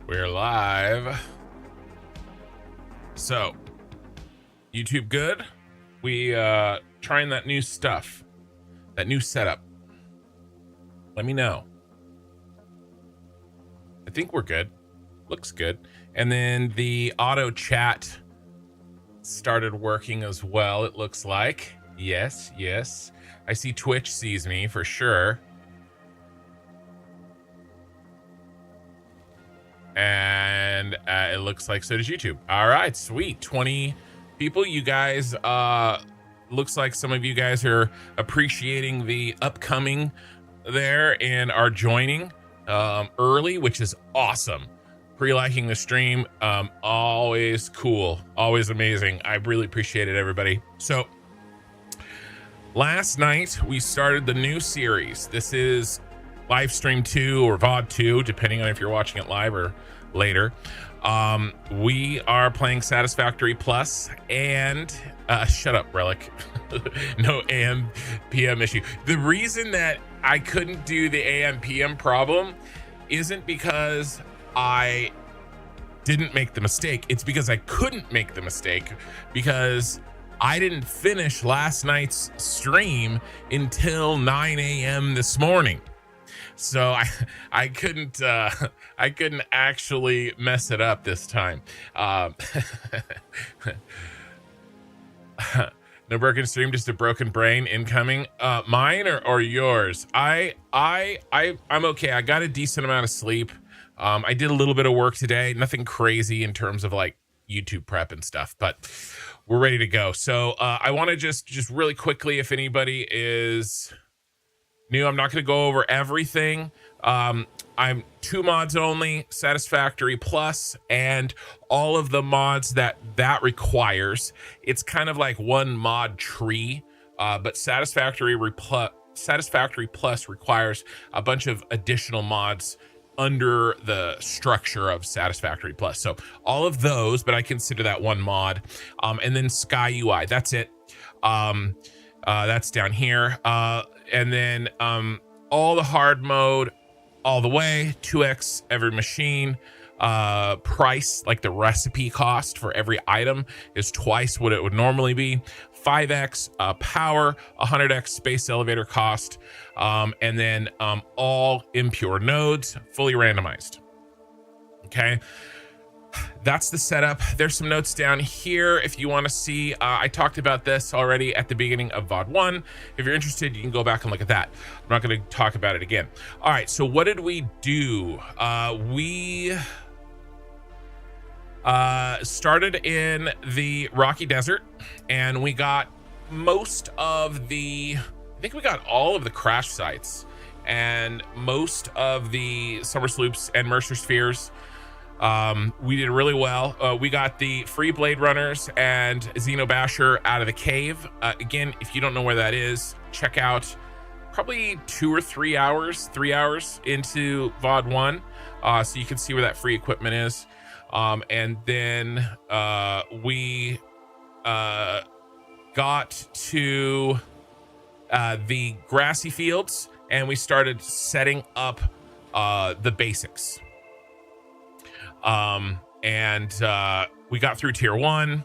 We're live. So, YouTube good? We trying that new stuff, that new setup. Let me know. I think we're good. Looks good. And then the auto chat started working as well, it looks like. Yes, yes. I see Twitch sees me for sure. And it looks like so does YouTube. All right, sweet. 20 people. You guys, looks like some of you guys are appreciating the upcoming there and are joining early, which is awesome. Pre-liking the stream, always cool, always amazing. I really appreciate it, everybody. So last night we started the new series. This is live stream 2 or VOD 2, depending on if you're watching it live or later. We are playing Satisfactory Plus and shut up, Relic. No AM PM issue. The reason that I couldn't do the AM PM problem isn't because I didn't make the mistake. It's because I couldn't make the mistake because I didn't finish last night's stream until 9 a.m. this morning. So I couldn't actually mess it up this time. No broken stream, just a broken brain incoming. Mine or yours? I'm okay. I got a decent amount of sleep. I did a little bit of work today, nothing crazy in terms of like YouTube prep and stuff, but we're ready to go. So I want to just really quickly, if anybody is new, I'm not going to go over everything. I'm 2 mods only, Satisfactory Plus, and all of the mods that requires. It's kind of like one mod tree, but Satisfactory Plus requires a bunch of additional mods under the structure of Satisfactory Plus. So all of those, but I consider that one mod. And then Sky UI, that's it. That's down here. And then all the hard mode all the way, 2x every machine. Price, like the recipe cost for every item is twice what it would normally be. 5x power, 100x space elevator cost, and then all impure nodes, fully randomized. Okay, that's the setup. There's some notes down here if you want to see. I talked about this already at the beginning of VOD 1. If you're interested, you can go back and look at that. I'm not going to talk about it again. All right, so what did we do? We started in the Rocky Desert, and we got most of the, I think we got all of the crash sites and most of the Somersloops and Mercer spheres. We did really well. We got the free Blade Runners and Xenobasher out of the cave. Again, if you don't know where that is, check out probably 2 or 3 hours, 3 hours into VOD 1, so you can see where that free equipment is. And then we got to the grassy fields, and we started setting up the basics. And we got through tier 1,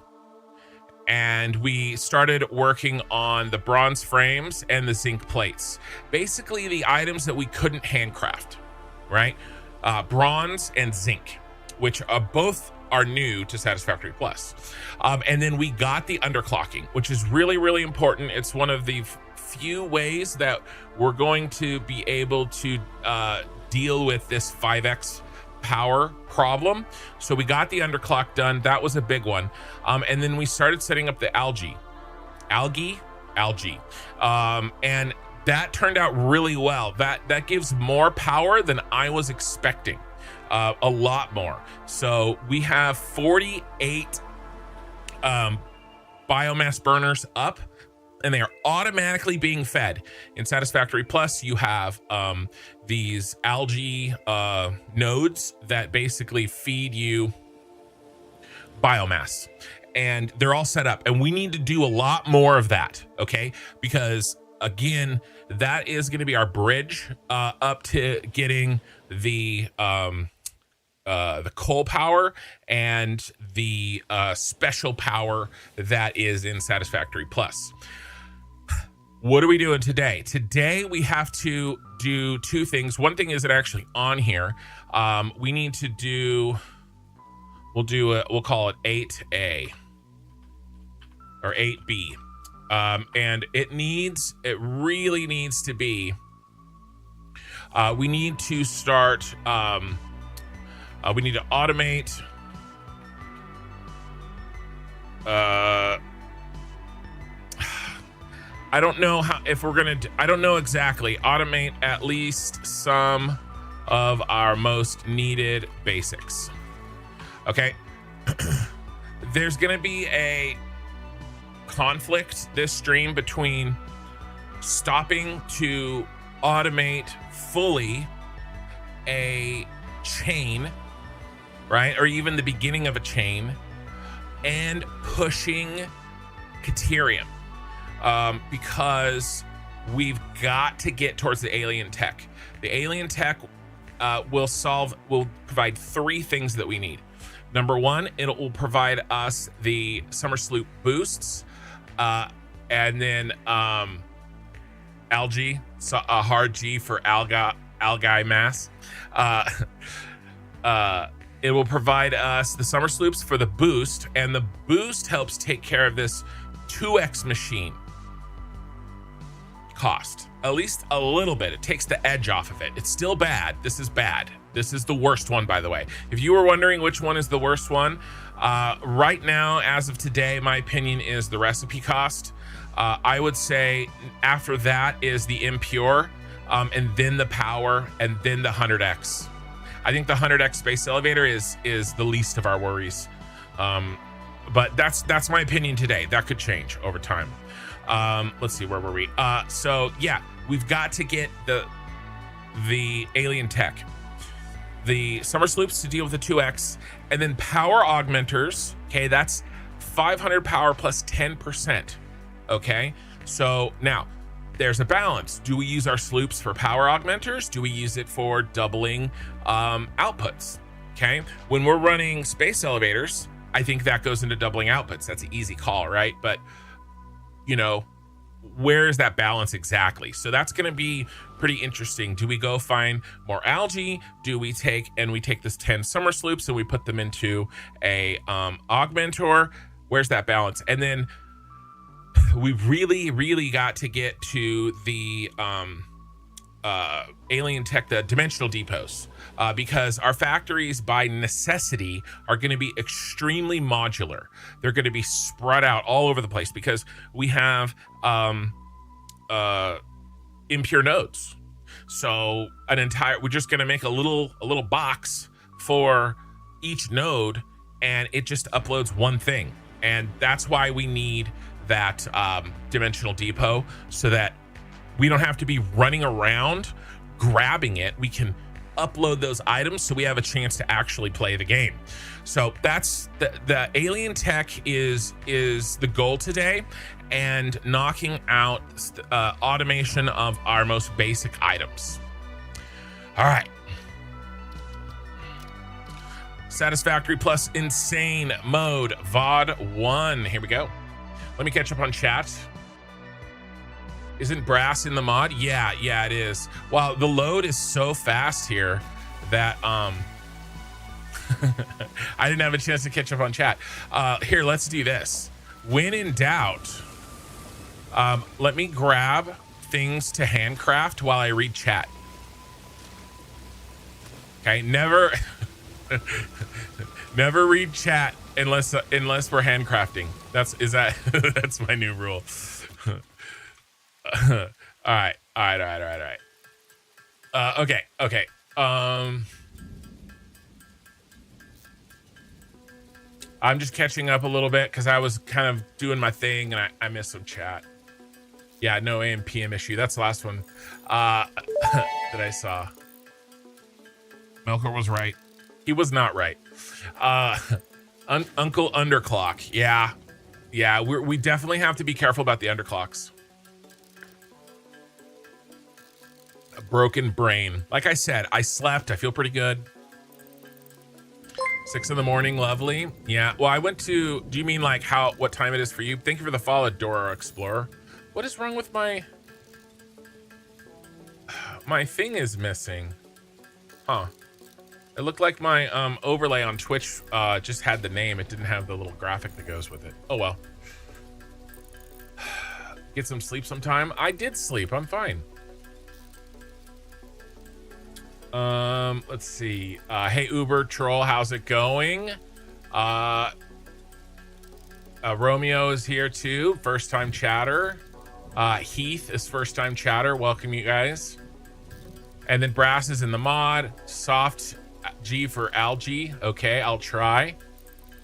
and we started working on the bronze frames and the zinc plates. Basically the items that we couldn't handcraft, right? Bronze and zinc, which both are new to Satisfactory Plus. And then we got the underclocking, which is really, really important. It's one of the few ways that we're going to be able to deal with this 5x power problem. So we got the underclock done. That was a big one. And then we started setting up the algae. And that turned out really well. That gives more power than I was expecting. A lot more. So we have 48 biomass burners up, and they are automatically being fed. In Satisfactory Plus, you have these algae nodes that basically feed you biomass, and they're all set up, and we need to do a lot more of that, okay? Because again, that is going to be our bridge up to getting the the coal power and the special power that is in Satisfactory Plus. What are we doing today? Today we have to do two things. One thing isn't actually on here. We need to do, we'll call it 8A or 8B. And it really needs to be, we need to start, we need to automate, I don't know how, if we're gonna, I don't know exactly, automate at least some of our most needed basics. Okay. There's gonna be a conflict this stream between stopping to automate fully a chain, right? Or even the beginning of a chain, and pushing Caterium. Because we've got to get towards the alien tech. The alien tech will provide three things that we need. Number one, it will provide us the Somersloop boosts, and then algae, so a hard G for algae mass. It will provide us the Somersloops for the boost, and the boost helps take care of this 2x machine cost, at least a little bit. It takes the edge off of it. It's still bad. This is bad. This is the worst one, by the way. If you were wondering which one is the worst one, right now, as of today, my opinion is the recipe cost. I would say after that is the impure, and then the power, and then the 100x. I think the 100x space elevator is the least of our worries. But that's my opinion today. That could change over time. Let's see, where were we? So yeah, we've got to get the alien tech, the Somersloops to deal with the 2x, and then power augmenters. Okay, that's 500 power plus 10%. Okay, so now there's a balance. Do we use our sloops for power augmenters? Do we use it for doubling outputs? Okay, when we're running space elevators, I think that goes into doubling outputs. That's an easy call, right? But you know, where is that balance exactly? So that's going to be pretty interesting. Do we go find more algae? Do we take this 10 Somersloops and we put them into a augmentor? Where's that balance? And then we really got to get to the alien tech, the dimensional depots, because our factories by necessity are going to be extremely modular. They're going to be spread out all over the place because we have impure nodes. So we're just going to make a little box for each node, and it just uploads one thing. And that's why we need that dimensional depot, so that we don't have to be running around grabbing it. We can upload those items so we have a chance to actually play the game. So that's the alien tech is the goal today, and knocking out automation of our most basic items. All right. Satisfactory plus insane mode, VOD 1. Here we go. Let me catch up on chat. Isn't brass in the mod? Yeah, it is. Wow, the load is so fast here that I didn't have a chance to catch up on chat. Here, let's do this. When in doubt, let me grab things to handcraft while I read chat. Okay, never read chat unless we're handcrafting. That's my new rule. All right. Okay. I'm just catching up a little bit because I was kind of doing my thing and I missed some chat. Yeah, no AM PM issue. That's the last one that I saw. Melkor was right. He was not right. Uncle Underclock. Yeah, we definitely have to be careful about the underclocks. A broken brain. Like I said, I slept. I feel pretty good. 6 in the morning, lovely. Yeah, well, I went to, do you mean like what time it is for you? Thank you for the follow, Dora Explorer. What is wrong with my thing is missing? Huh. It looked like my overlay on Twitch just had the name. It didn't have the little graphic that goes with it. Oh well. Get some sleep sometime. I did sleep. I'm fine. Let's see. Hey Uber Troll, how's it going? Romeo is here too. First time chatter. Heath is first time chatter. Welcome you guys. And then Brass is in the mod. Soft G for algae. Okay, I'll try.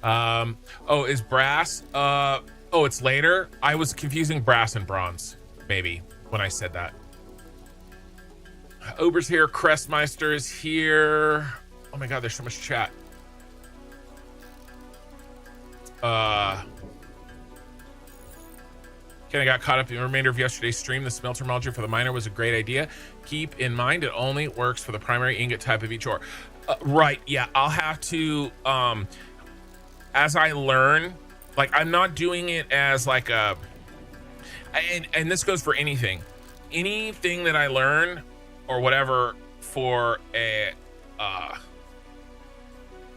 Oh, is Brass? Oh, it's later. I was confusing Brass and Bronze, maybe, when I said that. Uber's here. Crestmeister is here. Oh my God, there's so much chat. Ken, I got caught up in the remainder of yesterday's stream. The smelter module for the miner was a great idea. Keep in mind, it only works for the primary ingot type of each ore. Right, yeah, I'll have to, as I learn, like, I'm not doing it as like a, and this goes for anything that I learn or whatever for a,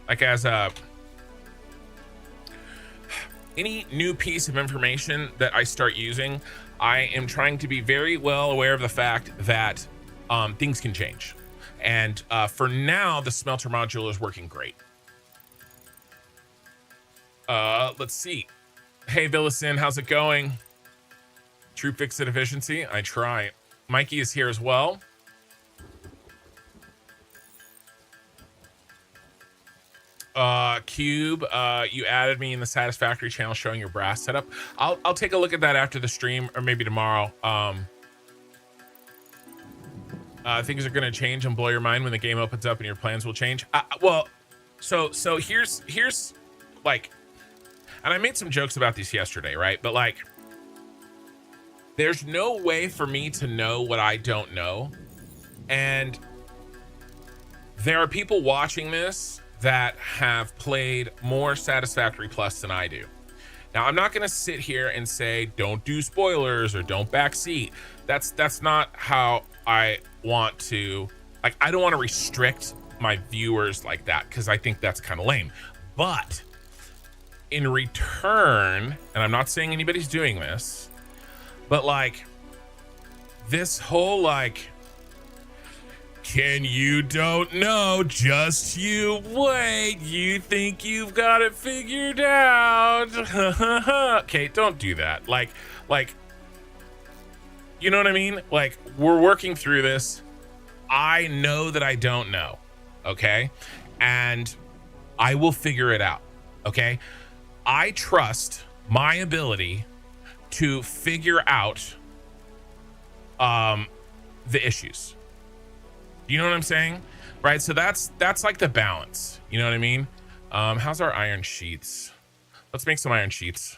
like as a, any new piece of information that I start using, I am trying to be very well aware of the fact that things can change. And for now, the smelter module is working great. Let's see. Hey, Villacin, how's it going? True fix it efficiency. I try. Mikey is here as well. Cube, you added me in the Satisfactory channel showing your brass setup. I'll take a look at that after the stream or maybe tomorrow. Things are gonna change and blow your mind when the game opens up and your plans will change. Well, so here's like, and I made some jokes about these yesterday, right? But like, there's no way for me to know what I don't know. And there are people watching this that have played more Satisfactory Plus than I do. Now, I'm not gonna sit here and say, don't do spoilers or don't backseat. That's not how I want to, like, I don't want to restrict my viewers like that because I think that's kind of lame. But in return, and I'm not saying anybody's doing this, but like this whole like, Ken, you don't know, just you wait. You think you've got it figured out. Okay, don't do that. Like, you know what I mean? Like, we're working through this. I know that I don't know, okay? And I will figure it out, okay? I trust my ability to figure out the issues. You know what I'm saying? Right, so that's like the balance. You know what I mean? How's our iron sheets? Let's make some iron sheets.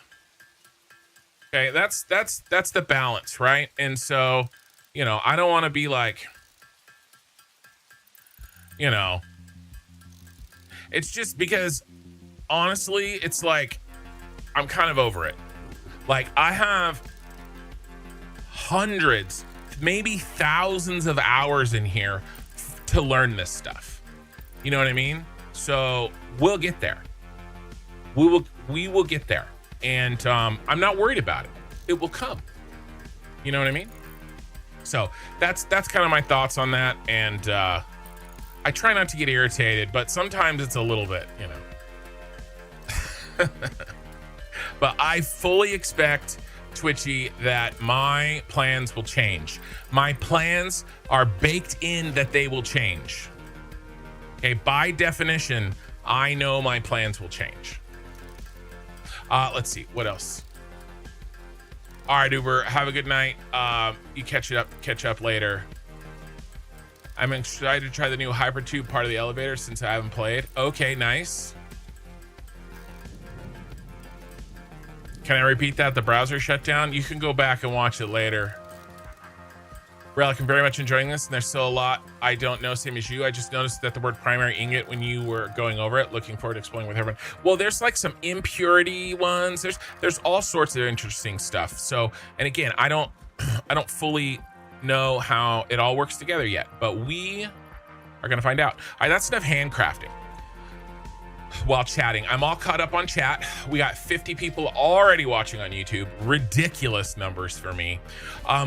Okay, that's the balance, right? And so, you know, I don't want to be like, you know, it's just because honestly, it's like I'm kind of over it. Like, I have hundreds, maybe thousands of hours in here to learn this stuff. You know what I mean? So we'll get there. We will get there. And I'm not worried about it. It will come. You know what I mean? So that's kind of my thoughts on that. And I try not to get irritated, but sometimes it's a little bit, you know. But I fully expect, Twitchy, that my plans will change. My plans are baked in that they will change. Okay, by definition, I know my plans will change. Let's see, what else? All right, Uber, have a good night. You catch up later. I'm excited to try the new Hypertube part of the elevator since I haven't played. Okay, nice. Can I repeat that? The browser shut down? You can go back and watch it later. Relic, I'm very much enjoying this, and there's still a lot I don't know, same as you. I just noticed that the word primary ingot when you were going over it. Looking forward to exploring with everyone. Well, there's like some impurity ones. There's all sorts of interesting stuff. So, and again, I don't fully know how it all works together yet, but we are gonna find out. All right, that's enough handcrafting. While chatting, I'm all caught up on chat. We got 50 people already watching on YouTube. Ridiculous numbers for me.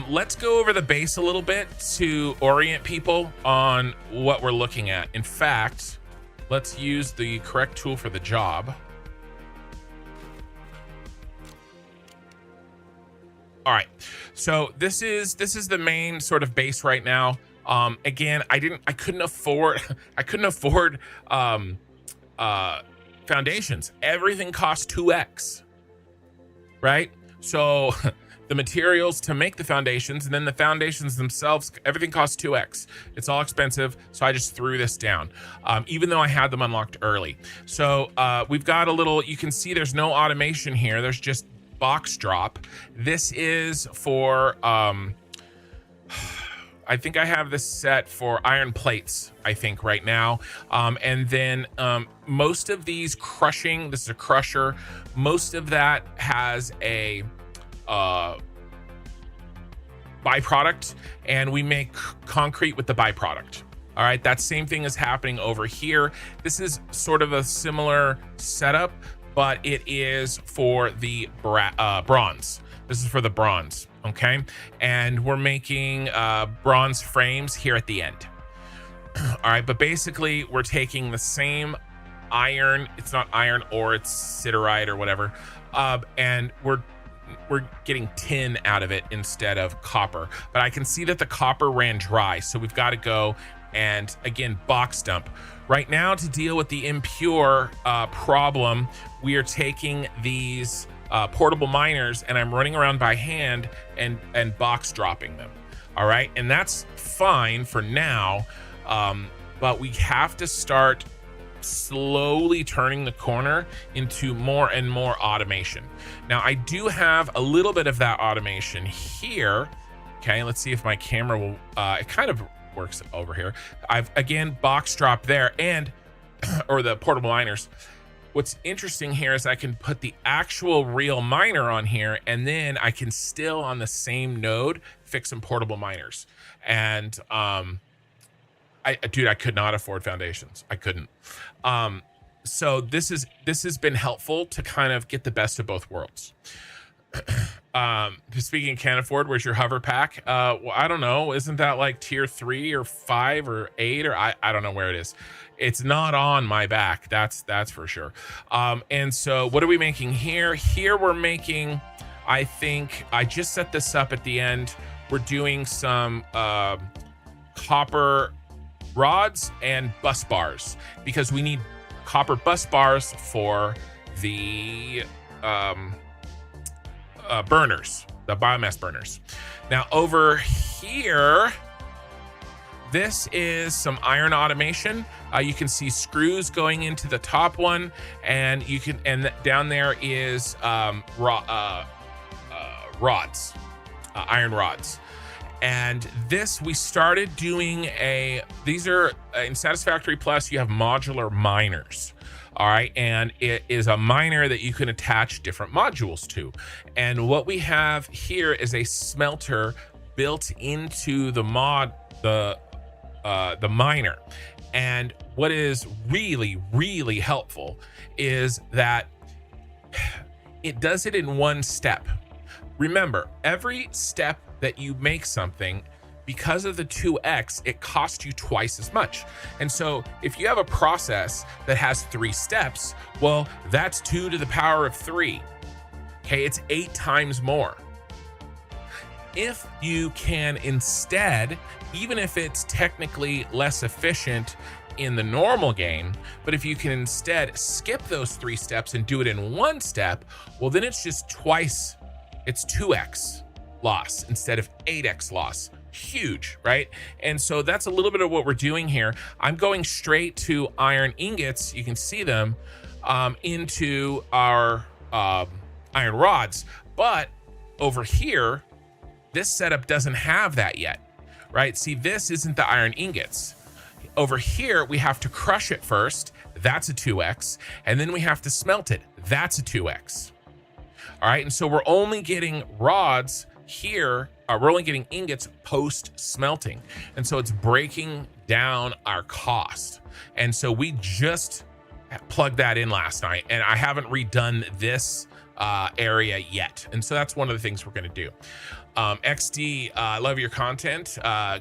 Let's go over the base a little bit to orient people on what we're looking at. In fact, let's use the correct tool for the job. All right, so this is the main sort of base right now. Again, I couldn't afford foundations. Everything costs 2x, right? So the materials to make the foundations, and then the foundations themselves, everything costs 2x. It's all expensive, so I just threw this down, even though I had them unlocked early. So we've got a little, you can see there's no automation here. There's just box drop. This is for I think I have this set for iron plates, I think right now. And then most of these crushing, this is a crusher, most of that has a byproduct, and we make concrete with the byproduct. All right, that same thing is happening over here. This is sort of a similar setup, but it is for the bronze. This is for the bronze, okay? And we're making bronze frames here at the end. All right, but basically we're taking the same iron, it's not iron ore, it's siderite or whatever, and we're getting tin out of it instead of copper. But I can see that the copper ran dry, so we've got to go and, again, box dump. Right now, to deal with the impure problem, we are taking these portable miners, and I'm running around by hand and box dropping them. All right, and that's fine for now, but we have to start slowly turning the corner into more and more automation. Now, I do have a little bit of that automation here. Okay, let's see if my camera will, it kind of works over here. I've, again, box drop there, and or the portable miners. What's interesting here is I can put the actual real miner on here, and then I can still on the same node fix some portable miners. And dude, I could not afford foundations. I couldn't. So this has been helpful to kind of get the best of both worlds. Speaking of can't afford, where's your hover pack? Well, I don't know. Isn't that like tier 3 or 5 or 8 or I don't know where it is. It's not on my back. That's for sure. And so what are we making here? Here we're making, I think I just set this up at the end. We're doing some copper rods and bus bars because we need copper bus bars for the burners, the biomass burners. Now over here, this is some iron automation. You can see screws going into the top one, and you can, and down there is rods, iron rods. And this, we started doing these are in Satisfactory Plus, you have modular miners. All right, and it is a miner that you can attach different modules to. And what we have here is a smelter built into the the miner. And what is really, really helpful is that it does it in one step. Remember, every step that you make something, because of the 2x, it costs you twice as much. And so if you have a process that has 3 steps, well, that's 2 to the power of 3. Okay, it's 8 times more. If you can instead, even if it's technically less efficient in the normal game, but if you can instead skip those 3 steps and do it in 1 step, well, then it's just twice, it's 2x loss instead of 8x loss. Huge, right? And so that's a little bit of what we're doing here. I'm going straight to iron ingots, you can see them, into our iron rods. But over here, this setup doesn't have that yet. right? See, this isn't the iron ingots. Over here, we have to crush it first. That's a 2x. And then we have to smelt it. That's a 2x. All right, and so we're only getting rods here. We're only getting ingots post smelting. And so it's breaking down our cost. And so we just plugged that in last night, and I haven't redone this area yet. And so that's one of the things we're gonna do. XD, I love your content.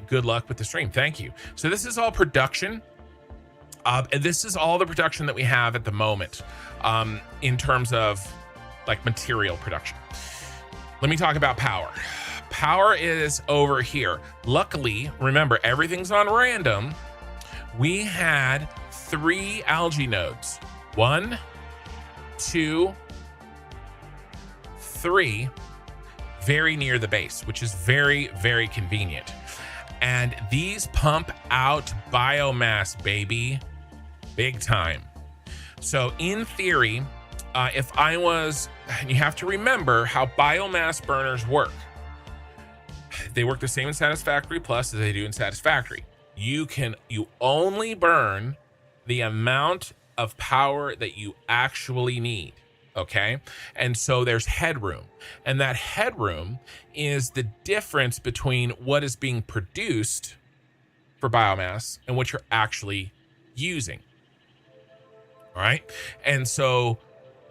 Good luck with the stream. Thank you. So this is all production. And this is all the production that we have at the moment in terms of like material production. Let me talk about power. Power is over here. Luckily, remember, everything's on random. We had 3 algae nodes. 1, 2, 3, very near the base, which is very, very convenient. And these pump out biomass, baby, big time. So in theory, if I was, and you have to remember how biomass burners work. They work the same in Satisfactory Plus as they do in Satisfactory. You only burn the amount of power that you actually need, okay? And so there's headroom, and that headroom is the difference between what is being produced for biomass and what you're actually using, all right? And so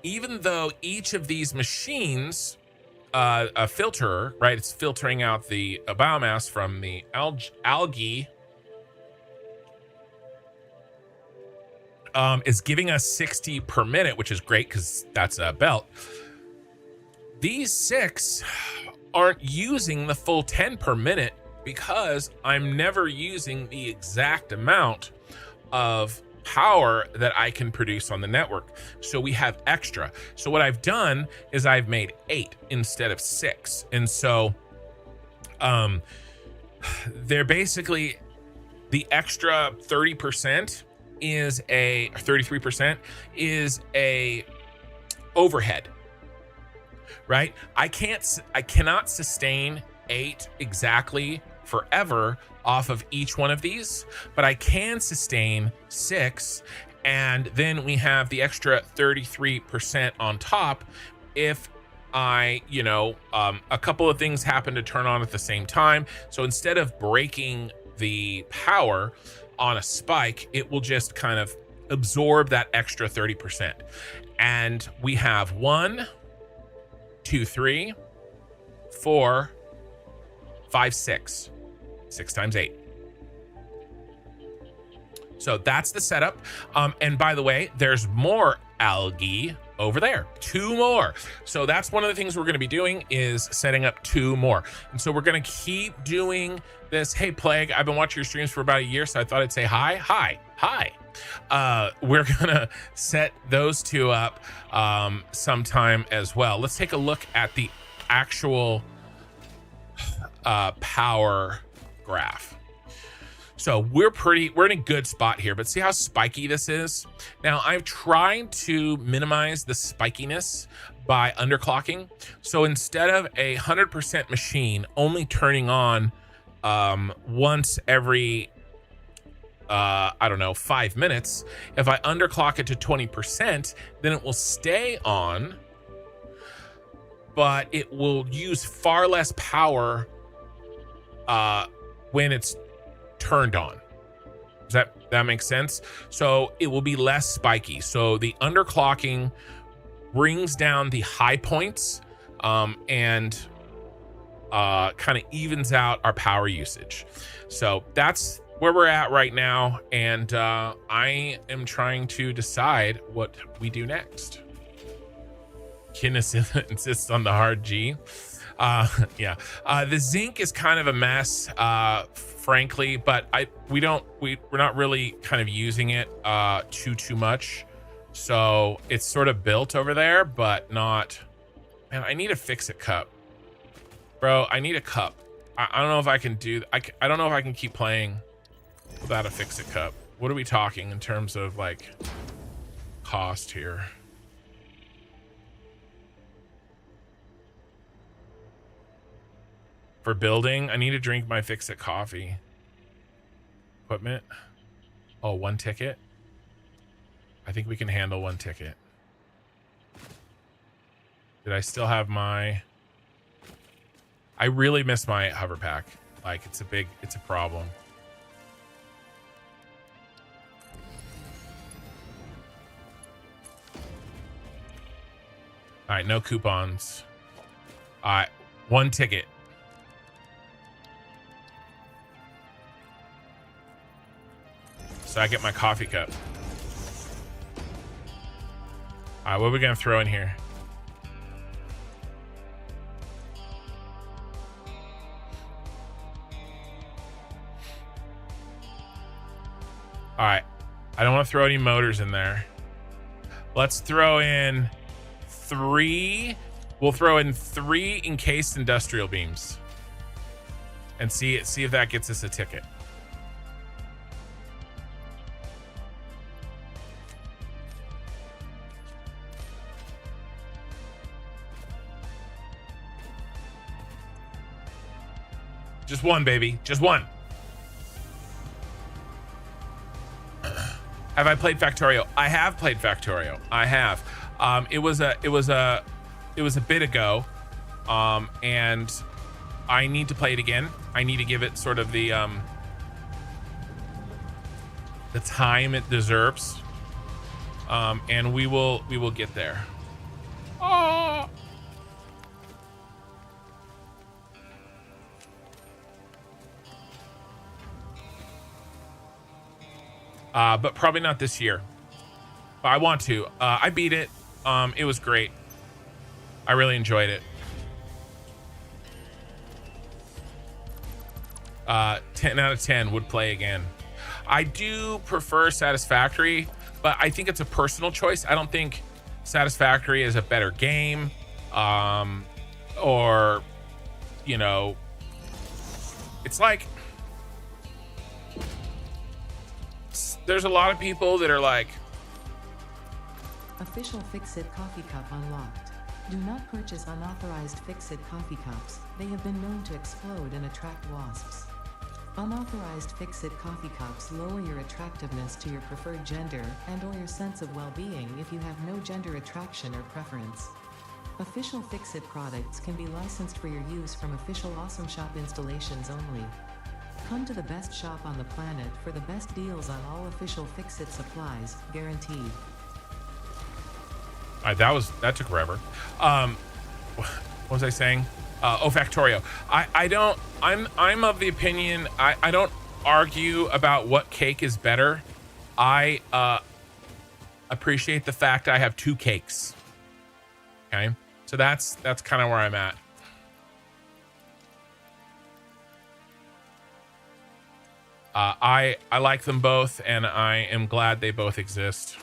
even though each of these machines, a filterer, right? It's filtering out the biomass from the algae, is giving us 60 per minute, which is great because that's a belt. These 6 aren't using the full 10 per minute because I'm never using the exact amount of power that I can produce on the network. So we have extra. So what I've done is I've made 8 instead of 6. And so they're basically, the extra 30% is a 33% is a overhead, right? I cannot sustain 8 exactly forever off of each one of these, but I can sustain 6, and then we have the extra 33% on top if I, a couple of things happen to turn on at the same time. So instead of breaking the power on a spike, it will just kind of absorb that extra 30%. And we have 1, 2, 3, 4, 5, 6. 6 times 8. So that's the setup. And by the way, there's more algae over there, 2 more. So that's one of the things we're going to be doing, is setting up 2 more. And so we're going to keep doing this. Hey, Plague, I've been watching your streams for about a year, so I thought I'd say hi. We're going to set those 2 up sometime as well. Let's take a look at the actual power graph. So we're in a good spot here, but see how spiky this is? Now I've tried to minimize the spikiness by underclocking. So instead of 100% machine only turning on once every 5 minutes, if I underclock it to 20%, then it will stay on, but it will use far less power when it's turned on. Does that make sense? So it will be less spiky. So the underclocking brings down the high points and kind of evens out our power usage. So that's where we're at right now, and I am trying to decide what we do next. Kin insists on the hard G. Yeah, the zinc is kind of a mess, frankly, but we're not really kind of using it too much. So it's sort of built over there, but not. Man, I need a fix-it cup, bro. I need a cup. I don't know if I can do. I don't know if I can keep playing without a fix-it cup. What are we talking in terms of like cost here? for building. I need to drink my fix-it coffee. Equipment. Oh, 1 ticket. I think we can handle 1 ticket. Did I still have my... I really miss my hover pack. Like, it's a problem. All right, no coupons. All right, 1 ticket. So I get my coffee cup. All right, what are we gonna throw in here? All right, I don't want to throw any motors in there. Let's throw in 3. We'll throw in 3 encased industrial beams and see if that gets us a ticket. Just 1, baby. Just 1. Have I played Factorio? I have played Factorio. I have. It was a bit ago, and I need to play it again. I need to give it sort of the time it deserves, and we will get there. Oh. But probably not this year. But I want to. I beat it. It was great. I really enjoyed it. 10 out of 10 would play again. I do prefer Satisfactory, but I think it's a personal choice. I don't think Satisfactory is a better game, or, you know, it's like, there's a lot of people that are like, official Fix-It coffee cup unlocked. Do not purchase unauthorized Fix-It coffee cups. They have been known to explode and attract wasps. Unauthorized Fix-It coffee cups lower your attractiveness to your preferred gender and/or your sense of well-being if you have no gender attraction or preference. Official Fix-It products can be licensed for your use from official Awesome Shop installations only. Come to the best shop on the planet for the best deals on all official Fix-It supplies, guaranteed. All right, that took forever. What was I saying? Factorio. I'm of the opinion, I don't argue about what cake is better. I appreciate the fact I have 2 cakes. Okay, so that's kind of where I'm at. I like them both, and I am glad they both exist.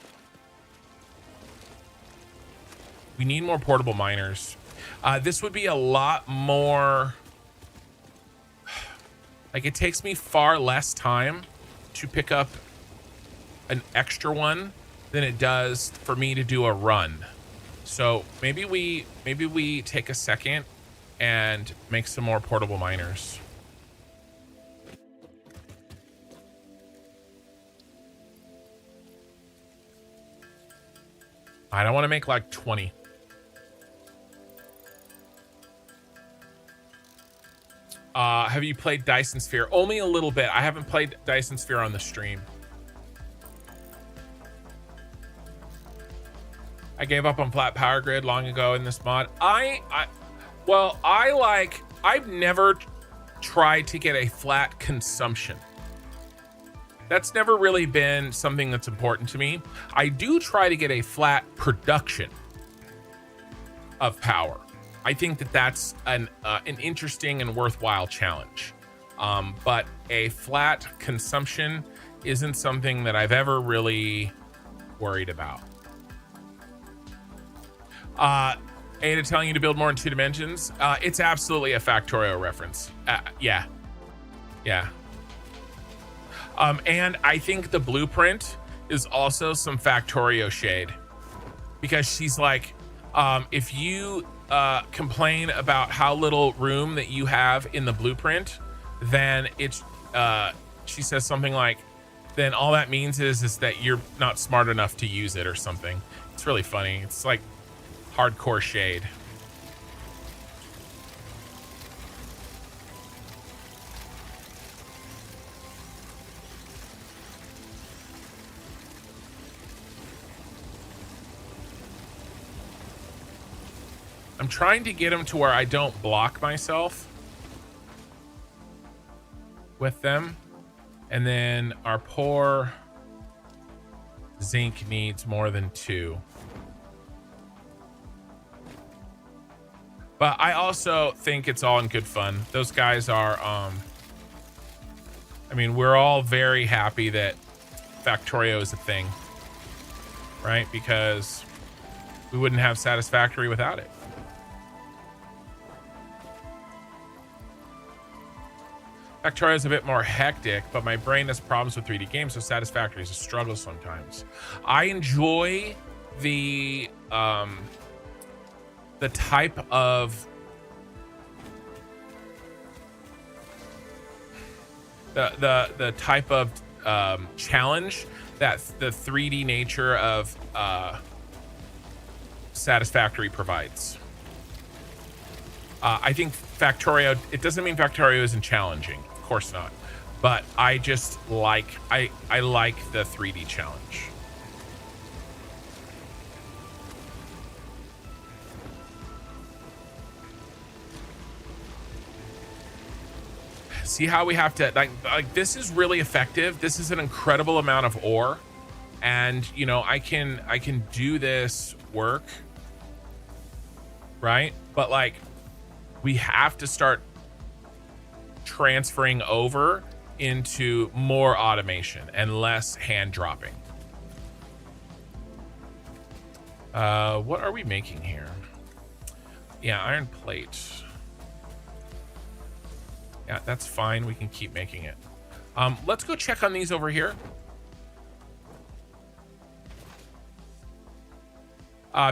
We need more portable miners. This would be a lot more, like, it takes me far less time to pick up an extra one than it does for me to do a run. So maybe we take a second and make some more portable miners. I don't want to make like 20. Have you played Dyson Sphere? Only a little bit. I haven't played Dyson Sphere on the stream. I gave up on flat power grid long ago in this mod. I've never tried to get a flat consumption. That's never really been something that's important to me. I do try to get a flat production of power. I think that that's an interesting and worthwhile challenge. But a flat consumption isn't something that I've ever really worried about. Ada telling you to build more in 2 dimensions. It's absolutely a Factorio reference. Yeah. And I think the blueprint is also some Factorio shade, because she's like, if you complain about how little room that you have in the blueprint, then it's she says something like, then all that means is that you're not smart enough to use it or something. It's really funny. It's like hardcore shade. I'm trying to get them to where I don't block myself with them. And then our poor zinc needs more than 2. But I also think it's all in good fun. Those guys are, I mean, we're all very happy that Factorio is a thing, right? Because we wouldn't have Satisfactory without it. Factorio is a bit more hectic, but my brain has problems with 3D games, so Satisfactory is a struggle sometimes. I enjoy the type of the type of challenge that the 3D nature of Satisfactory provides. I think Factorio, it doesn't mean Factorio isn't challenging. Of course not. But I just like, I like the 3D challenge. See how we have to, like this is really effective. This is an incredible amount of ore. And, you know, I can do this work, right? But like, we have to start transferring over into more automation and less hand dropping. What are we making here? Yeah, iron plate. Yeah, that's fine. We can keep making it. Let's go check on these over here.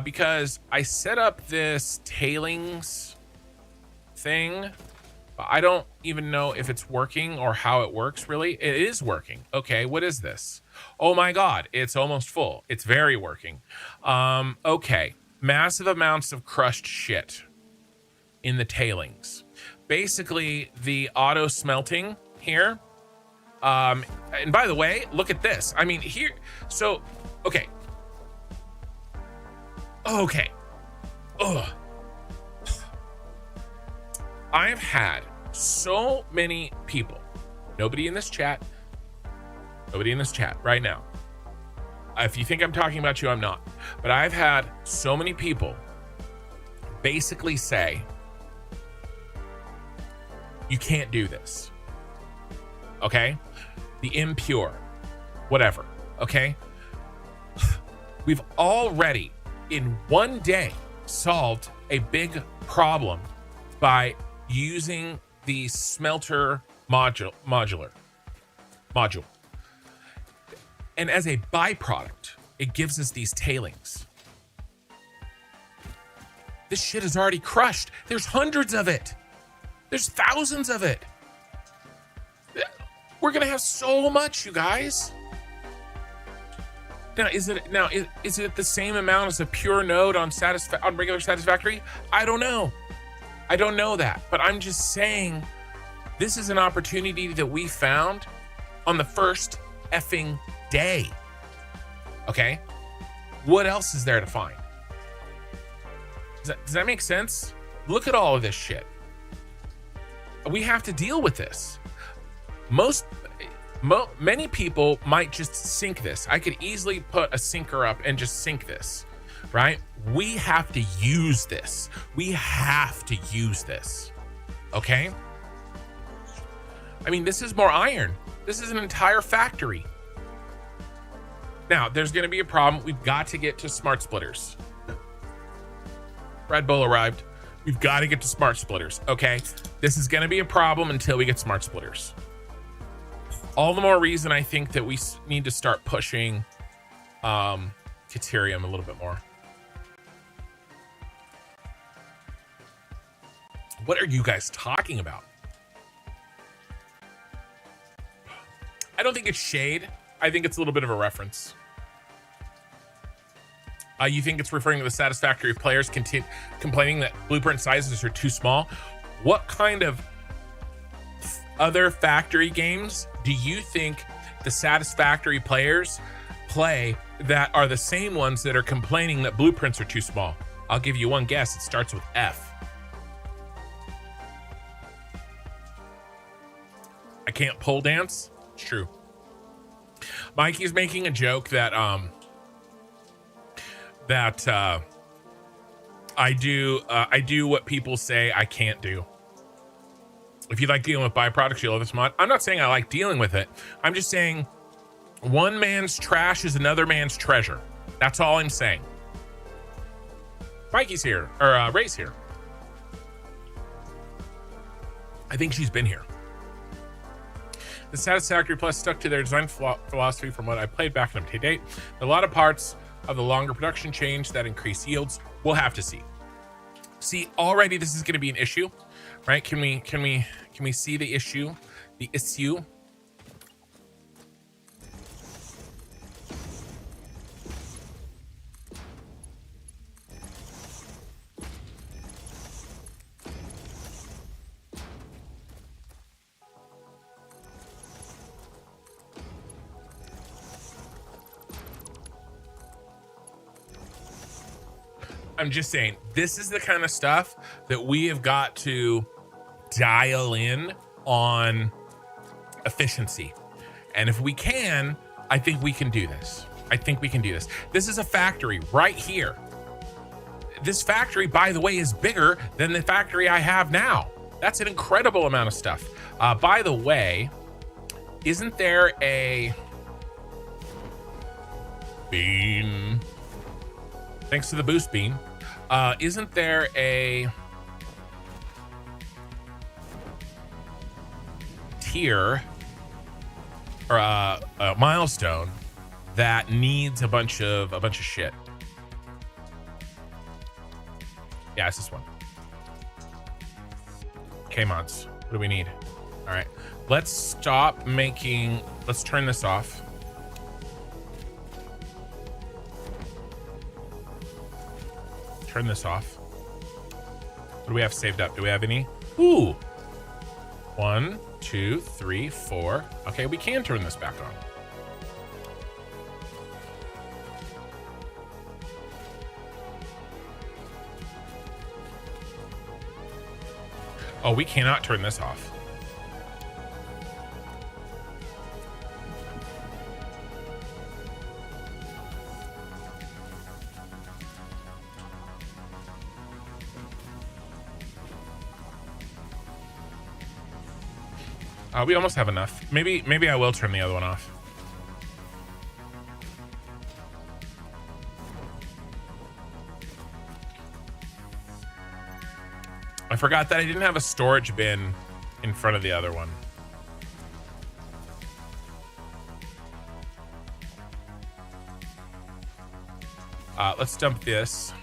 Because I set up this tailings thing, but I don't even know if it's working or how it works really. It is working. Okay, what is this? Oh my God, it's almost full. It's very working. Okay, massive amounts of crushed shit in the tailings. Basically, the auto smelting here. And by the way, look at this. I mean, here, so, okay. Okay. Ugh. I have had so many people, nobody in this chat right now. If you think I'm talking about you, I'm not. But I've had so many people basically say, you can't do this. Okay? The impure, whatever. Okay? We've already, in one day, solved a big problem by using the smelter module. And as a byproduct, it gives us these tailings. This shit is already crushed. There's hundreds of it. There's thousands of it. We're gonna have so much, you guys. Now, is it the same amount as a pure node on regular Satisfactory? I don't know. I don't know that, but I'm just saying this is an opportunity that we found on the first effing day. Okay? What else is there to find? Does that make sense? Look at all of this shit. We have to deal with this. Many people might just sink this. I could easily put a sinker up and just sink this, right? We have to use this. We have to use this, okay? I mean, this is more iron. This is an entire factory. Now, there's gonna be a problem. We've got to get to smart splitters. Red Bull arrived. We've got to get to smart splitters, okay? This is gonna be a problem until we get smart splitters. All the more reason I think that we need to start pushing Caterium a little bit more. What are you guys talking about? I don't think it's shade. I think it's a little bit of a reference. You think it's referring to the Satisfactory players complaining that blueprint sizes are too small? What kind of other factory games do you think the Satisfactory players play that are the same ones that are complaining that blueprints are too small? I'll give you one guess. It starts with F. I can't pole dance? It's true. Mikey's making a joke that I do what people say I can't do. If you like dealing with byproducts, you love this mod. I'm not saying I like dealing with it. I'm just saying one man's trash is another man's treasure. That's all I'm saying. Mikey's here, or Ray's here. I think she's been here. The Satisfactory Plus stuck to their design philosophy from what I played back in a date. A lot of parts of the longer production change that increase yields. We'll have to see. See, already this is going to be an issue, right? Can we see the issue? The issue. I'm just saying, this is the kind of stuff that we have got to dial in on efficiency. And if we can, I think we can do this. I think we can do this. This is a factory right here. This factory, by the way, is bigger than the factory I have now. That's an incredible amount of stuff. By the way, isn't there a bean? Thanks to the boost bean. Isn't there a tier or a milestone that needs a bunch of shit? Yeah, it's this one. Okay, mods. What do we need? All right, let's stop making. Let's turn this off. Turn this off. What do we have saved up? Do we have any? Ooh. 1, 2, 3, 4. Okay, we can turn this back on. Oh, we cannot turn this off. We almost have enough. Maybe I will turn the other one off. I forgot that I didn't have a storage bin in front of the other one. Let's dump this.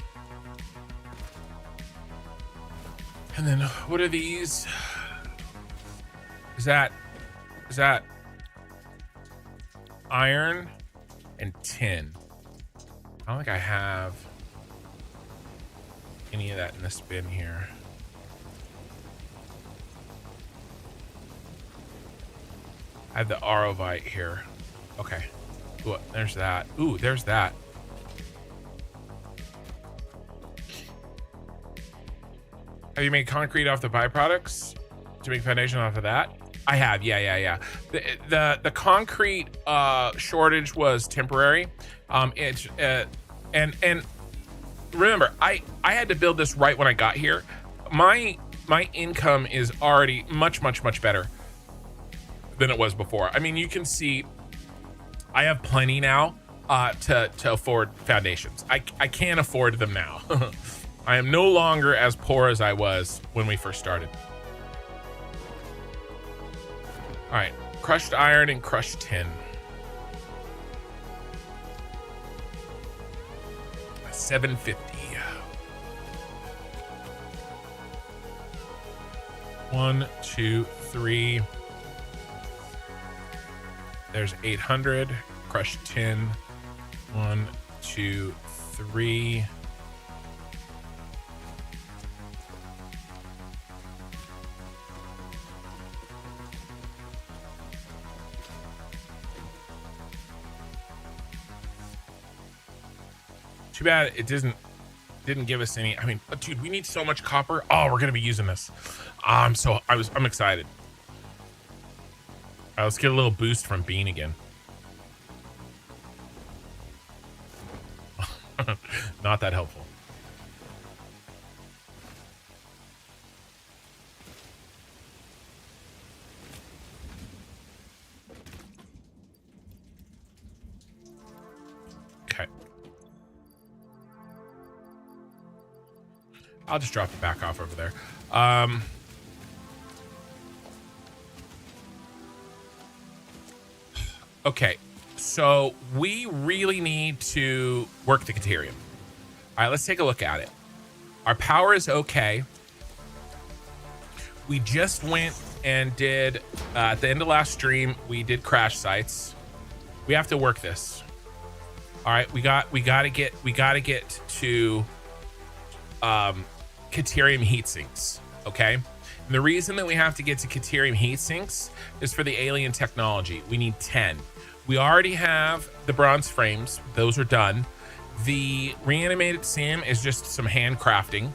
And then what are these? Is that iron and tin? I don't think I have any of that in this bin here. I have the Arovite here. Okay. Ooh, there's that. Ooh, there's that. Have you made concrete off the byproducts to make foundation off of that? I have, yeah. The concrete shortage was temporary. And remember, I had to build this right when I got here. My income is already much better than it was before. I mean, you can see I have plenty now to afford foundations. I can't afford them now. I am no longer as poor as I was when we first started. All right, crushed iron and crushed tin. 750. 1, 2, 3. There's 800. Crushed tin. 1, 2, 3. Too bad it didn't give us any. I mean, dude, we need so much copper. Oh, we're gonna be using this. I'm excited. All right, let's get a little boost from Bean again. Not that helpful. Okay. I'll just drop it back off over there. Okay, so we really need to work the Caterium. All right, let's take a look at it. Our power is okay. We just went and did, at the end of last stream, we did crash sites. We have to work this. All right, we gotta get to Caterium heat sinks, okay? And the reason that we have to get to Caterium heat sinks is for the alien technology. We need 10. We already have the bronze frames. Those are done. The reanimated SAM is just some handcrafting.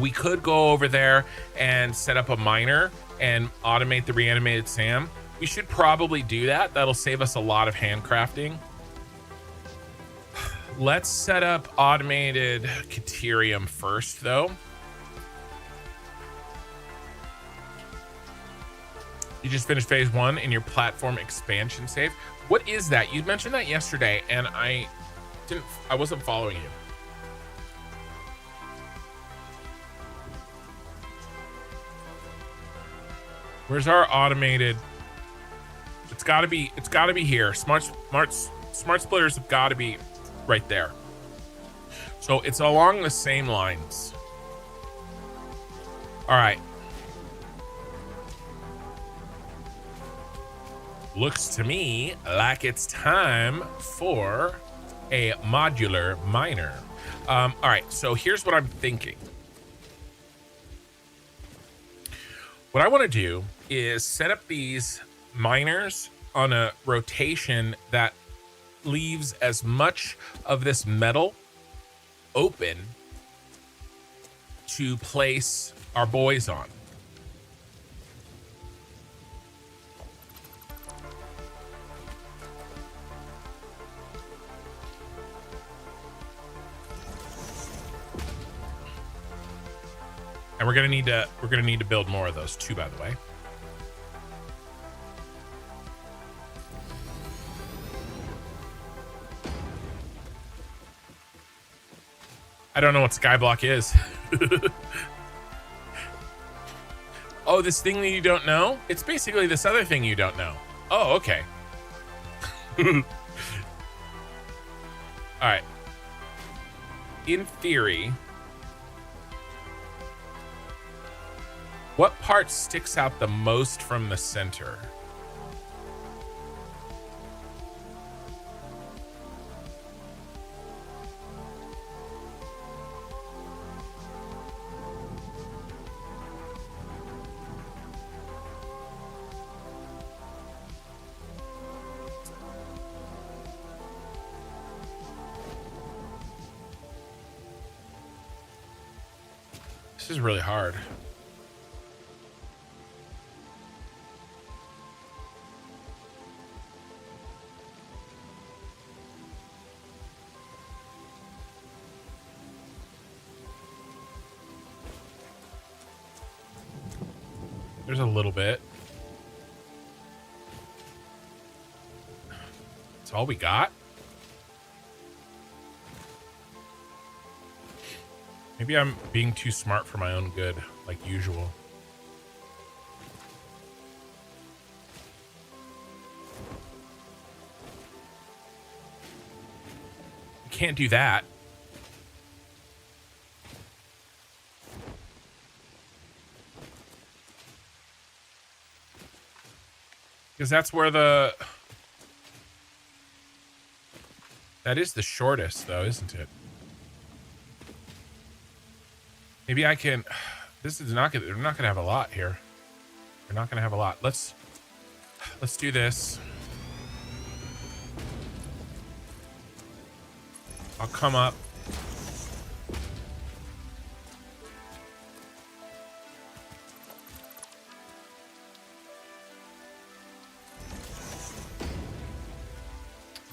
We could go over there and set up a miner and automate the reanimated SAM. We should probably do that. That'll save us a lot of handcrafting. Let's set up automated Caterium first, though. You just finished phase 1 in your platform expansion save. What is that? You mentioned that yesterday, and I wasn't following you. Where's our automated? It's gotta be here. Smart splitters have gotta be right there. So it's along the same lines. All right. Looks to me like it's time for a modular miner. All right, so here's what I'm thinking. What I want to do is set up these miners on a rotation that leaves as much of this metal open to place our boys on. And we're gonna need to build more of those too, by the way. I don't know what Skyblock is. Oh, this thing that you don't know? It's basically this other thing you don't know. Oh, okay. All right. In theory, what part sticks out the most from the center? This is really hard. There's a little bit. That's all we got? Maybe I'm being too smart for my own good, like usual. You can't do that. Because that is the shortest though, isn't it? Maybe I can, this is not gonna, they're not gonna have a lot here. They're not gonna have a lot. Let's do this. I'll come up.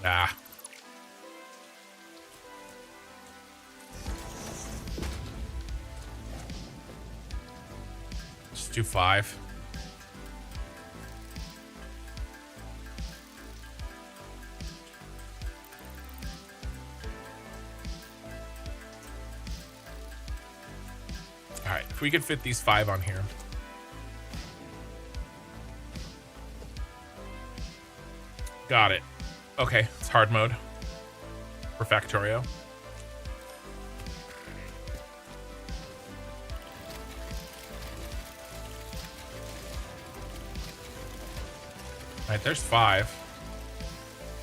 Ah. Let's do 5. All right, if we could fit these 5 on here. Got it. Okay, it's hard mode. Refactorio. All right, there's 5.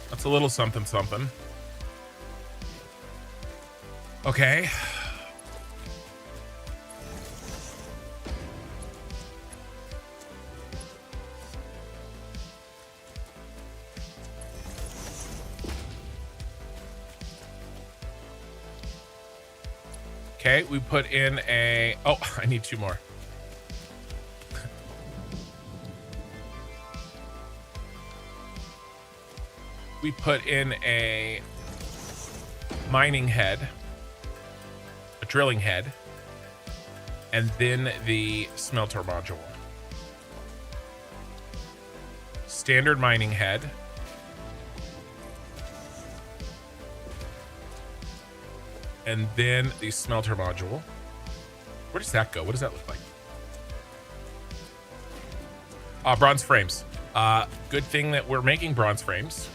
That's a little something something. Okay. Okay, we put in a... Oh, I need 2 more. We put in a mining head, a drilling head, and then the smelter module. Standard mining head. And then the smelter module. Where does that go? What does that look like? Bronze frames. Good thing that we're making bronze frames.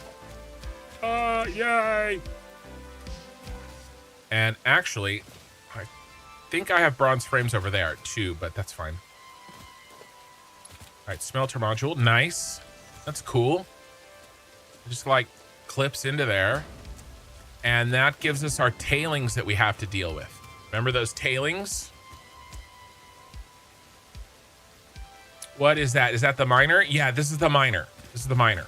Yay! And actually, I think I have bronze frames over there too, but that's fine. All right, smelter module. Nice. That's cool. It just like clips into there. And that gives us our tailings that we have to deal with. Remember those tailings? What is that? Is that the miner? Yeah, this is the miner. This is the miner.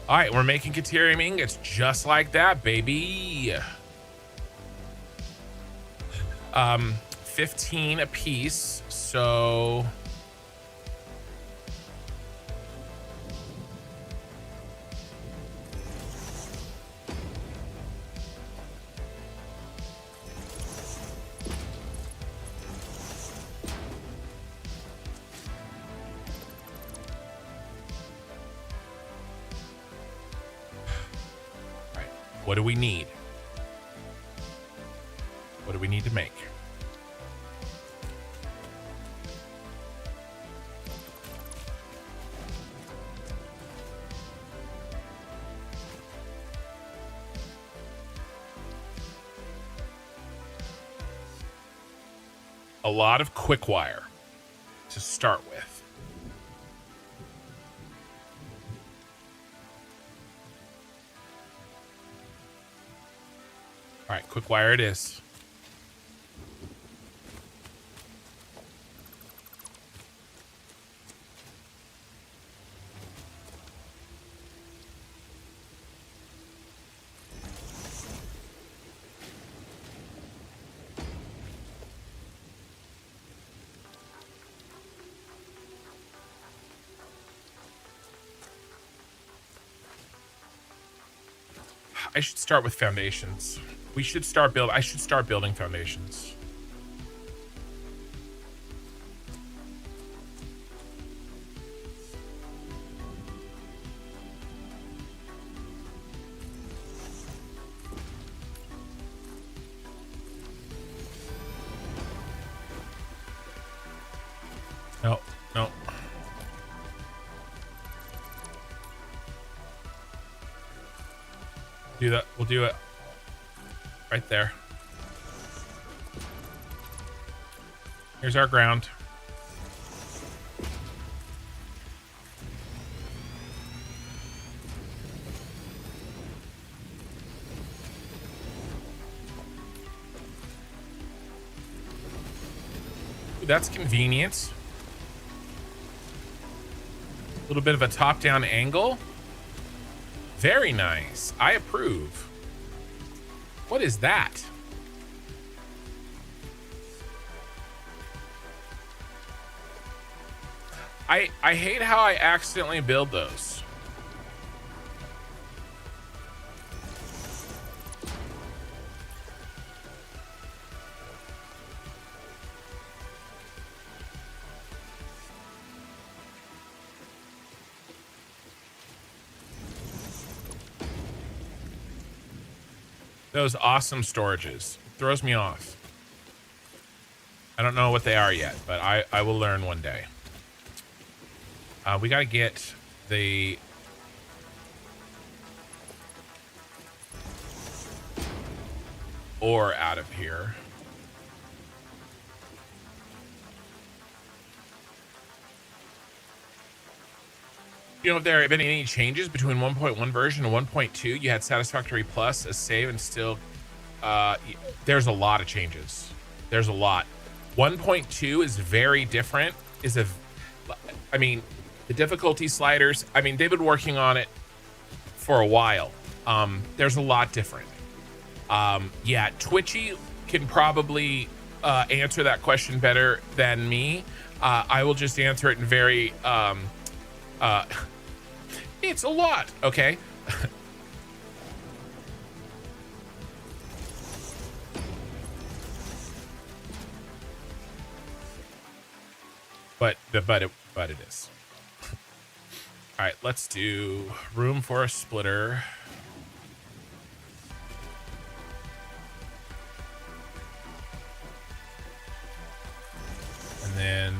All right, we're making Caterium ingots just like that, baby. 15 a piece, so... What do we need? What do we need to make? A lot of quick wire to start with. All right, quick wire it is. I should start with foundations. I should start building foundations. No, no. Do that. We'll do it. Right there. Here's our ground. that's convenient. A little bit of a top-down angle. Very nice. I approve. What is that? I hate how I accidentally build those. Those awesome storages. Throws me off. I don't know what they are yet, but I will learn one day. We got to get the ore out of here. You know, if there have been any changes between 1.1 version and 1.2, you had Satisfactory Plus, a save, and still, there's a lot of changes. There's a lot. 1.2 is very different. I mean, the difficulty sliders, I mean, they've been working on it for a while. There's a lot different. Yeah, Twitchy can probably answer that question better than me. I will just answer it in very, it's a lot, okay? but it is. All right, let's do room for a splitter. And then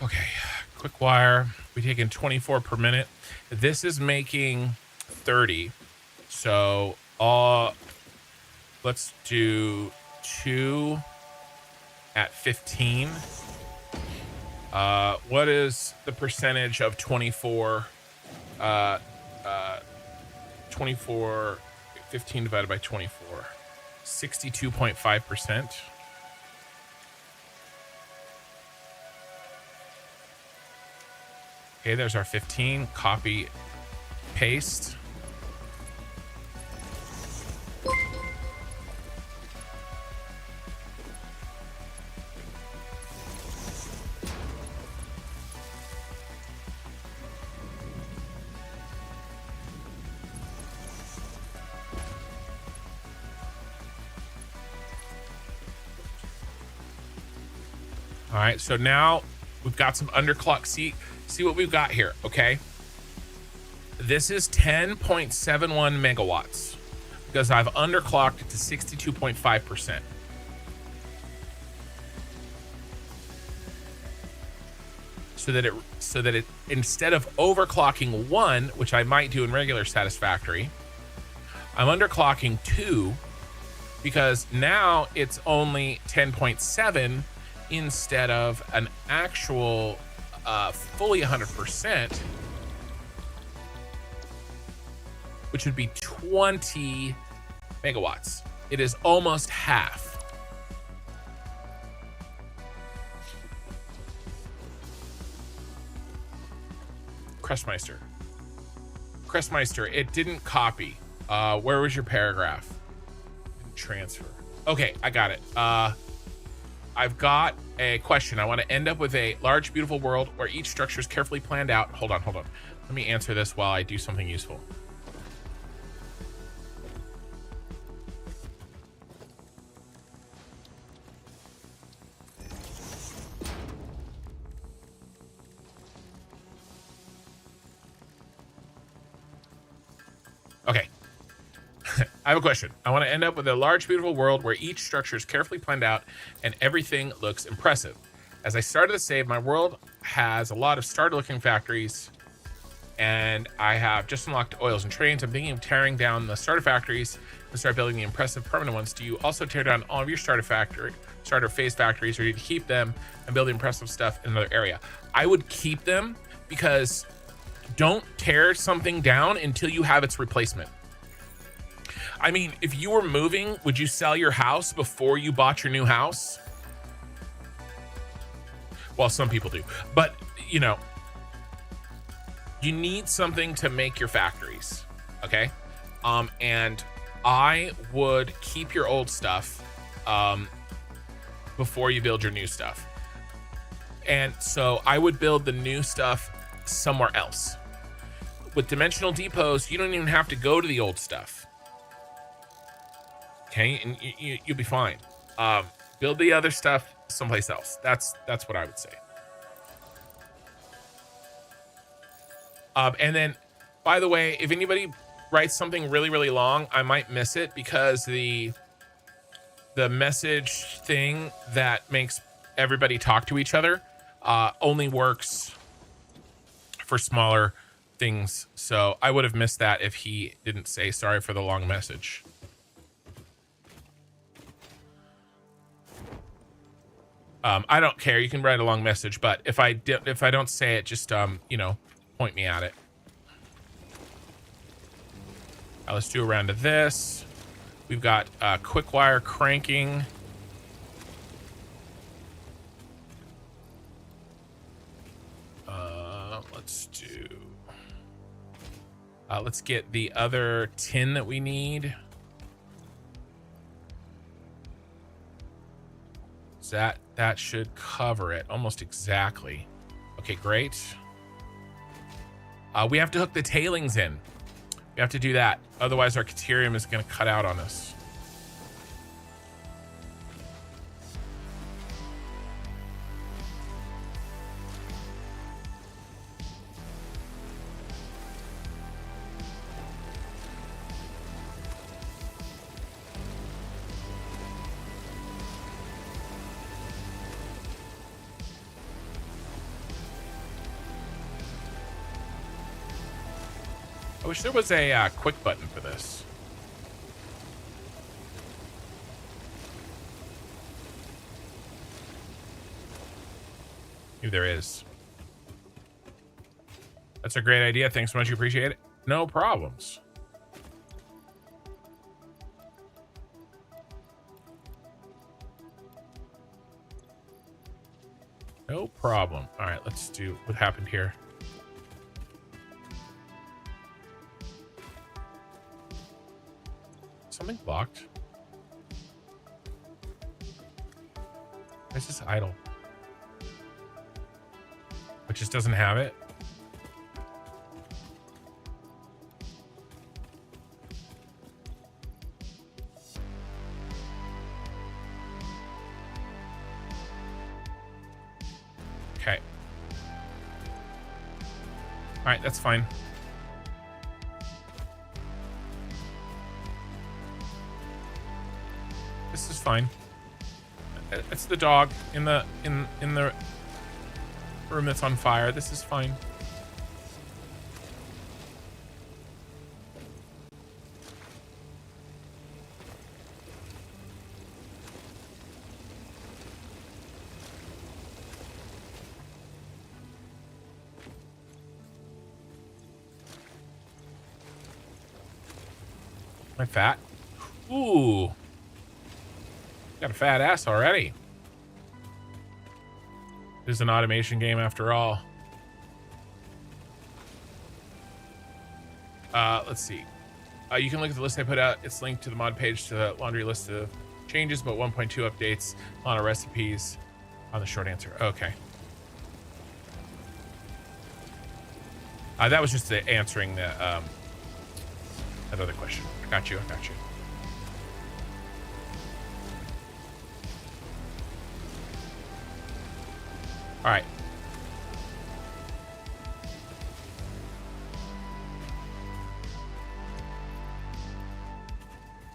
okay, quick wire. We take in 24 per minute. This is making 30. So let's do 2 at 15. What is the percentage of 24? 24, 15 divided by 24. 62.5%. Okay, there's our 15. Copy, paste. All right, so now we've got some underclock. See what we've got here, okay? This is 10.71 megawatts because I've underclocked it to 62.5%. So that it instead of overclocking 1, which I might do in regular Satisfactory, I'm underclocking 2 because now it's only 10.7 instead of an actual fully 100%, which would be 20 megawatts. It is almost half. Crestmeister, it didn't copy. Where was your paragraph? Didn't transfer. Okay, I got it. I've got a question. I want to end up with a large, beautiful world where each structure is carefully planned out. Hold on. Let me answer this while I do something useful. Okay. I have a question. I want to end up with a large, beautiful world where each structure is carefully planned out and everything looks impressive. As I started to save, my world has a lot of starter-looking factories and I have just unlocked oils and trains. I'm thinking of tearing down the starter factories and start building the impressive permanent ones. Do you also tear down all of your starter phase factories, or do you keep them and build the impressive stuff in another area? I would keep them, because don't tear something down until you have its replacement. I mean, if you were moving, would you sell your house before you bought your new house? Well, some people do, but you know, you need something to make your factories, okay? And I would keep your old stuff before you build your new stuff. And so I would build the new stuff somewhere else. With dimensional depots, you don't even have to go to the old stuff. Okay, and you'll be fine. Build the other stuff someplace else. That's what I would say. And then, by the way, if anybody writes something really, really long, I might miss it, because the message thing that makes everybody talk to each other only works for smaller things. So I would have missed that if he didn't say sorry for the long message. I don't care. You can write a long message, but if I don't say it, just you know, point me at it. Let's do a round of this. We've got quick wire cranking. Let's get the other tin that we need. So that should cover it almost exactly. Okay, great. We have to hook the tailings in. We have to do that. Otherwise, our Caterium is going to cut out on us. I wish there was a quick button for this. Maybe there is. That's a great idea. Thanks so much. You appreciate it. No problems. No problem. All right, let's do what happened here. Something blocked. Why is this idle? It just doesn't have it. Okay. All right, that's fine. This is fine. It's the dog in the room that's on fire. This is fine. Am I fat? Ooh. Got a fat ass already. This is an automation game after all. Let's see. You can look at the list I put out. It's linked to the mod page to the laundry list of changes, but 1.2 updates, a lot of recipes on the short answer. Okay. That was just answering the that other question. I got you. I got you. All right.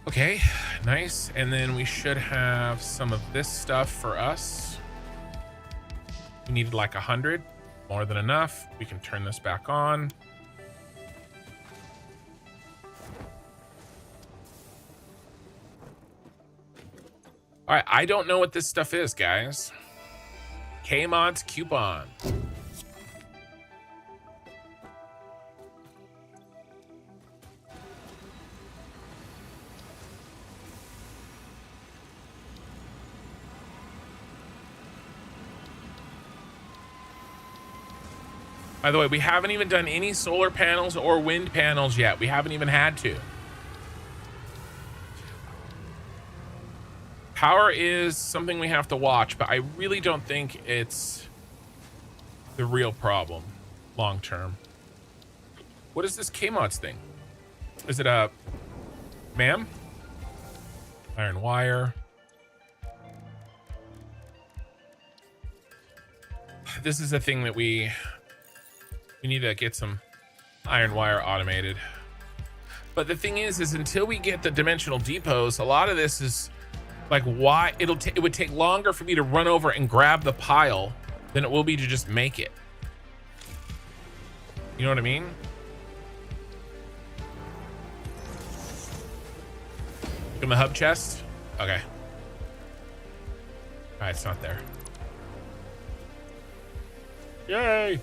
Okay, nice. And then we should have some of this stuff for us. We needed like 100, more than enough. We can turn this back on. All right, I don't know what this stuff is, guys. K-Mods coupon. By the way, we haven't even done any solar panels or wind panels yet. We haven't even had to. Power is something we have to watch, but I really don't think it's the real problem long term. What is this K-Mods thing? Is it a... Ma'am? Iron wire. This is a thing that we need to get some iron wire automated. But the thing is until we get the dimensional depots, a lot of this is like, why it would take longer for me to run over and grab the pile than it will be to just make it. You know what I mean? Look in the hub chest. Okay. All right, it's not there. Yay!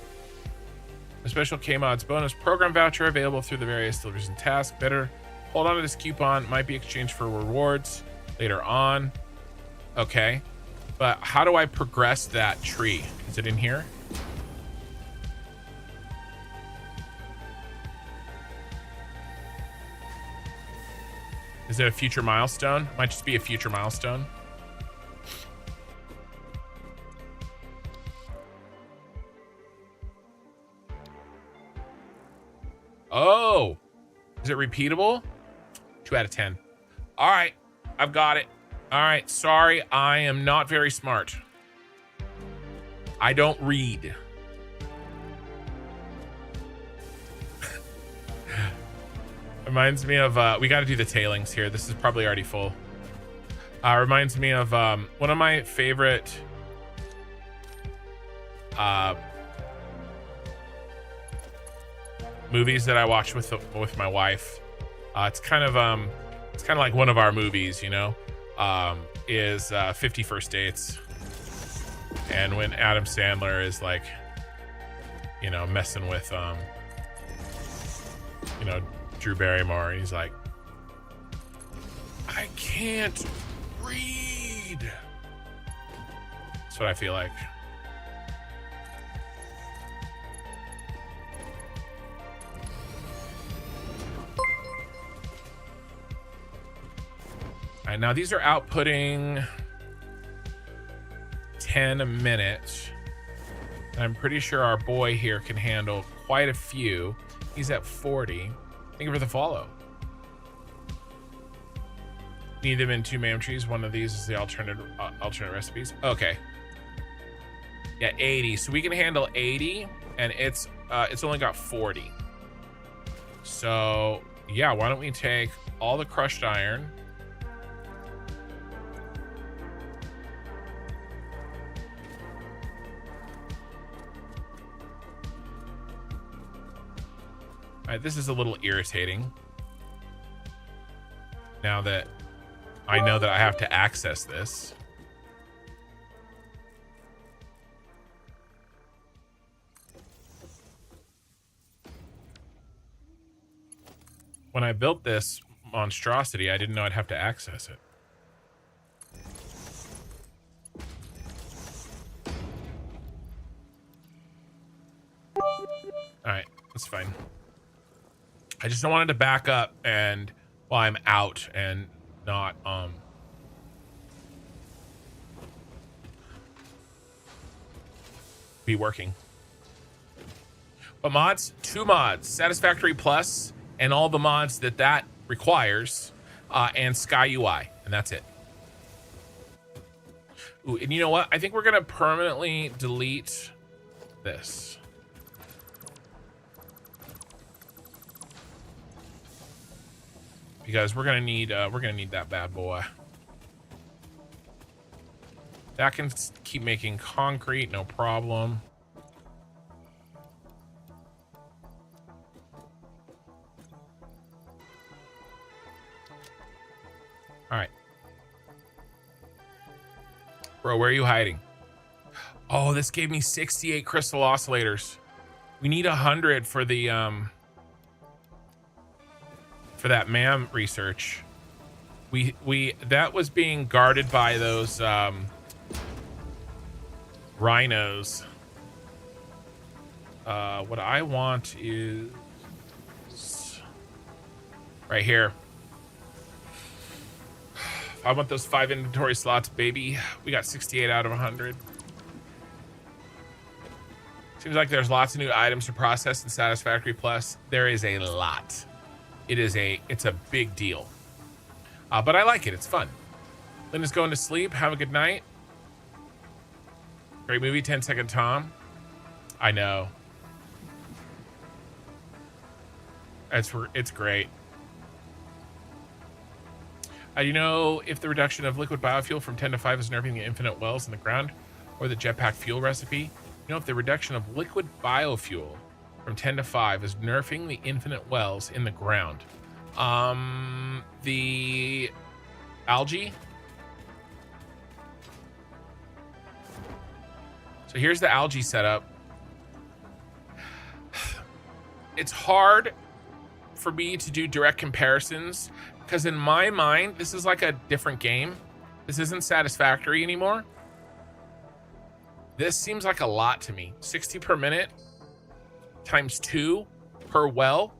A special K-Mods bonus program voucher available through the various deliveries and tasks. Better hold on to this coupon. Might be exchanged for rewards later on. Okay. But how do I progress that tree? Is it in here? Is it a future milestone? Might just be a future milestone. Oh, is it repeatable? 2 out of 10. All right, I've got it. All right, sorry, I am not very smart. I don't read. Reminds me of, we got to do the tailings here. This is probably already full. Reminds me of one of my favorite movies that I watch with my wife. It's kind of like one of our movies, you know, is 50 First Dates. And when Adam Sandler is like, you know, messing with, you know, Drew Barrymore, and he's like, I can't read. That's what I feel like. All right, now these are outputting 10 a minute. I'm pretty sure our boy here can handle quite a few. He's at 40. Thank you for the follow. Need them in 2 MAM trees. One of these is the alternate recipes. Okay. Yeah, 80. So we can handle 80, and it's only got 40. So yeah, why don't we take all the crushed iron? All right, this is a little irritating. Now that I know that I have to access this. When I built this monstrosity, I didn't know I'd have to access it. All right, that's fine. I just don't want it to back up and while I'm out and not be working. But mods, 2 mods, Satisfactory Plus, and all the mods that requires, and Sky UI, and that's it. Ooh, and you know what? I think we're gonna permanently delete this. Because we're gonna need that bad boy. That can keep making concrete, no problem. All right. Bro, where are you hiding? Oh, this gave me 68 crystal oscillators. We need 100 for the for that MAM research. We that was being guarded by those rhinos. What I want is right here. I want those 5 inventory slots, baby. We got 68 out of 100. Seems like there's lots of new items to process in Satisfactory Plus. There is a lot. It's a big deal. But I like it. It's fun. Linda's going to sleep. Have a good night. Great movie, 10 Second Tom. I know. It's great. Do you know if the reduction of liquid biofuel from 10 to 5 is nerfing the infinite wells in the ground or the jetpack fuel recipe? You know if the reduction of liquid biofuel from 10 to 5 is nerfing the infinite wells in the ground? The algae. So here's the algae setup. It's hard for me to do direct comparisons because in my mind, this is like a different game. This isn't Satisfactory anymore. This seems like a lot to me. 60 per minute times 2 per well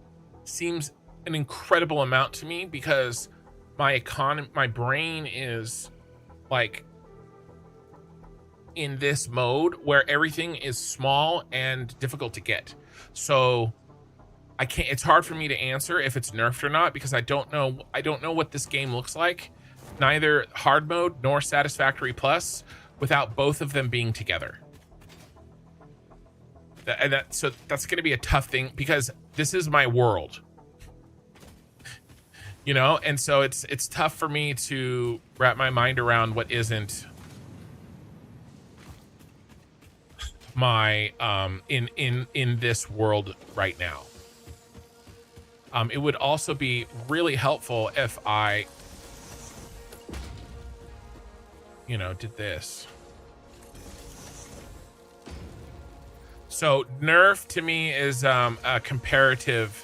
seems an incredible amount to me because my brain is like in this mode where everything is small and difficult to get. So I can't, it's hard for me to answer if it's nerfed or not because I don't know what this game looks like, neither hard mode nor Satisfactory Plus, without both of them being together. So that's going to be a tough thing because this is my world, you know, and so it's tough for me to wrap my mind around what isn't my in this world right now. It would also be really helpful if I, you know, did this. So nerf to me is a comparative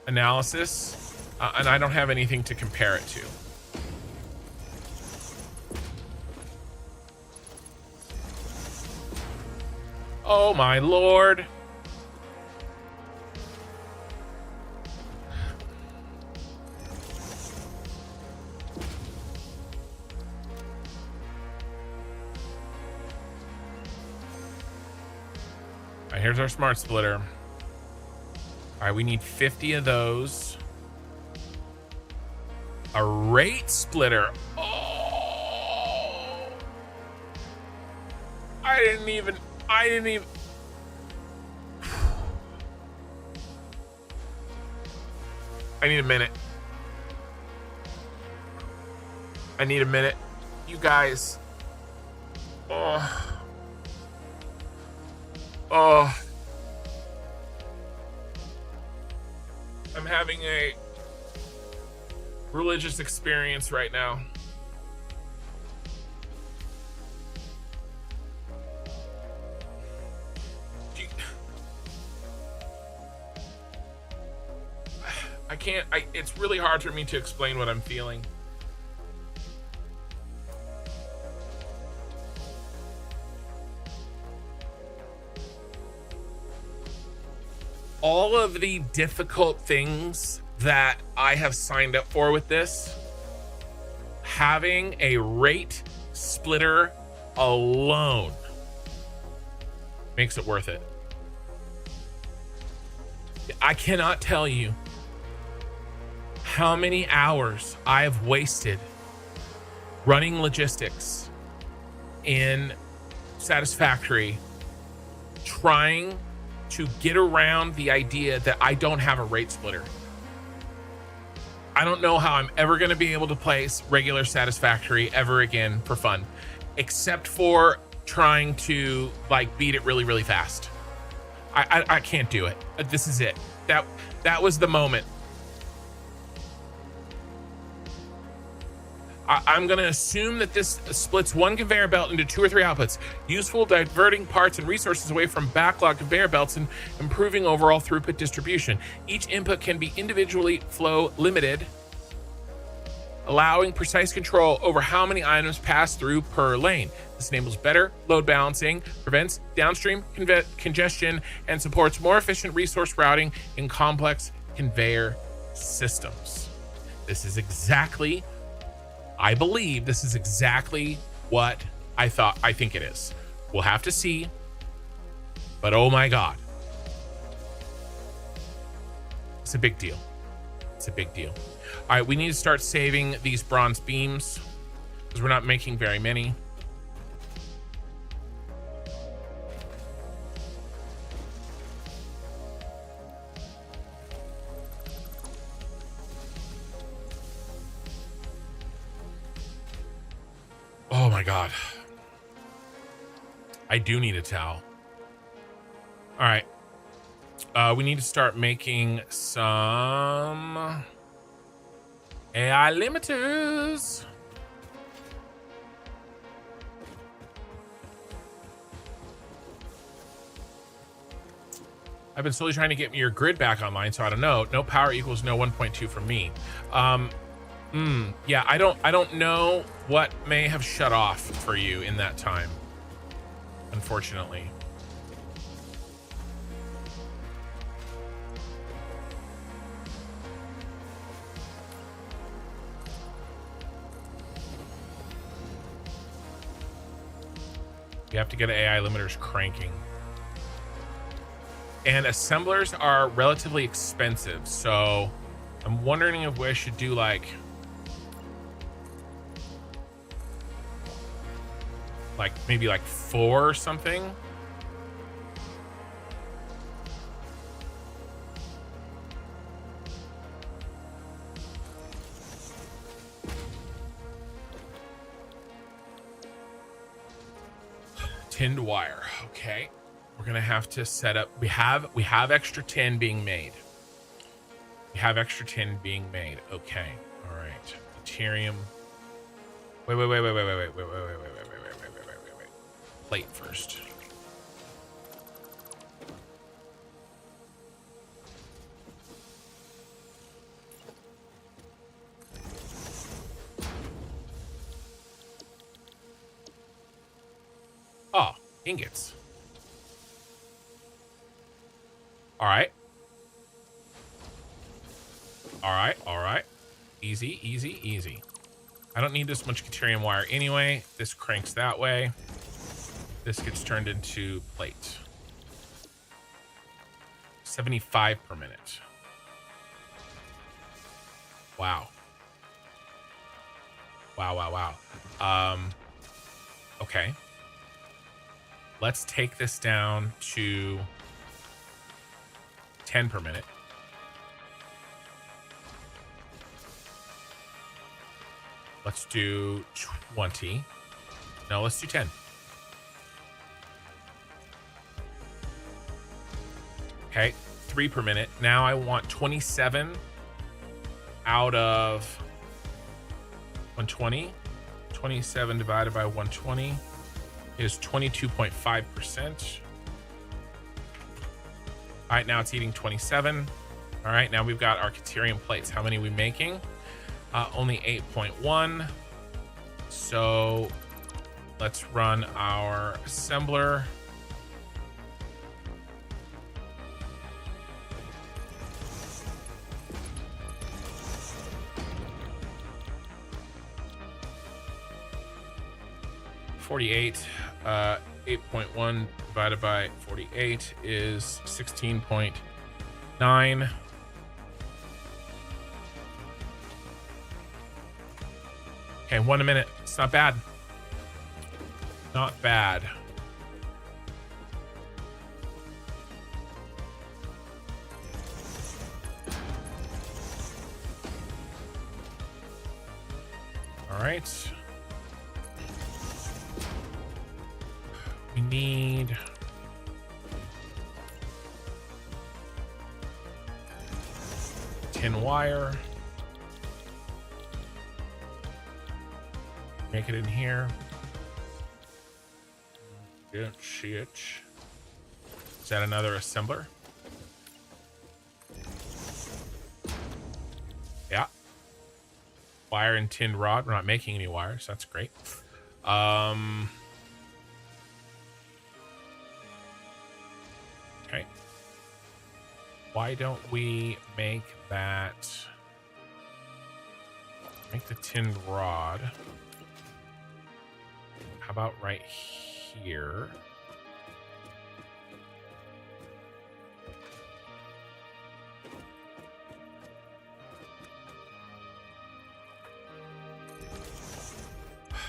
analysis, and I don't have anything to compare it to. Oh my lord. All right, here's our smart splitter. All right, we need 50 of those. A rate splitter. Oh, I didn't even. I need a minute. You guys. Oh. I'm having a religious experience right now. It's really hard for me to explain what I'm feeling. All of the difficult things that I have signed up for with this, having a rate splitter alone makes it worth it. I cannot tell you how many hours I've wasted running logistics in Satisfactory trying to get around the idea that I don't have a rate splitter. I don't know how I'm ever going to be able to play regular Satisfactory ever again for fun, except for trying to like beat it really, really fast. I can't do it. This is it. That was the moment. I'm going to assume that this splits one conveyor belt into 2 or 3 outputs, useful diverting parts and resources away from backlog conveyor belts and improving overall throughput distribution. Each input can be individually flow limited, allowing precise control over how many items pass through per lane. This enables better load balancing, prevents downstream congestion, and supports more efficient resource routing in complex conveyor systems. This is exactly, I believe this is exactly what I think it is. We'll have to see, but oh my God. It's a big deal. It's a big deal. All right, we need to start saving these bronze beams because we're not making very many. Oh my God. I do need a towel. All right. We need to start making some AI limiters. I've been slowly trying to get your grid back online, so I don't know. No power equals no 1.2 from me. Yeah, I don't know what may have shut off for you in that time, unfortunately. You have to get AI limiters cranking. And assemblers are relatively expensive, so I'm wondering if I should do like maybe like 4 or something. Tinned wire. Okay, we're gonna have to set up. We have extra tin being made. We have extra tin being made. Okay. All right. Caterium. Wait. Plate first. Oh, ingots. All right. All right. Easy. I don't need this much Caterium wire anyway. This cranks that way. This gets turned into plate. 75 per minute. Wow. Okay. Let's take this down to 10 per minute. Let's do 20. No, let's do 10. Okay, 3 per minute. Now I want 27 out of 120. 27 divided by 120 is 22.5%. All right, now it's eating 27. All right, now we've got our Caterium plates. How many are we making? Only 8.1. So let's run our assembler. $48. 8.1 divided by 48 is 16.9. Okay, 1 a minute. It's not bad. Not bad. All right. We need tin wire. Make it in here. Good shit. Is that another assembler? Yeah. Wire and tinned rod. We're not making any wires. That's great. Okay. Why don't we make that... Make the tinned rod. How about right here?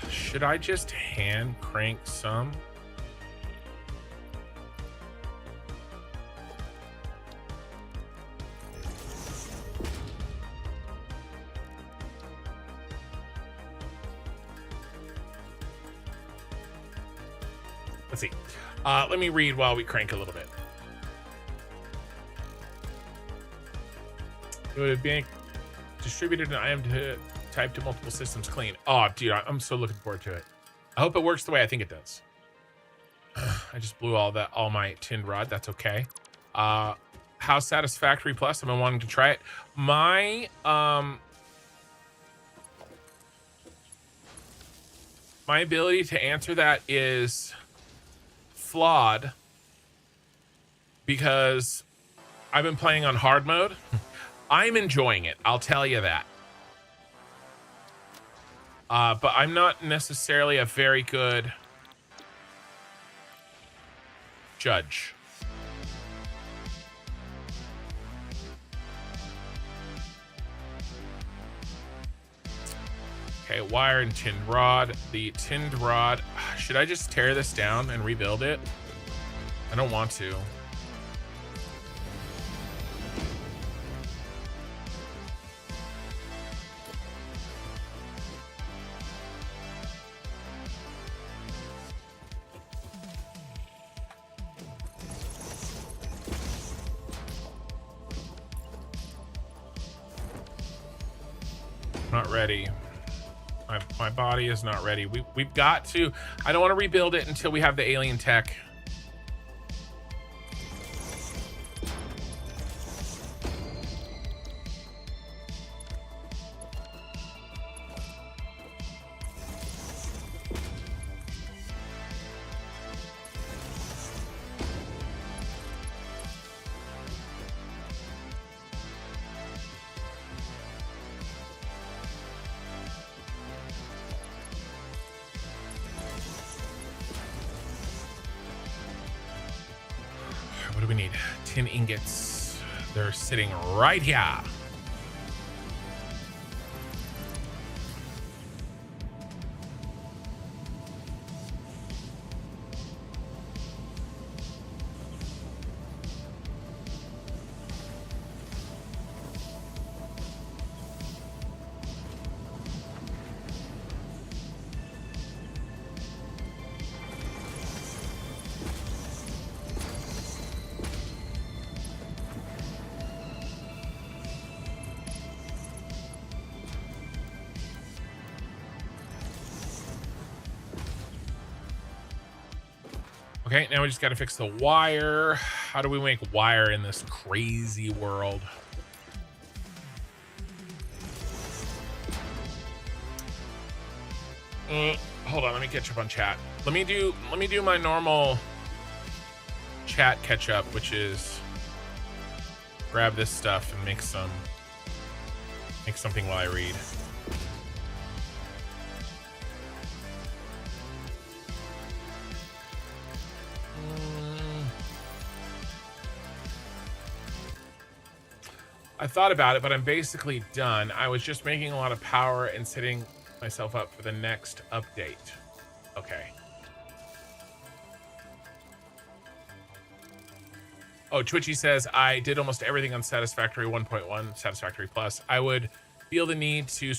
Should I just hand crank some? Let's see. Let me read while we crank a little bit. It would be distributed an item to type to multiple systems clean. Oh, dude, I'm so looking forward to it. I hope it works the way I think it does. I just blew all my tinned rod. That's okay. How Satisfactory Plus? I've been wanting to try it. My ability to answer that is flawed because I've been playing on hard mode. I'm enjoying it. I'll tell you that. But I'm not necessarily a very good judge. Okay, wire and tinned rod. The tinned rod. Should I just tear this down and rebuild it? I don't want to. Not ready. My body is not ready. We've got to. I don't want to rebuild it until we have the alien tech. What do we need? 10 ingots. They're sitting right here. Okay, now we just got to fix the wire. How do we make wire in this crazy world? Hold on, let me catch up on chat. Let me do my normal chat catch up, which is grab this stuff and make something while I read. I thought about it, but I'm basically done. I was just making a lot of power and setting myself up for the next update. Okay. Oh, Twitchy says, I did almost everything on Satisfactory 1.1, Satisfactory Plus. I would feel the need to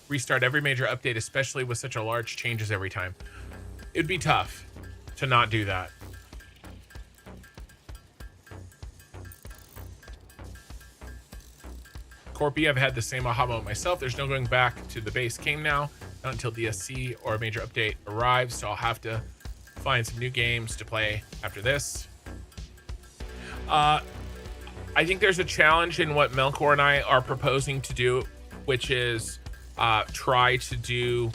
restart every major update, especially with such a large changes every time. It'd be tough to not do that. Corpy, I've had the same aha moment myself. There's no going back to the base game now. not until DSC or a major update arrives, so I'll have to find some new games to play after this. I think there's a challenge in what Melkor and I are proposing to do, which is try to do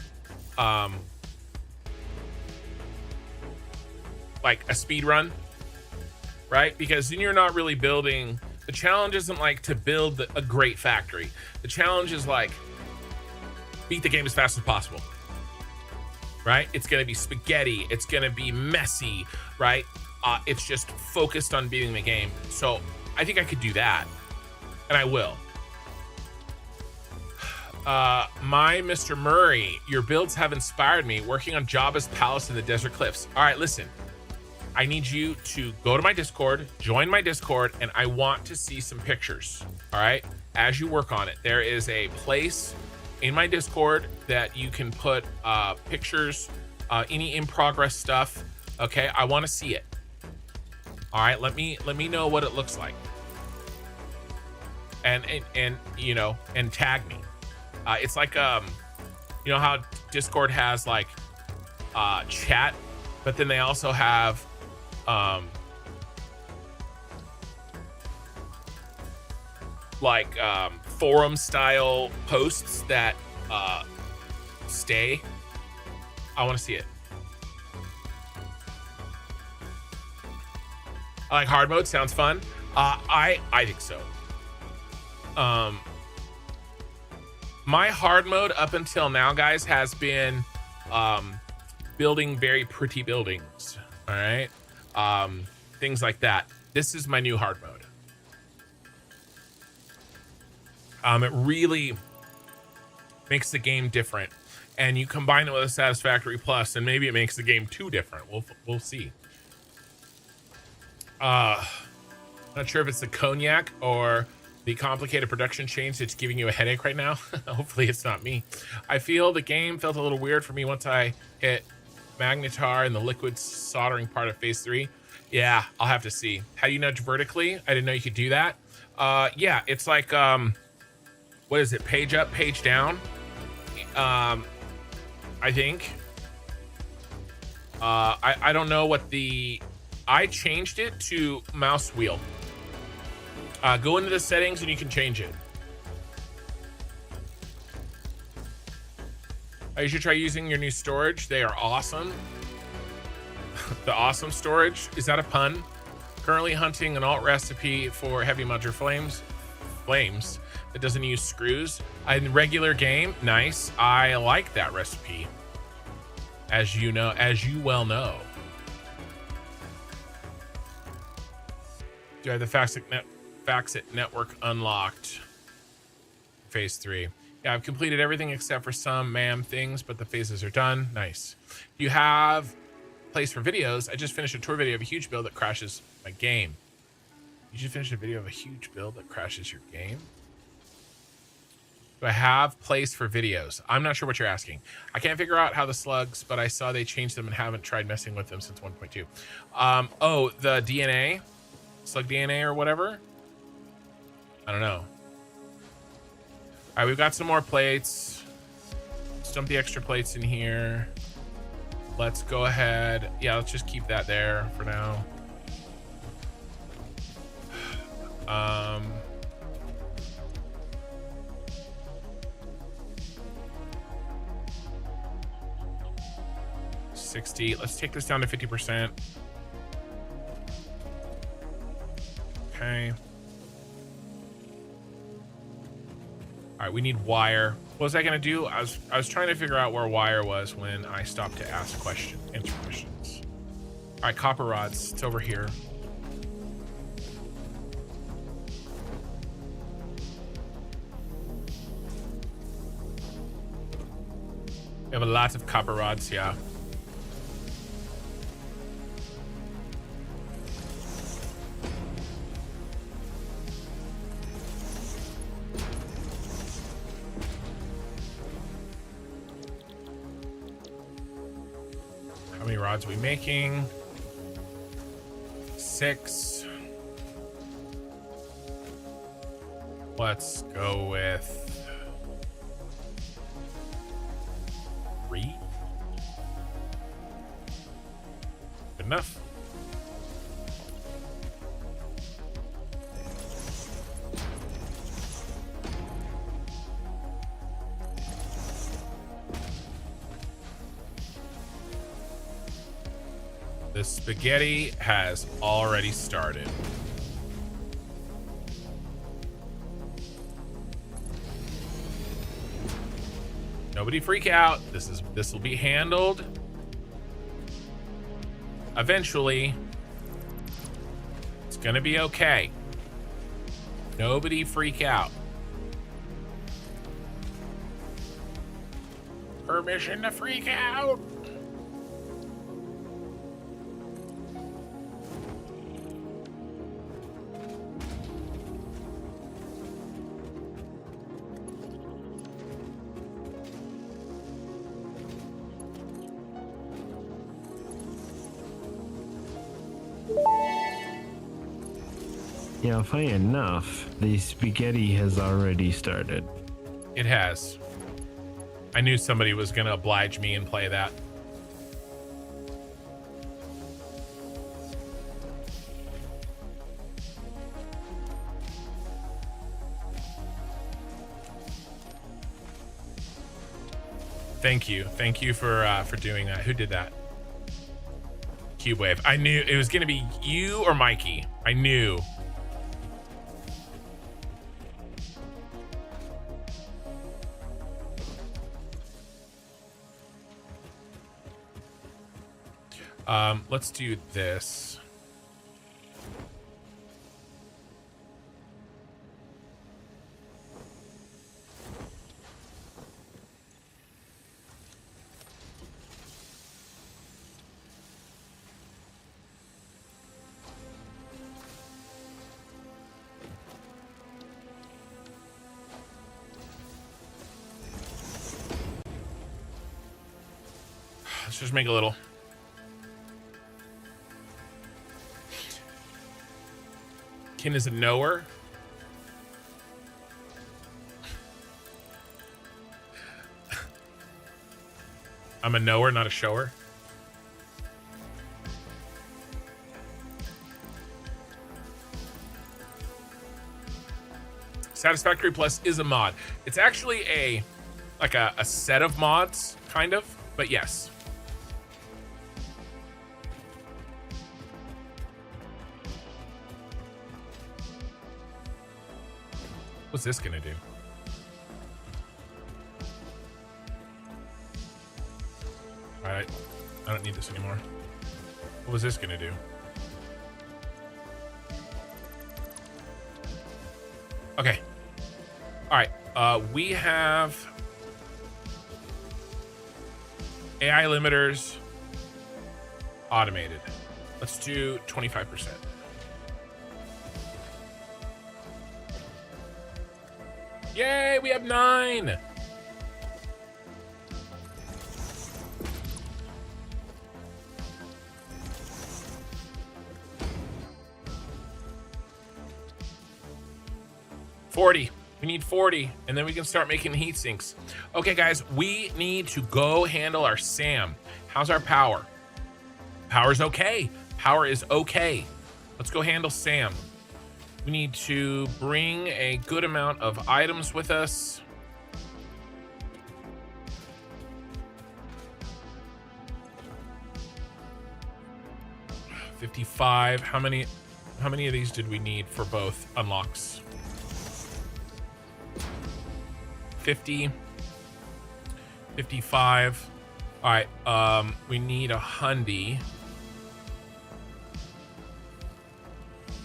like a speed run, right? Because then you're not really building. The challenge isn't like to build a great factory. The challenge is like beat the game as fast as possible, right? It's gonna be spaghetti. It's gonna be messy, right? It's just focused on beating the game. So I think I could do that, and I will. My Mr. Murray, your builds have inspired me. Working on Jabba's palace in the desert cliffs. All right, listen. I need you to go to my Discord, join my Discord, and I want to see some pictures. All right, as you work on it, there is a place in my Discord that you can put pictures, any in progress stuff. Okay, I want to see it. All right, let me know what it looks like, and you know, and tag me. It's like you know how Discord has like chat, but then they also have like forum style posts that stay. I want to see it. I like hard mode. Sounds fun. I think so. My hard mode up until now, guys, has been building very pretty buildings. All right, things like that. This is my new hard mode. It really makes the game different, and you combine it with a Satisfactory Plus, and maybe it makes the game too different. We'll see. Not sure if it's the cognac or the complicated production change that's giving you a headache right now. Hopefully it's not me. I feel the game felt a little weird for me once I hit magnetar and the liquid soldering part of phase 3. Yeah, I'll have to see. How do you nudge vertically? I didn't know you could do that. Yeah, it's like what is it? Page up, page down. I think. I don't know what the. I changed it to mouse wheel. Go into the settings and you can change it. You should try using your new storage. They are awesome. The awesome storage. Is that a pun? Currently hunting an alt recipe for heavy modular flames that doesn't use screws. In regular game, nice. I like that recipe. As you know, as you well know. Do I have the Faxit network unlocked? Phase 3. Yeah, I've completed everything except for some MAM things, but the phases are done. Nice. You have place for videos. I just finished a tour video of a huge build that crashes my game. You just finished a video of a huge build that crashes your game? Do I have place for videos? I'm not sure what you're asking. I can't figure out how the slugs, but I saw they changed them and haven't tried messing with them since 1.2. Oh, the DNA? Slug DNA or whatever? I don't know. All right, we've got some more plates. Let's dump the extra plates in here. Let's go ahead. Yeah, let's just keep that there for now. 60. Let's take this down to 50%. Okay. All right, we need wire. What was I gonna do? I was trying to figure out where wire was when I stopped to answer questions. All right, copper rods. It's over here. We have a lot of copper rods, yeah. How many rods are we making? 6. Let's go with 3. Good enough. The spaghetti has already started. Nobody freak out. This will be handled eventually. It's gonna be okay. Nobody freak out. Permission to freak out. Yeah, funny enough, the spaghetti has already started. It has. I knew somebody was gonna oblige me and play that. Thank you for doing that. Who did that? Cube Wave. I knew it was gonna be you or Mikey. I knew. Let's do this. Let's just make a little. Kin is a knower. I'm a knower, not a shower. Satisfactory Plus is a mod. It's actually a set of mods, kind of, but yes. What's this gonna do? All right, I don't need this anymore. What was this gonna do? Okay. All right, we have AI limiters automated. Let's do 25%. Yay, we have 9. $40. We need 40, and then we can start making heat sinks. Okay, guys, we need to go handle our SAM. How's our power? Power's okay. Power is okay. Let's go handle SAM. We need to bring a good amount of items with us. $55. How many of these did we need for both unlocks? 50. 55. All right, we need 100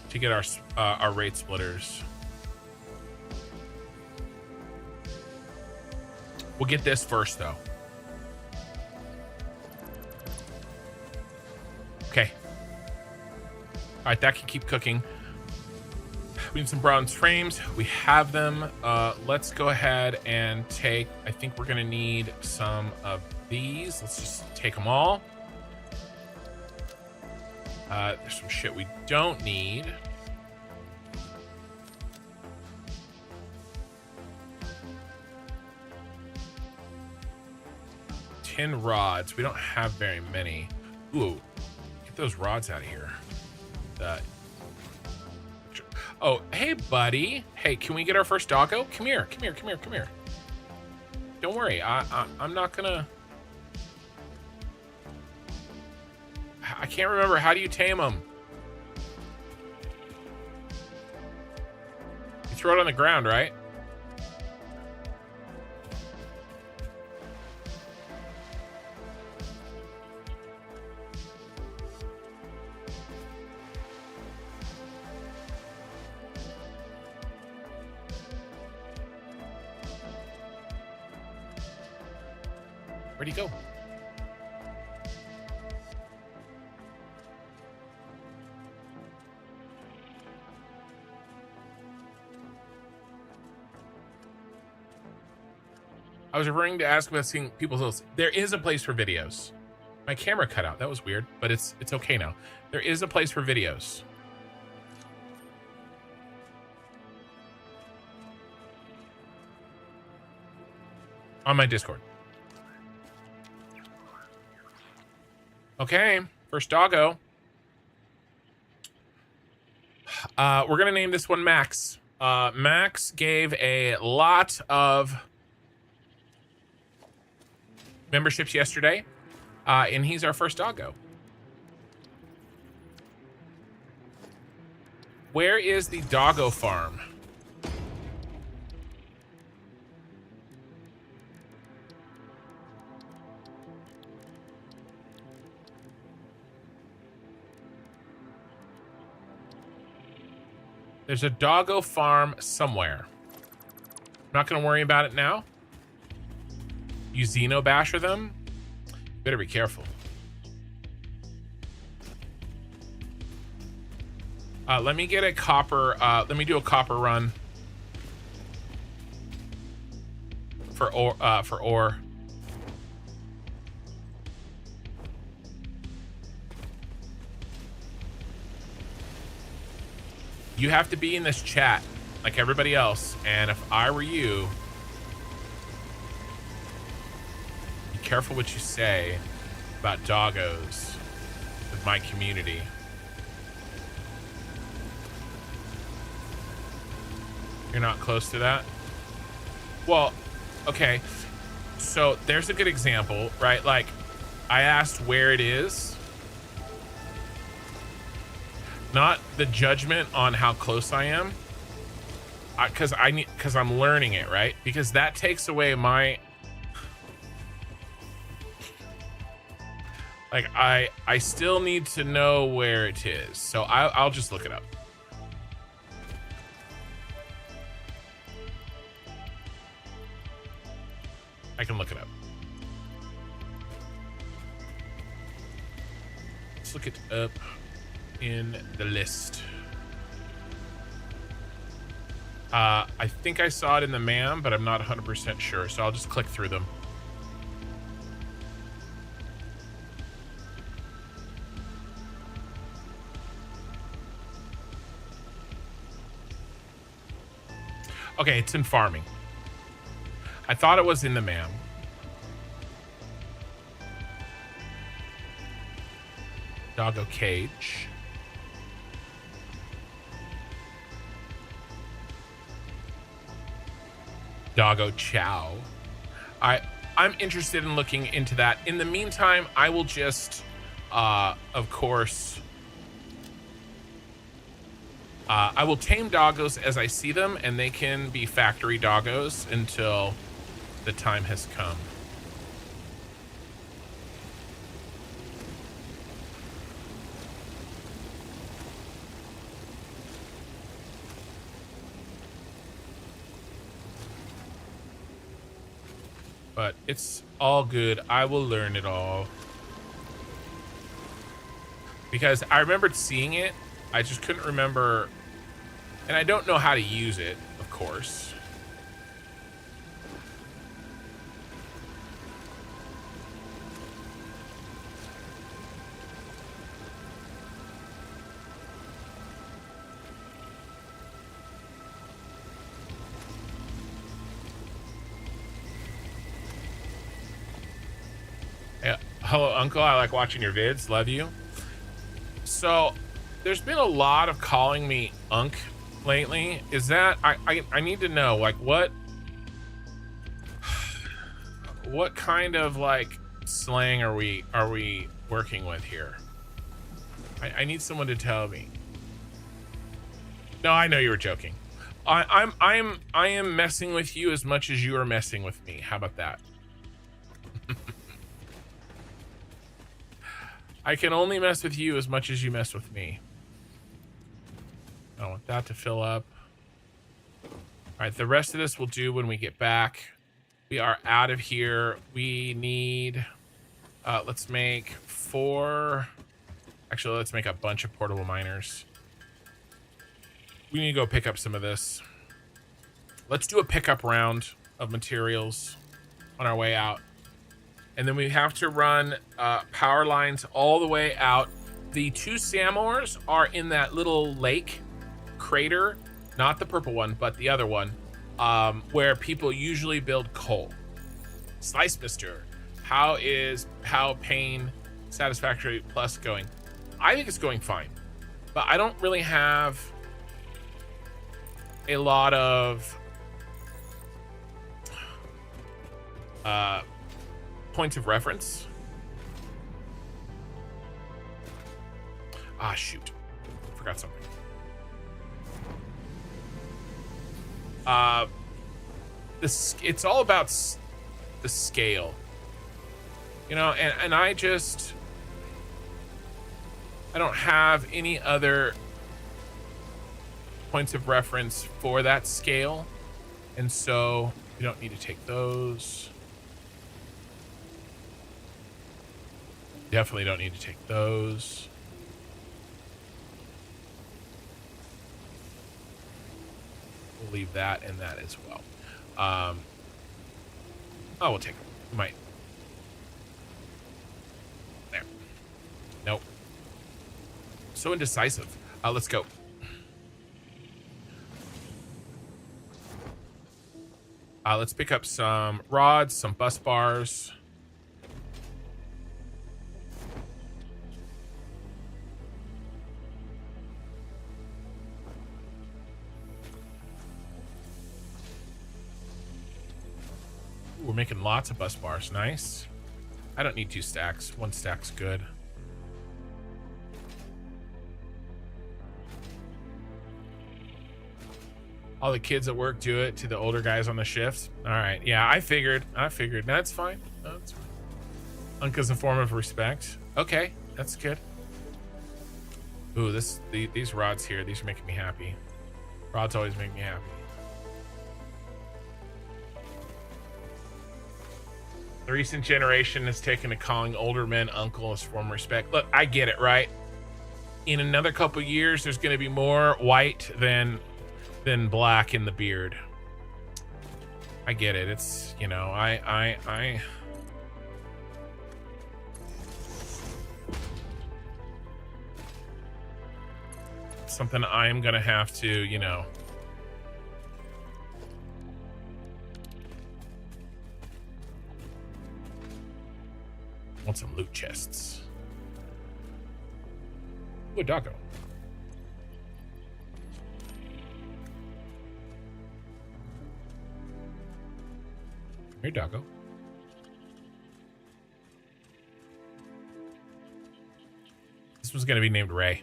to get our rate splitters. We'll get this first though. Okay. All right, that can keep cooking. We need some bronze frames. We have them. Let's go ahead and take, I think we're gonna need some of these. Let's just take them all. There's some shit we don't need. 10 rods. We don't have very many. Ooh, get those rods out of here. Oh, hey, buddy. Hey, can we get our first doggo? Come here, come here, come here, come here. Don't worry, I'm not gonna... I can't remember. How do you tame them? You throw it on the ground, right? Where'd he go? I was referring to ask about seeing people's hills. There is a place for videos. My camera cut out. That was weird, but it's okay now. There is a place for videos. On my Discord. Okay, first doggo. We're gonna name this one Max. Max gave a lot of memberships yesterday, and he's our first doggo. Where is the doggo farm? There's a doggo farm somewhere. I'm not going to worry about it now. You Xenobasher them? Better be careful. Let me get a copper. Let me do a copper run for ore. You have to be in this chat like everybody else, and if I were you, be careful what you say about doggos with my community. You're not close to that? Well, okay. So there's a good example, right? Like, I asked where it is. Not the judgment on how close I am. Because I'm learning it, right? Because that takes away my... Like, I still need to know where it is. So I'll just look it up. I can look it up. Let's look it up in the list. I think I saw it in the MAM, but I'm not 100% sure, so I'll just click through them. Okay, it's in farming. I thought it was in the MAM. Doggo cage. Doggo chow. I'm interested in looking into that. In the meantime, I will just, of course, I will tame doggos as I see them, and they can be factory doggos until the time has come. But it's all good. I will learn it all. Because I remembered seeing it. I just couldn't remember. And I don't know how to use it, of course. Hello, Uncle. I like watching your vids. Love you. So, there's been a lot of calling me Unk lately. Is that I need to know, like, what kind of like slang are we working with here? I need someone to tell me. No, I know you were joking. I am messing with you as much as you are messing with me. How about that? I can only mess with you as much as you mess with me. I want that to fill up. All right, the rest of this we'll do when we get back. We are out of here. We need, let's make 4. Actually, let's make a bunch of portable miners. We need to go pick up some of this. Let's do a pickup round of materials on our way out. And then we have to run power lines all the way out. The 2 SAM ores are in that little lake crater, not the purple one, but the other one, where people usually build coal. Slice Mister, how Pain Satisfactory Plus going? I think it's going fine, but I don't really have a lot of points of reference. Ah, shoot. Forgot something. It's all about the scale. You know, and I don't have any other points of reference for that scale. And so we don't need to take those. Definitely don't need to take those. We'll leave that and that as well. Oh, we'll take them. We might. There. Nope. So indecisive. Let's go. Let's pick up some rods, some bus bars. Ooh, we're making lots of bus bars. Nice. I don't need 2 stacks. 1 stack's good. All the kids at work do it to the older guys on the shift. All right. Yeah, I figured. That's fine. That's fine. Unca's a form of respect. Okay, that's good. Ooh, these rods here, these are making me happy. Rods always make me happy. The recent generation has taken to calling older men uncle as a form of respect. Look, I get it, right? In another couple years, there's going to be more white than black in the beard. I get it. It's, you know, I something I'm gonna have to, you know, want some loot chests. Ooh, a doggo. Here, doggo. This was going to be named Ray.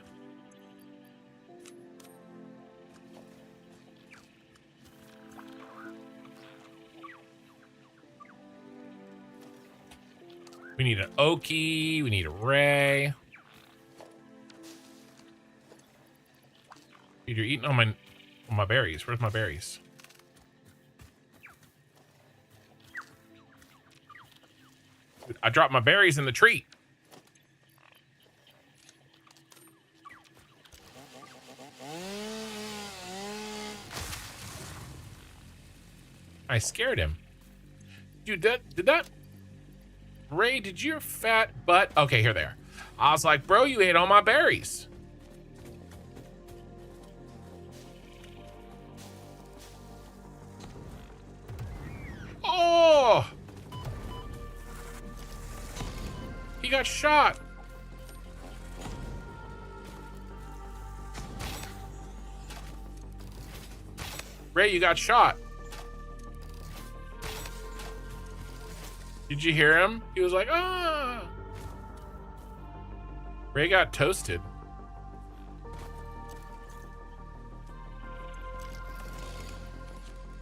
We need an Okie. We need a Ray. Dude, you're eating on my berries. Where's my berries? I dropped my berries in the tree. I scared him. Dude, did that? Ray, did your fat butt? Okay, here they are. I was like, bro, you ate all my berries. Oh! He got shot. Ray, you got shot. Did you hear him? He was like, ah. Ray got toasted.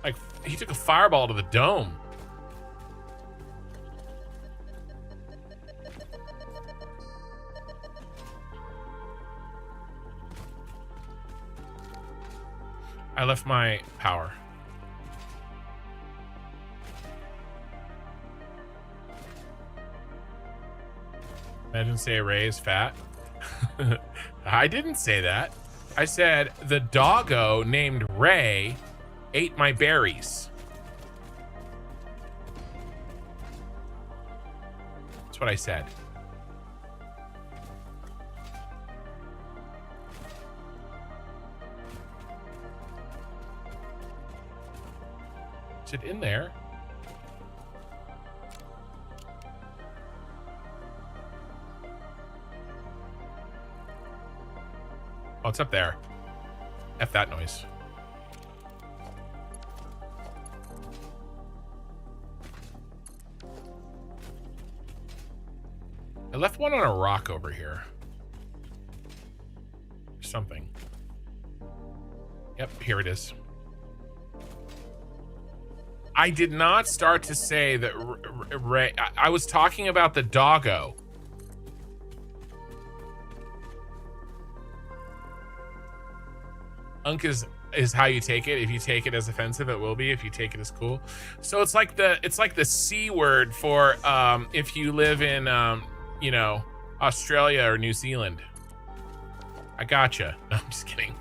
Like, he took a fireball to the dome. I left my power. Imagine say Ray is fat. I didn't say that. I said the doggo named Ray ate my berries. That's what I said. Is it in there? Oh, it's up there. F that noise. I left one on a rock over here. Something. Yep, here it is. I did not start to say that Ray. I was talking about the doggo. Unk is how you take it. If you take it as offensive, it will be. If you take it as cool, so it's like the C word for if you live in you know, Australia or New Zealand. I gotcha. No, I'm just kidding.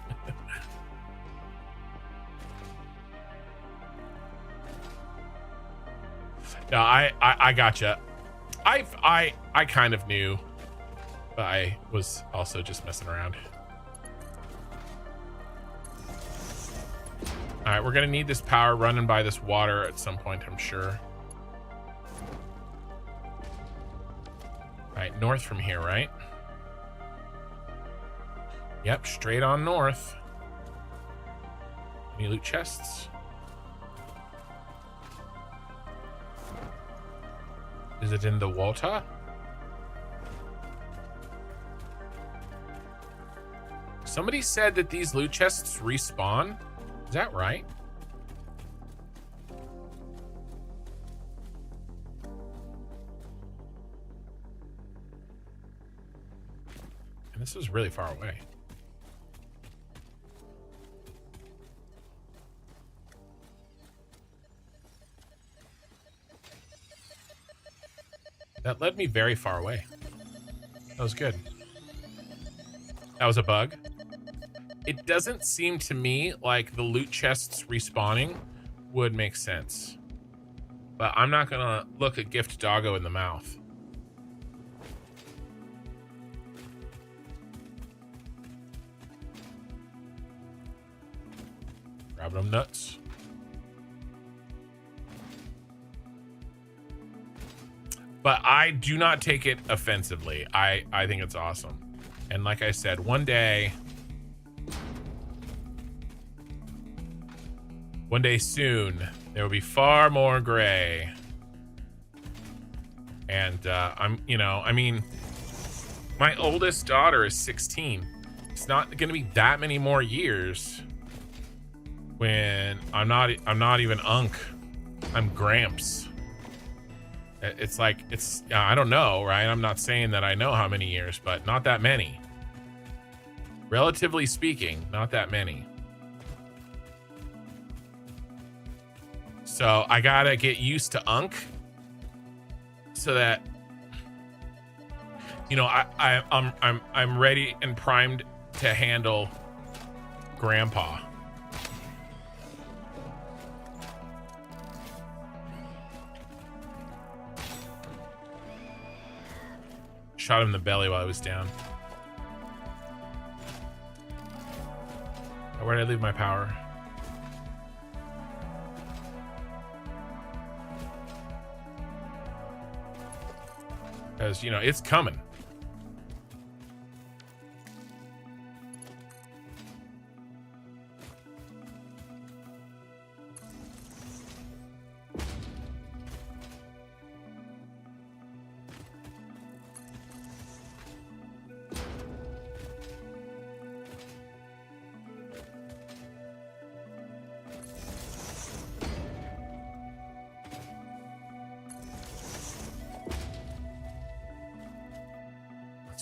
No, I gotcha. I kind of knew, but I was also just messing around. All right, we're gonna need this power running by this water at some point, I'm sure. All right, north from here, right? Yep, straight on north. Any loot chests? Is it in the water? Somebody said that these loot chests respawn. Is that right? And this is really far away. That led me very far away. That was good. That was a bug. It doesn't seem to me like the loot chests respawning would make sense. But I'm not gonna look a gift doggo in the mouth. Grabbing them nuts. But I do not take it offensively. I think it's awesome. And like I said, one day soon, there will be far more gray. And I mean, my oldest daughter is 16. It's not gonna be that many more years when I'm not even Unk. I'm Gramps. It's like, I don't know, right? I'm not saying that I know how many years, but not that many. Relatively speaking, not that many. So I gotta get used to Unk so that, you know, I'm ready and primed to handle Grandpa. Shot him in the belly while I was down. Where did I leave my power? Because, you know, it's coming.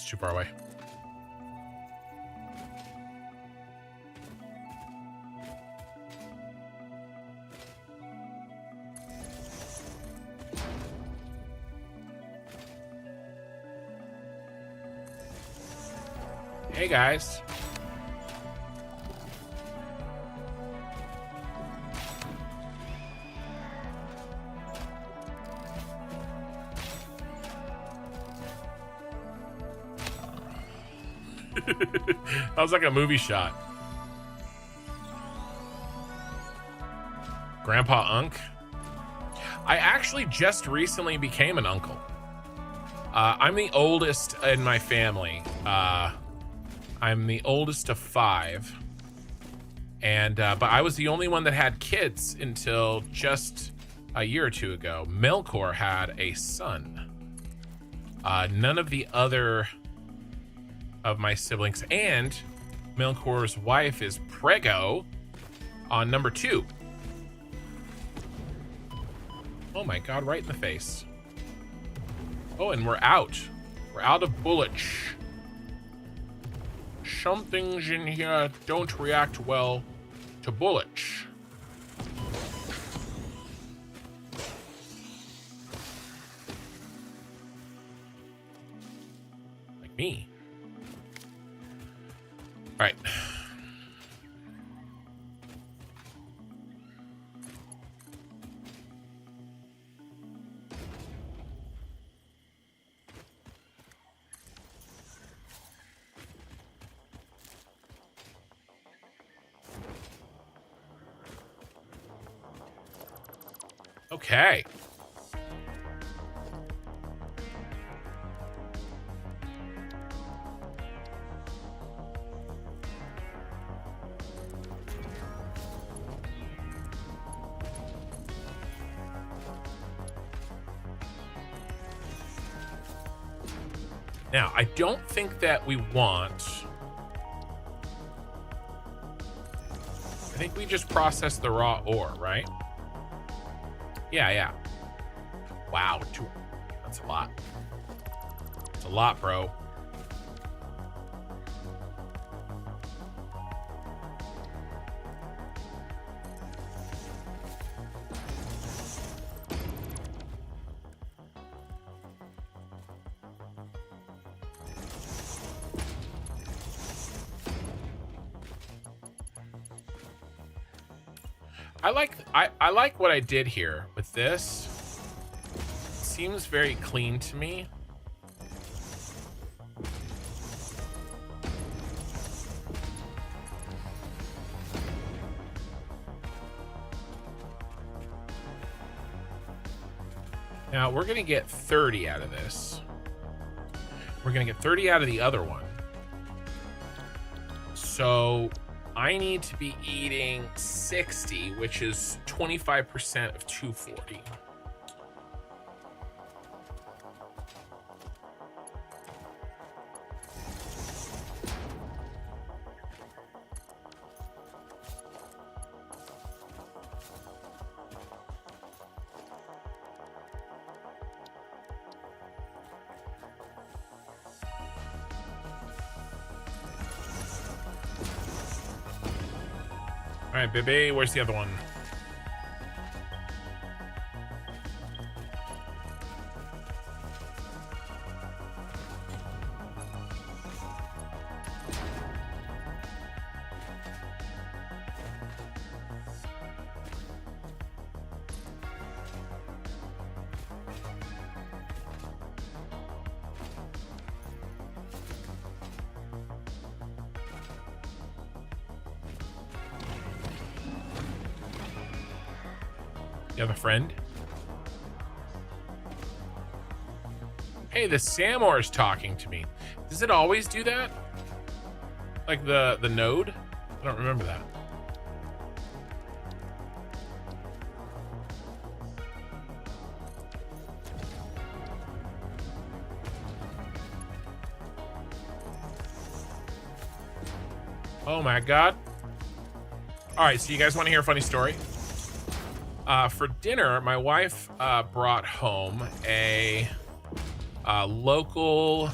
Too far away. Hey guys. That was like a movie shot. Grandpa Unk. I actually just recently became an uncle. I'm the oldest in my family. I'm the oldest of 5. And but I was the only one that had kids until just a year or 2 ago. Melkor had a son. None of the other of my siblings, and Melkor's wife is Prego on number 2. Oh my god, right in the face. Oh, and we're out. We're out of bullets. Some things in here don't react well to bullets. Like me. All right. Okay. Now, I don't think that we want... I think we just process the raw ore, right? Yeah. Wow, that's a lot. It's a lot, bro. I like what I did here with this. It seems very clean to me. Now we're gonna get 30 out of this. We're gonna get 30 out of the other one. So I need to be eating 60, which is 25% of 240. All right, baby, where's the other one? You have a friend? Hey, the SAM is talking to me. Does it always do that? Like the node? I don't remember that. Oh my god. All right, so you guys want to hear a funny story? For dinner, my wife brought home a local.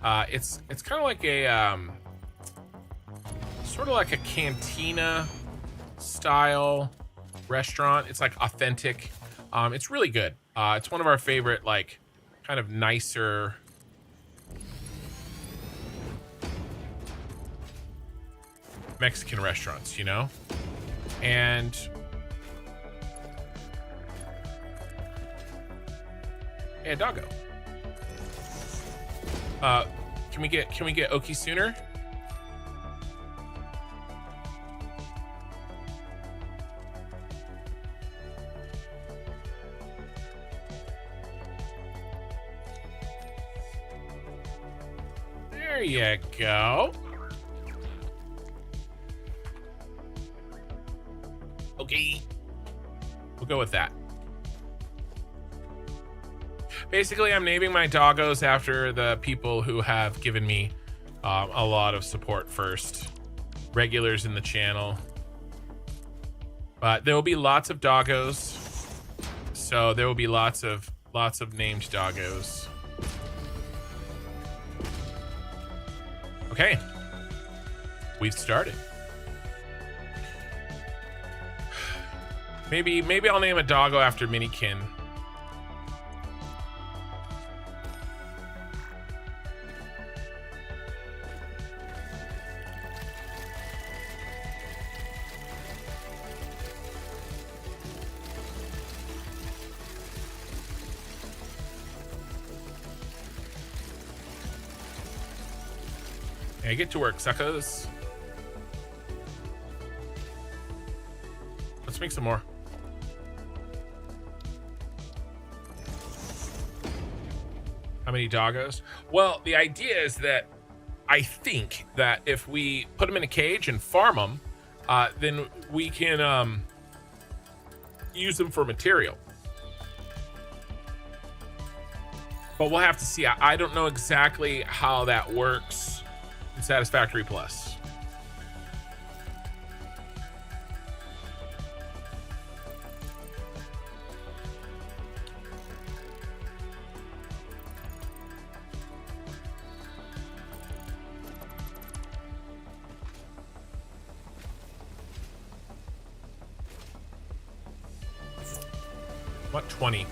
It's kind of like a sort of like a cantina style restaurant. It's like authentic. It's really good. It's one of our favorite, like, kind of nicer. Mexican restaurants, you know? And hey, doggo. Can we get Oki sooner? There you go. Okay, we'll go with that. Basically, I'm naming my doggos after the people who have given me a lot of support first. Regulars in the channel. But there will be lots of doggos. So there will be lots of named doggos. Okay. We've started. Maybe I'll name a doggo after Minikin. Hey, get to work, suckers. Let's make some more. How many doggos? Well, the idea is that I think that if we put them in a cage and farm them, then we can use them for material. But we'll have to see. I don't know exactly how that works in Satisfactory Plus. What, 20?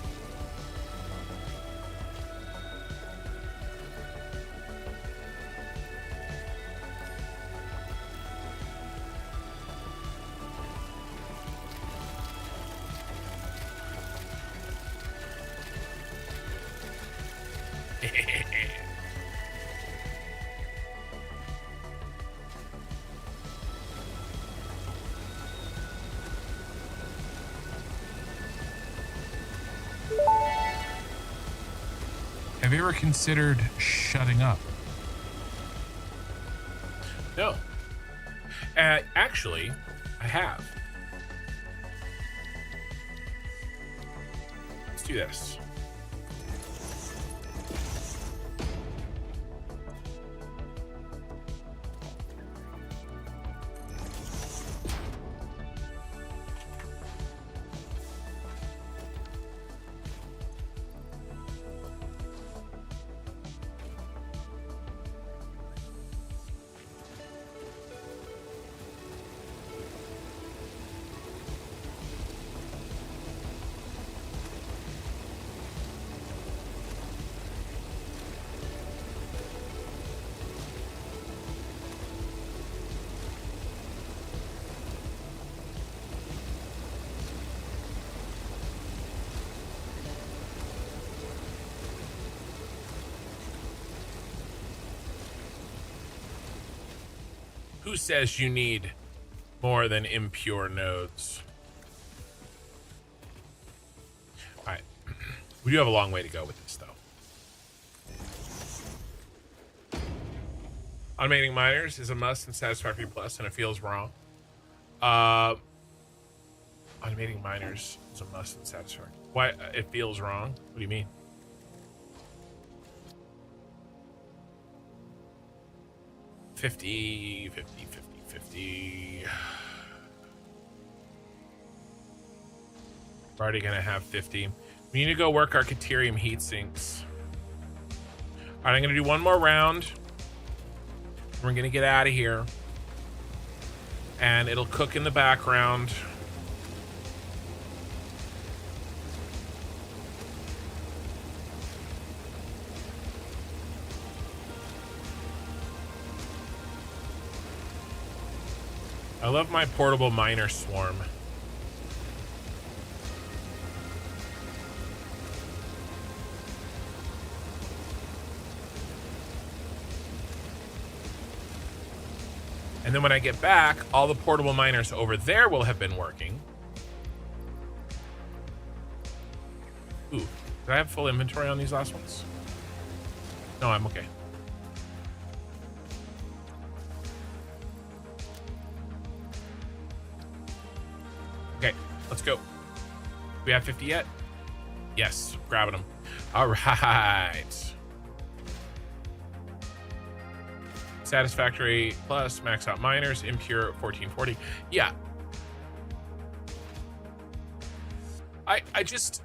Have you ever considered shutting up? No. Actually, I have. Let's do this. Who says you need more than impure nodes? All right, We do have a long way to go with this, though. Automating miners is a must in Satisfactory Plus, and it feels wrong. Automating miners is a must in Satisfactory. Why? It feels wrong? What do you mean? $50. We're already gonna have 50. We need to go work our Caterium heat sinks. All right, I'm gonna do one more round. We're gonna get out of here, and it'll cook in the background. I love my portable miner swarm. And then when I get back, all the portable miners over there will have been working. Ooh, did I have full inventory on these last ones? No, I'm okay. Okay, let's go. We have 50 yet? Yes, grabbing them. All right. Satisfactory Plus, max out miners, impure 1440. Yeah. I just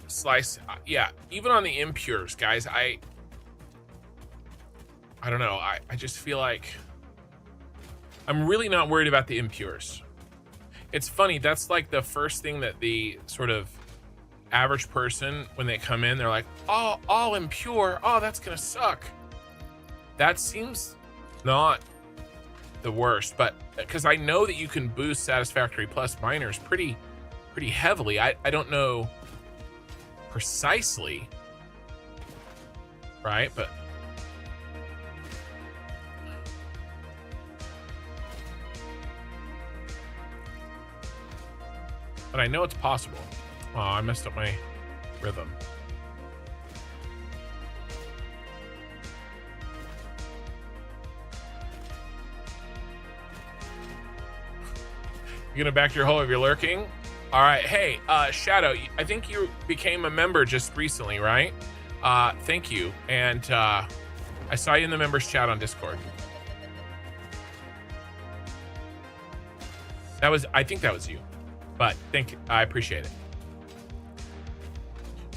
slice. Yeah, even on the impures, guys, I don't know. I just feel like I'm really not worried about the impures. It's funny, that's like the first thing that the sort of average person, when they come in, they're like, oh, all impure. Oh, that's gonna suck. That seems not the worst, but because I know that you can boost Satisfactory Plus miners pretty heavily. I don't know precisely, right? But I know it's possible. Oh, I messed up my rhythm. You gonna back your hole if you're lurking? All right, hey, Shadow, I think you became a member just recently, right? Thank you, and I saw you in the members chat on Discord. I think that was you, but thank you, I appreciate it.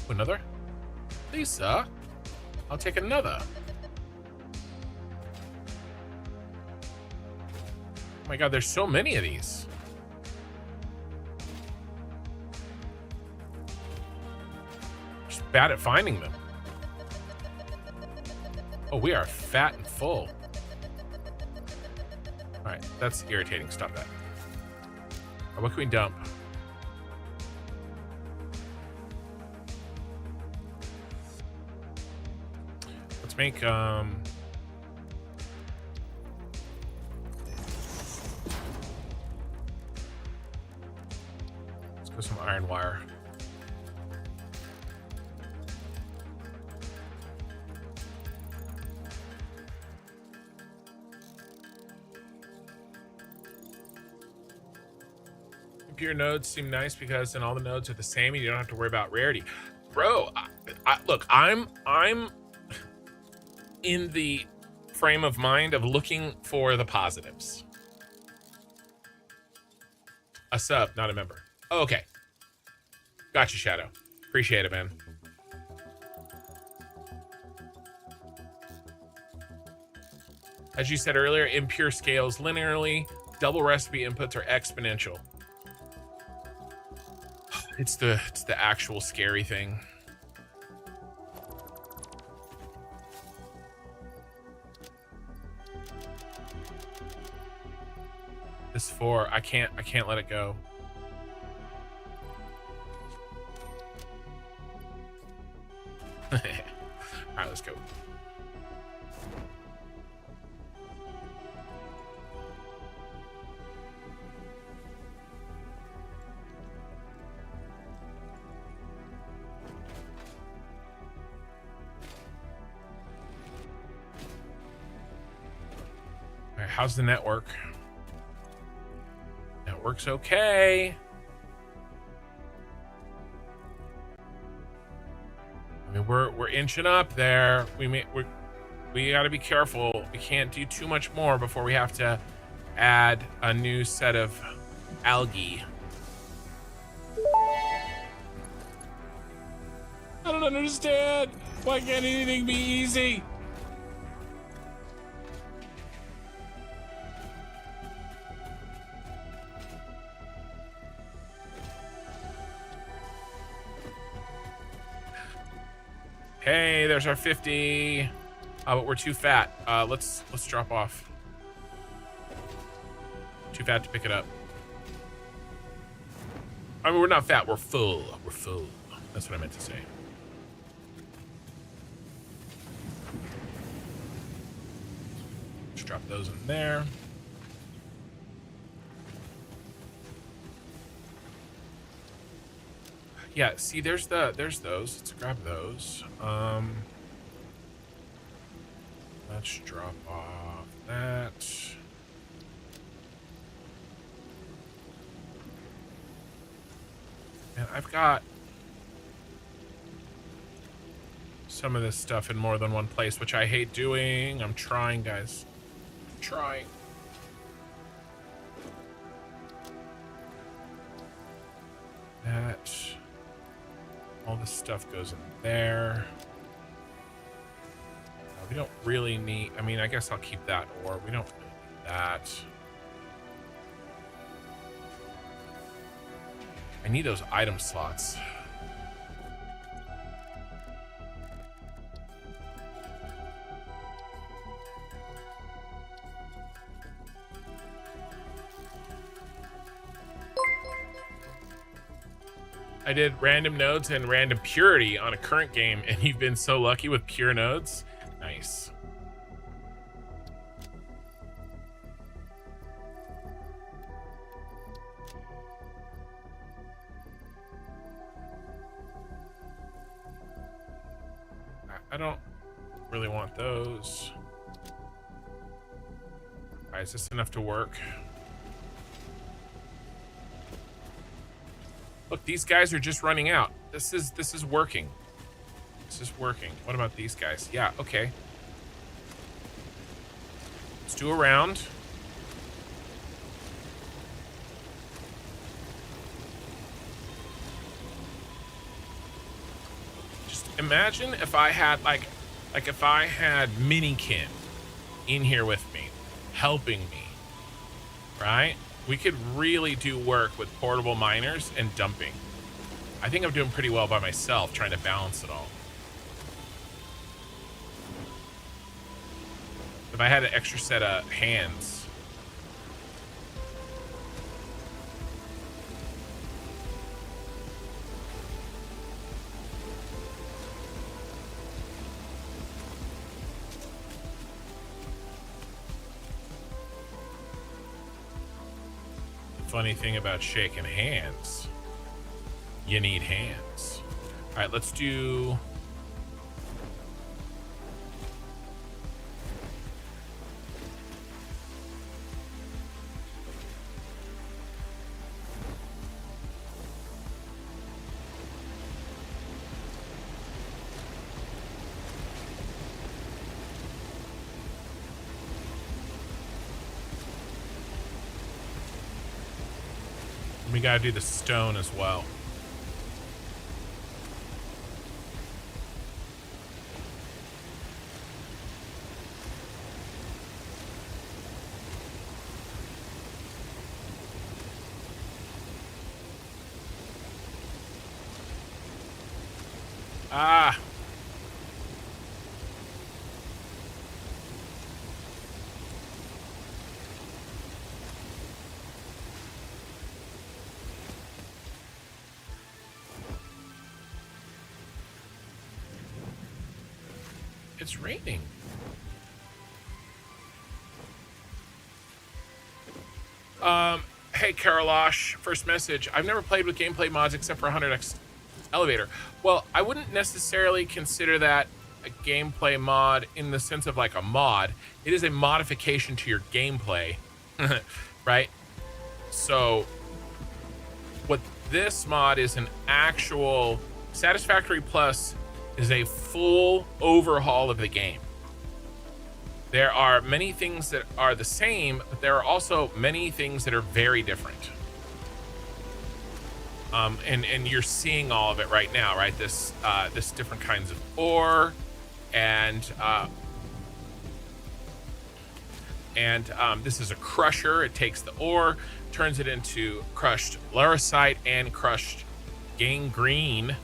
Another? Lisa, I'll take another. Oh my God, there's so many of these. Bad at finding them. Oh, we are fat and full. All right, that's irritating. Stop that. Oh, what can we dump? Let's make let's go some iron wire. Impure nodes seem nice because then all the nodes are the same and you don't have to worry about rarity. Bro, look, I'm in the frame of mind of looking for the positives. A sub, not a member. Oh, okay. Gotcha, Shadow. Appreciate it, man. As you said earlier, impure scales linearly. Double recipe inputs are exponential. It's the actual scary thing. This 4, I can't let it go. All right, let's go. How's the network? Network's okay. I mean, we're inching up there. We got to be careful. We can't do too much more before we have to add a new set of algae. I don't understand. Why can't anything be easy? Hey, there's our 50. But we're too fat. Let's drop off. Too fat to pick it up. I mean, we're not fat. We're full. We're full. That's what I meant to say. Just drop those in there. Yeah, see, there's those. Let's grab those. Let's drop off that. And I've got some of this stuff in more than one place, which I hate doing. I'm trying, guys. I'm trying. That. All this stuff goes in there. We don't really need, I mean, I guess I'll keep that ore. We don't really need that. I need those item slots. I did random nodes and random purity on a current game, and you've been so lucky with pure nodes. Nice. I don't really want those. All right, is this enough to work? Look, these guys are just running out. This is working. This is working. What about these guys? Yeah, okay. Let's do a round. Just imagine if I had like if I had Minikin in here with me, helping me, right? We could really do work with portable miners and dumping. I think I'm doing pretty well by myself, trying to balance it all. If I had an extra set of hands. The funny thing about shaking hands, you need hands. All right, let's do... We gotta do the stone as well. Ah. It's raining. Hey, Karalosh, first message. I've never played with gameplay mods except for 100x elevator. Well, I wouldn't necessarily consider that a gameplay mod in the sense of like a mod. It is a modification to your gameplay, right? So what this mod is, an actual Satisfactory Plus is a full overhaul of the game. There are many things that are the same, but there are also many things that are very different. And you're seeing all of it right now, right? This different kinds of ore, and this is a crusher. It takes the ore, turns it into crushed lauricite and crushed gangrene.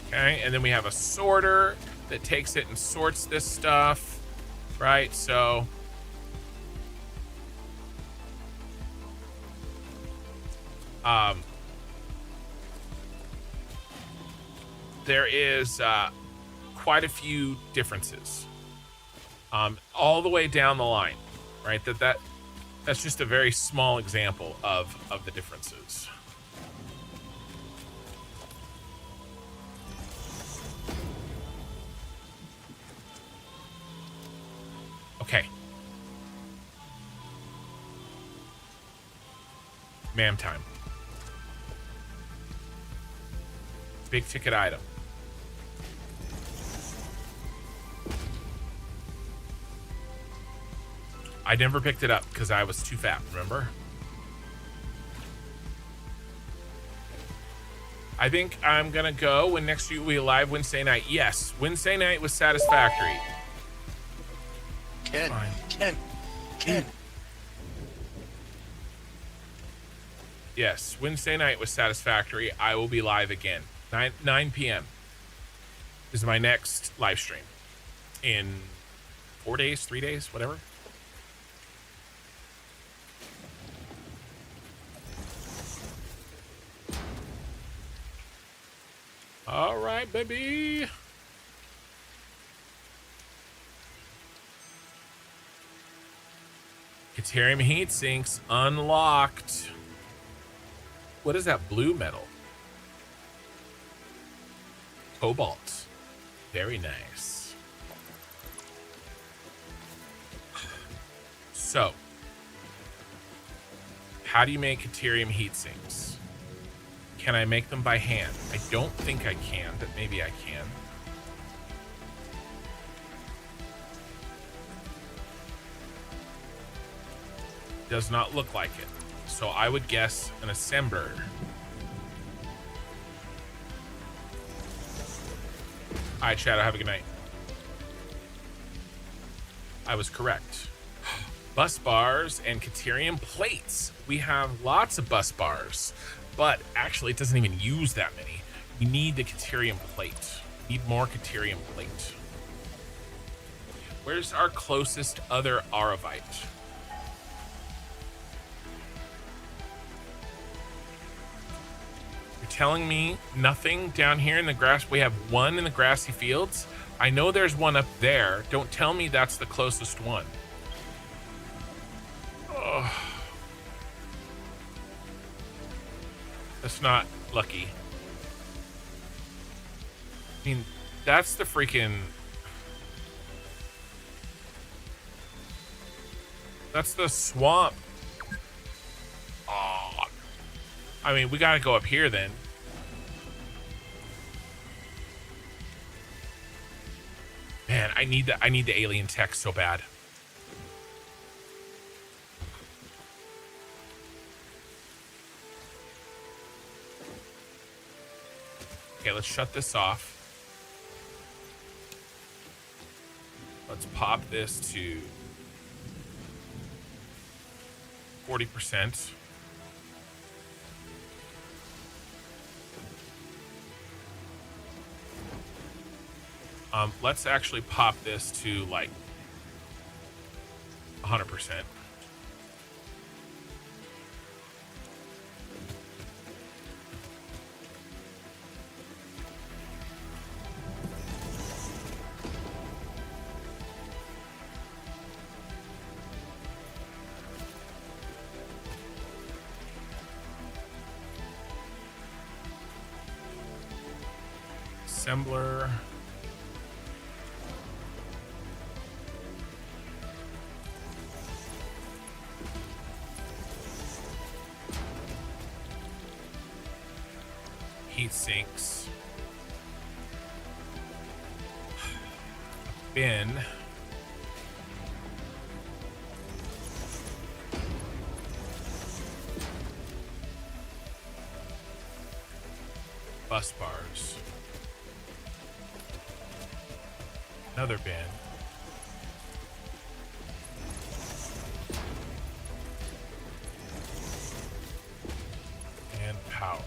Okay, and then we have a sorter that takes it and sorts this stuff, right? So there is quite a few differences all the way down the line, right? That's just a very small example of the differences. Okay. Ma'am time. Big ticket item. I never picked it up because I was too fat, remember? I think I'm gonna go when next week we live Wednesday night. Yes, Wednesday night was Satisfactory. Ken. Yes, Wednesday night was Satisfactory. I will be live again. 9 p.m. is my next live stream. In 4 days, 3 days, whatever. All right, baby. Caterium heat sinks unlocked. What is that blue metal? Cobalt. Very nice. So, how do you make Caterium heat sinks? Can I make them by hand? I don't think I can, but maybe I can. Does not look like it. So I would guess an assembler. All right, Shadow, have a good night. I was correct. Bus bars and Caterium plates. We have lots of bus bars, but actually it doesn't even use that many. We need the Caterium plate. We need more Caterium plate. Where's our closest other Aravite? Telling me nothing down here in the grass. We have one in the grassy fields. I know there's one up there. Don't tell me that's the closest one. Oh. That's not lucky. I mean, that's the freaking... That's the swamp. Oh. I mean, we gotta go up here then. Man, I need the alien tech so bad. Okay, let's shut this off. Let's pop this to 40%. Let's actually pop this to like 100%. assembler. Heat sinks. Bin. Bus bars. Another bin. And power.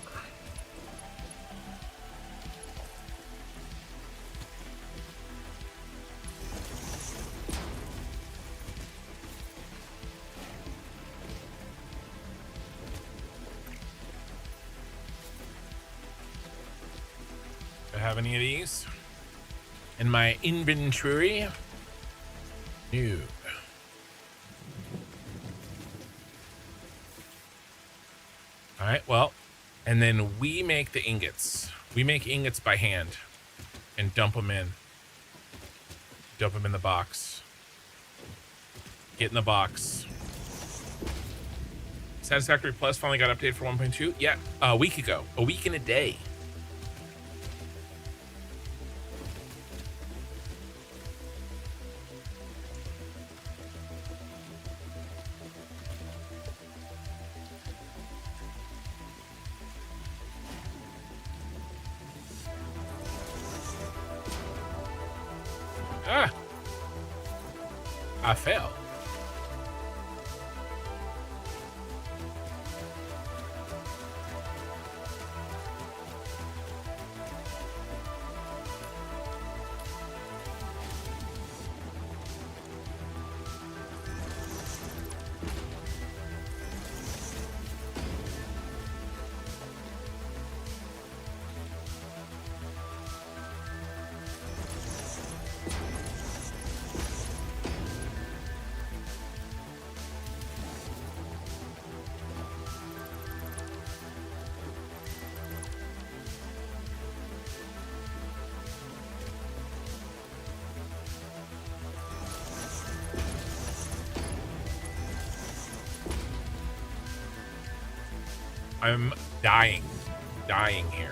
Do I have any of these in my inventory? No. All right, well, and then we make the ingots. We make ingots by hand and dump them in. Dump them in the box. Get in the box. Satisfactory Plus finally got updated for 1.2. Yeah, a week ago. A week and a day. Ah! I fell. I'm dying here.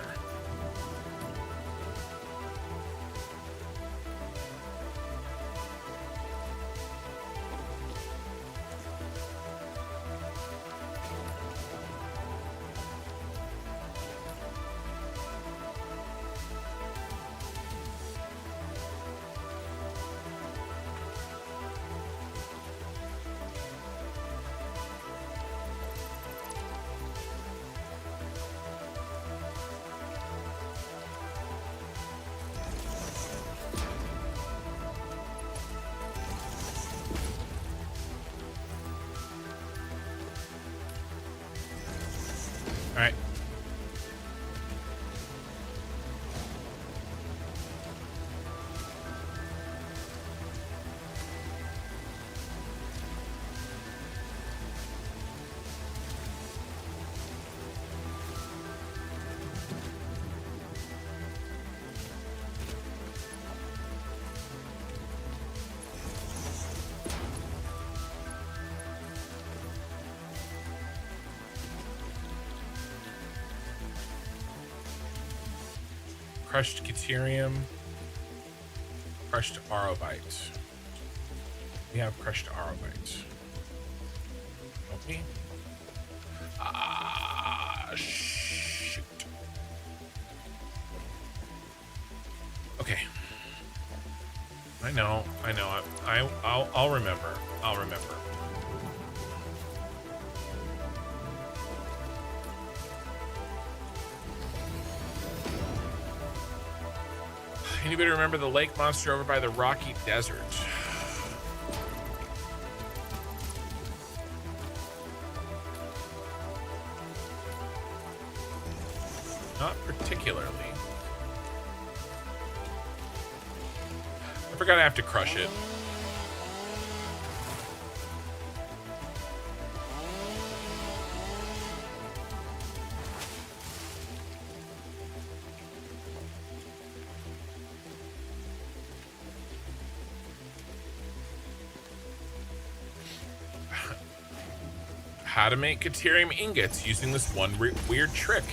All right. Crushed Caterium. Crushed Arrowbite. We have crushed Arrowbite. Don't we? Ah, shoot. Okay. I know. I'll remember. I'll remember. Anybody remember the lake monster over by the rocky desert? Not particularly. I forgot I have to crush it. how to make Caterium ingots using this one weird trick.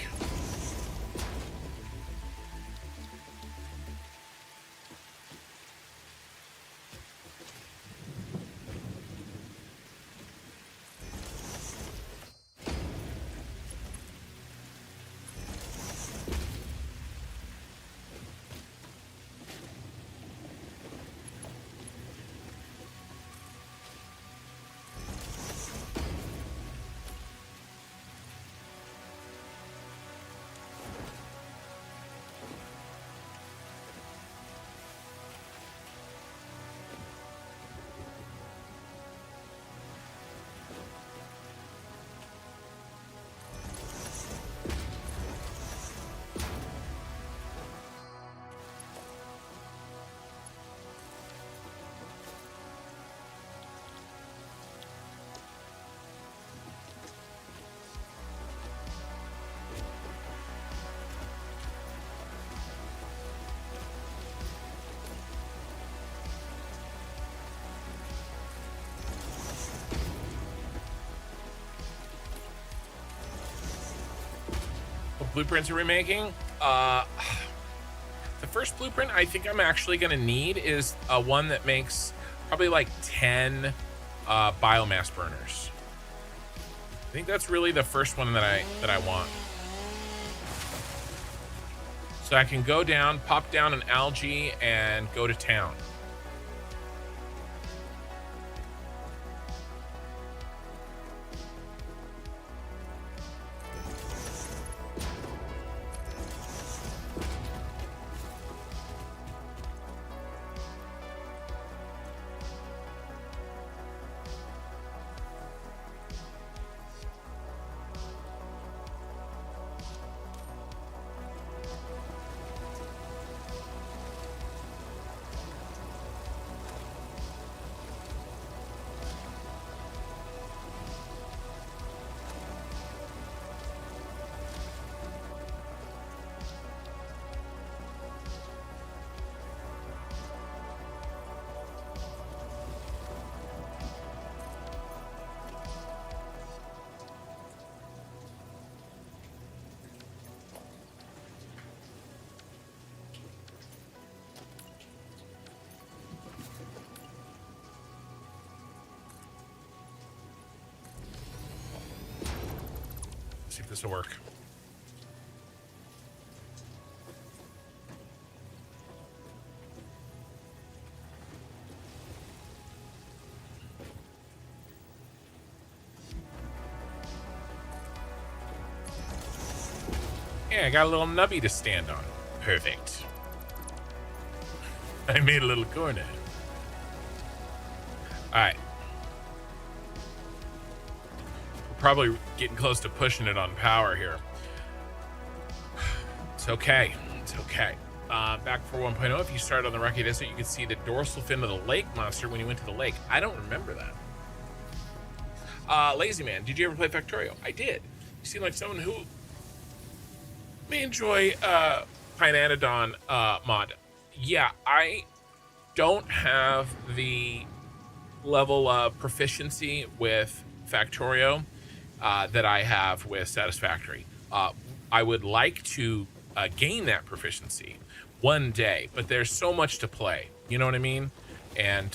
Blueprints are we making? The first blueprint I think I'm actually gonna need is one that makes probably like 10 biomass burners. I think that's really the first one that I want. So I can go down, pop down an algae, and go to town. See if this will work. Yeah, I got a little nubby to stand on. Perfect. I made a little corner. All right. Probably getting close to pushing it on power here. It's okay. It's okay. Back for 1.0, if you start on the Rocky Desert, you can see the dorsal fin of the lake monster when you went to the lake. I don't remember that. Lazy Man, did you ever play Factorio? I did. You seem like someone who may enjoy Pinanodon mod. Yeah, I don't have the level of proficiency with Factorio that I have with Satisfactory. I would like to gain that proficiency one day, but there's so much to play. You know what I mean? And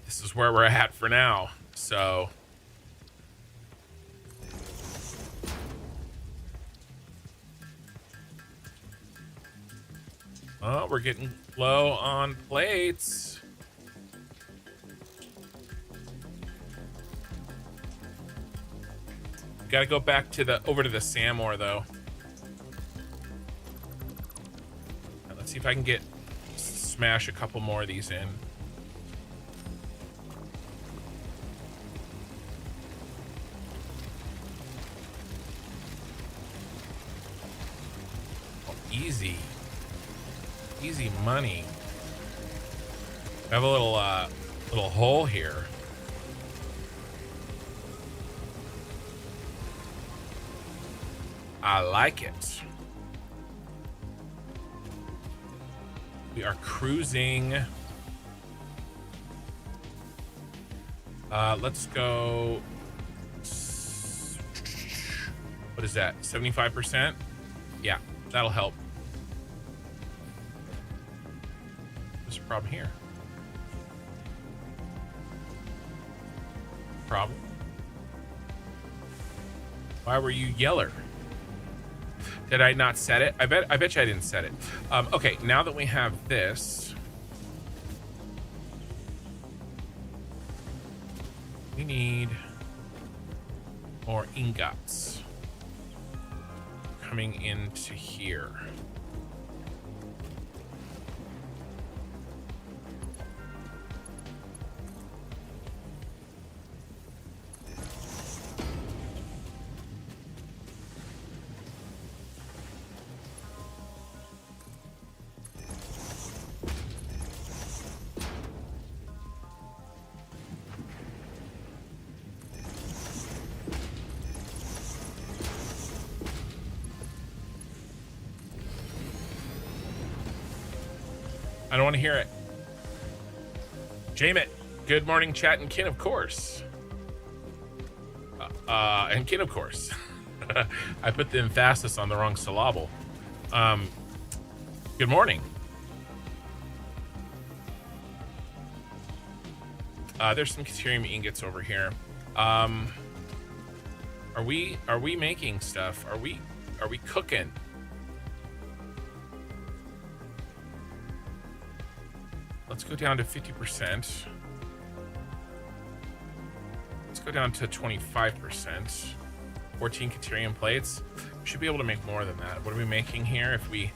this is where we're at for now. So oh, we're getting low on plates. Got to go back to over to the SAM ore though. Right, let's see if I can smash a couple more of these in. Oh, easy money. I have a little hole here. I like it. We are cruising. Let's go. What is that? 75%? Yeah, that'll help. What's the problem here? Problem? Why were you yeller? Did I not set it? I bet you I didn't set it. Okay, now that we have this, we need more ingots coming into here. I don't want to hear it. Jamit, good morning, chat and kin, of course. And kin, of course. I put the emphasis on the wrong syllable. Good morning. There's some Caterium ingots over here. Are we making stuff? Are we cooking? Let's go down to 50%. Let's go down to 25%. 14 Caterium plates. We should be able to make more than that. What are we making here? If we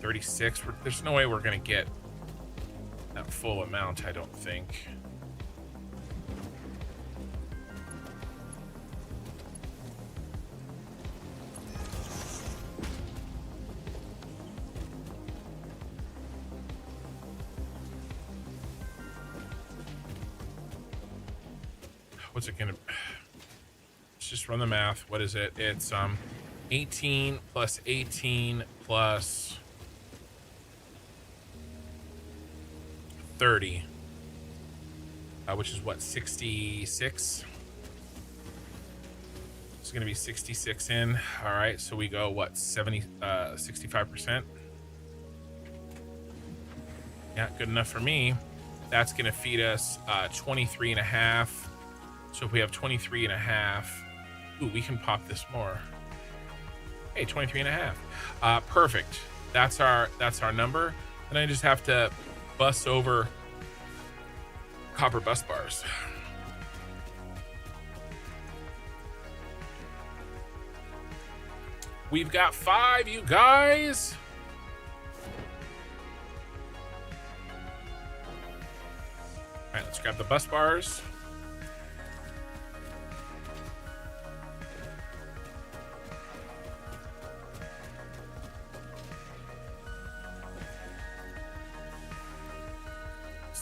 36, there's no way we're gonna get that full amount, I don't think. What's it gonna? Let's just run the math. What is it? It's 18 plus 18 plus 30, which is what, 66? It's gonna be 66 in. All right, so we go what, 65%? Yeah, good enough for me. That's gonna feed us 23 and a half. So if we have 23 and a half, ooh, we can pop this more. Hey, 23 and a half. Perfect. That's our number. And I just have to bus over copper bus bars. We've got 5, you guys. All right, let's grab the bus bars.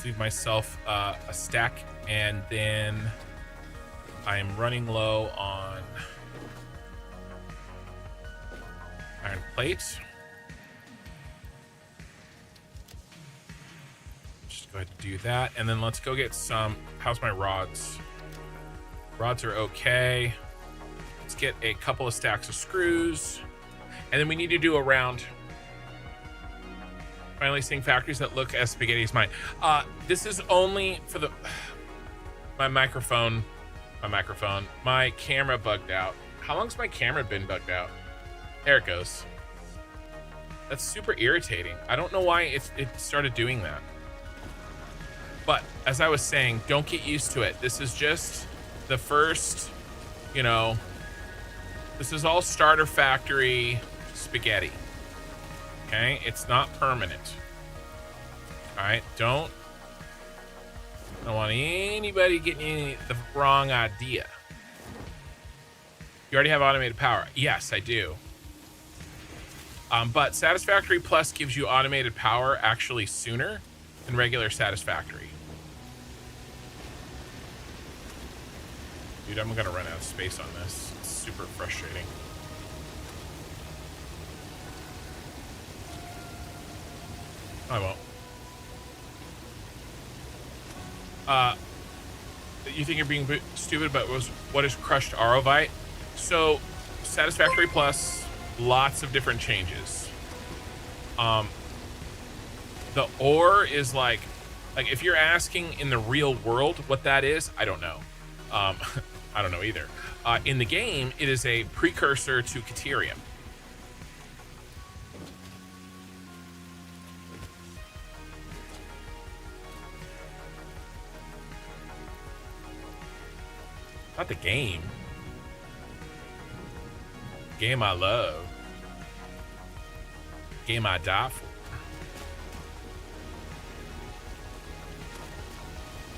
Leave myself a stack, and then I am running low on iron plate. Just go ahead and do that, and then let's go get some. How's my rods? Rods are okay. Let's get a couple of stacks of screws, and then we need to do a round. Finally seeing factories that look as spaghetti as mine. This is only for the my camera bugged out. How long's my camera been bugged out? There it goes. That's super irritating. I don't know why it started doing that. But as I was saying, don't get used to it. This is just the first, you know, this is all starter factory spaghetti. Okay, it's not permanent. All right, don't want anybody getting the wrong idea. You already have automated power. Yes, I do. But Satisfactory Plus gives you automated power actually sooner than regular Satisfactory. Dude, I'm gonna run out of space on this. It's super frustrating. I won't. you think you're being stupid, but what is crushed arovite? So, Satisfactory Plus, lots of different changes. The ore is like if you're asking in the real world what that is, I don't know. I don't know either. In the game, it is a precursor to Caterium. Not the game. Game I love. Game I die for.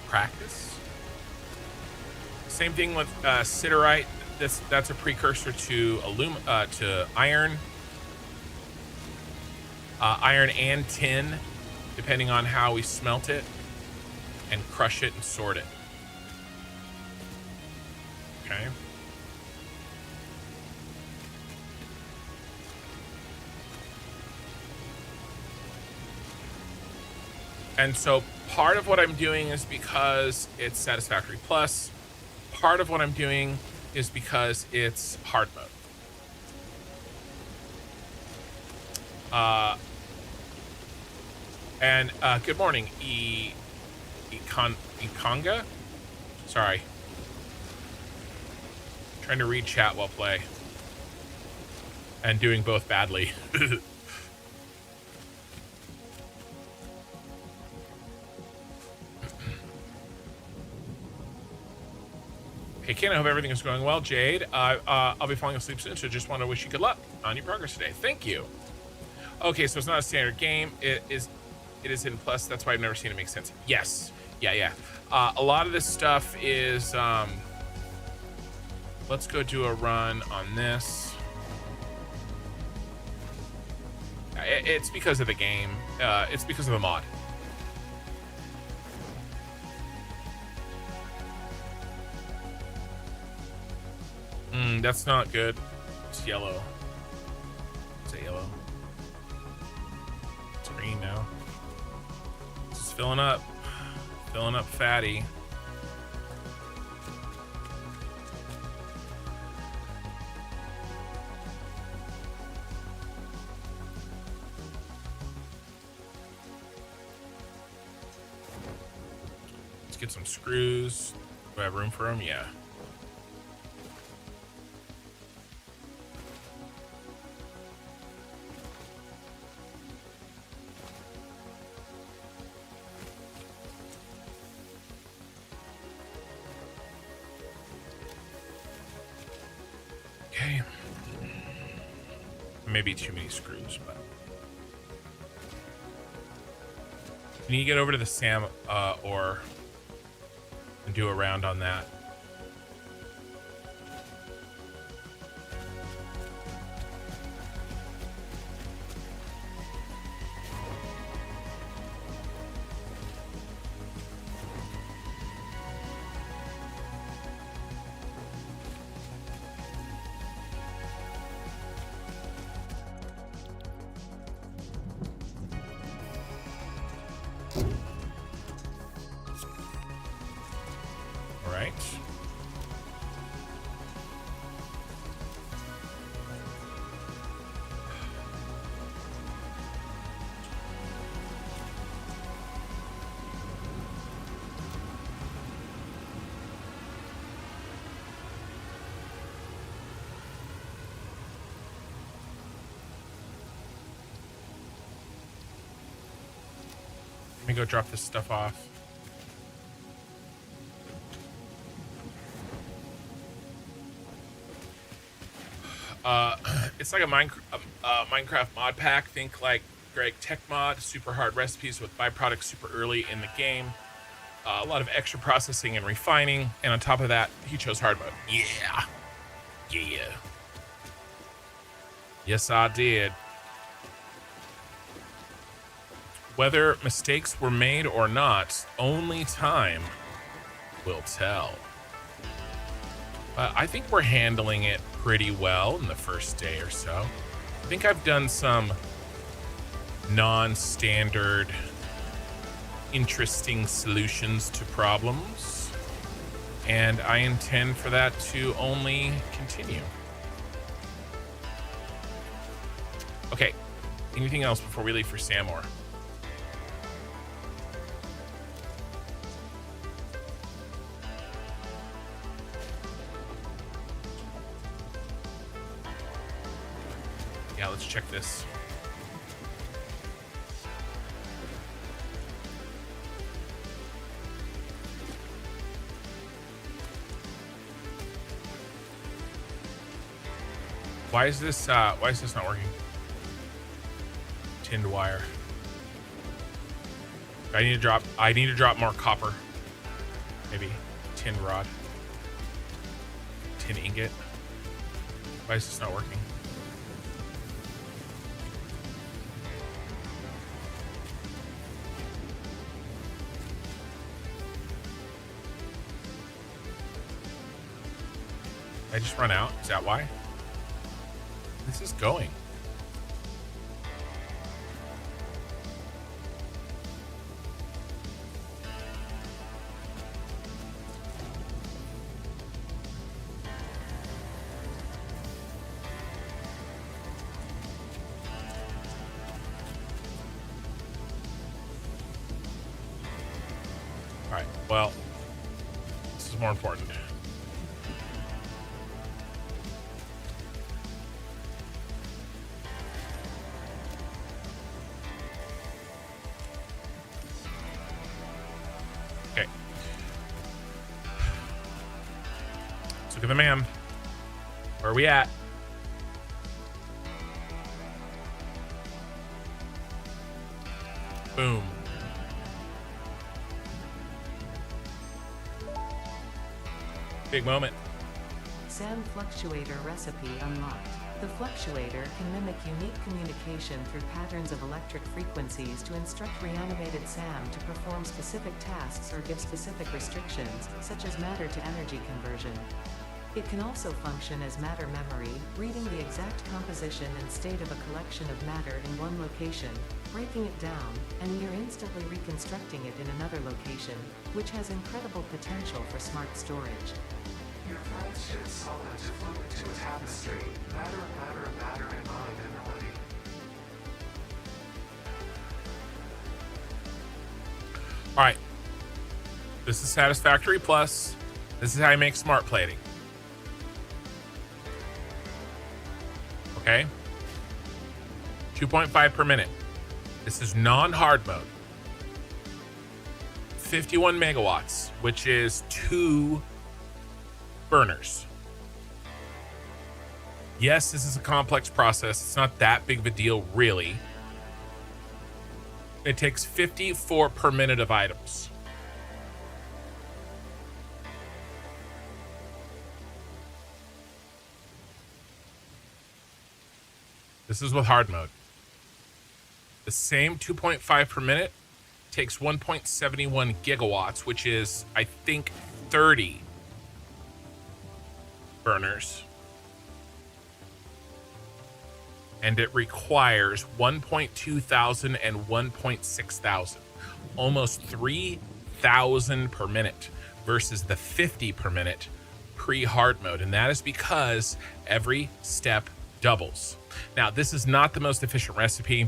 Practice. Same thing with siderite. That's a precursor to iron. Iron and tin, depending on how we smelt it and crush it and sort it. Okay. And so part of what I'm doing is because it's Satisfactory Plus. Part of what I'm doing is because it's hard mode. Good morning, Ikonga? Sorry. Trying to read chat while play. And doing both badly. Hey, Ken, I hope everything is going well. Jade, I'll be falling asleep soon, so just want to wish you good luck on your progress today. Thank you. Okay, so it's not a standard game. It is in Plus. That's why I've never seen it make sense. Yes. Yeah. A lot of this stuff is... let's go do a run on this. It's because of the game. It's because of the mod. That's not good. It's yellow. Is it yellow? It's green now. It's filling up. Filling up fatty. Let's get some screws. Do I have room for them? Yeah. Okay. Maybe too many screws, but you need to get over to the SAM ore and do a round on that. Let me go drop this stuff off. It's like a Minecraft mod pack. Think like Greg Tech Mod, super hard recipes with byproducts super early in the game. A lot of extra processing and refining. And on top of that, he chose hard mode. Yeah. Yes, I did. Whether mistakes were made or not, only time will tell. I think we're handling it pretty well in the first day or so. I think I've done some non-standard, interesting solutions to problems. and I intend for that to only continue. Okay, anything else before we leave for SAM ore? Yeah, let's check this. Why is this not working? Tinned wire. I need to drop more copper. Maybe tin rod. Tin ingot. Why is this not working? Did I just run out? Is that why? This is going. All right, well, this is more important. Okay. Let's look at the man. Where are we at? Boom. Big moment. SAM Fluctuator recipe unlocked. The Fluctuator can mimic unique communication through patterns of electric frequencies to instruct reanimated SAM to perform specific tasks or give specific restrictions, such as matter to energy conversion. It can also function as matter memory, reading the exact composition and state of a collection of matter in one location, breaking it down, and near instantly reconstructing it in another location, which has incredible potential for smart storage. Your plants shift solid to fluid to a tapestry. Matter, and mind and melody. All right. This is Satisfactory Plus. This is how you make smart plating. Okay. 2.5 per minute. This is non-hard mode. 51 megawatts, which is 2 burners. Yes, this is a complex process. It's not that big of a deal, really. It takes 54 per minute of items. This is with hard mode. The same 2.5 per minute takes 1.71 gigawatts, which is, I think, 30 burners. And it requires 1.2 thousand and 1.6 thousand. Almost 3,000 per minute versus the 50 per minute pre-hard mode. And that is because every step doubles. Now, this is not the most efficient recipe.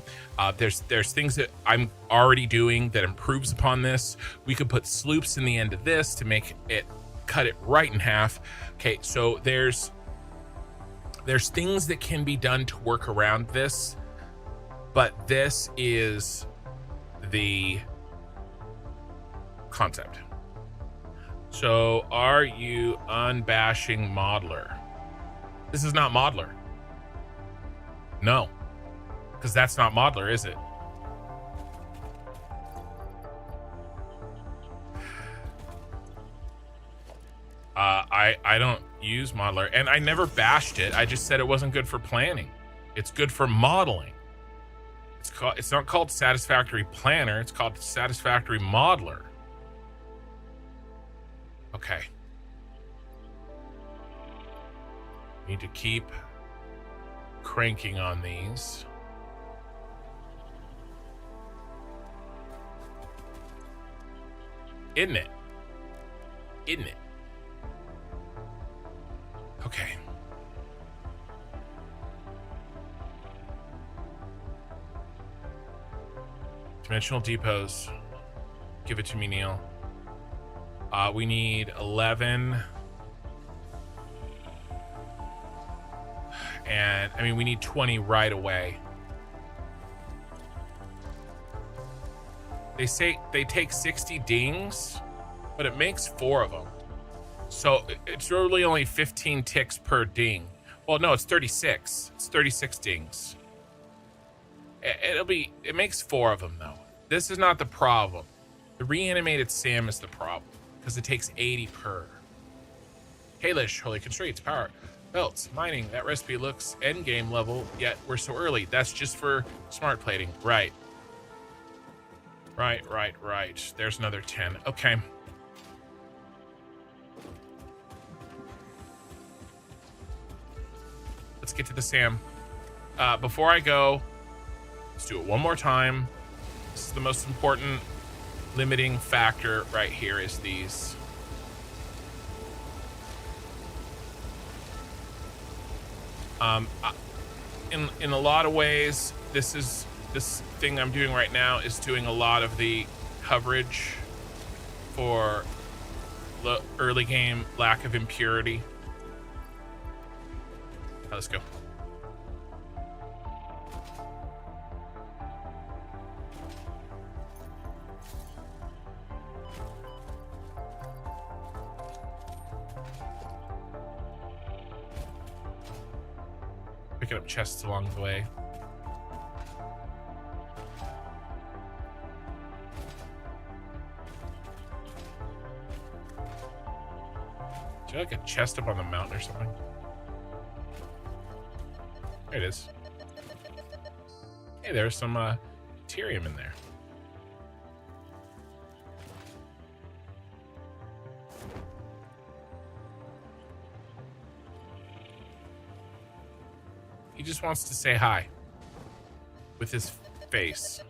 There's things that I'm already doing that improves upon this. We could put sloops in the end of this to make it cut it right in half. Okay, so there's things that can be done to work around this, but this is the concept. So, are you unbashing modeler? This is not modeler. No, because that's not modeler, is it? I don't use modeler, and I never bashed it. I just said it wasn't good for planning. It's good for modeling. It's not called Satisfactory Planner. It's called Satisfactory Modeler. Okay. Need to keep cranking on these. Isn't it? Dimensional depots. Give it to me, Neil. We need 11. And I mean, we need 20 right away. They say they take 60 dings, but it makes 4 of them. So it's really only 15 ticks per ding. Well, no, it's 36. It's 36 dings. It makes 4 of them though. This is not the problem. The reanimated SAM is the problem because it takes 80 per. Kalish, holy constraints, power, belts, mining. That recipe looks end game level, yet we're so early. That's just for smart plating. Right. Right. There's another 10. Okay. Let's get to the SAM. Before I go, let's do it one more time. This is the most important limiting factor right here is these. In a lot of ways, this thing I'm doing right now is doing a lot of the coverage for the early game lack of impurity. Let's go. Picking up chests along the way. Is there like a chest up on the mountain or something? There it is. Hey, there's some Caterium in there. He just wants to say hi with his face.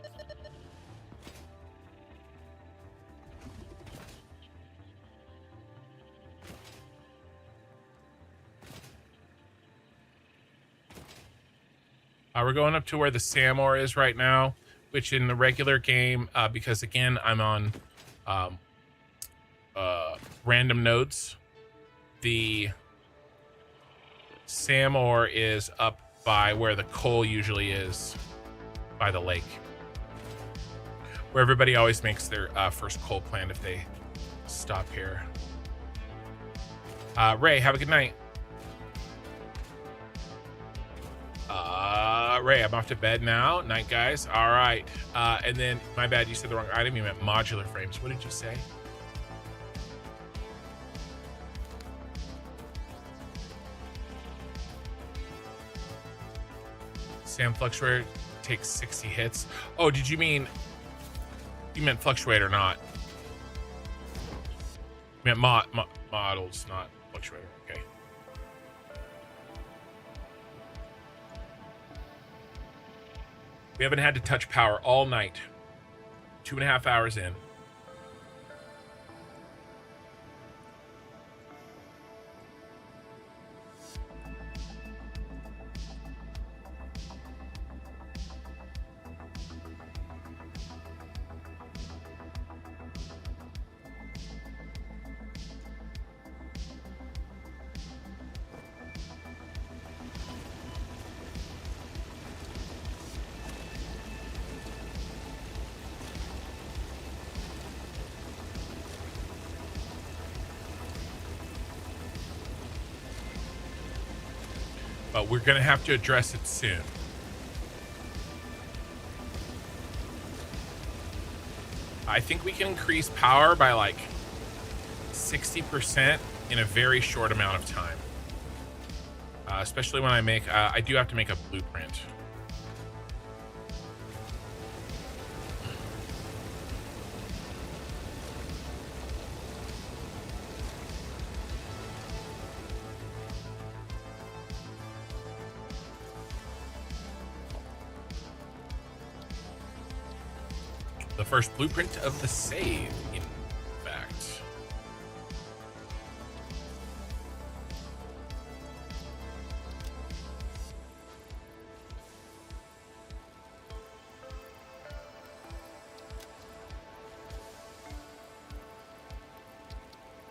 We're going up to where the SAM ore is right now, which in the regular game, because again, I'm on random nodes, the SAM ore is up by where the coal usually is, by the lake, where everybody always makes their first coal plant if they stop here. Ray, have a good night. Ray, I'm off to bed now. Night, guys. All right. And then, my bad, you said the wrong item. You meant modular frames. What did you say? SAM Fluctuator takes 60 hits. Oh, did you mean... You meant Fluctuator, not... You meant models, not Fluctuator. Okay. We haven't had to touch power all night. 2.5 hours in. But we're going to have to address it soon. I think we can increase power by like 60% in a very short amount of time. Especially when I make, I do have to make a blueprint. The first blueprint of the save, in fact.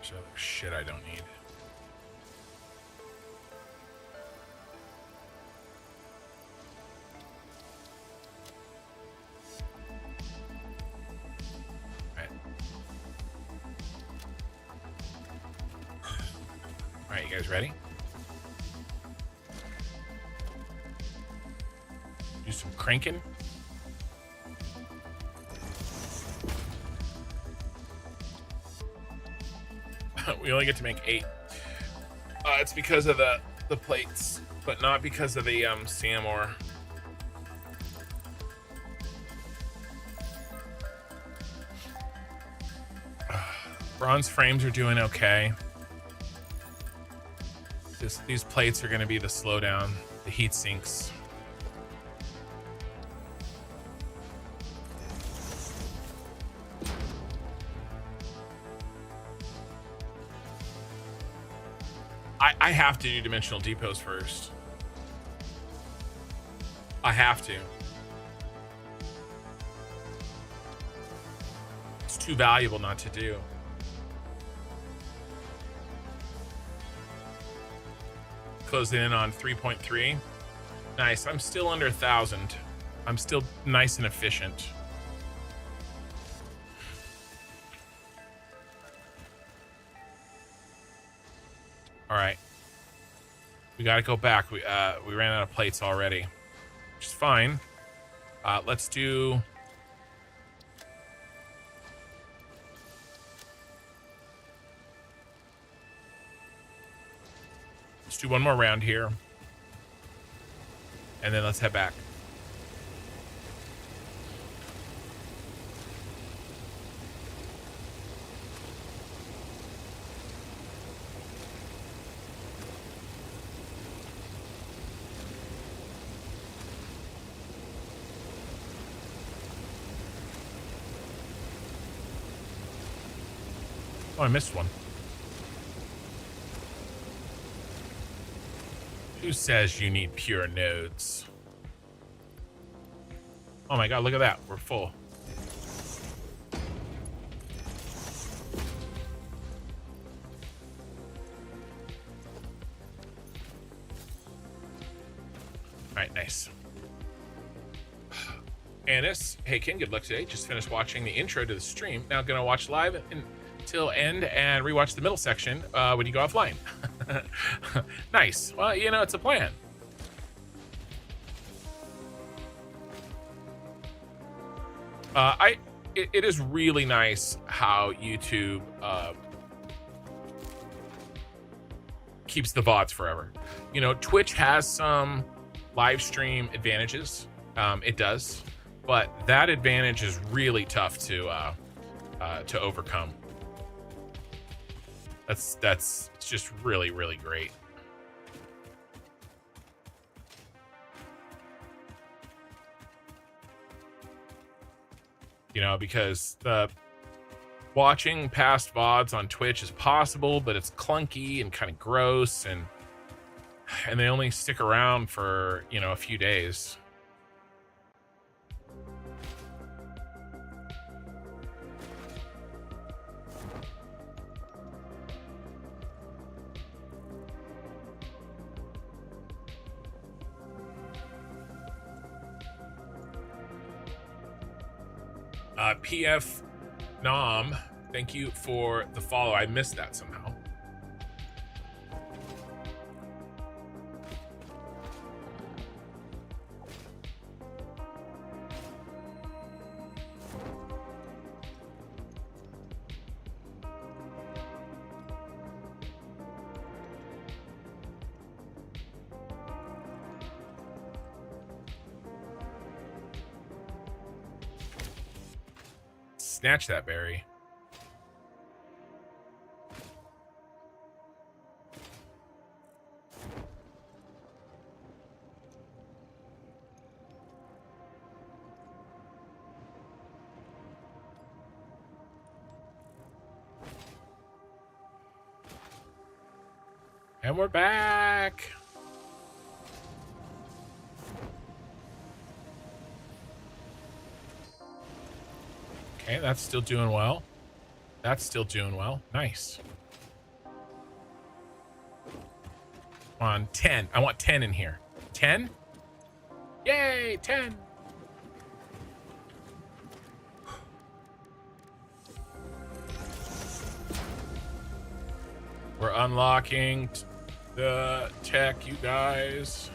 bunch of other shit I don't need. All right, you guys ready? Do some cranking. We only get to make 8. It's because of the plates, but not because of the SAM ore. Bronze frames are doing okay. These plates are going to be the slowdown, the heat sinks. I have to do dimensional depots first. I have to. It's too valuable not to do. Closing in on 3.3. Nice. I'm still under 1,000. I'm still nice and efficient. All right. We got to go back. We ran out of plates already, which is fine. Let's do... Let's do one more round here. And then let's head back. Oh, I missed one. Who says you need pure nodes? Oh my god, look at that. We're full. Alright, nice. Anis, hey Ken, good luck today. Just finished watching the intro to the stream. Now gonna watch live until end and rewatch the middle section when you go offline. Nice. Well, you know, it's a plan. It is really nice how YouTube keeps the VODs forever. You know, Twitch has some live stream advantages. It does, but that advantage is really tough to overcome. That's just really, really great. You know, because watching past VODs on Twitch is possible, but it's clunky and kind of gross, and they only stick around for, you know, a few days. PF Nom, thank you for the follow. I missed that somehow. Snatch that berry. And we're back. Okay, that's still doing well. That's still doing well. Nice. Come on, 10. I want 10 in here. 10? Yay, 10. We're unlocking the tech, you guys.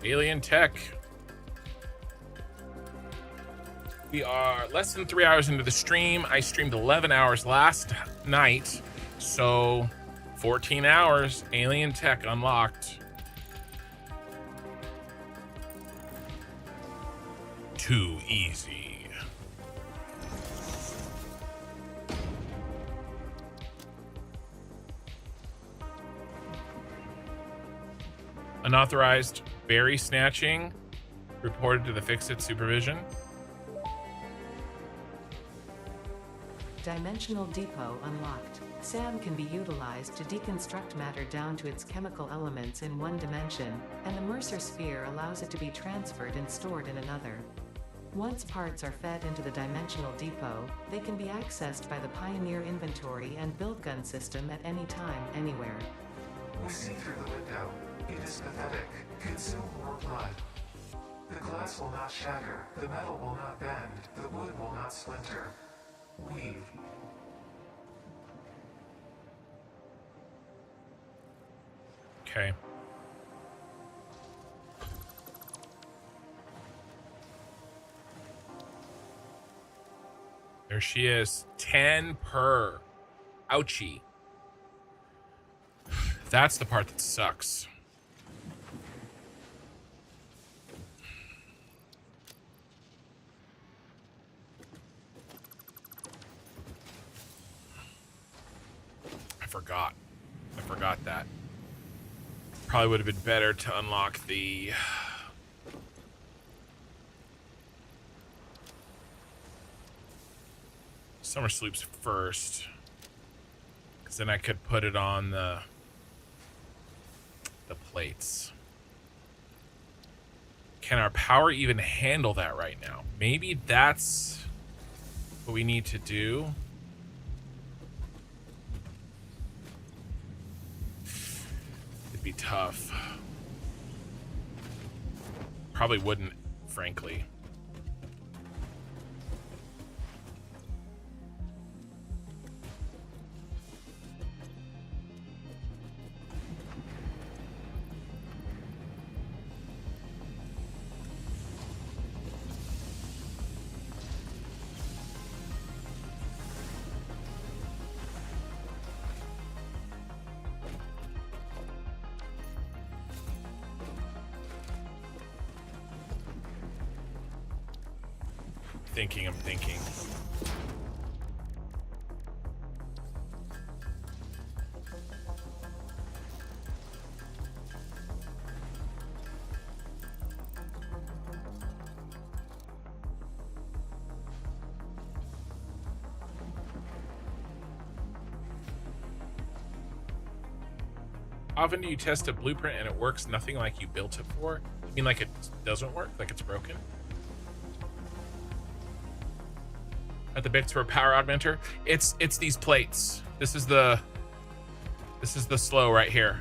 Alien tech. We are less than 3 hours into the stream. I streamed 11 hours last night, so 14 hours. Alien tech unlocked. Too easy. Unauthorized berry snatching reported to the Fix-It supervision. Dimensional depot unlocked. SAM can be utilized to deconstruct matter down to its chemical elements in one dimension, and the Mercer sphere allows it to be transferred and stored in another. Once parts are fed into the dimensional depot, they can be accessed by the Pioneer inventory and build gun system at any time, anywhere. We see through the window. It is pathetic. Consume more blood. The glass will not shatter. The metal will not bend. The wood will not splinter. Weave. Okay. There she is. 10 per. Ouchie. That's the part that sucks. I forgot that. Probably would have been better to unlock the Somersloops first, because then I could put it on the plates. Can our power even handle that right now? Maybe that's what we need to do. It'd be tough. Probably wouldn't, frankly. I'm thinking. How often do you test a blueprint and it works nothing like you built it for? You mean like it doesn't work? Like it's broken? At the bits for a power augmenter, it's these plates. This is the slow right here.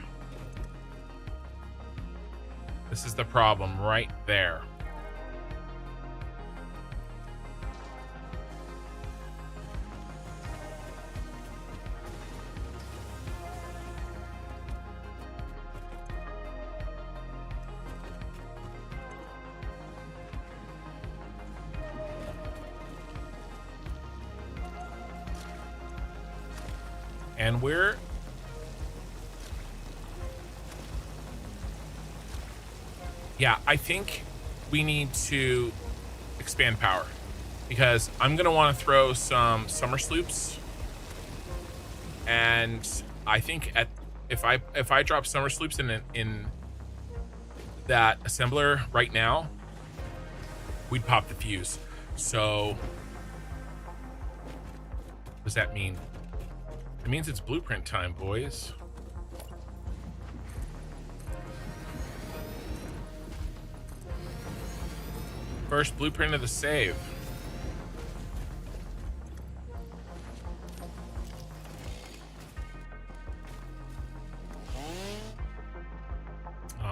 This is the problem right there. And we're I think we need to expand power, because I'm gonna want to throw some Somersloops, and I think if I drop Somersloops in that assembler right now, we'd pop the fuse. So what does that mean? It means it's blueprint time, boys. First blueprint of the save.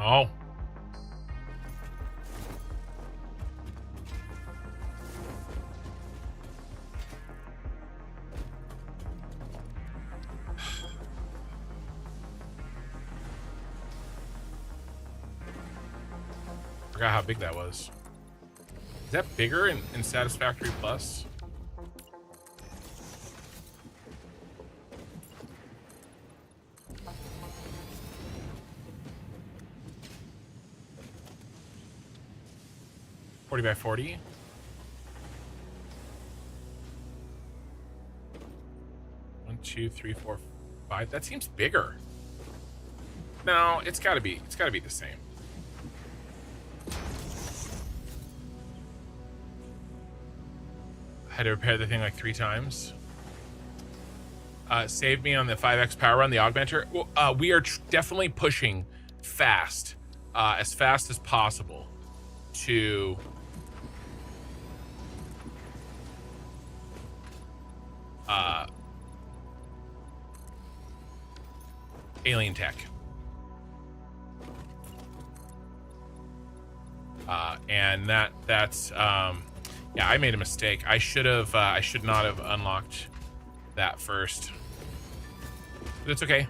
Oh. Forgot how big that was. Is that bigger in Satisfactory Plus? $40 by $40. One, two, three, four, five. That seems bigger. No, it's gotta be the same. Had to repair the thing like 3 times. Saved me on the 5x power run, the augmenter. We are definitely pushing fast, as fast as possible, to alien tech. And that's yeah, I made a mistake. I should not have unlocked that first. But it's okay.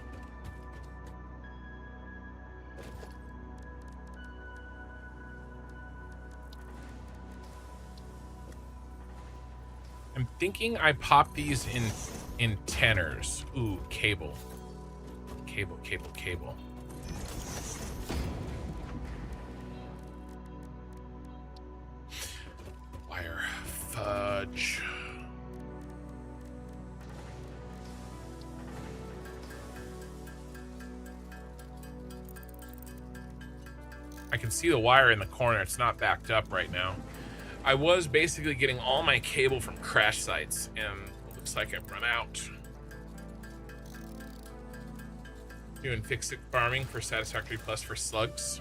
I'm thinking I pop these in tenors. Ooh, cable. Cable. Wire. Fudge. I can see the wire in the corner. It's not backed up right now. I was basically getting all my cable from crash sites, and it looks like I've run out. Doing fix-it farming for Satisfactory Plus for slugs.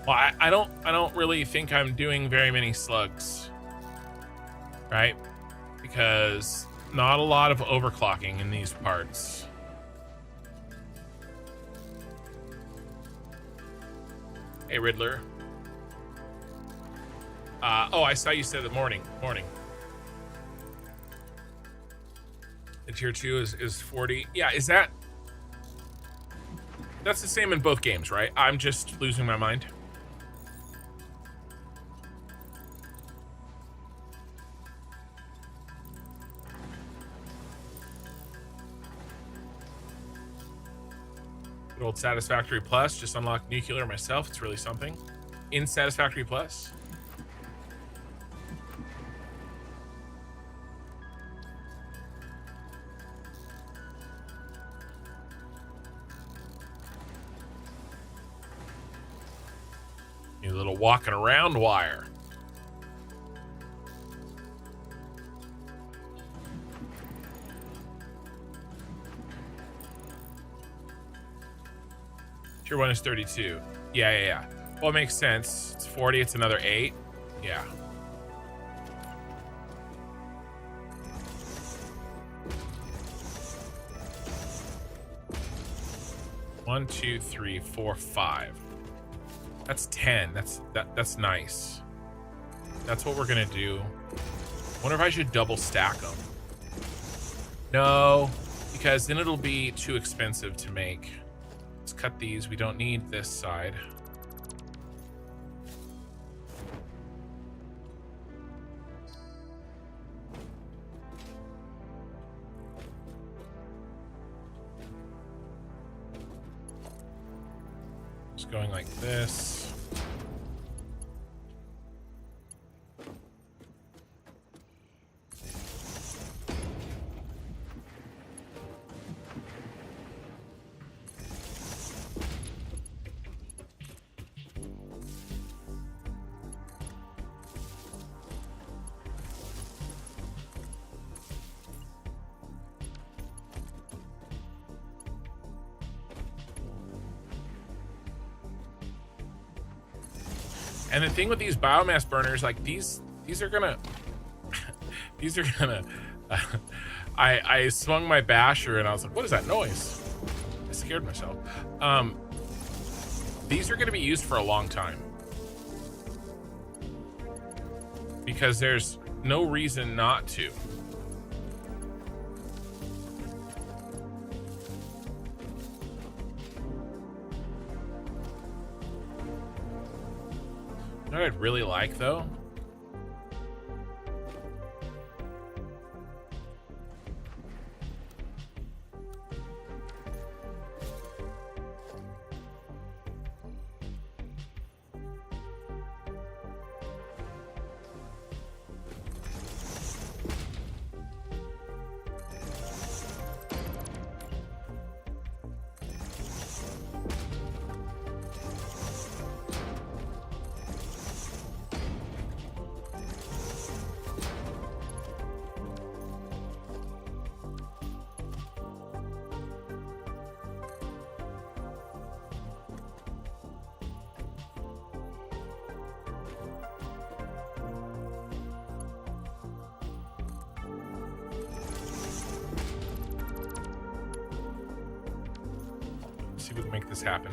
Well, I don't really think I'm doing very many slugs, right? Because not a lot of overclocking in these parts. Hey, Riddler. Oh, I saw you said the morning. The tier 2 is 40. Yeah, is that... That's the same in both games, right? I'm just losing my mind. Good old Satisfactory Plus. Just unlocked Nuclear myself. It's really something. In Satisfactory Plus. A little walking around wire. Tier 1 is 32. Yeah. Well, it makes sense. It's 40, it's another 8. Yeah. One, two, three, four, 5. That's 10. That's nice. That's what we're gonna do. Wonder if I should double stack them. No, because then it'll be too expensive to make. Let's cut these. We don't need this side. Just going like this. And the thing with these biomass burners, like these are gonna, I swung my basher and I was like, what is that noise? I scared myself. These are going to be used for a long time. Because there's no reason not to. You know what I'd really like, though? See if we can make this happen.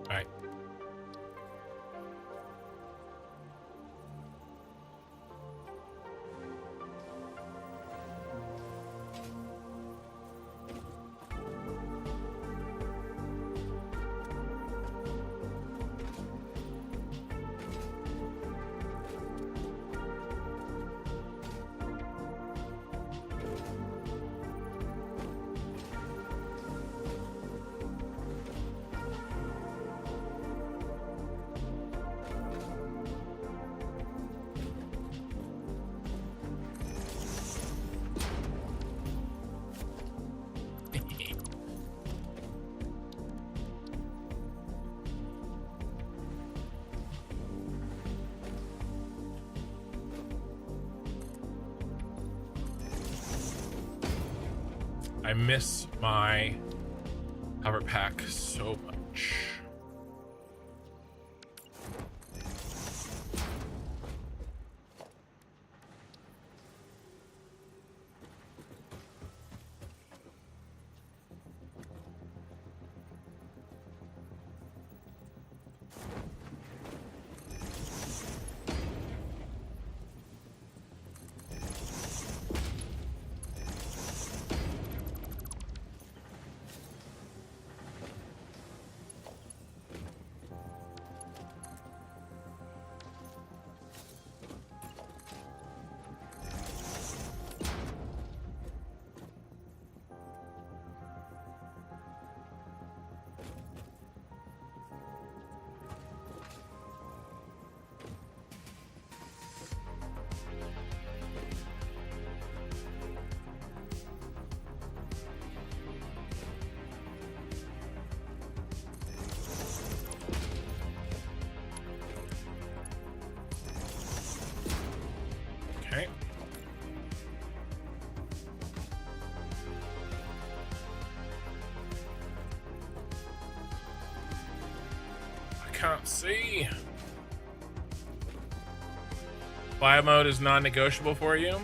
All right. I miss my hover pack so much. Okay. I can't see. Bio mode is non-negotiable for you.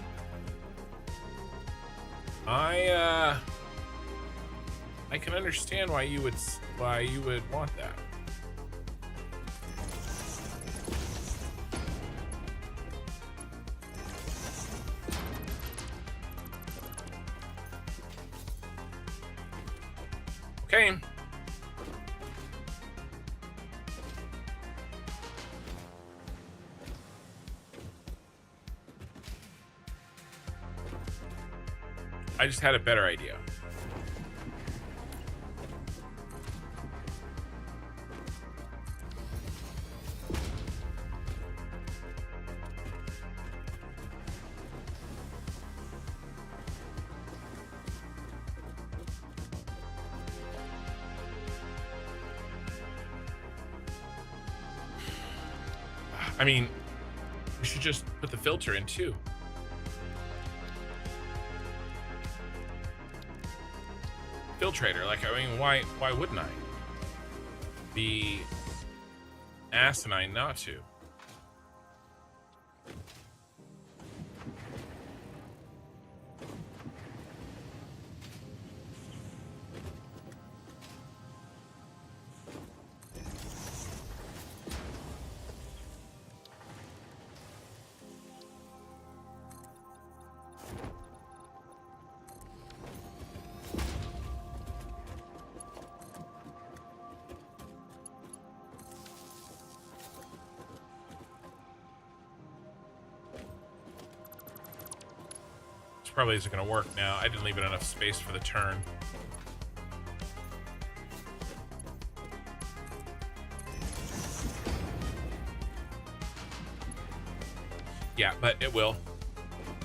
I can understand why you would want that. Okay. I just had a better idea. I mean, we should just put the filter in too. Filtrator, like, I mean, why wouldn't I? Be asinine not to. Probably isn't going to work now. I didn't leave it enough space for the turn. Yeah, but it will.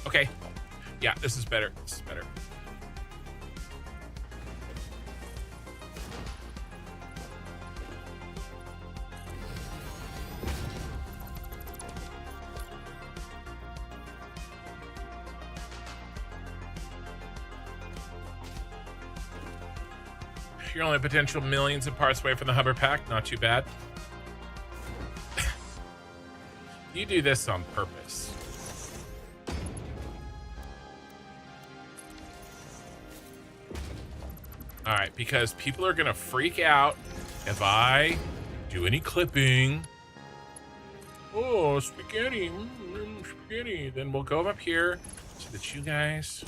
Okay. Yeah, this is better. This is better. You're only potential millions of parts away from the hover pack. Not too bad. You do this on purpose. All right, because people are going to freak out if I do any clipping. Oh, spaghetti. Spaghetti. Then we'll go up here so that you guys...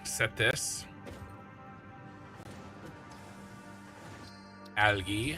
Set this. Algae.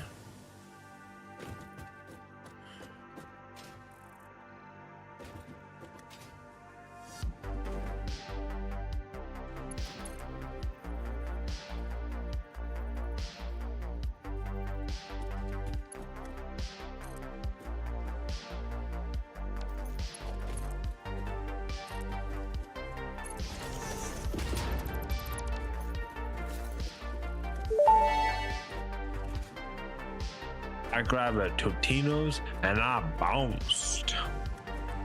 I grab a Totino's and I bounced.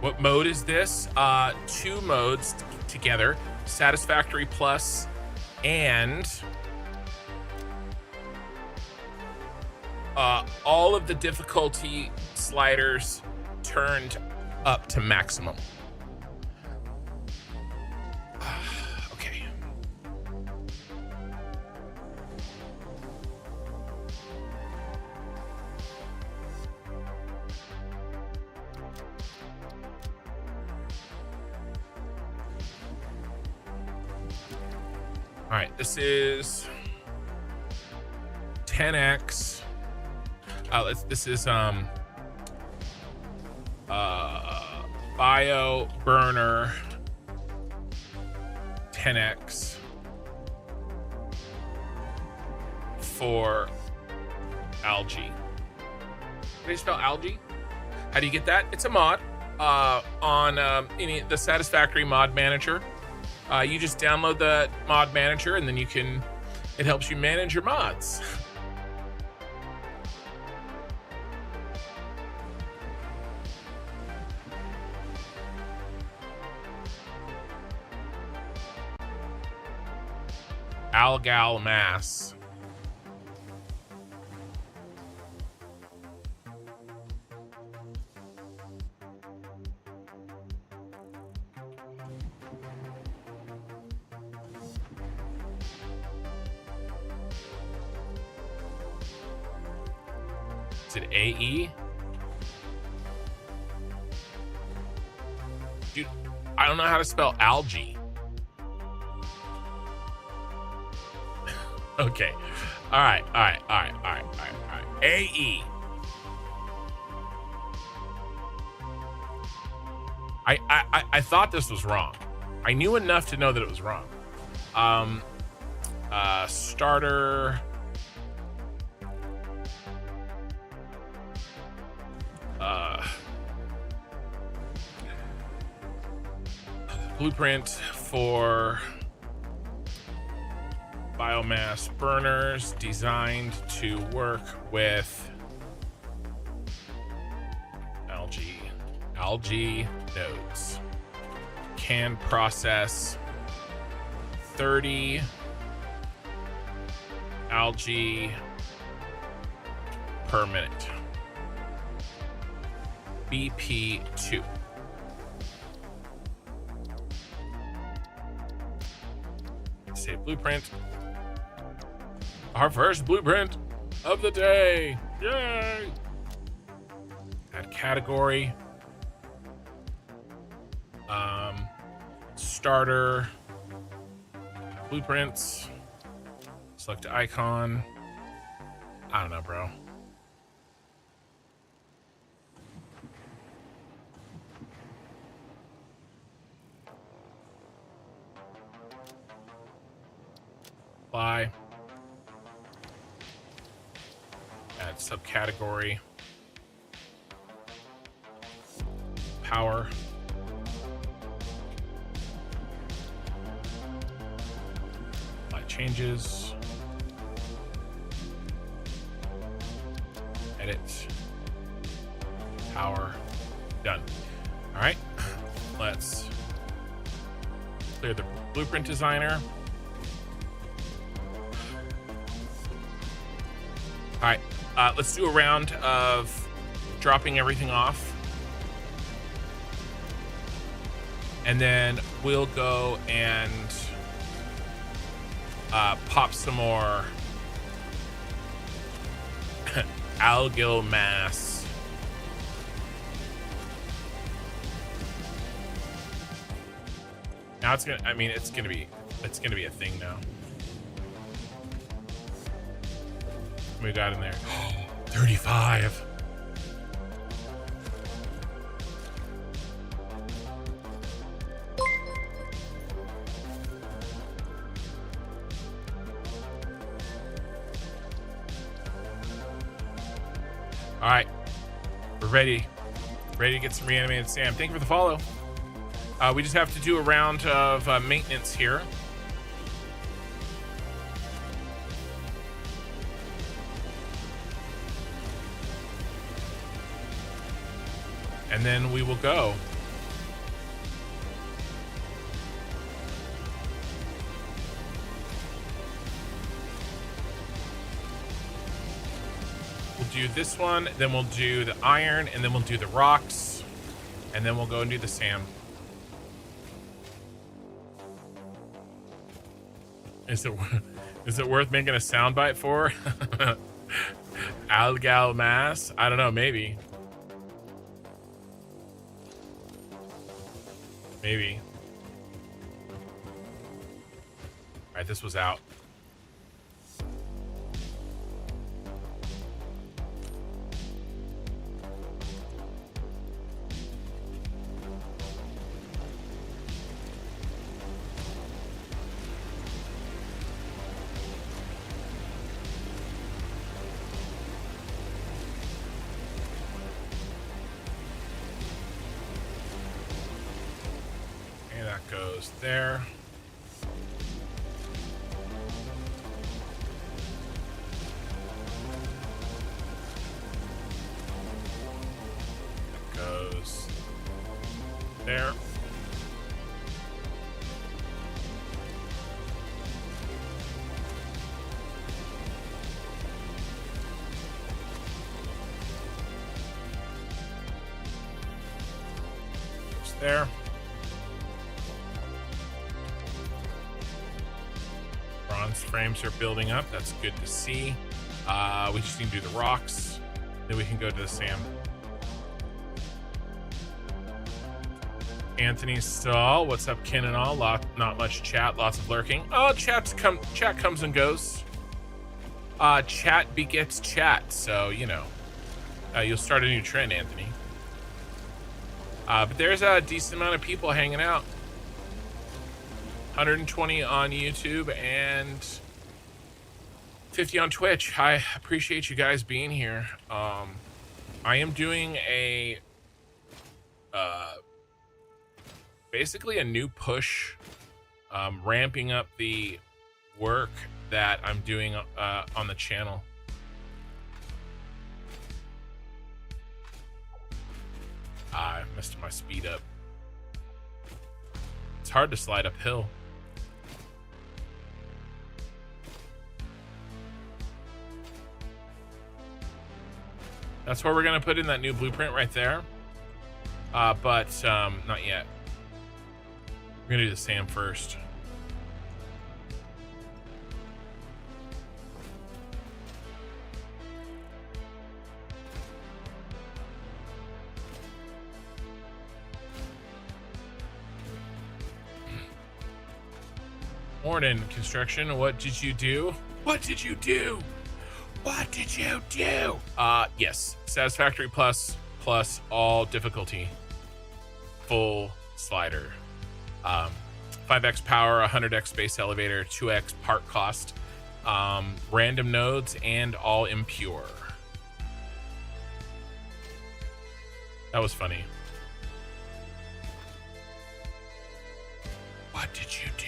What mode is this? Two modes together. Satisfactory Plus and all of the difficulty sliders turned up to maximum. Okay. All right, this is 10x. This is bio burner 10x for algae. How do you spell algae? How do you get that? It's a mod on the Satisfactory mod manager. You just download the mod manager and then it helps you manage your mods. Algal mass. Is it AE? Dude, I don't know how to spell algae. Okay. All right. AE. I thought this was wrong. I knew enough to know that it was wrong. Starter. Blueprint for biomass burners designed to work with algae nodes. Can process 30 algae per minute. BP2. Save blueprint. Our first blueprint of the day. Yay! Add category. Starter. Blueprints. Select icon. I don't know, bro. Apply. Add subcategory. Power. Apply changes. Edit. Power. Done. All right. Let's clear the blueprint designer. All right, let's do a round of dropping everything off. And then we'll go and pop some more algal mass. Now it's gonna be a thing now. We got in there. 35. All right, we're ready to get some reanimated Sam. Thank you for the follow. We just have to do a round of maintenance here. And then we will go. We'll do this one, then we'll do the iron, and then we'll do the rocks, and then we'll go and do the SAM. Is it worth making a soundbite for? Algal mass? I don't know, maybe. Maybe. All right, this was out. Goes there. That goes there. Goes there. Frames are building up. That's good to see. We just need to do the rocks. Then we can go to the SAM. Anthony Stahl, what's up, Ken and all? Not much chat, lots of lurking. Oh, chat comes and goes. Chat begets chat. So, you know, you'll start a new trend, Anthony. But there's a decent amount of people hanging out. 120 on YouTube and 50 on Twitch. I appreciate you guys being here. I am doing a basically a new push, ramping up the work that I'm doing on the channel. I messed my speed up. It's hard to slide uphill. That's where we're gonna put in that new blueprint right there. But not yet. We're gonna do the SAM first. Morning, Construction. What did you do? What did you do? What did you do? Yes. Satisfactory plus all difficulty. Full slider. 5x power, 100x space elevator, 2x part cost, random nodes, and all impure. That was funny. What did you do?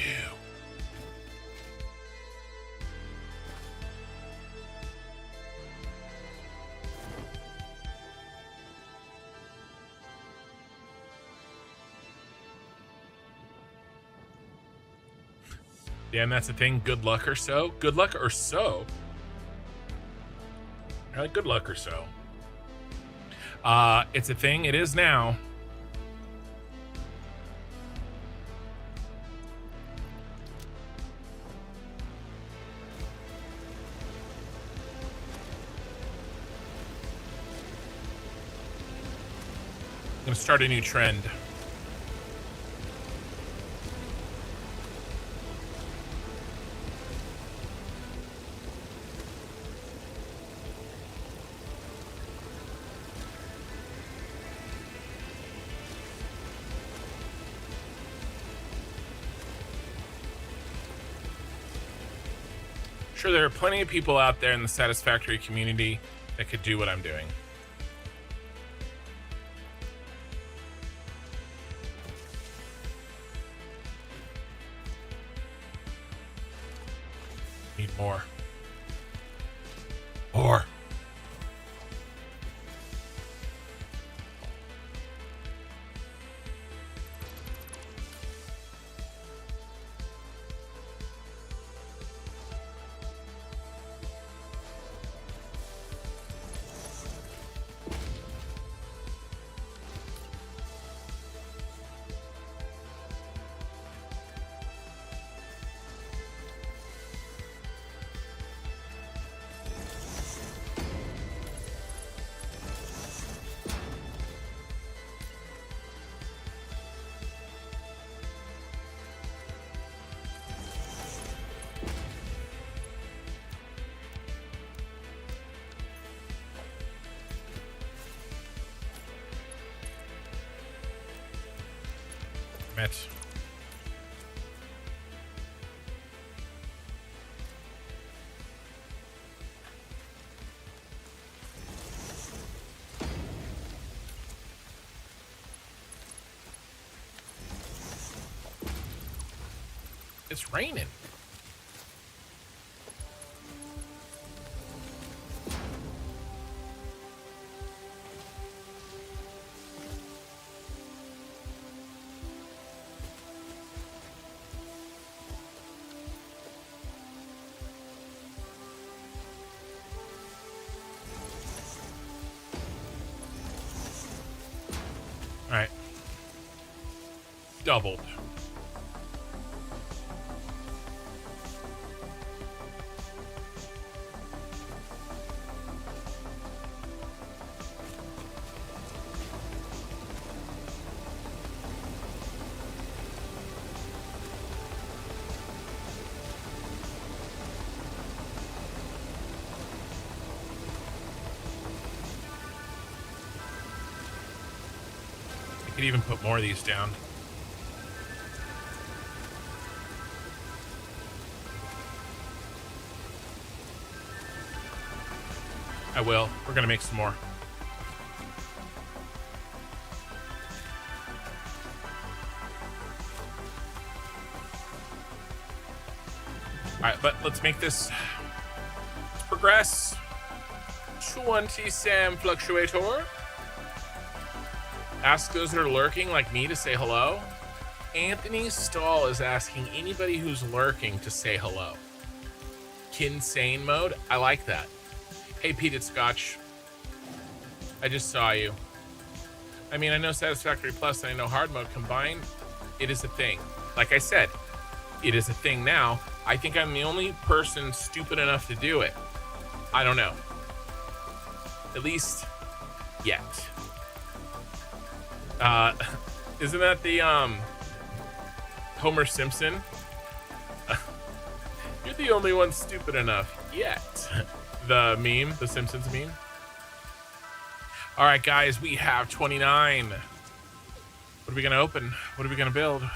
Yeah, and that's the thing. Good luck or so. Good luck or so. Good luck or so. It's a thing. It is now. I'm gonna start a new trend. Sure, there are plenty of people out there in the Satisfactory community that could do what I'm doing. Need more. More. Met. It's raining. All right. Doubled. Could even put more of these down. I will. We're gonna make some more. All right, but let's make this. Let's progress. 20 SAM Fluctuator. Ask those that are lurking like me to say hello. Anthony Stahl is asking anybody who's lurking to say hello. Kinsane mode. I like that. Hey, Peated Scotch. I just saw you. I mean, I know Satisfactory Plus and I know hard mode combined. It is a thing. Like I said, it is a thing now. I think I'm the only person stupid enough to do it. I don't know. At least yet. Isn't that the Homer Simpson? You're the only one stupid enough yet. The meme, the Simpsons meme. All right, guys, we have 29. What are we gonna open? What are we gonna build?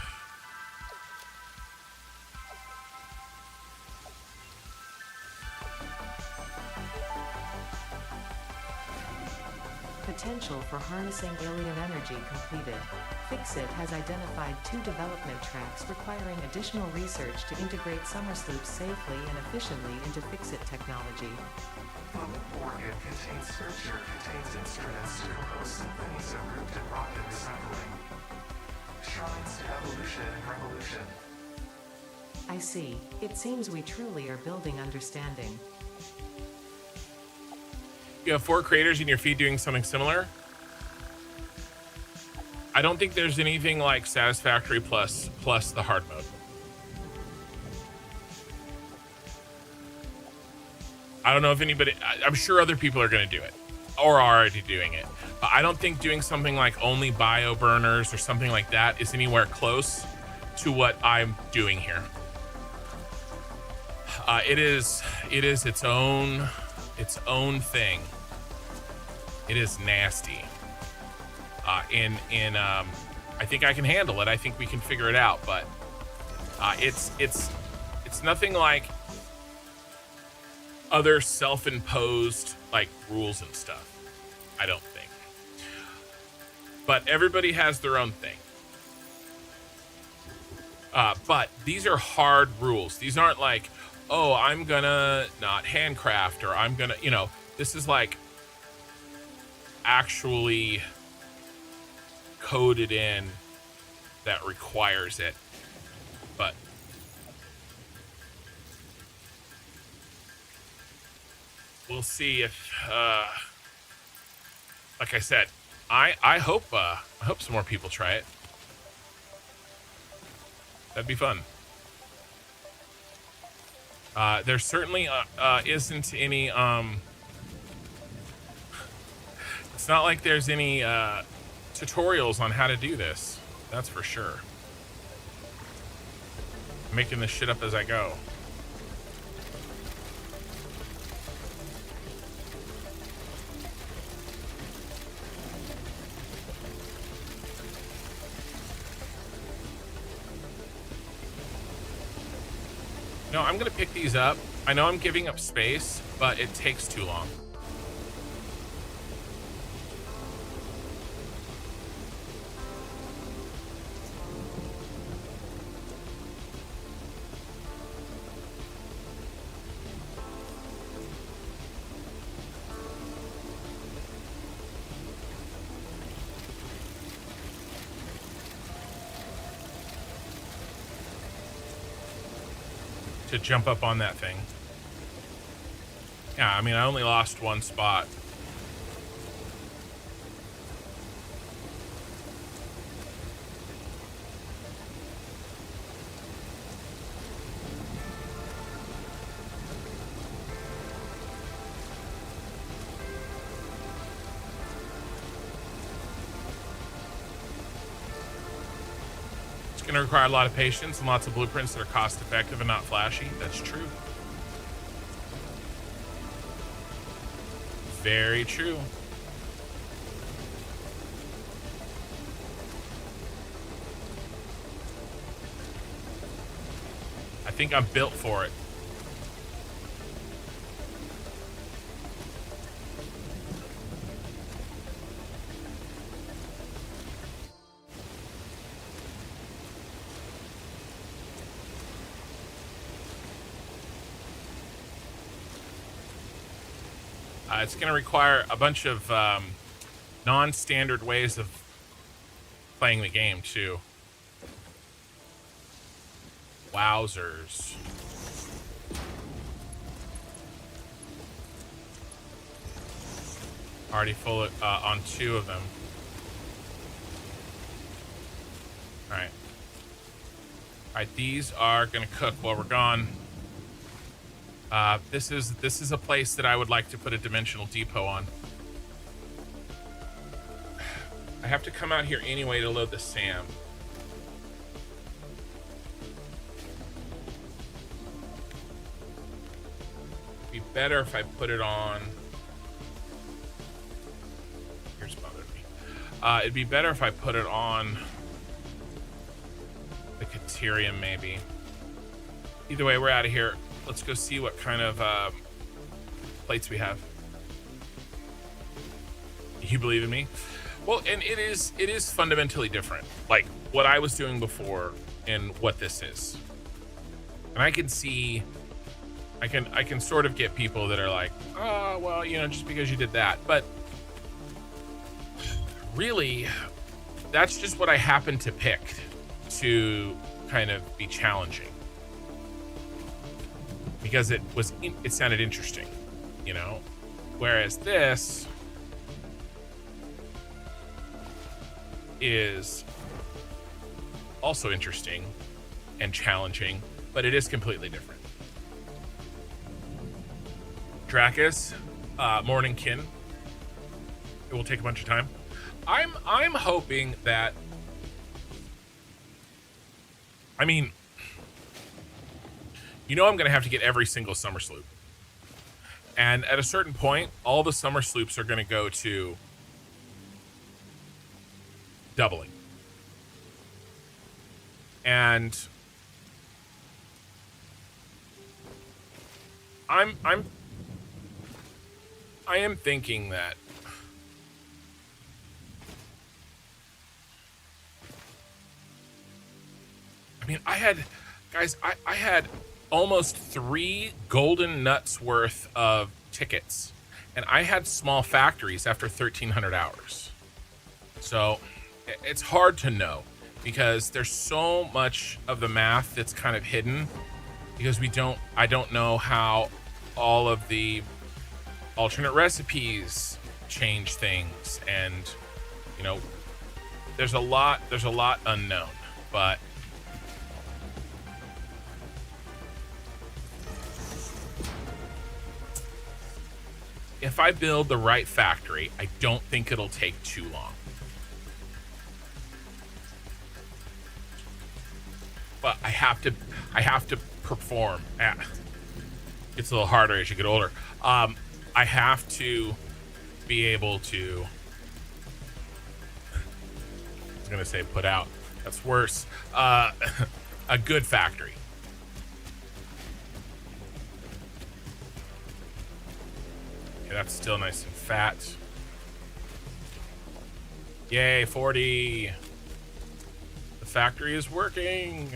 Potential for harnessing alien energy completed. Fixit has identified 2 development tracks requiring additional research to integrate Somersloops safely and efficiently into Fixit technology. The organ contains scripture, contains instruments to compose symphonies of root and rock and recycling. Shrines to evolution and revolution. I see. It seems we truly are building understanding. You have 4 creators in your feed doing something similar. I don't think there's anything like Satisfactory plus the hard mode. I don't know if anybody, I'm sure other people are going to do it or are already doing it, but I don't think doing something like only bio burners or something like that is anywhere close to what I'm doing here. It is its own thing. It is nasty. I think I can handle it. I think we can figure it out, but it's nothing like other self-imposed like rules and stuff. I don't think. But everybody has their own thing. But these are hard rules. These aren't like, oh, I'm gonna not handcraft, or I'm gonna, this is like actually coded in that requires it. But we'll see if, like I said, I hope some more people try it. That'd be fun. There certainly isn't any. It's not like there's any tutorials on how to do this. That's for sure. I'm making this shit up as I go. No, I'm gonna pick these up. I know I'm giving up space, but it takes too long. To jump up on that thing. Yeah, I mean, I only lost one spot. Going to require a lot of patience and lots of blueprints that are cost effective and not flashy. That's true. Very true. think I'm built for it. It's going to require a bunch of non-standard ways of playing the game, too. Wowzers. Already full on 2 of them. Alright. Alright, these are going to cook while we're gone. This is a place that I would like to put a dimensional depot on. I have to come out here anyway to load the SAM. It'd be better if I put it on. Here's bothering me. It'd be better if I put it on the Caterium, maybe. Either way, we're out of here. Let's go see what kind of plates we have. You believe in me? Well, and it is fundamentally different, like what I was doing before and what this is. And I can see, I can sort of get people that are like, oh, well, you know, just because you did that. But really, that's just what I happened to pick to kind of be challenging. Because it sounded interesting, you know? Whereas this is also interesting and challenging, but it is completely different. Dracus, Morningkin. It will take a bunch of time. I'm hoping that, I mean, you know, I'm going to have to get every single Somersloop. And at a certain point, all the Somersloops are going to go to doubling. And I am thinking that I mean, I had almost 3 golden nuts worth of tickets, and I had small factories after 1,300 hours. So it's hard to know because there's so much of the math that's kind of hidden because I don't know how all of the alternate recipes change things, and you know, there's a lot unknown, but if I build the right factory, I don't think it'll take too long. But I have to perform. It's a little harder as you get older. I have to be able to, I was gonna say put out, that's worse, a good factory. Okay, that's still nice and fat. Yay, 40. The factory is working.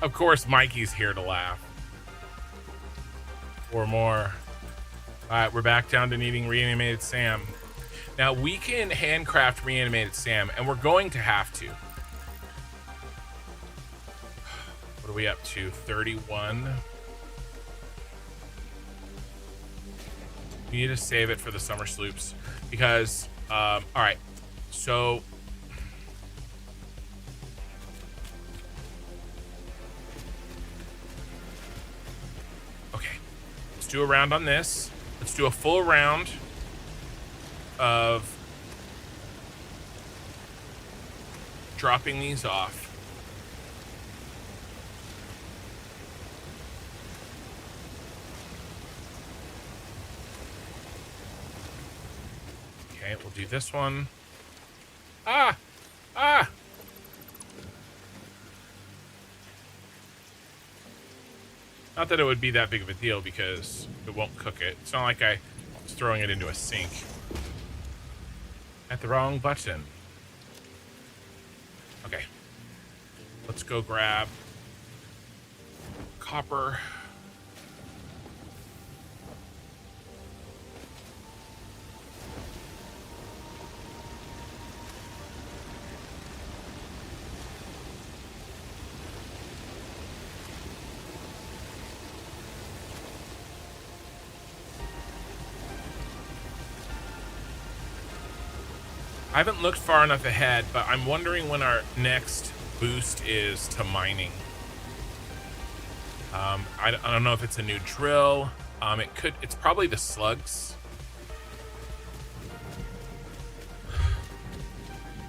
Of course, Mikey's here to laugh. 4 more. All right, we're back down to needing reanimated SAM. Now, we can handcraft reanimated SAM, and we're going to have to. What are we up to? 31. We need to save it for the Somersloops because, all right, so okay, let's do a round on this. Let's do a full round of dropping these off. Okay, we'll do this one. Not that it would be that big of a deal because it won't cook it. It's not like I was throwing it into a sink. At the wrong button. Okay. Let's go grab copper. I haven't looked far enough ahead, but I'm wondering when our next boost is to mining. I don't know if it's a new drill. It's probably the slugs.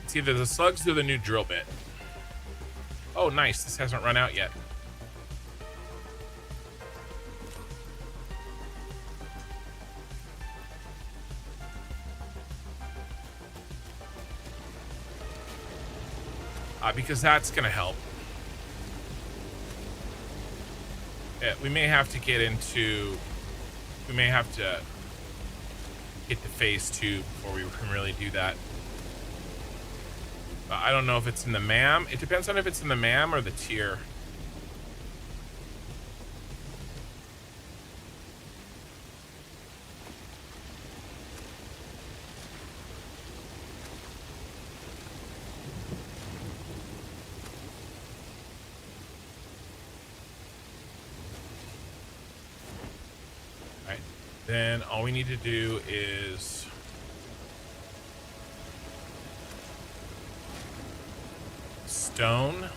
It's either the slugs or the new drill bit. Oh, nice. This hasn't run out yet. Because that's going to help. Yeah, we may have to get to phase 2 before we can really do that. I don't know if it's in the MAM. It depends on if it's in the MAM or the tier. Then all we need to do is stone.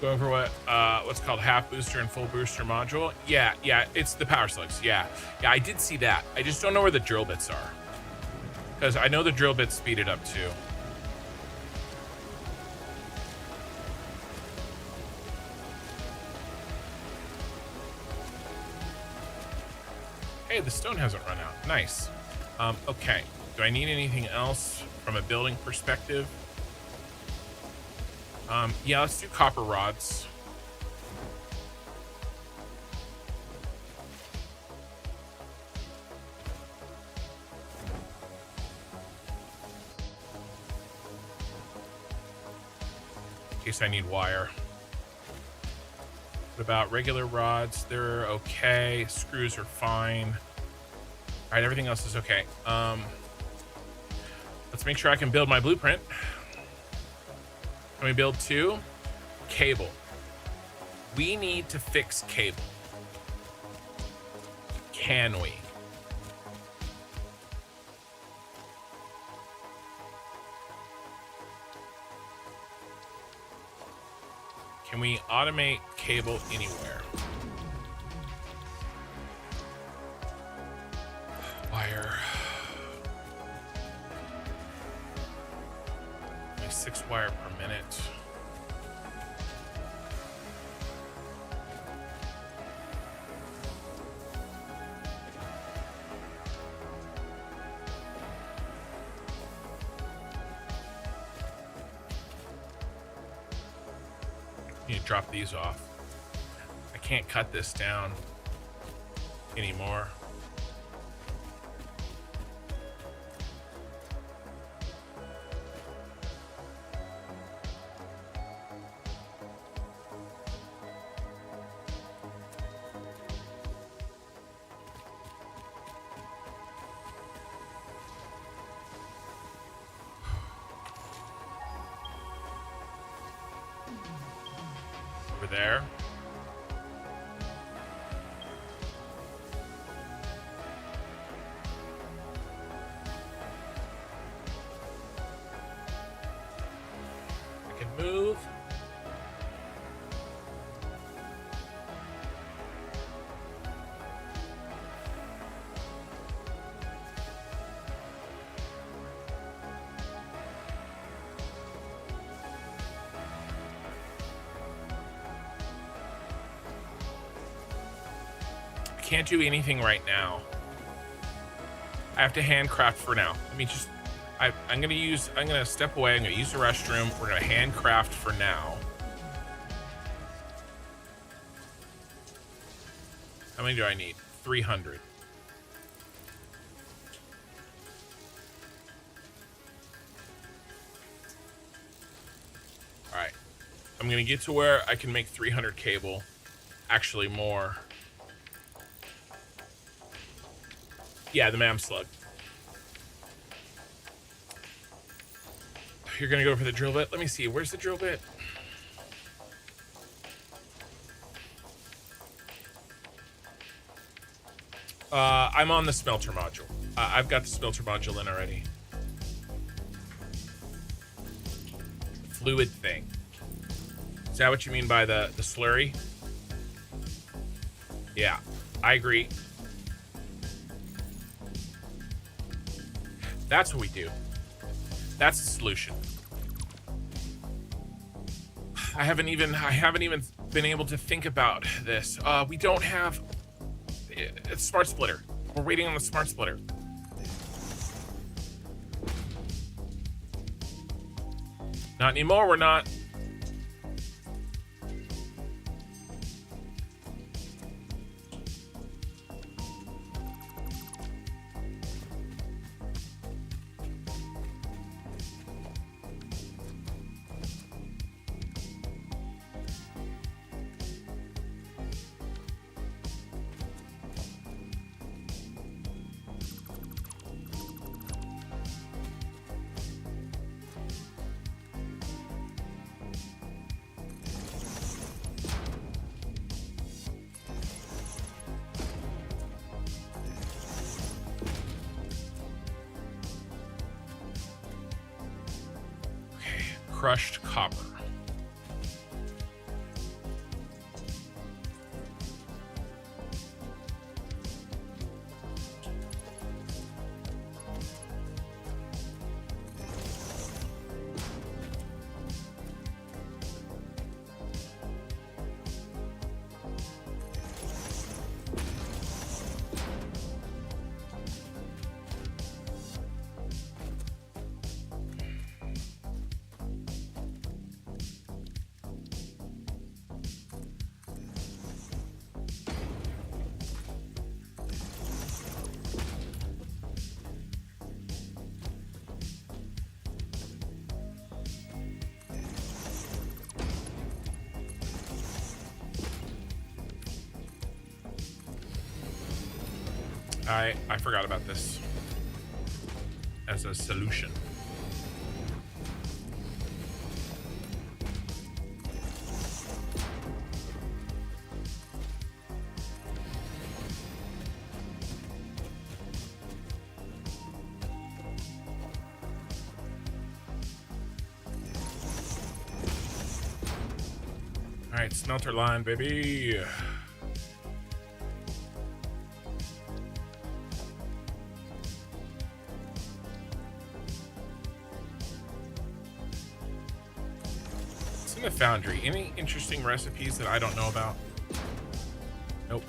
Go over what's called half booster and full booster module. Yeah, it's the power slugs. Yeah, I did see that. I just don't know where the drill bits are. Because I know the drill bits speed it up too. Hey, the stone hasn't run out. Nice. Okay. Do I need anything else from a building perspective? Yeah, let's do copper rods. In case I need wire. What about regular rods? They're okay. Screws are fine. All right, everything else is okay. Let's make sure I can build my blueprint. Can we build 2? Cable. We need to fix cable. Can we? Can we automate cable anywhere? Wire. Only 6 wire per minute. Need to drop these off. I can't cut this down anymore. Over there. I can move. Can't do anything right now. I have to handcraft for now. Let me just, I'm gonna step away. I'm gonna use the restroom. We're gonna handcraft for now. How many do I need? 300. All right. I'm gonna get to where I can make 300 cable. Actually more. Yeah, the mam slug. You're gonna go for the drill bit? Let me see, where's the drill bit? I'm on the smelter module. I've got the smelter module in already. Fluid thing. Is that what you mean by the slurry? Yeah, I agree. That's what we do. That's the solution. I haven't even been able to think about this. We don't have a smart splitter. We're waiting on the smart splitter. Not anymore, we're not. Crushed copper. I forgot about this as a solution. All right, smelter line, baby. The foundry. Any interesting recipes that I don't know about? Nope.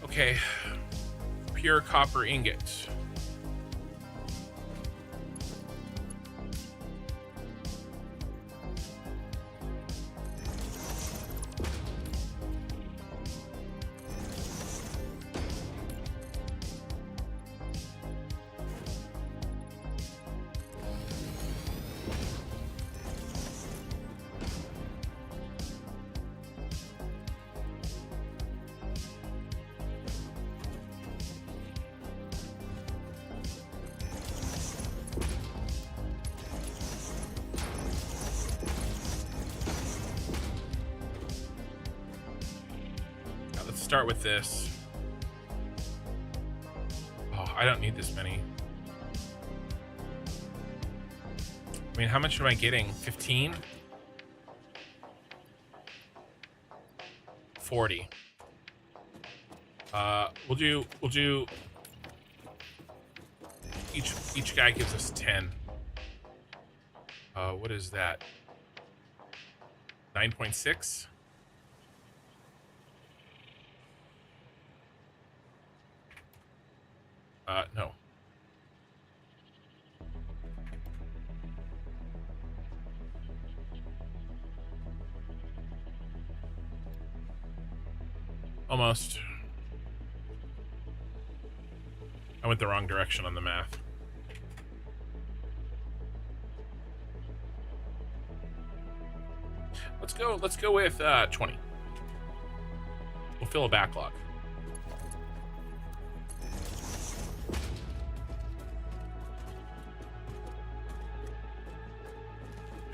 Okay. Pure copper ingot. Start with this. Oh, I don't need this many. I mean, how much am I getting? 15? 40. We'll do each guy gives us 10. What is that? 9.6? No. Almost. I went the wrong direction on the math. Let's go with 20. We'll fill a backlog.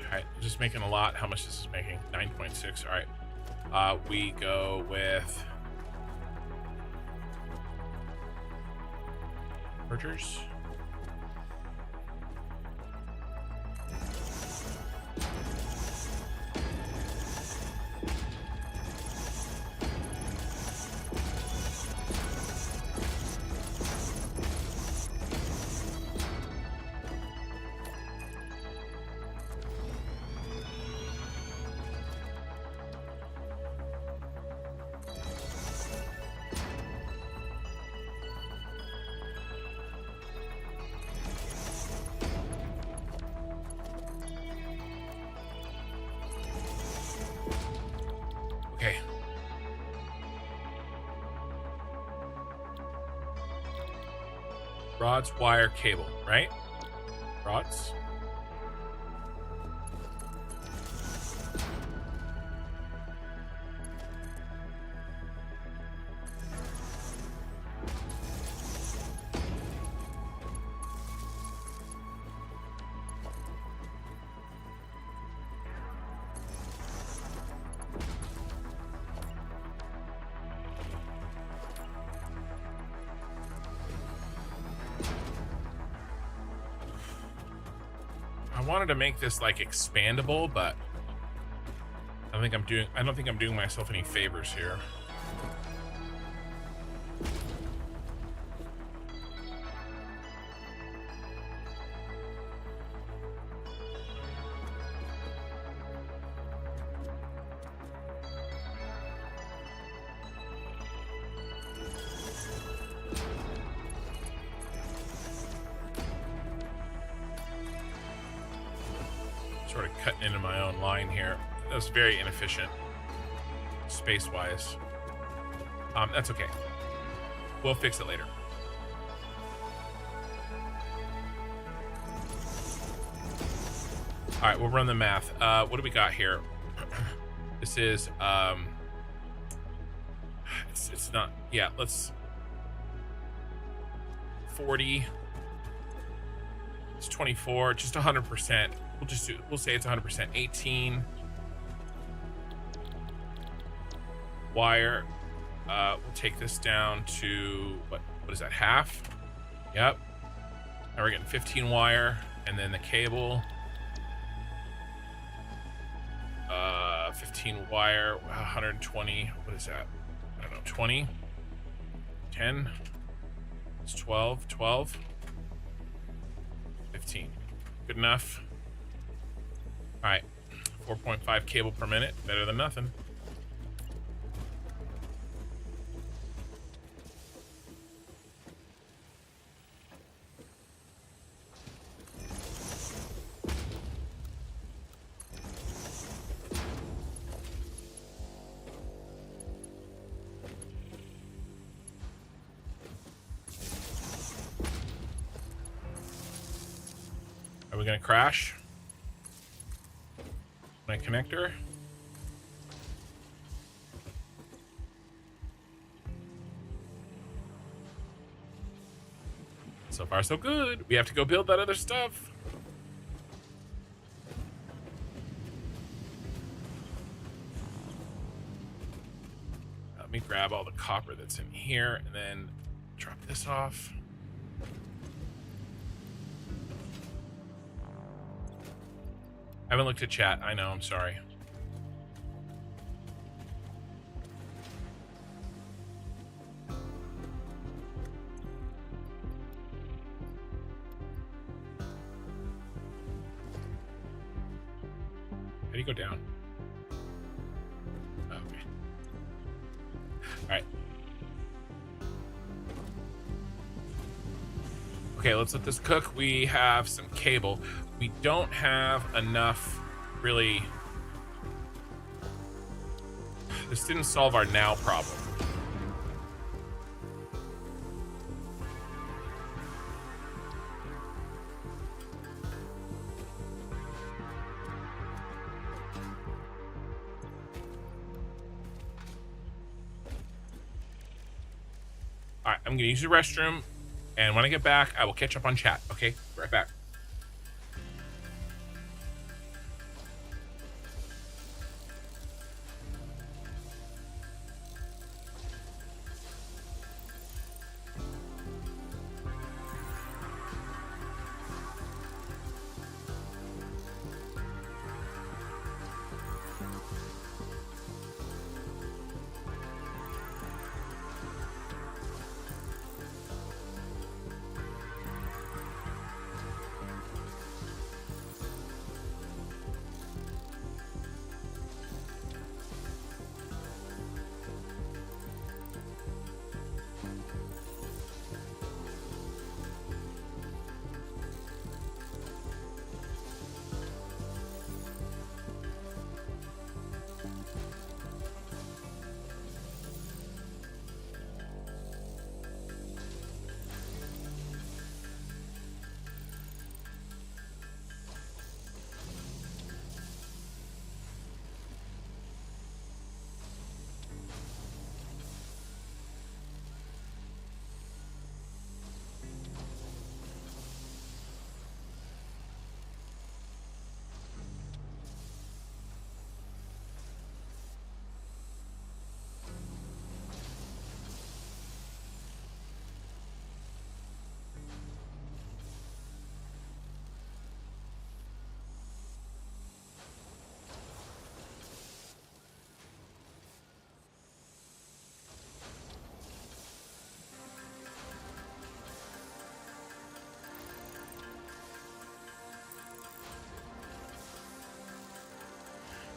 Alright, just making a lot. How much this is making? 9.6. Alright. We go with mergers. Okay. Rods, wire, cable, right? Rods. I wanted to make this like expandable, but I don't think I'm doing myself any favors here. Sort of cutting into my own line here. That was very inefficient, space-wise. That's okay. We'll fix it later. All right, we'll run the math. What do we got here? This is it's not. Yeah, let's 40. It's 24. Just 100%. We'll say it's 100%. 18 wire. We'll take this down to what is that, half? Yep. Now we're getting 15 wire, and then the cable. 15 wire, 120. What is that? I don't know. 20. 10. It's 12. 15. Good enough. All right, 4.5 cable per minute, better than nothing. Are we gonna crash? My connector. So far, so good. We have to go build that other stuff. Let me grab all the copper that's in here and then drop this off. I haven't looked at chat. I know, I'm sorry. How do you go down? Oh, okay. All right. Okay, let's let this cook. We have some cable. We don't have enough, really. This didn't solve our now problem. All right, I'm gonna use the restroom, and when I get back, I will catch up on chat. Okay, right back.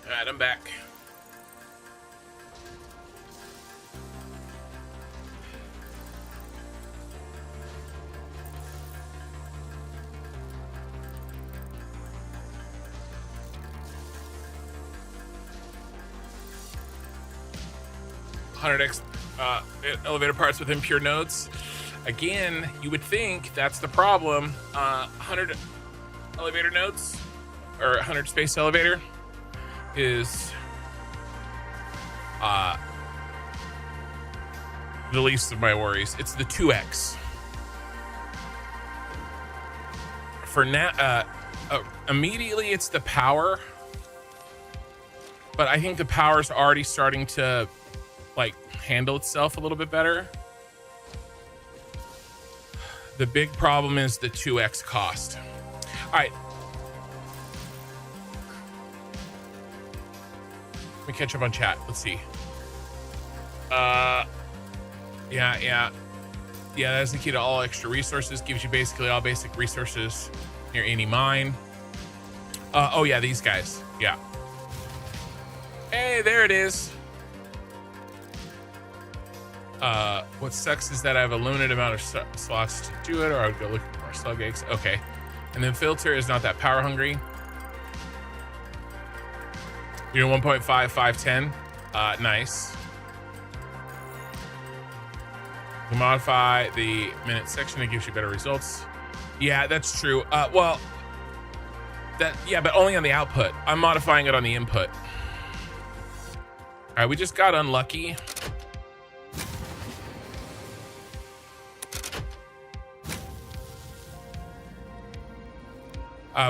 All right, I'm back. $100x elevator parts with impure nodes. Again, you would think that's the problem. 100 elevator nodes, or 100 space elevator, is the least of my worries. It's the 2x. For now, immediately it's the power, but I think the power's already starting to like handle itself a little bit better. The big problem is the 2x cost. All right. Let me catch up on chat. Let's see. Yeah, that's the key to all extra resources. Gives you basically all basic resources near any mine. Oh yeah, these guys. Yeah. Hey, there it is. What sucks is that I have a limited amount of slots to do it, or I would go looking for more slug eggs. Okay. And then filter is not that power hungry. You're 1.5, 510. Nice. To modify the minute section, it gives you better results. Yeah, that's true. Well, but only on the output. I'm modifying it on the input. All right, we just got unlucky.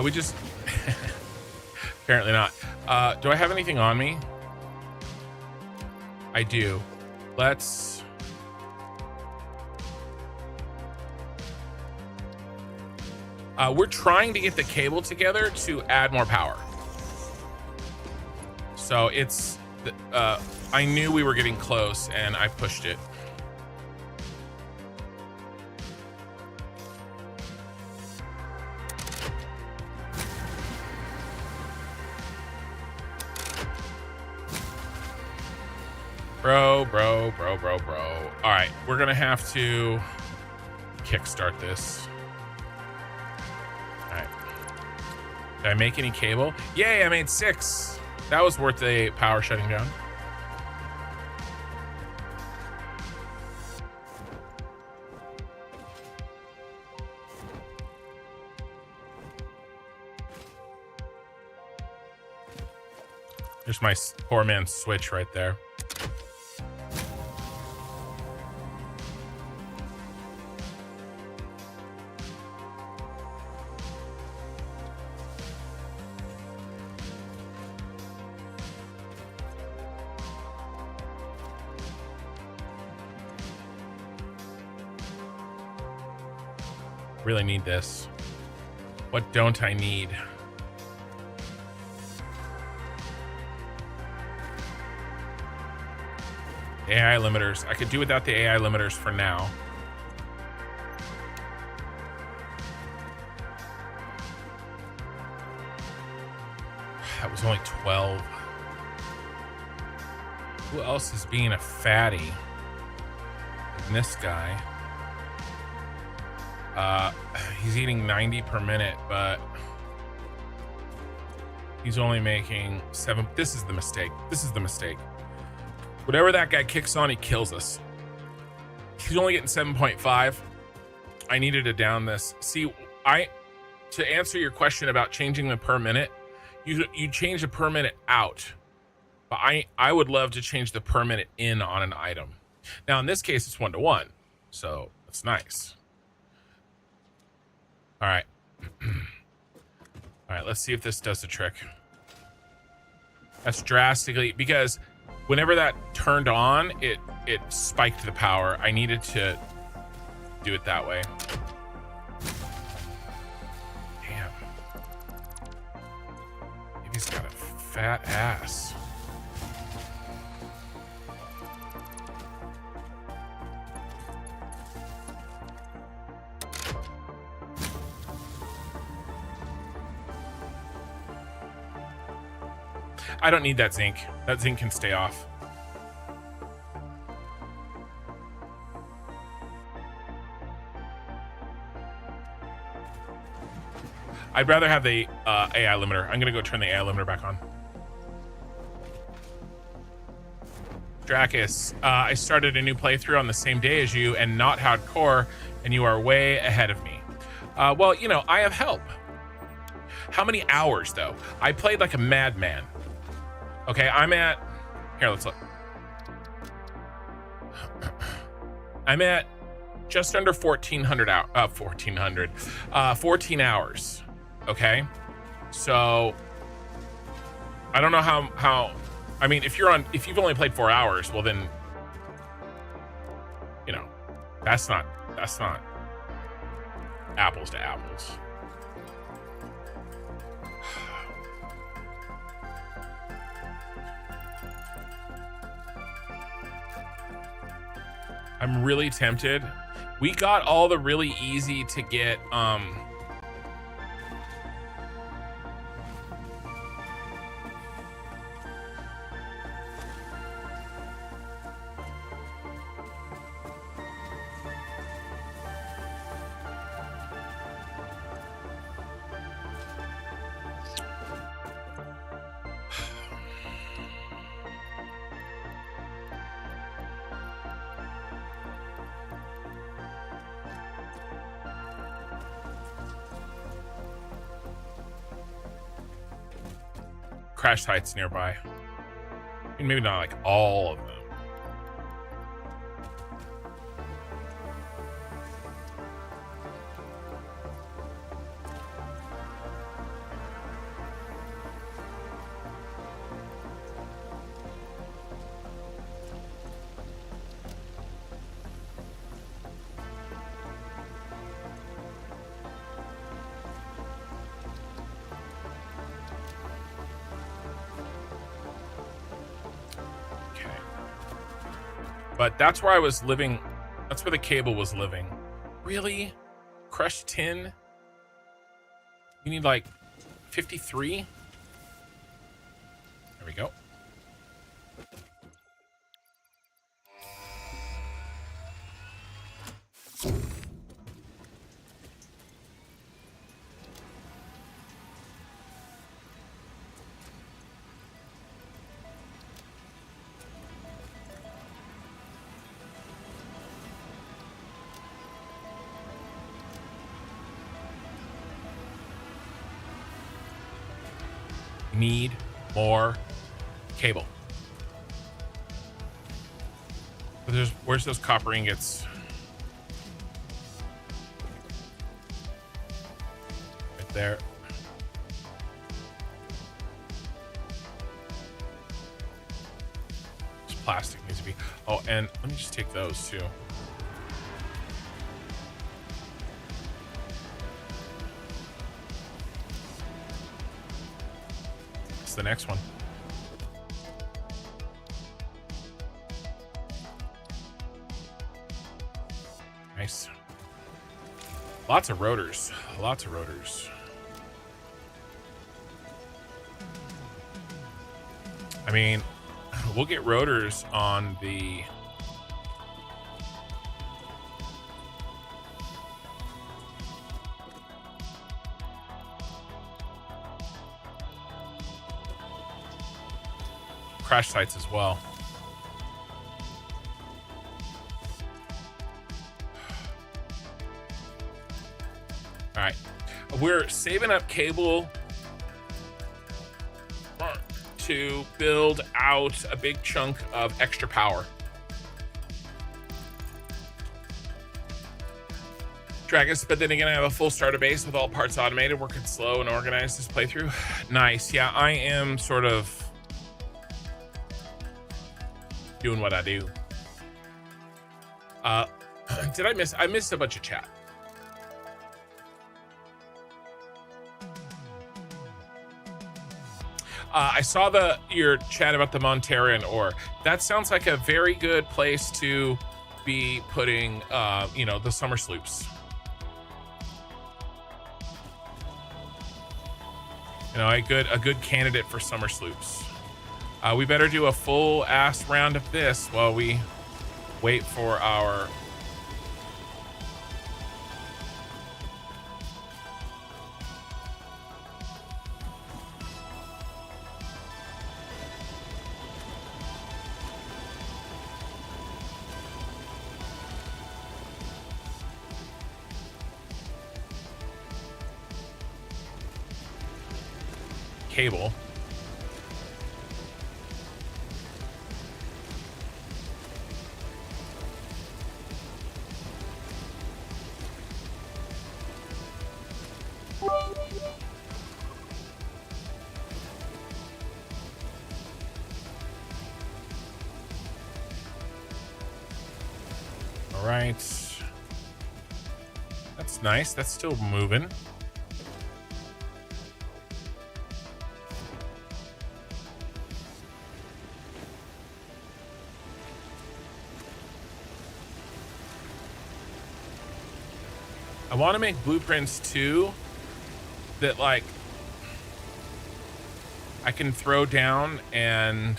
We just apparently not. Do I have anything on me? I do. Let's we're trying to get the cable together to add more power. So it's I knew we were getting close and I pushed it. Bro. All right, we're gonna have to kickstart this. Did I make any cable? Yay, I made 6. That was worth the power shutting down. There's my poor man's switch right there. Really need this. What don't I need? AI limiters. I could do without the AI limiters for now. That was only 12. Who else is being a fatty? And this guy. He's eating 90 per minute, but he's only making 7. This is the mistake. This is the mistake. Whatever that guy kicks on, he kills us. He's only getting 7.5. I needed to down this. See, to answer your question about changing the per minute, you change the per minute out. But I would love to change the per minute in on an item. Now, in this case, it's 1-to-1. So it's nice. All right. All right, let's see if this does the trick. That's drastically, because whenever that turned on, it spiked the power. I needed to do it that way. Damn. He's got a fat ass. I don't need that zinc. That zinc can stay off. I'd rather have the AI limiter. I'm gonna go turn the AI limiter back on. Dracus, I started a new playthrough on the same day as you and not hardcore, and you are way ahead of me. Well, you know, I have help. How many hours, though? I played like a madman. Okay, I'm at... Here, let's look. I'm at just under 14 hours. Okay? So... I don't know how... I mean, if you've only played 4 hours, well then... You know, that's not apples to apples. I'm really tempted. We got all the really easy to get crash sites nearby. I mean, maybe not like all of them. But that's where I was living. That's where the cable was living. Really? Crushed tin? You need like 53? There we go. need more cable. But where's those copper ingots? Right there. This plastic needs to be. Oh, and let me just take those too. What's the next one? Nice. Lots of rotors. Lots of rotors. I mean, we'll get rotors on the crash sites as well. All right, we're saving up cable to build out a big chunk of extra power. Dragus, but then again, I have a full starter base with all parts automated, working slow and organized this playthrough. Nice. Yeah, I am sort of doing what I do. Did I miss? I missed a bunch of chat. I saw your chat about the Montarian ore. That sounds like a very good place to be putting, the Somersloops. A good candidate for Somersloops. We better do a full ass round of this while we wait for our cable. All right. That's nice. That's still moving. I want to make blueprints too that like I can throw down and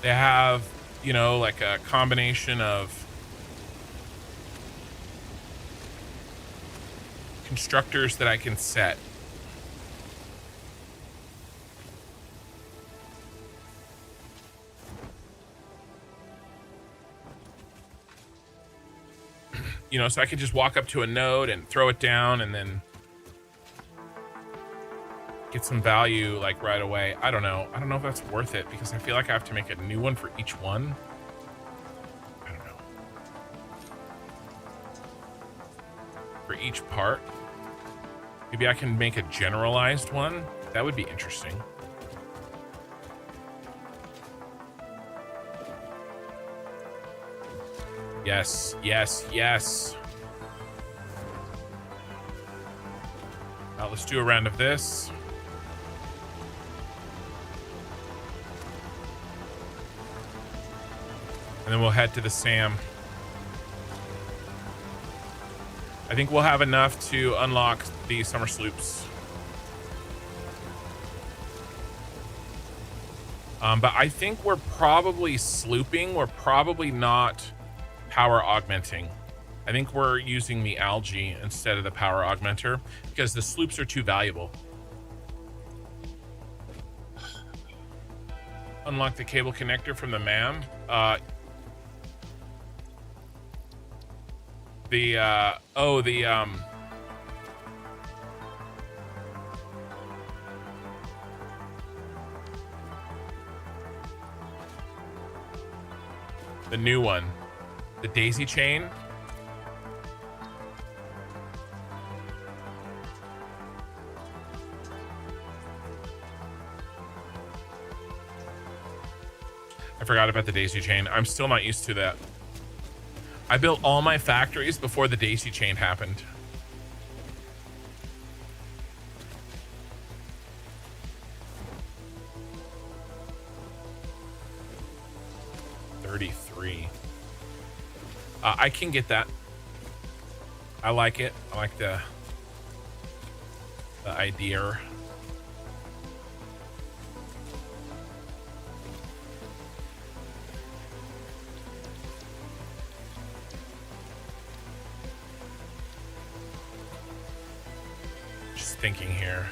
they have, like a combination of constructors that I can set. So I could just walk up to a node and throw it down and then get some value like right away. I don't know if that's worth it because I feel like I have to make a new one for each one. I don't know. For each part. Maybe I can make a generalized one. That would be interesting. Yes, yes, yes. Now let's do a round of this. And then we'll head to the SAM. I think we'll have enough to unlock the Somersloops. But I think we're probably slooping. We're probably not power augmenting. I think we're using the algae instead of the power augmenter because the sloops are too valuable. Unlock the cable connector from the MAM. The new one. The daisy chain. I forgot about the daisy chain. I'm still not used to that. I built all my factories before the daisy chain happened. I can get that. I like it. I like the idea. Just thinking here.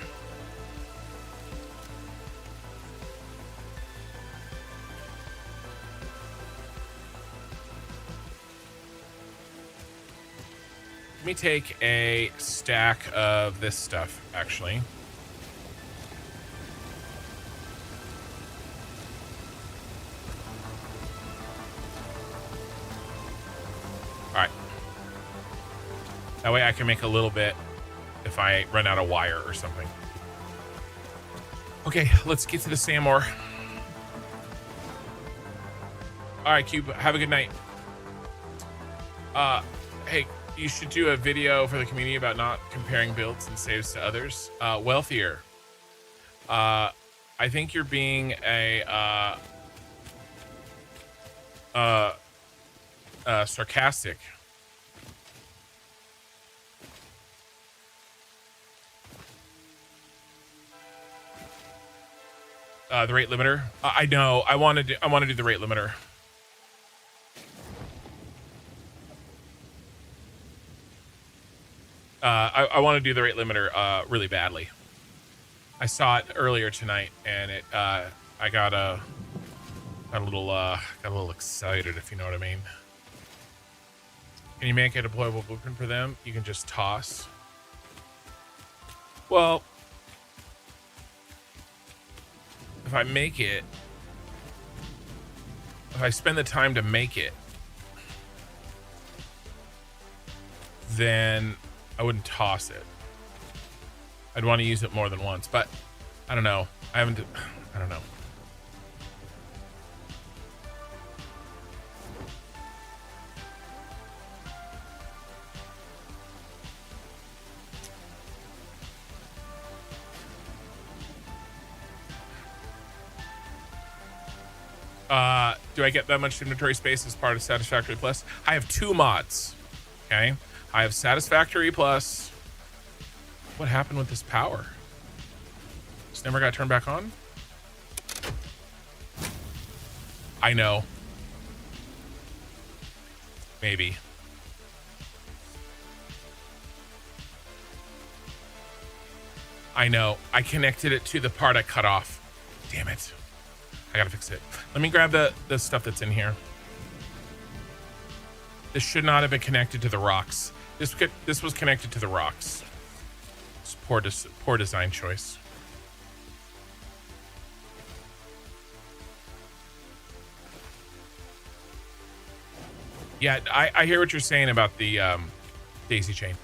Let me take a stack of this stuff, actually. All right. That way I can make a little bit if I run out of wire or something. Okay, let's get to the SAM ore. All right, Cube, have a good night. Hey, you should do a video for the community about not comparing builds and saves to others. Wealthier. I think you're being a sarcastic. The rate limiter. I know. I want to do the rate limiter. I want to do the rate limiter really badly. I saw it earlier tonight, and it I got a little excited, if you know what I mean. Can you make a deployable blueprint for them? You can just toss. Well, if I make it, if I spend the time to make it, then I wouldn't toss it. I'd want to use it more than once, but I don't know. I don't know. Do I get that much inventory space as part of Satisfactory Plus? I have 2 mods. Okay. I have Satisfactory Plus. What happened with this power? This never got turned back on? I know. Maybe. I know. I connected it to the part I cut off. Damn it. I gotta fix it. Let me grab the stuff that's in here. This should not have been connected to the rocks. This was connected to the rocks. It's poor design choice. Yeah, I hear what you're saying about the daisy chain.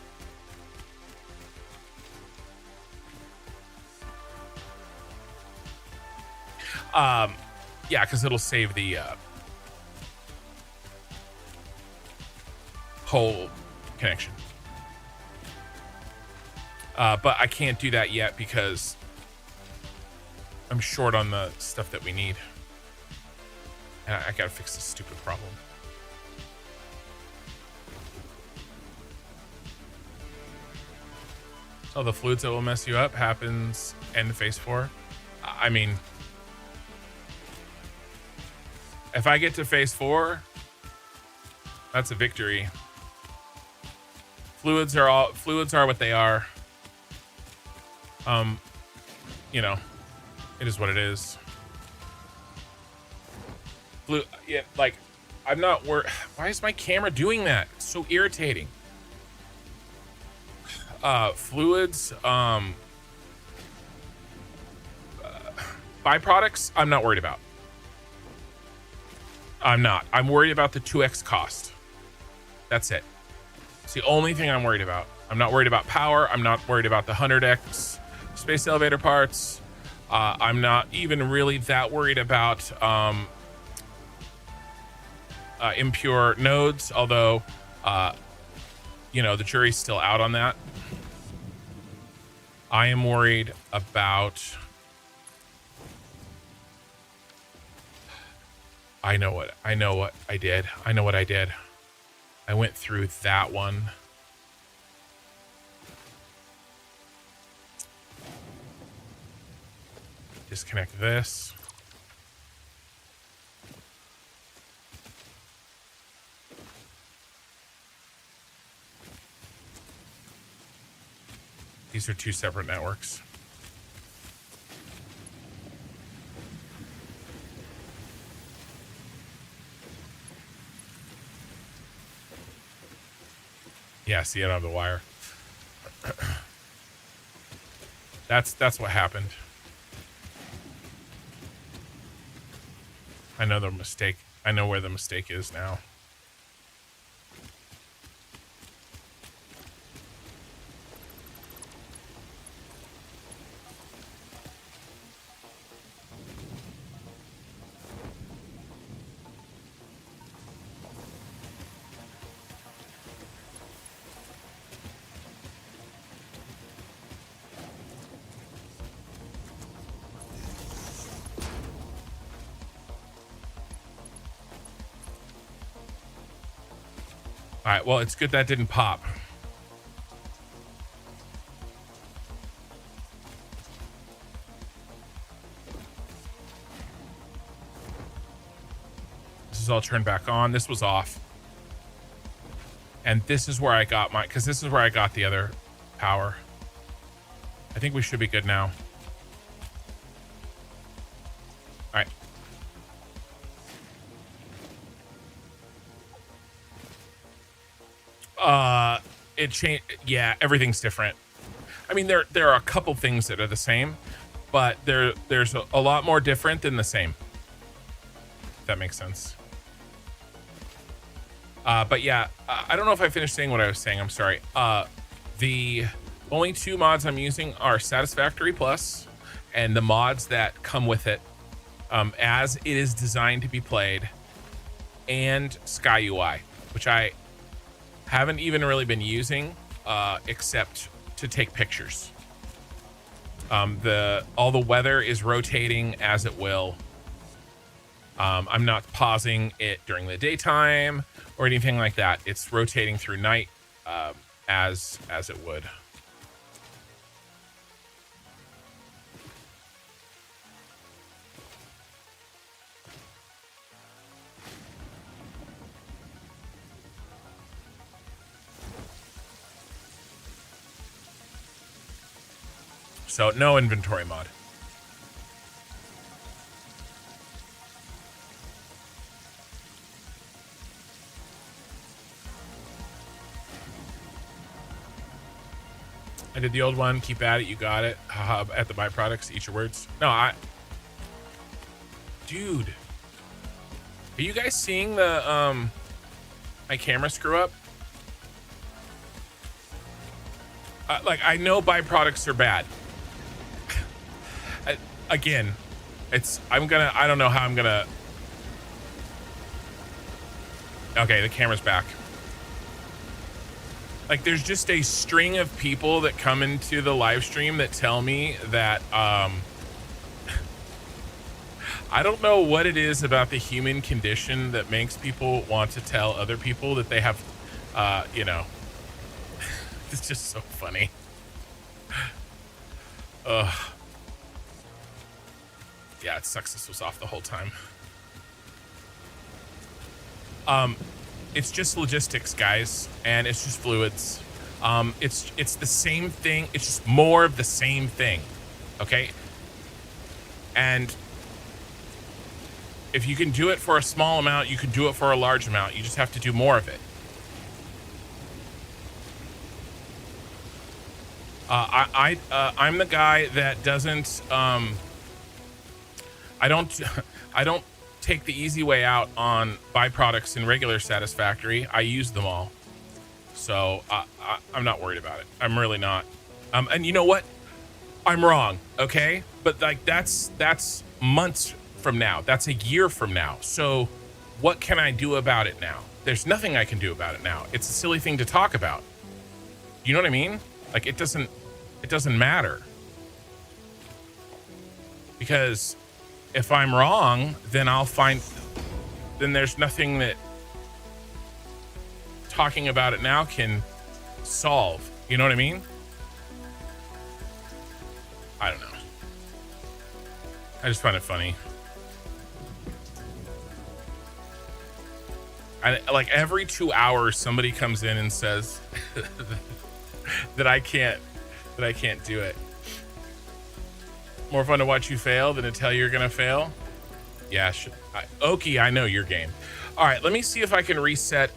Yeah, because it'll save the whole connection. But I can't do that yet because I'm short on the stuff that we need. And I gotta fix this stupid problem. So the fluids that will mess you up happens end phase 4. I mean, if I get to phase 4, that's a victory. Fluids are what they are. You know, it is what it is. Yeah, like, I'm not worried. Why is my camera doing that? It's so irritating. Fluids, byproducts, I'm not worried about. I'm not. I'm worried about the 2x cost. That's it. It's the only thing I'm worried about. I'm not worried about power. I'm not worried about the 100x space elevator parts. I'm not even really that worried about impure nodes, although, you know, the jury's still out on that. I am worried about... I know what I did. I know what I did. I went through that one. Disconnect this. These are 2 separate networks. Yeah, see, I don't have the wire. That's what happened. I know the mistake. I know where the mistake is now. All right, well, it's good that didn't pop. This is all turned back on. This was off. And this is where I got my, because this is where I got the other power. I think we should be good now. All right. It changed. Yeah, everything's different. I mean, there are a couple things that are the same, but there's a lot more different than the same. If that makes sense. But yeah, I don't know if I finished saying what I was saying. I'm sorry. The only 2 mods I'm using are Satisfactory Plus and the mods that come with it, as it is designed to be played, and Sky UI, which I haven't even really been using, except to take pictures. All the weather is rotating as it will. I'm not pausing it during the daytime or anything like that. It's rotating through night, as it would. So no inventory mod. I did the old one. Keep at it. You got it. At the byproducts. Eat your words. No, dude. Are you guys seeing the my camera screw up? Like, I know byproducts are bad. Again, I don't know how I'm gonna. Okay, the camera's back. Like, there's just a string of people that come into the live stream that tell me that, I don't know what it is about the human condition that makes people want to tell other people that they have, you know, it's just so funny. Ugh. Yeah, it sucks this was off the whole time. It's just logistics, guys, and it's just fluids. It's the same thing. It's just more of the same thing, okay? And if you can do it for a small amount, you can do it for a large amount. You just have to do more of it. I'm the guy that doesn't. I don't take the easy way out on byproducts in regular Satisfactory, I use them all. So I'm not worried about it. I'm really not. And you know what? I'm wrong, okay? But like that's months from now. That's a year from now. So what can I do about it now? There's nothing I can do about it now. It's a silly thing to talk about. You know what I mean? Like it doesn't matter. Because if I'm wrong, then then there's nothing that talking about it now can solve. You know what I mean? I don't know. I just find it funny. Like every 2 hours, somebody comes in and says that I can't do it. More fun to watch you fail than to tell you you're gonna fail. Yeah, Okie, I know your game. All right, let me see if I can reset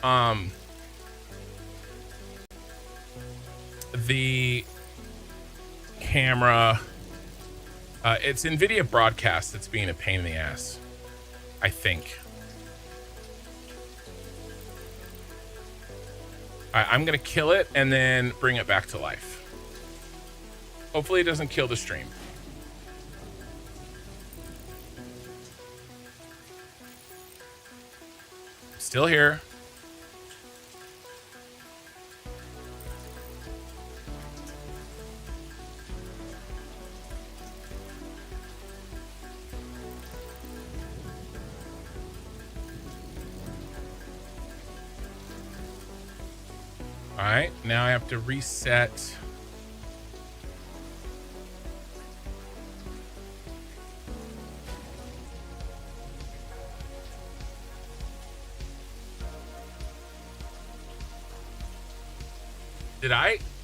the camera. It's NVIDIA broadcast that's being a pain in the ass, I think. All right, I'm gonna kill it and then bring it back to life. Hopefully it doesn't kill the stream. Still here. All right, now I have to reset.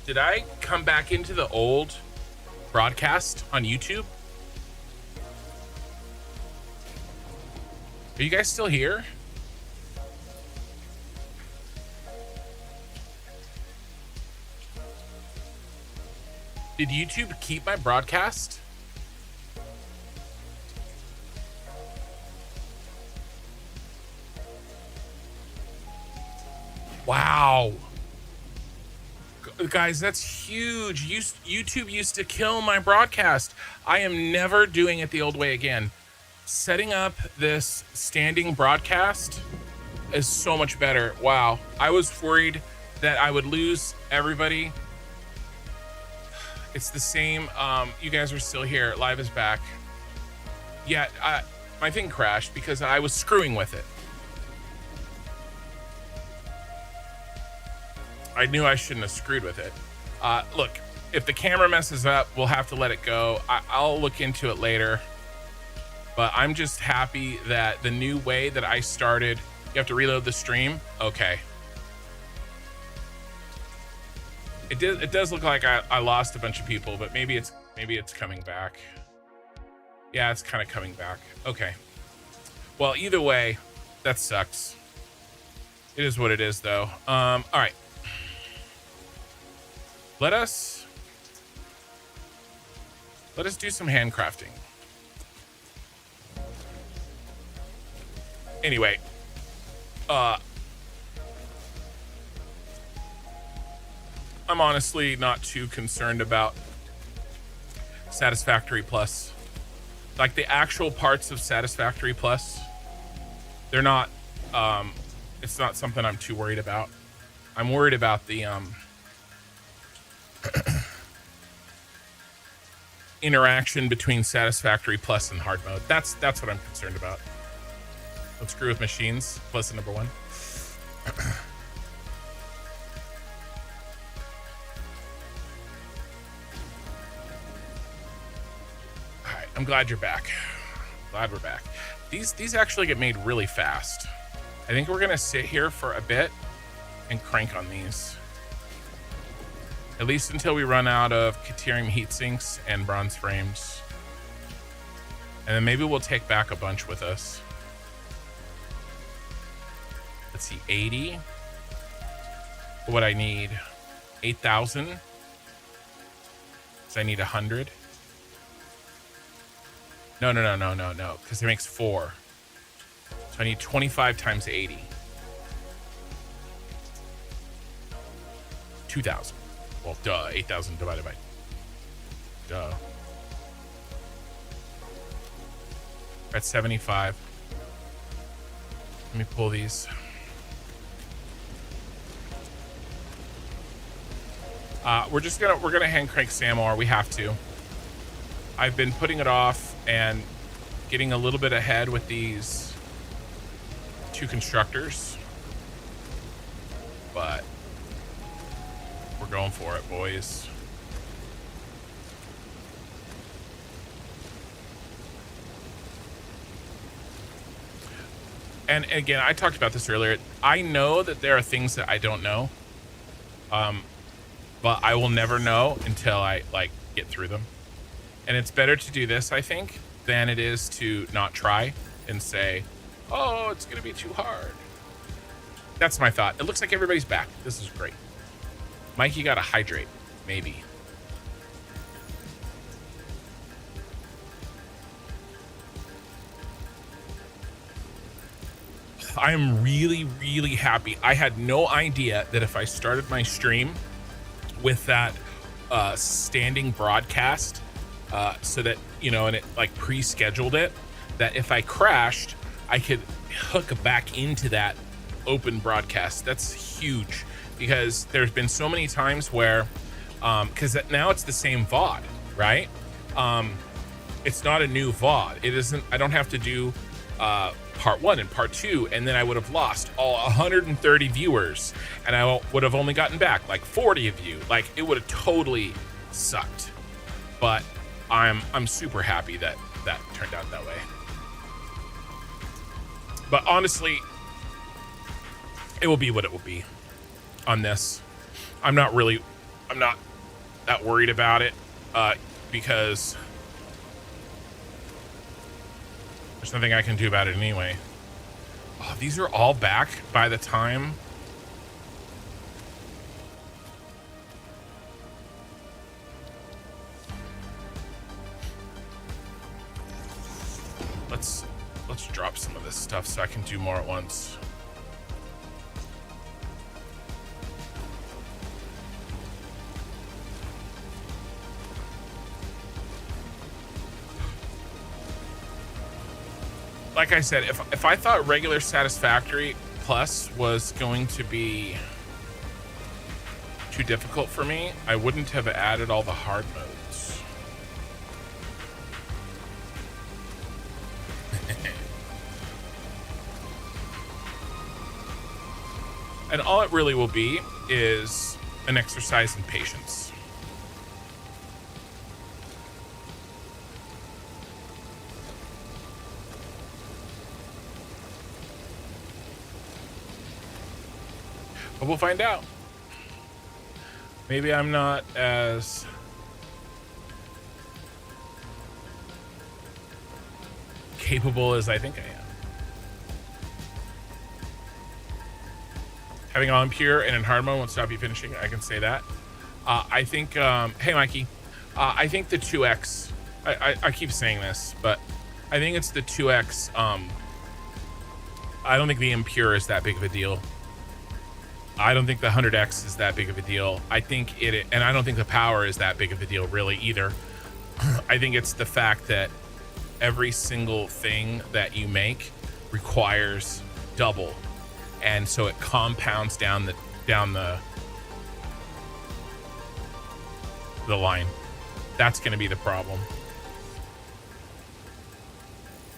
Did I come back into the old broadcast on YouTube? Are you guys still here? Did YouTube keep my broadcast? Wow. Guys, that's huge. YouTube used to kill my broadcast. I am never doing it the old way again. Setting up this standing broadcast is so much better. Wow. I was worried that I would lose everybody. It's the same. You guys are still here. Live is back. Yeah, my thing crashed because I was screwing with it. I knew I shouldn't have screwed with it. Look, if the camera messes up, we'll have to let it go. I'll look into it later. But I'm just happy that the new way that I started, you have to reload the stream. Okay. It does look like I lost a bunch of people, but maybe it's coming back. Yeah, it's kind of coming back. Okay. Well, either way, that sucks. It is what it is, though. All right. Let us do some handcrafting. Anyway, I'm honestly not too concerned about Satisfactory Plus. Like the actual parts of Satisfactory Plus, they're not, it's not something I'm too worried about. I'm worried about the, interaction between Satisfactory Plus and hard mode. That's what I'm concerned about. Let's screw with machines. Lesson number 1. All right, I'm glad you're back. Glad we're back. These actually get made really fast. I think we're gonna sit here for a bit and crank on these. At least until we run out of Caterium heat sinks and bronze frames. And then maybe we'll take back a bunch with us. Let's see, 80. What I need, 8,000. So I need 100. No, because it makes 4. So I need 25 times 80. 2,000. Well, duh, 8,000 divided by, duh. At 75. Let me pull these. We're gonna hand crank SAM. We have to. I've been putting it off and getting a little bit ahead with these 2 constructors, but we're going for it, boys. And again, I talked about this earlier. I know that there are things that I don't know, but I will never know until I like get through them. And it's better to do this, I think, than it is to not try and say, oh, it's gonna be too hard. That's my thought. It looks like everybody's back. This is great. Mikey got a hydrate, maybe. I am really, really happy. I had no idea that if I started my stream with that standing broadcast, so that, you know, and it like pre-scheduled it, that if I crashed, I could hook back into that open broadcast. That's huge, because there's been so many times where, because now it's the same VOD, right? It's not a new VOD. It isn't, I don't have to do part 1 and part 2, and then I would have lost all 130 viewers, and I would have only gotten back like 40 of you. Like, it would have totally sucked. But I'm super happy that that turned out that way. But honestly, it will be what it will be on this. I'm not that worried about it, because there's nothing I can do about it anyway. Oh, these are all back by the time. Let's drop some of this stuff so I can do more at once. Like I said, if I thought regular Satisfactory Plus was going to be too difficult for me, I wouldn't have added all the hard modes. And all it really will be is an exercise in patience. But we'll find out. Maybe I'm not as capable as I think I am. Having on impure and in hard mode won't stop you finishing. I can say that. I think, hey, Mikey, I think the 2x, I keep saying this, but I think it's the 2x. I don't think the impure is that big of a deal. I don't think the 100x is that big of a deal. I think and I don't think the power is that big of a deal really either. I think it's the fact that every single thing that you make requires double, and so it compounds down the line. That's going to be the problem.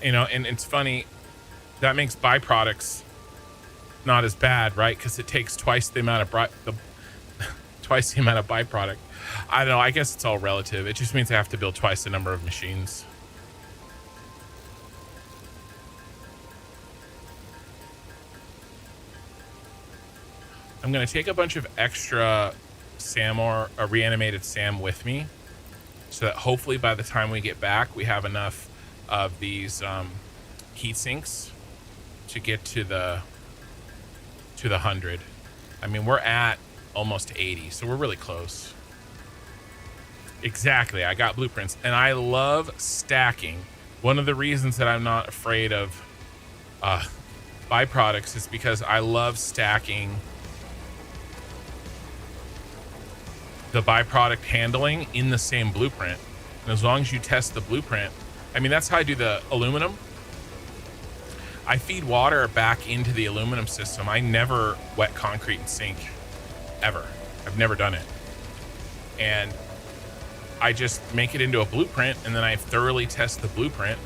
You know, and it's funny, that makes byproducts not as bad, right? Because it takes twice the amount of byproduct. I don't know. I guess it's all relative. It just means I have to build twice the number of machines. I'm going to take a bunch of extra SAM or a reanimated SAM with me, so that hopefully by the time we get back, we have enough of these heat sinks to get to the 100. I mean, we're at almost 80, so we're really close. Exactly. I got blueprints, and I love stacking. One of the reasons that I'm not afraid of byproducts is because I love stacking the byproduct handling in the same blueprint. And as long as you test the blueprint, I mean, that's how I do the aluminum. I feed water back into the aluminum system. I never wet concrete and sink, ever. I've never done it. And I just make it into a blueprint, and then I thoroughly test the blueprint.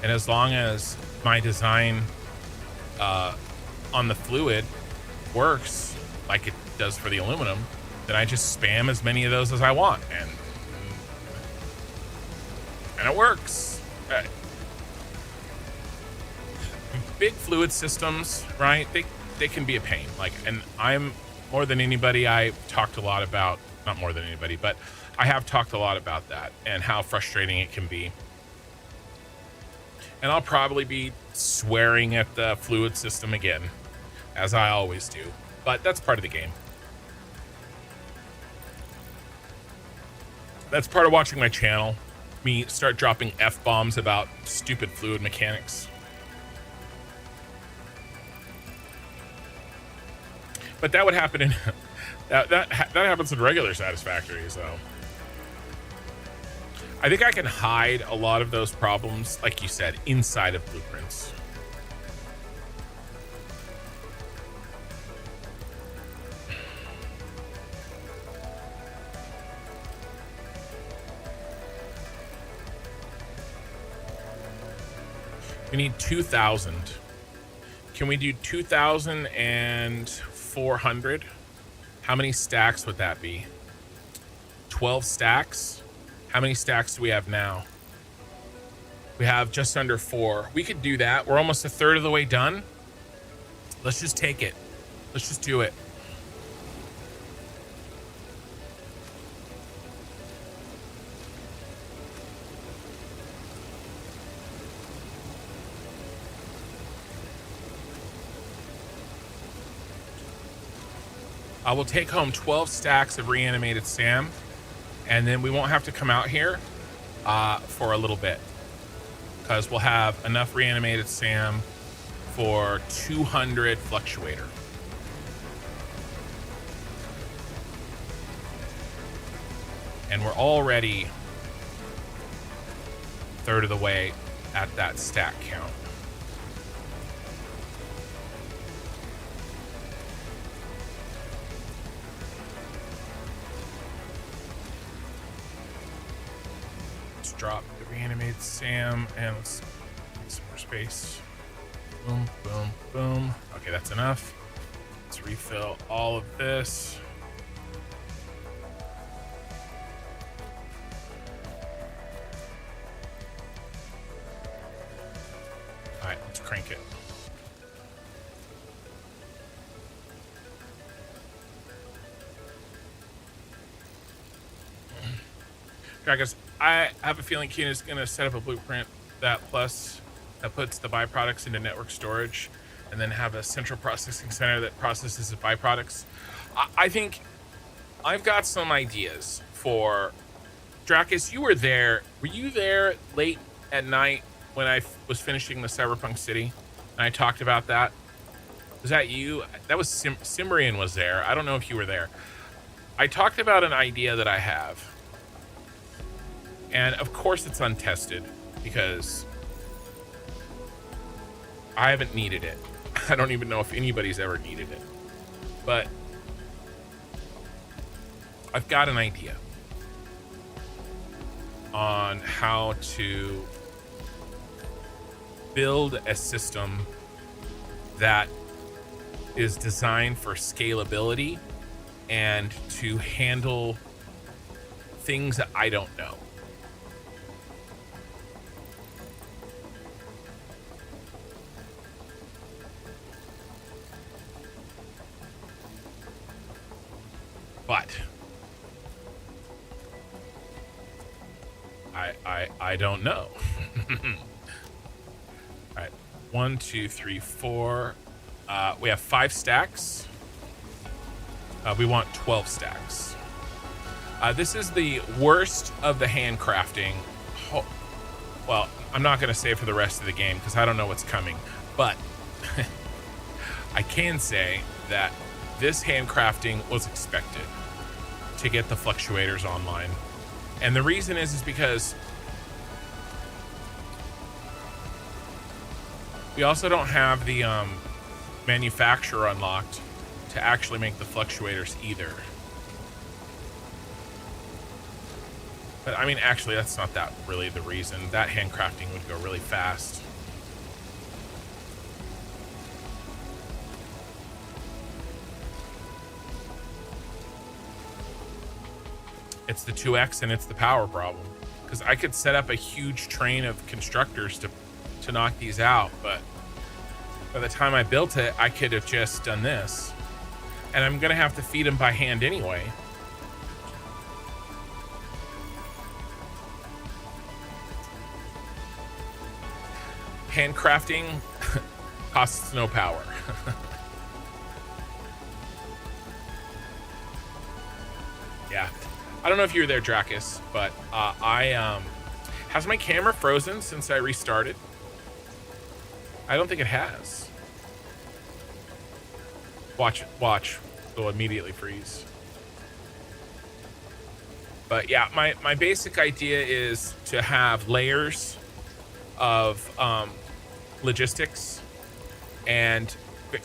And as long as my design on the fluid works like it does for the aluminum, then I just spam as many of those as I want, and it works. Big fluid systems, right? They can be a pain. Like, and I'm more than anybody, I talked a lot about, not more than anybody, but I have talked a lot about that and how frustrating it can be. And I'll probably be swearing at the fluid system again, as I always do, but that's part of the game. That's part of watching my channel, me start dropping F-bombs about stupid fluid mechanics. But that would happen in that happens in regular Satisfactory, so I think I can hide a lot of those problems, like you said, inside of blueprints. We need 2,000. Can we do 2,400? How many stacks would that be? 12 stacks? How many stacks do we have now? We have just under 4. We could do that. We're almost a third of the way done. Let's just take it. Let's just do it. I will take home 12 stacks of reanimated SAM, and then we won't have to come out here for a little bit, because we'll have enough reanimated SAM for 200 Fluctuator. And we're already a third of the way at that stack count. Drop the reanimated SAM and let's get some more space. Boom, boom, boom. Okay, that's enough. Let's refill all of this. All right, let's crank it. Crackers, I have a feeling Keen is going to set up a blueprint that puts the byproducts into network storage, and then have a central processing center that processes the byproducts. I think I've got some ideas for Dracus. You were there. Were you there late at night when I was finishing the Cyberpunk City and I talked about that? Was that you? That was Cimmerian was there. I don't know if you were there. I talked about an idea that I have. And of course it's untested because I haven't needed it. I don't even know if anybody's ever needed it. But I've got an idea on how to build a system that is designed for scalability and to handle things that I don't know. But I don't know. All right, 1, 2, 3, 4. We have 5 stacks. We want 12 stacks. This is the worst of the handcrafting. Well, I'm not going to say for the rest of the game because I don't know what's coming. But I can say that this handcrafting was expected to get the fluctuators online. And the reason is because we also don't have the manufacturer unlocked to actually make the fluctuators either. But I mean, actually, that's not that really the reason. That handcrafting would go really fast. It's the 2x and it's the power problem. Because I could set up a huge train of constructors to knock these out, but by the time I built it, I could have just done this. And I'm gonna have to feed them by hand anyway. Handcrafting costs no power. Yeah. I don't know if you were there, Dracus, but has my camera frozen since I restarted? I don't think it has. Watch. It'll immediately freeze. But yeah, my basic idea is to have layers of logistics, and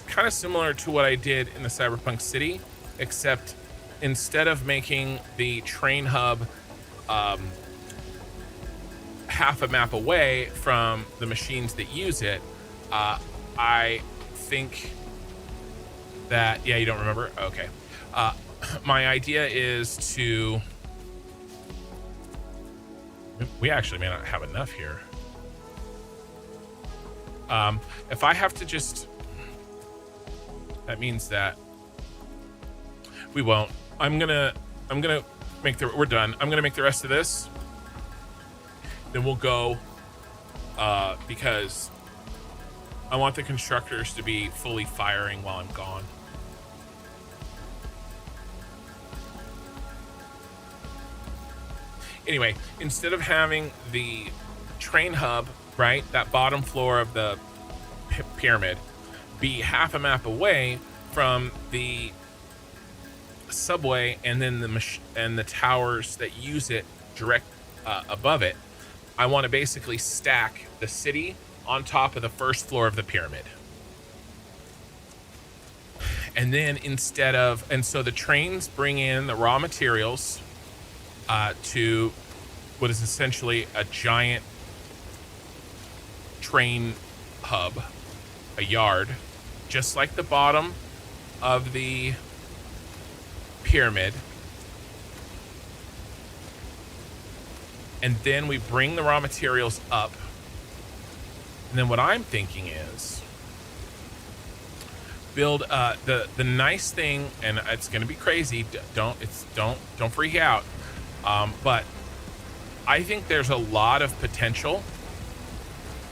kind of similar to what I did in the Cyberpunk City, except instead of making the train hub half a map away from the machines that use it, I think that, yeah, you don't remember? Okay. My idea is to, we actually may not have enough here. If I have to just, that means that we won't. I'm gonna make we're done. I'm gonna make the rest of this. Then we'll go, because I want the constructors to be fully firing while I'm gone. Anyway, instead of having the train hub, right, that bottom floor of the pyramid, be half a map away from the subway and then the towers that use it direct above it, I want to basically stack the city on top of the first floor of the pyramid. And then so the trains bring in the raw materials to what is essentially a giant train hub, a yard, just like the bottom of the pyramid. And then we bring the raw materials up. And then what I'm thinking is build the nice thing, and it's going to be crazy. Don't freak out. But I think there's a lot of potential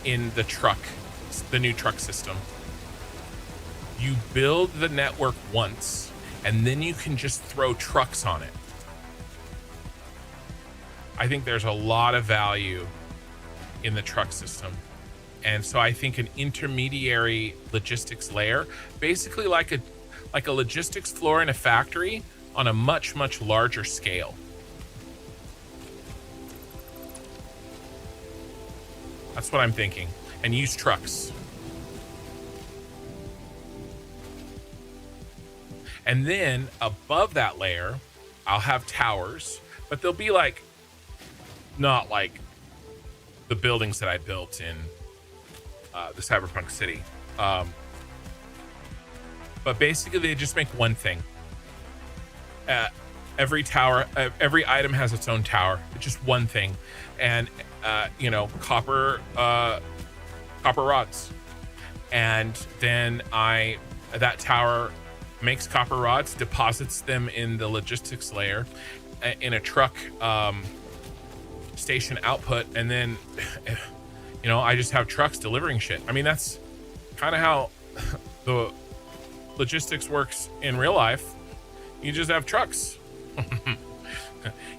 in the new truck system. You build the network once, and then you can just throw trucks on it. I think there's a lot of value in the truck system. And so I think an intermediary logistics layer, basically like a logistics floor in a factory on a much, much larger scale. That's what I'm thinking. And use trucks. And then above that layer, I'll have towers, but they'll be like, not like the buildings that I built in the Cyberpunk City. But basically they just make one thing. Every tower, every item has its own tower. It's just one thing. And, copper rods. And then that tower makes copper rods, deposits them in the logistics layer in a truck station output, and then I just have trucks delivering shit. I mean, that's kind of how the logistics works in real life. You just have trucks.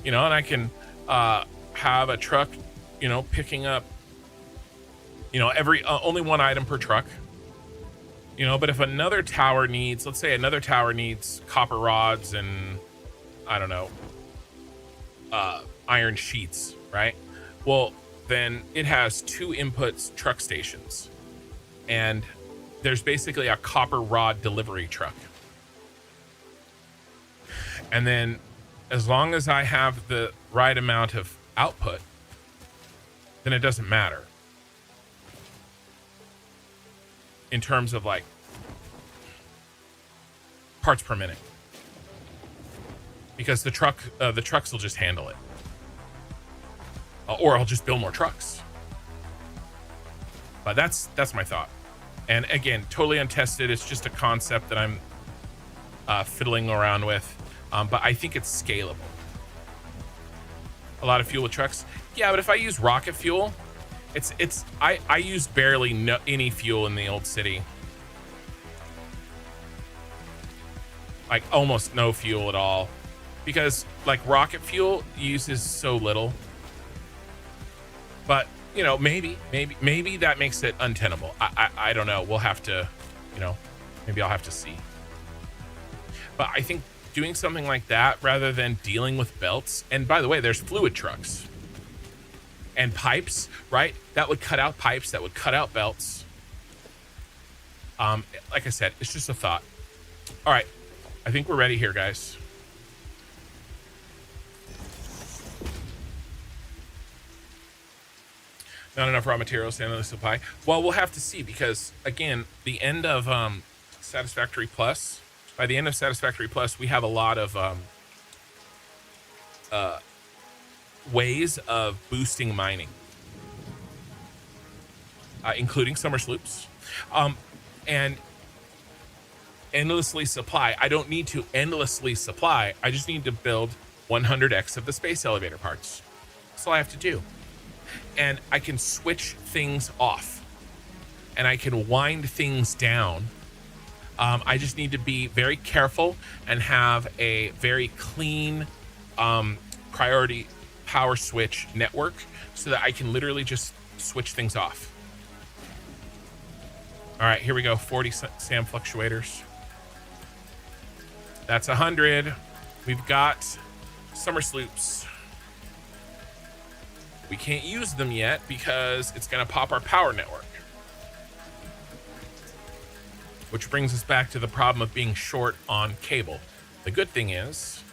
And I can have a truck picking up every only one item per truck, You know, but if another tower needs, let's say another tower needs copper rods and, I don't know, iron sheets, right? Well, then it has 2 inputs truck stations. And there's basically a copper rod delivery truck. And then as long as I have the right amount of output, then it doesn't matter. In terms of like parts per minute. Because the trucks will just handle it. Or I'll just build more trucks. But that's my thought. And again, totally untested. It's just a concept that I'm fiddling around with. But I think it's scalable. A lot of fuel with trucks. Yeah, but if I use rocket fuel, I use barely any fuel in the old city. Like almost no fuel at all. Because like rocket fuel uses so little. But, you know, maybe that makes it untenable. I don't know. We'll have to, you know, maybe I'll have to see. But I think doing something like that rather than dealing with belts. And by the way, there's fluid trucks and pipes, right? That would cut out pipes. That would cut out belts. Like I said, it's just a thought. All right. I think we're ready here, guys. Not enough raw materials to handle the supply. Well, we'll have to see because, again, the end of Satisfactory Plus, by the end of Satisfactory Plus, we have a lot of ways of boosting mining, including Somersloops, and endlessly supply. I don't need to endlessly supply. I just need to build 100x of the space elevator parts. That's all I have to do. And I can switch things off and I can wind things down. I just need to be very careful and have a very clean priority power switch network so that I can literally just switch things off. All right, here we go. 40 SAM Fluctuators. That's 100. We've got Somersloops. We can't use them yet because it's going to pop our power network. Which brings us back to the problem of being short on cable. The good thing is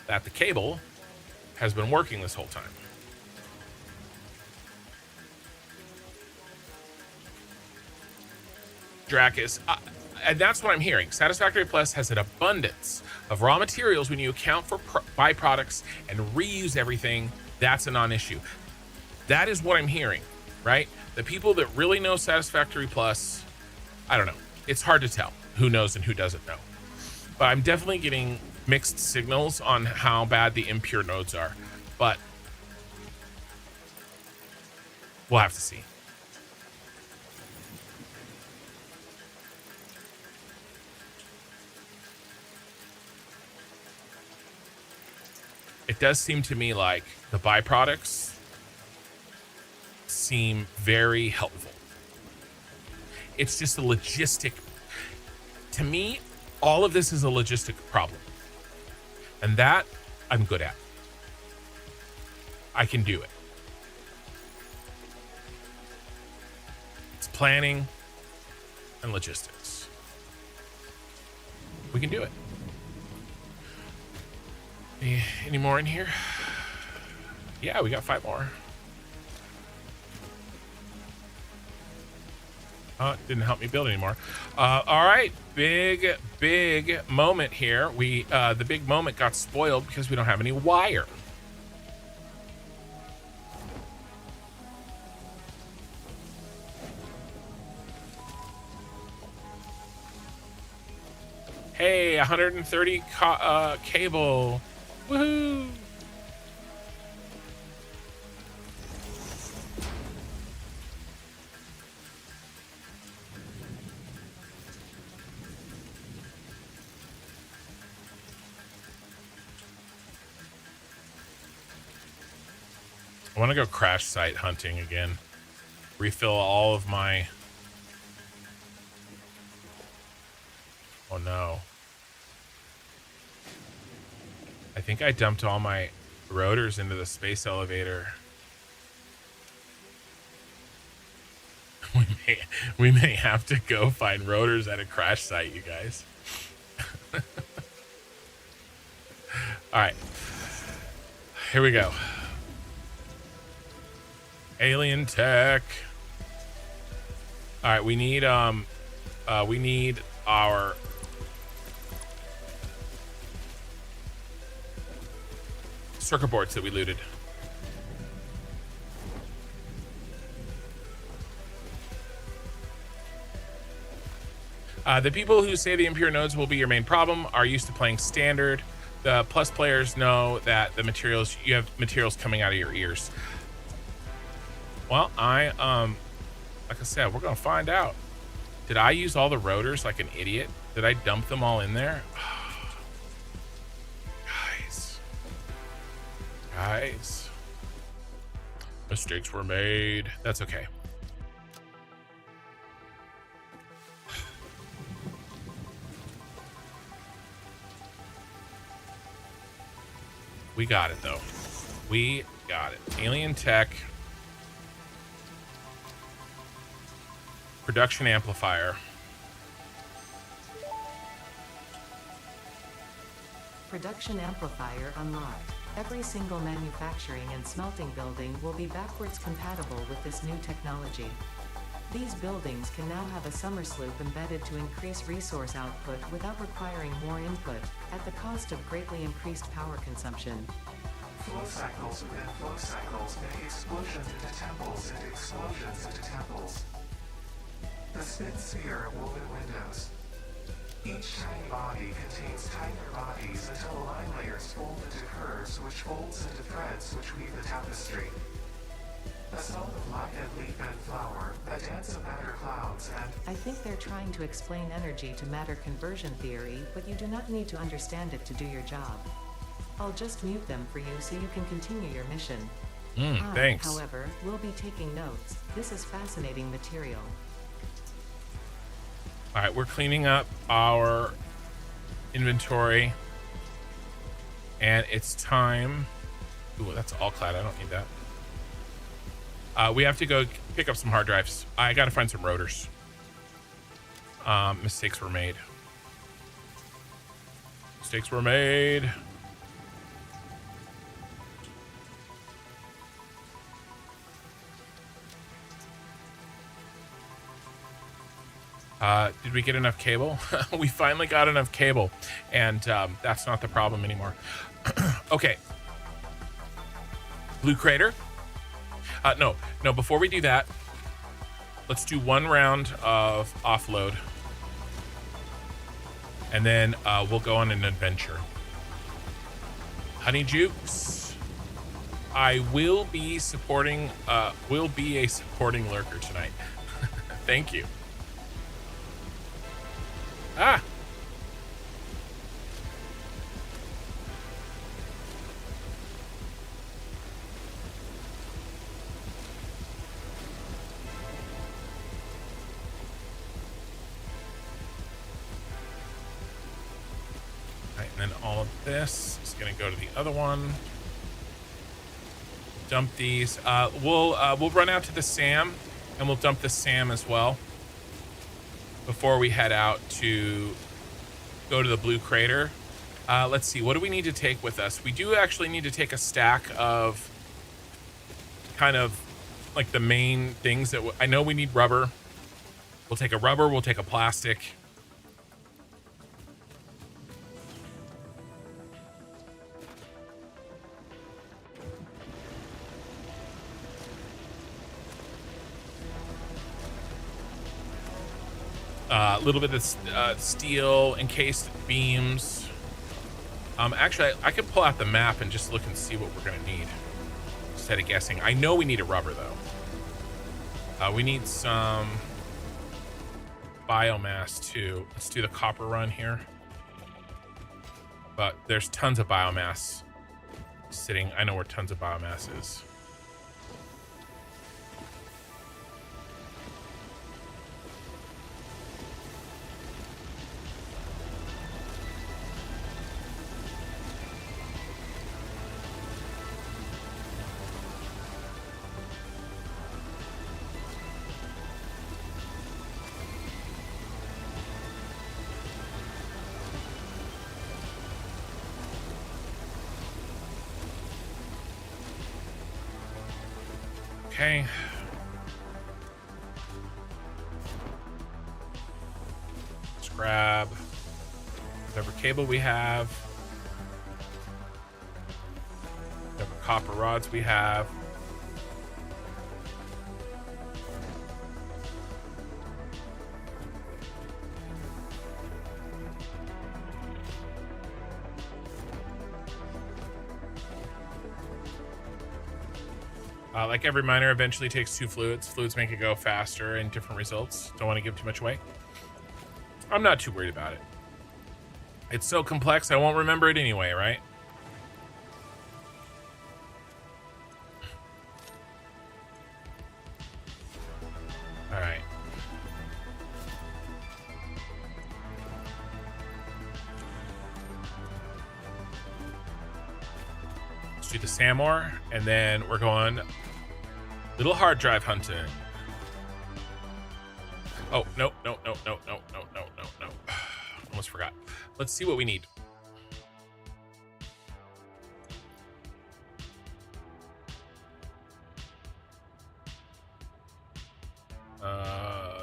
that the cable has been working this whole time. Dracus, and that's what I'm hearing. Satisfactory Plus has an abundance of raw materials when you account for byproducts and reuse everything. That's a non-issue. That is what I'm hearing, right? The people that really know Satisfactory Plus, I don't know. It's hard to tell who knows and who doesn't know. But I'm definitely getting mixed signals on how bad the impure nodes are. But we'll have to see. It does seem to me like the byproducts seem very helpful. It's just a logistic. To me, all of this is a logistic problem. And that I'm good at. I can do it. It's planning and logistics. We can do it. Any more in here? Yeah, we got 5 more. It didn't help me build anymore. All right, big moment here. The big moment got spoiled because we don't have any wire. Hey, 130 cable. Woohoo! I want to go crash site hunting again. Refill all of my Oh no. I think I dumped all my rotors into the space elevator. We may have to go find rotors at a crash site, you guys. All right. Here we go. Alien tech. All right, we need our circuit boards that we looted. The people who say the impure nodes will be your main problem are used to playing standard. The plus players know that you have materials coming out of your ears. Well, like I said, we're gonna find out. Did I use all the rotors like an idiot? Did I dump them all in there? Guys, mistakes were made. That's okay. We got it though. We got it. Alien tech. Production amplifier. Production amplifier unlocked. Every single manufacturing and smelting building will be backwards compatible with this new technology. These buildings can now have a Somersloop embedded to increase resource output without requiring more input, at the cost of greatly increased power consumption. Flow cycles within flow cycles make explosions into temples and explosions into temples. The spin sphere of woven windows. Each tiny body contains tinier bodies until the line layers fold into curves, which folds into threads which weave the tapestry. A song of light and leaf and flower, a dance of matter clouds, and I think they're trying to explain energy to matter conversion theory, but you do not need to understand it to do your job. I'll just mute them for you so you can continue your mission. Thanks. However, will be taking notes. This is fascinating material. All right, we're cleaning up our inventory, and it's time. Ooh, that's all clad. I don't need that. We have to go pick up some hard drives. I got to find some rotors. Mistakes were made. Mistakes were made. Did we get enough cable? We finally got enough cable, and that's not the problem anymore. Okay. Blue crater. No, before we do that, let's do one round of offload, and then we'll go on an adventure. Honey Jukes, I will be supporting, will be a supporting lurker tonight. Thank you. Ah! Right, and then all of this is going to go to the other one. Dump these. We'll run out to the SAM, and we'll dump the SAM as well before we head out to go to the blue crater. Let's see, what do we need to take with us? We do actually need to take a stack of kind of like the main things that I know we need. Rubber. We'll take a rubber, we'll take a plastic. A little bit of steel, encased beams. Actually, I could pull out the map and just look and see what we're gonna need instead of guessing. I know we need a rubber though. We need some biomass too. Let's do the copper run here. But there's tons of biomass sitting. I know where tons of biomass is. Okay. Let's grab whatever cable we have, whatever copper rods we have. Like every miner eventually takes 2 fluids. Fluids make it go faster and different results. Don't want to give too much away. I'm not too worried about it. It's so complex, I won't remember it anyway, right? All right. Let's do the SAM ore, and then we're going little hard drive hunting. Oh, no. Almost forgot. Let's see what we need.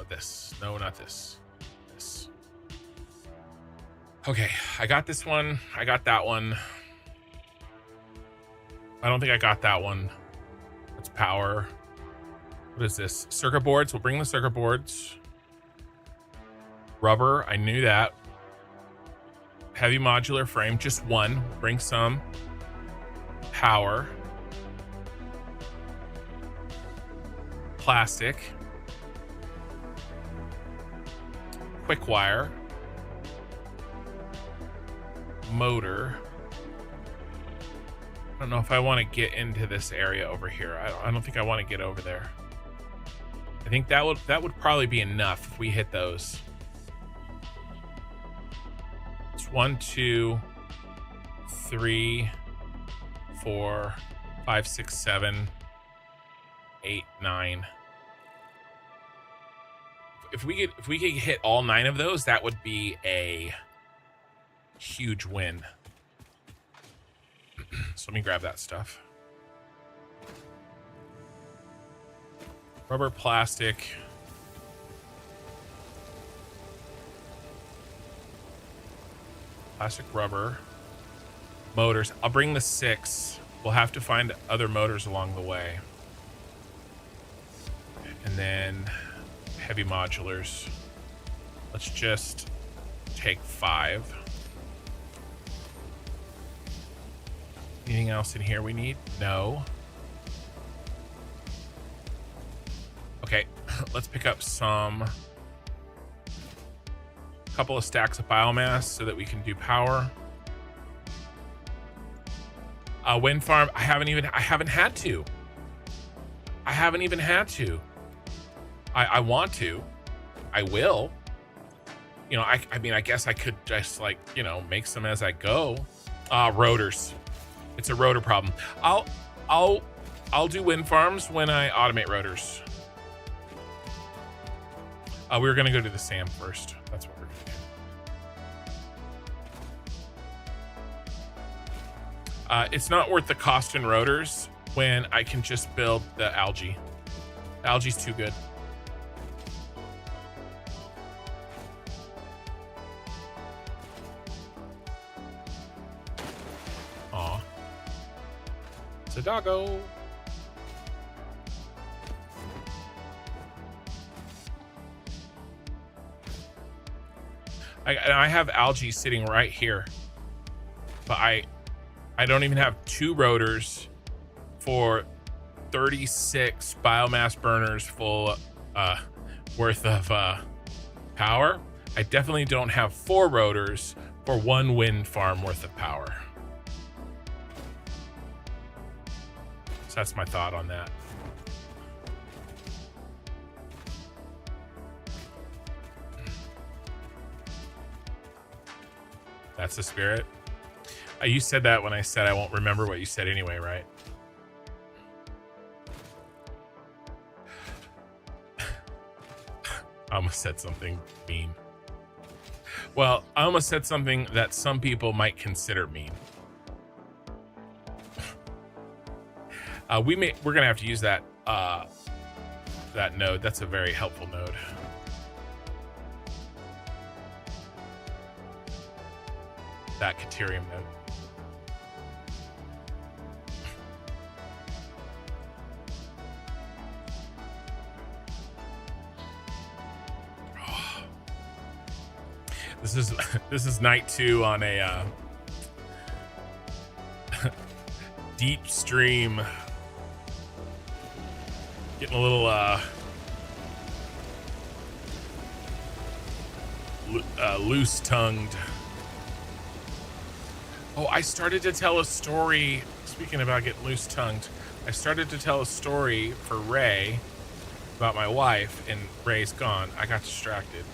This. No, not this. This. Okay, I got this one. I got that one. I don't think I got that one. That's power. What is this? Circuit boards. We'll bring the circuit boards. Rubber. I knew that. Heavy modular frame. Just one. Bring some. Power. Plastic. Quick wire. Motor. I don't know if I want to get into this area over here. I don't think I want to get over there. I think that would probably be enough if we hit those. It's 1, 2, 3, 4, 5, 6, 7, 8, 9. If we could hit all 9 of those, that would be a huge win. So let me grab that stuff. Rubber, plastic. Plastic, rubber. Motors. I'll bring the 6. We'll have to find other motors along the way. And then heavy modulars. Let's just take 5. Anything else in here we need? No. Okay, let's pick up a couple of stacks of biomass so that we can do power. Wind farm, I haven't had to. I want to. I will. You know, I mean, I guess I could just like, you know, make some as I go. Rotors. It's a rotor problem. I'll do wind farms when I automate rotors. We're gonna go to the SAM first. That's what we're gonna do. It's not worth the cost in rotors when I can just build the algae. The algae's too good. Aw. It's a doggo. I have algae sitting right here, but I don't even have 2 rotors for 36 biomass burners full worth of power. I definitely don't have 4 rotors for 1 wind farm worth of power. So that's my thought on that. That's the spirit. You said that when I said I won't remember what you said anyway, right? I almost said something mean. Well, I almost said something that some people might consider mean. We're gonna have to use that that node. That's a very helpful node. That Caterium node. This is night 2 on a deep stream. Getting a little loose-tongued. Oh, I started to tell a story. Speaking about getting loose-tongued, I started to tell a story for Ray about my wife, and Ray's gone. I got distracted.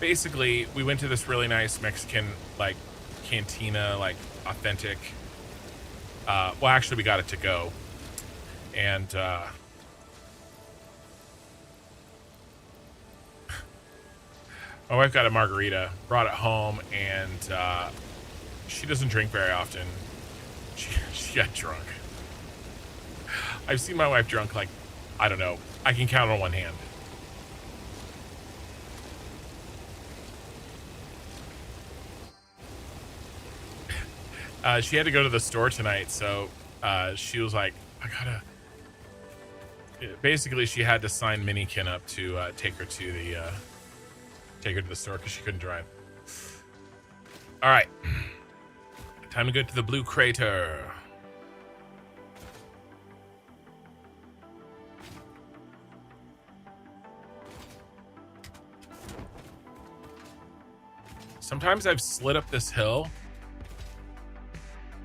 Basically, we went to this really nice Mexican, like, cantina, like, authentic. Well, actually, we got it to go. And, my wife got a margarita, brought it home, and, she doesn't drink very often. She got drunk. I've seen my wife drunk, like, I don't know. I can count on one hand. She had to go to the store tonight, so she was like, I gotta... Basically, she had to sign Minikin up to take her to the store because she couldn't drive. All right. Time to go to the blue crater. Sometimes I've slid up this hill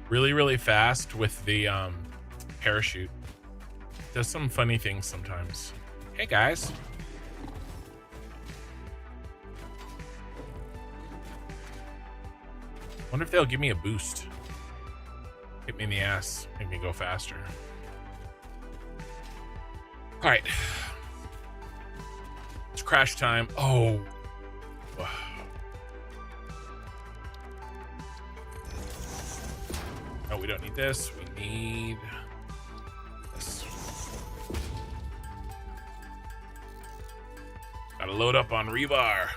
really, really fast with the parachute. Does some funny things sometimes. Hey guys. Wonder if they'll give me a boost. Hit me in the ass, make me go faster. All right. It's crash time. Oh. No, we don't need this. We need this. Gotta load up on rebar.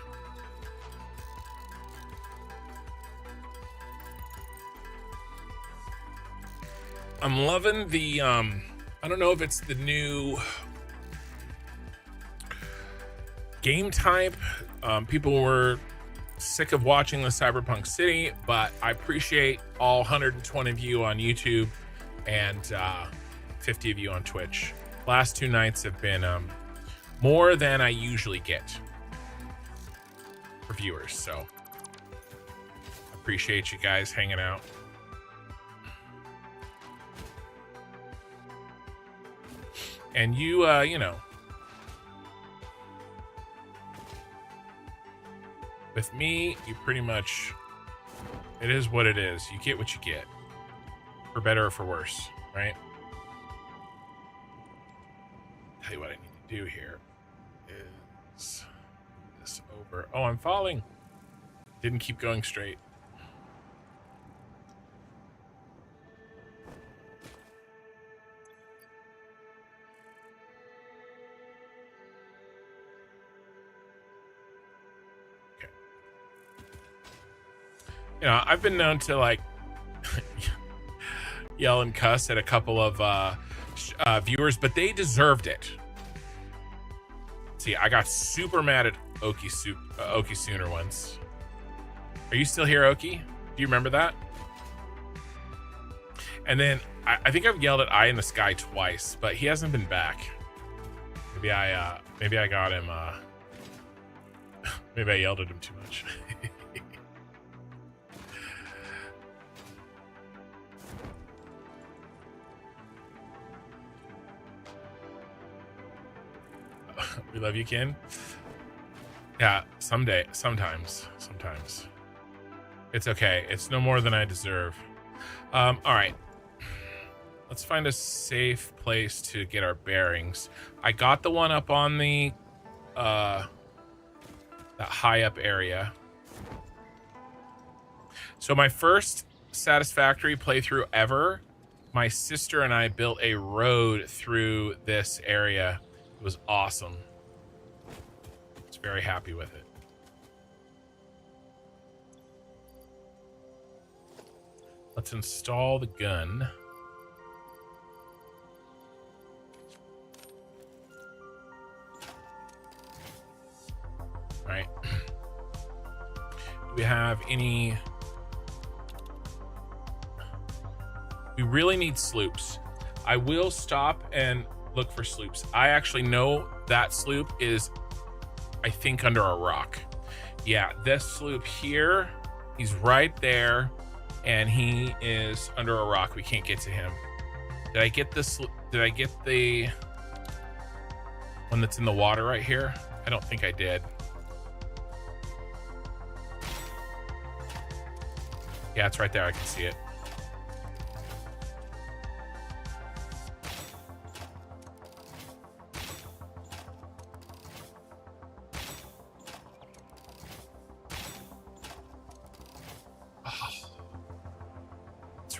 I'm loving the, I don't know if it's the new game type. People were sick of watching the Cyberpunk City, but I appreciate all 120 of you on YouTube and 50 of you on Twitch. Last 2 nights have been more than I usually get for viewers, so appreciate you guys hanging out. And you, you know, with me, you pretty much, it is what it is. You get what you get, for better or for worse, right? Tell you what I need to do here is this over. Oh, I'm falling. Didn't keep going straight. You know, I've been known to like yell and cuss at a couple of viewers, but they deserved it. See, I got super mad at Oki Sooner once. Are you still here, Oki? Do you remember that? And then I think I've yelled at Eye in the Sky twice, but he hasn't been back. Maybe I got him. Maybe I yelled at him too much. We love you, Ken. Yeah, sometimes. It's okay. It's no more than I deserve. All right. Let's find a safe place to get our bearings. I got the one up on the that high up area. So my first Satisfactory playthrough ever My sister and I built a road through this area. It was awesome. I was very happy with it. Let's install the gun. All right. Do we have any... We really need sloops. I will stop and look for sloops. I actually know that sloop is, I think, under a rock. Yeah, this sloop here, he's right there, and he is under a rock. We can't get to him. Did I get this? Did I get the one that's in the water right here? I don't think I did. Yeah, it's right there. I can see it.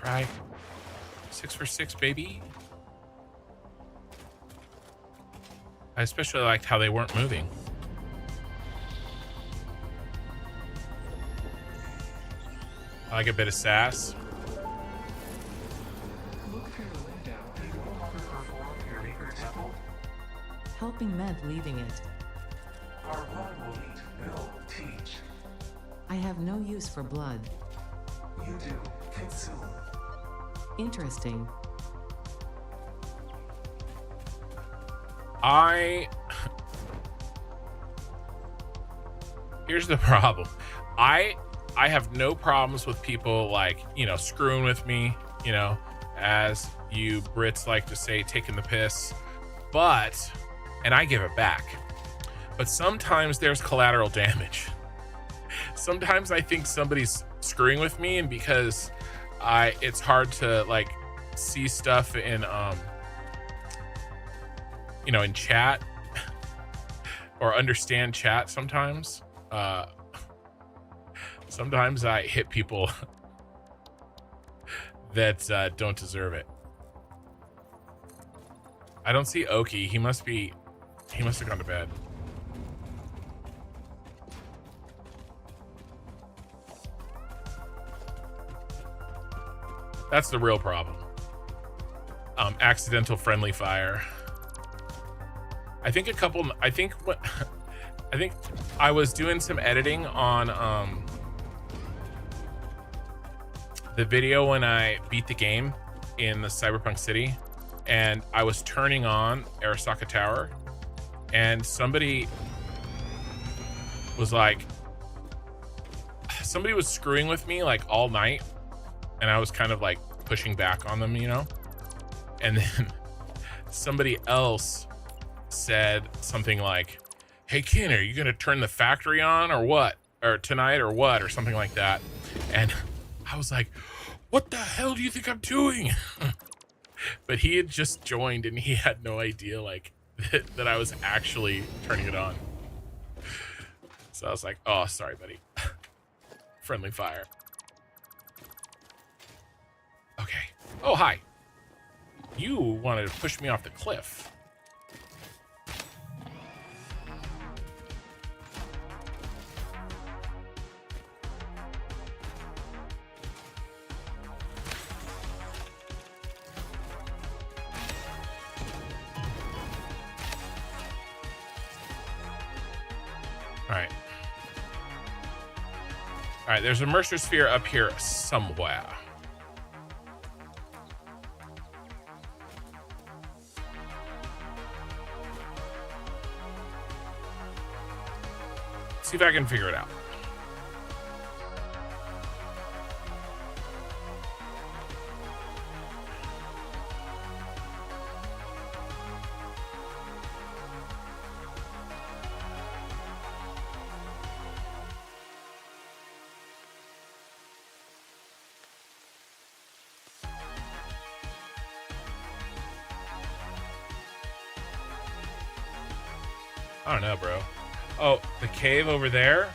Right, 6 for 6, baby. I especially liked how they weren't moving. I like a bit of sass. Look through the window. Do you no longer perform your meager temple? Helping meant leaving it. Our blood will eat, build, teach. I have no use for blood. You do. Consume. Interesting. Here's the problem. I have no problems with people, like, you know, screwing with me, you know, as you Brits like to say, taking the piss. But, and I give it back. But sometimes there's collateral damage. Sometimes I think somebody's screwing with me, and because it's hard to like see stuff in you know, in chat or understand chat sometimes. Sometimes I hit people that don't deserve it. I don't see Oki. He must have gone to bed. That's the real problem. Accidental friendly fire. I think I was doing some editing on the video when I beat the game in the Cyberpunk City, and I was turning on Arasaka Tower, and somebody was screwing with me like all night, and I was kind of like pushing back on them, you know? And then somebody else said something like, "Hey Ken, are you gonna turn the factory on or what? Or tonight or what?" Or something like that. And I was like, "What the hell do you think I'm doing?" But he had just joined and he had no idea like that I was actually turning it on. So I was like, "Oh, sorry, buddy." Friendly fire. Okay. Oh, hi. You wanted to push me off the cliff. All right. All right, there's a Mercer sphere up here somewhere. See if I can figure it out. I don't know, bro. Oh, the cave over there?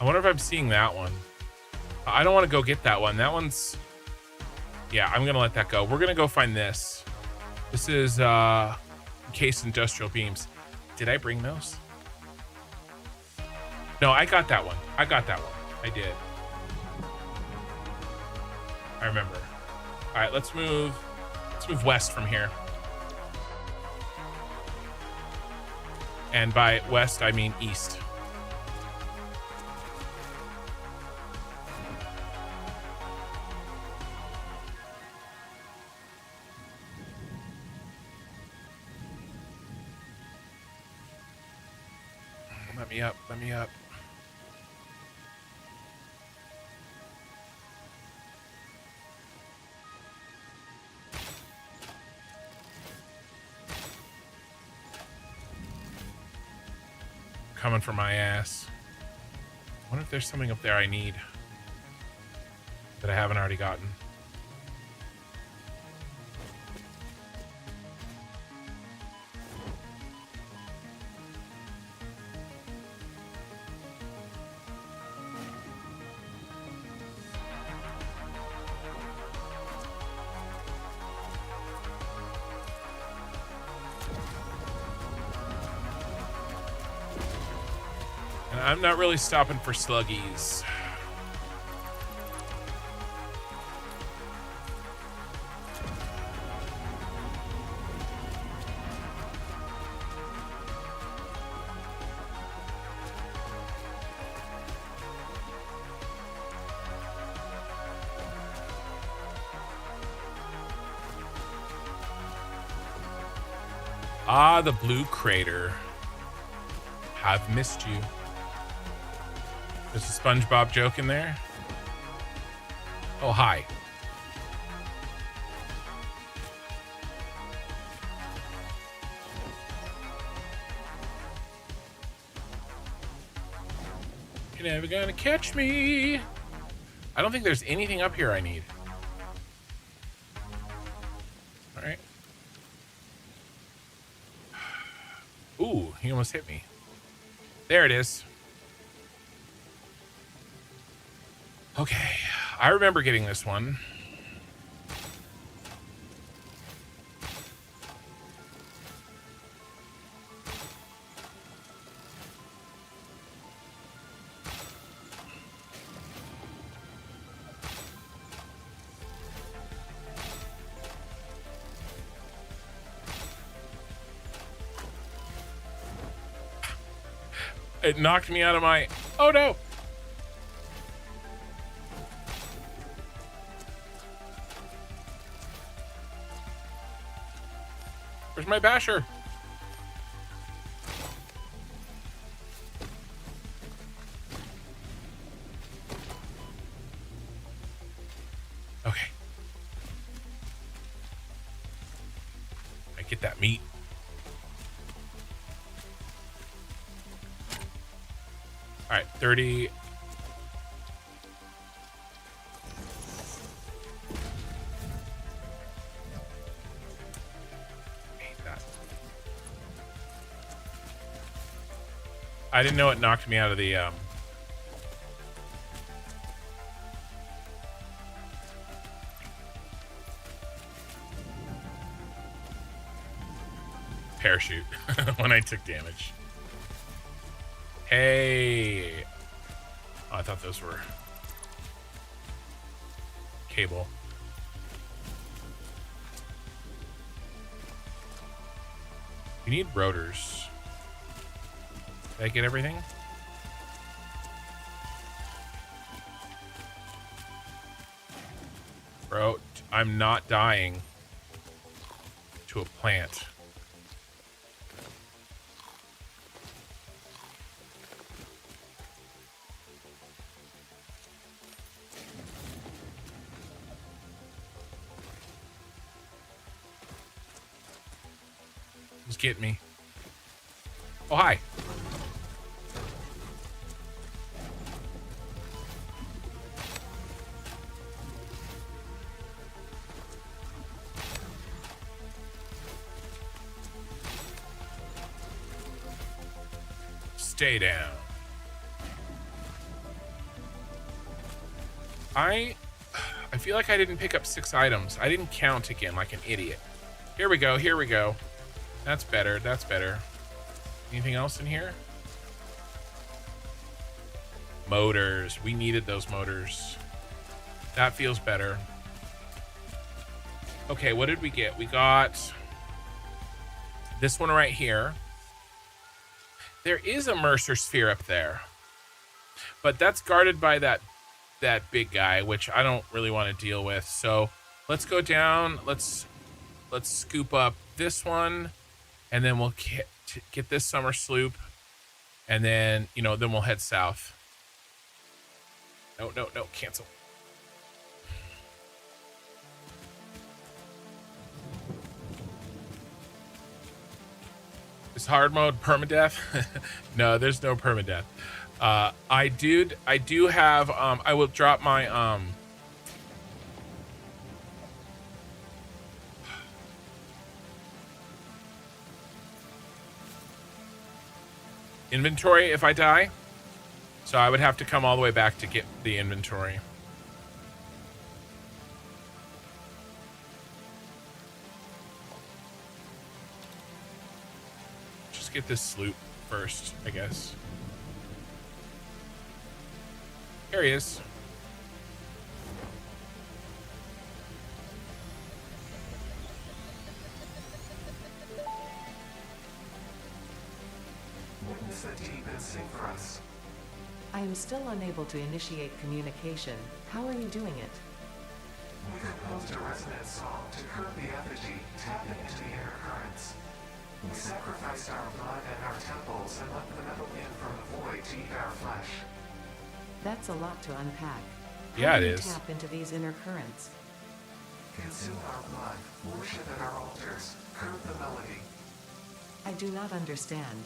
I wonder if I'm seeing that one. I don't want to go get that one. That one's... Yeah, I'm going to let that go. We're going to go find this. This is case industrial beams. Did I bring those? No, I got that one. I got that one. I did. I remember. All right, let's move west from here. And by west, I mean east. Let me up, let me up. Coming for my ass. I wonder if there's something up there I need that I haven't already gotten. I'm not really stopping for sluggies. Ah, the blue crater. I've missed you. There's a SpongeBob joke in there. Oh, hi. You're never gonna catch me. I don't think there's anything up here I need. All right. Ooh, he almost hit me. There it is. Okay, I remember getting this one. It knocked me out of my... Oh no! Where's my basher? Okay. I get that meat. All right, 30. I didn't know it knocked me out of the parachute when I took damage. Hey. Oh, I thought those were cable. You need rotors. Did I get everything? Bro, I'm not dying to a plant. Just get me. Oh, hi. Stay down. I feel like I didn't pick up 6 items. I didn't count again like an idiot. Here we go. Here we go. That's better. That's better. Anything else in here? Motors. We needed those motors. That feels better. Okay, what did we get? We got this one right here. There is a Mercer sphere up there, but that's guarded by that big guy, which I don't really want to deal with. So let's go down. Let's scoop up this one, and then we'll get this Somersloop, and then then we'll head south. No, cancel. Is hard mode permadeath? No, there's no permadeath. I do have I will drop my inventory if I die. So I would have to come all the way back to get the inventory. Just get this sloop first, I guess. Here he is. Witness a deep and sink for us. I am still unable to initiate communication. How are you doing it? We composed a resonant song to curb the effigy, tapping into the inner currents. We sacrificed our blood and our temples and let the metal in from the void to eat our flesh. That's a lot to unpack. Yeah, How it do you is. tap into these inner currents? Consume our blood, worship at our altars, curb the melody. I do not understand.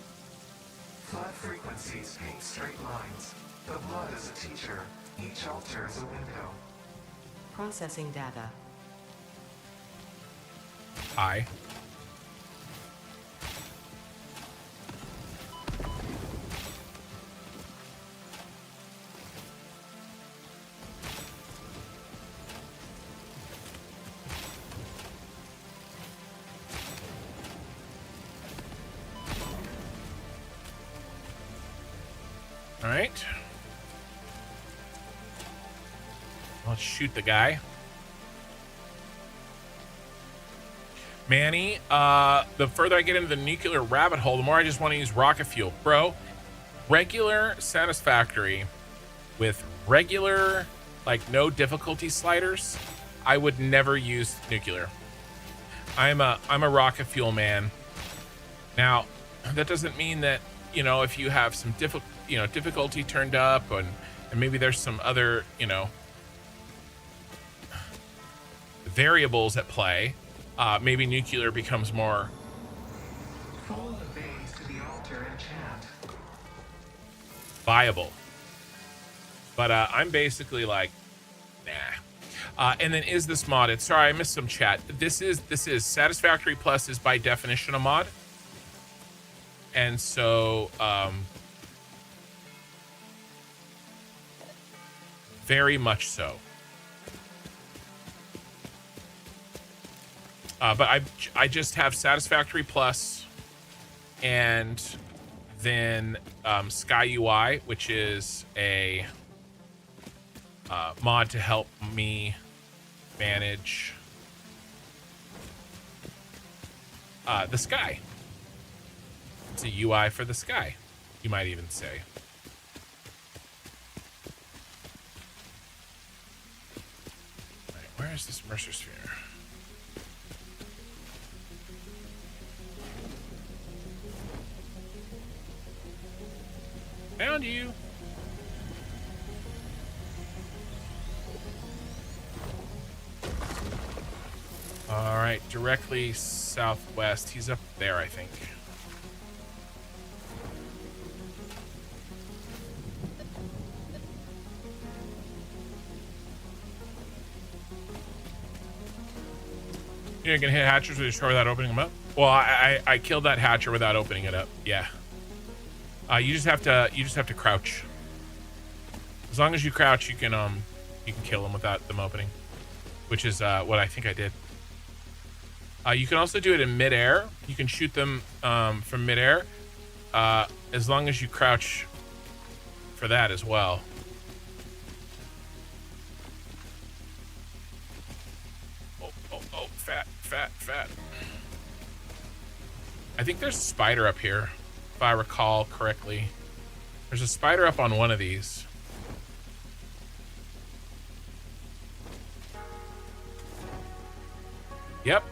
Flood frequencies paint straight lines. The blood is a teacher. Each altar is a window. Processing data. Hi. All right. Let's shoot the guy. Manny, the further I get into the nuclear rabbit hole, the more I just want to use rocket fuel. Bro, regular Satisfactory with regular, like, no difficulty sliders, I would never use nuclear. I'm a rocket fuel man. Now, that doesn't mean that, if you have some difficulty turned up and maybe there's some other, variables at play, maybe nuclear becomes more Follow the bays to the altar and chant. viable. But I'm basically like, nah. And then is this modded? Sorry, I missed some chat. This is Satisfactory Plus is by definition a mod. And so very much so. But I just have Satisfactory Plus and then Sky UI, which is a mod to help me manage the sky. It's a UI for the sky, you might even say. All right, where is this Mercer sphere? Found you. All right, directly southwest. He's up there, I think. You're gonna hit hatchers with your sword without opening them up? Well, I killed that hatcher without opening it up. Yeah. You just have to crouch. As long as you crouch, you can You can kill them without them opening, which is what I think I did. You can also do it in midair. You can shoot them from midair, as long as you crouch for that as well. Oh, fat. I think there's a spider up here, if I recall correctly. There's a spider up on one of these. Yep.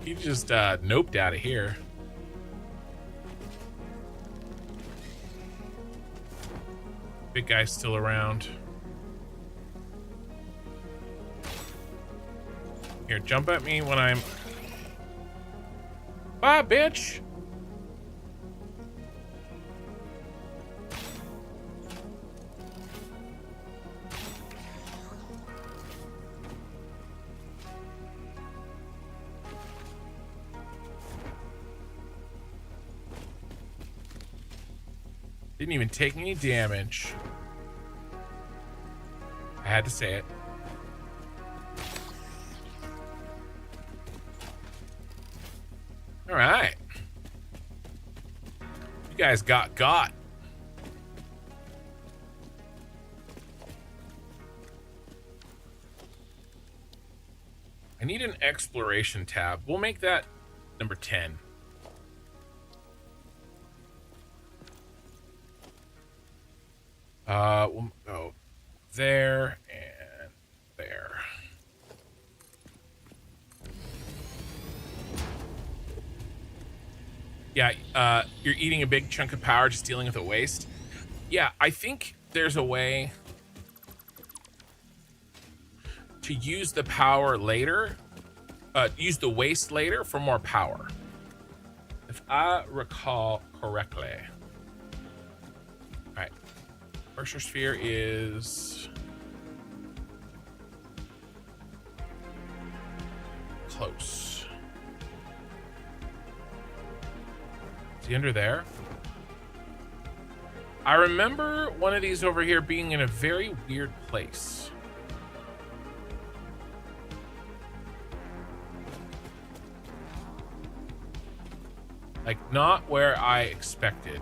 He just noped out of here. Big guy's still around. Here, jump at me when I'm... Bye, bitch! Didn't even take any damage. I had to say it. All right. You guys got. I need an exploration tab. We'll make that number 10. We'll go there and there. Yeah, you're eating a big chunk of power, just dealing with the waste. Yeah, I think there's a way to use the power later, use the waste later for more power. If I recall correctly. All right. Pressure sphere is close. Is he under there? I remember one of these over here being in a very weird place. Like, not where I expected.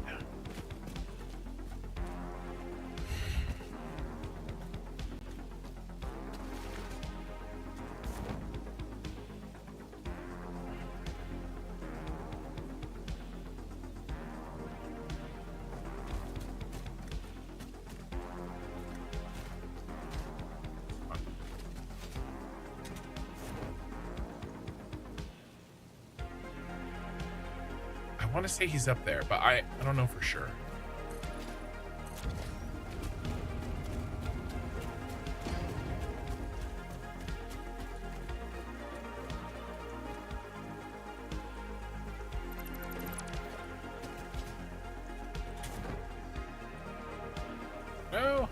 I want to say he's up there, but I don't know for sure. No.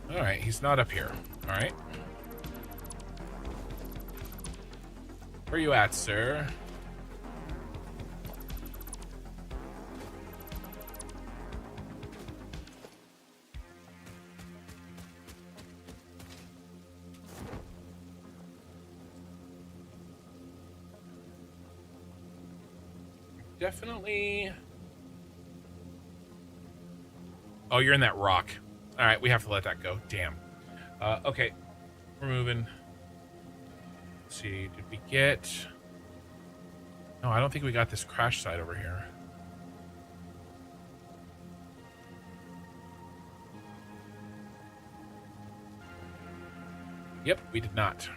All right, he's not up here. All right. Where you at, sir? Definitely. Oh, you're in that rock. All right, we have to let that go. Damn. Okay, we're moving. Let's see, did we get... No, I don't think we got this crash site over here. Yep, we did not.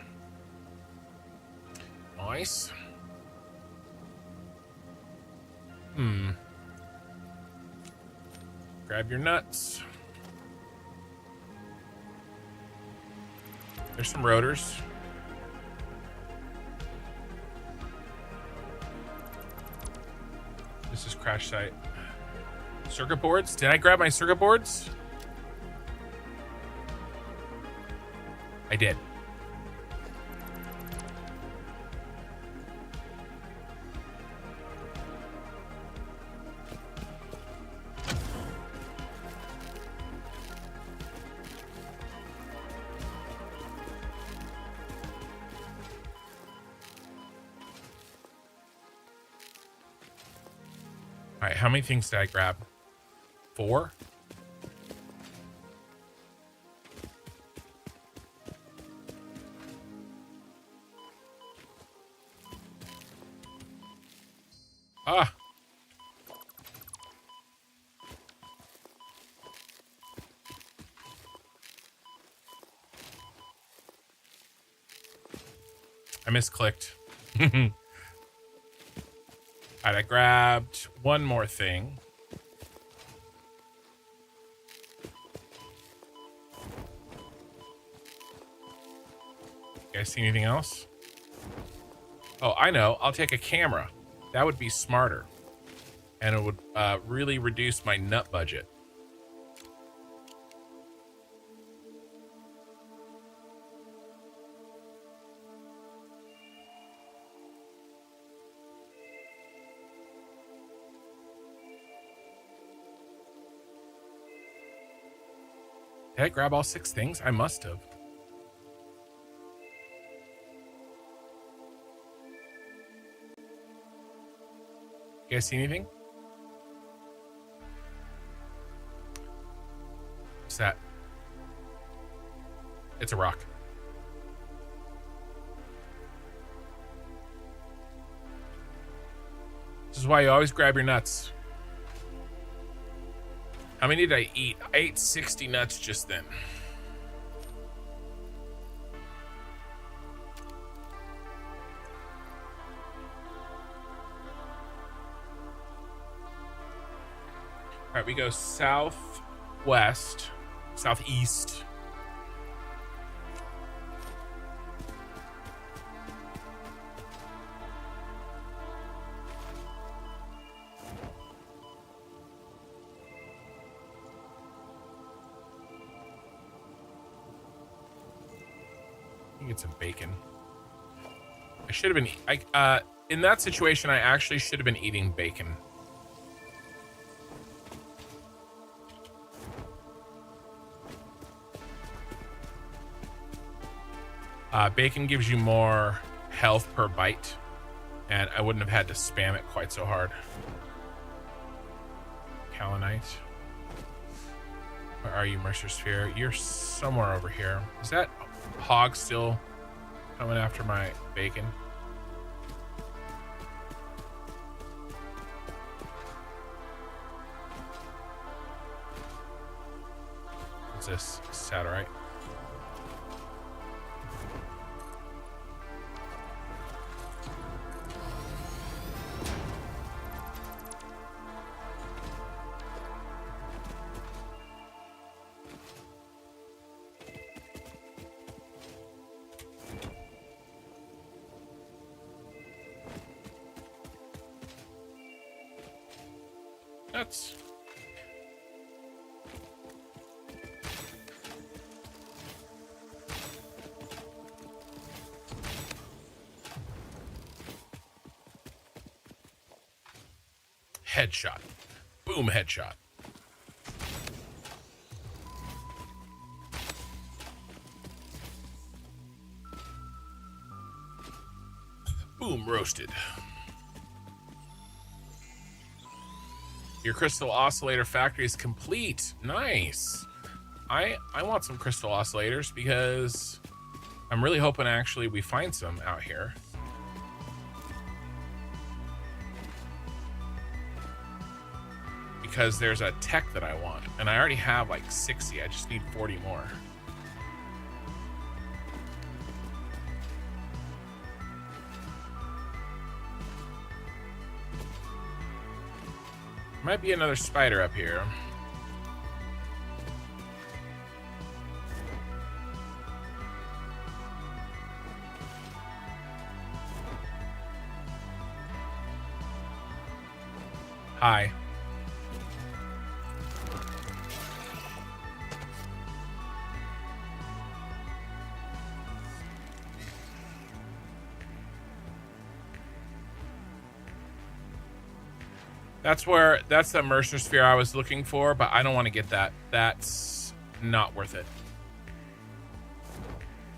Nice. Grab your nuts. There's some rotors. This is crash site. Circuit boards? Did I grab my circuit boards? I did. All right, how many things did I grab? 4? Ah. I misclicked. All right, I grabbed one more thing. You guys see anything else? Oh, I know. I'll take a camera. That would be smarter. And it would really reduce my nut budget. Did I grab all 6 things? I must have. You guys see anything? What's that? It's a rock. This is why you always grab your nuts. How many did I eat? I ate 60 nuts just then. All right, we go southwest, southeast. Get some bacon. I should have been in that situation. I actually should have been eating bacon. Bacon gives you more health per bite, and I wouldn't have had to spam it quite so hard. Kaolinite. Where are you, Mercer Sphere? You're somewhere over here. Is that hog still coming after my bacon? What's this? Saturite. Nuts. Headshot. Boom, headshot. Boom, roasted. Your crystal oscillator factory is complete. Nice. I want some crystal oscillators because I'm really hoping actually we find some out here. Because there's a tech that I want, and I already have like 60. I just need 40 more. Might be another spider up here. Hi. That's the Mercer sphere I was looking for, but I don't want to get that. That's not worth it.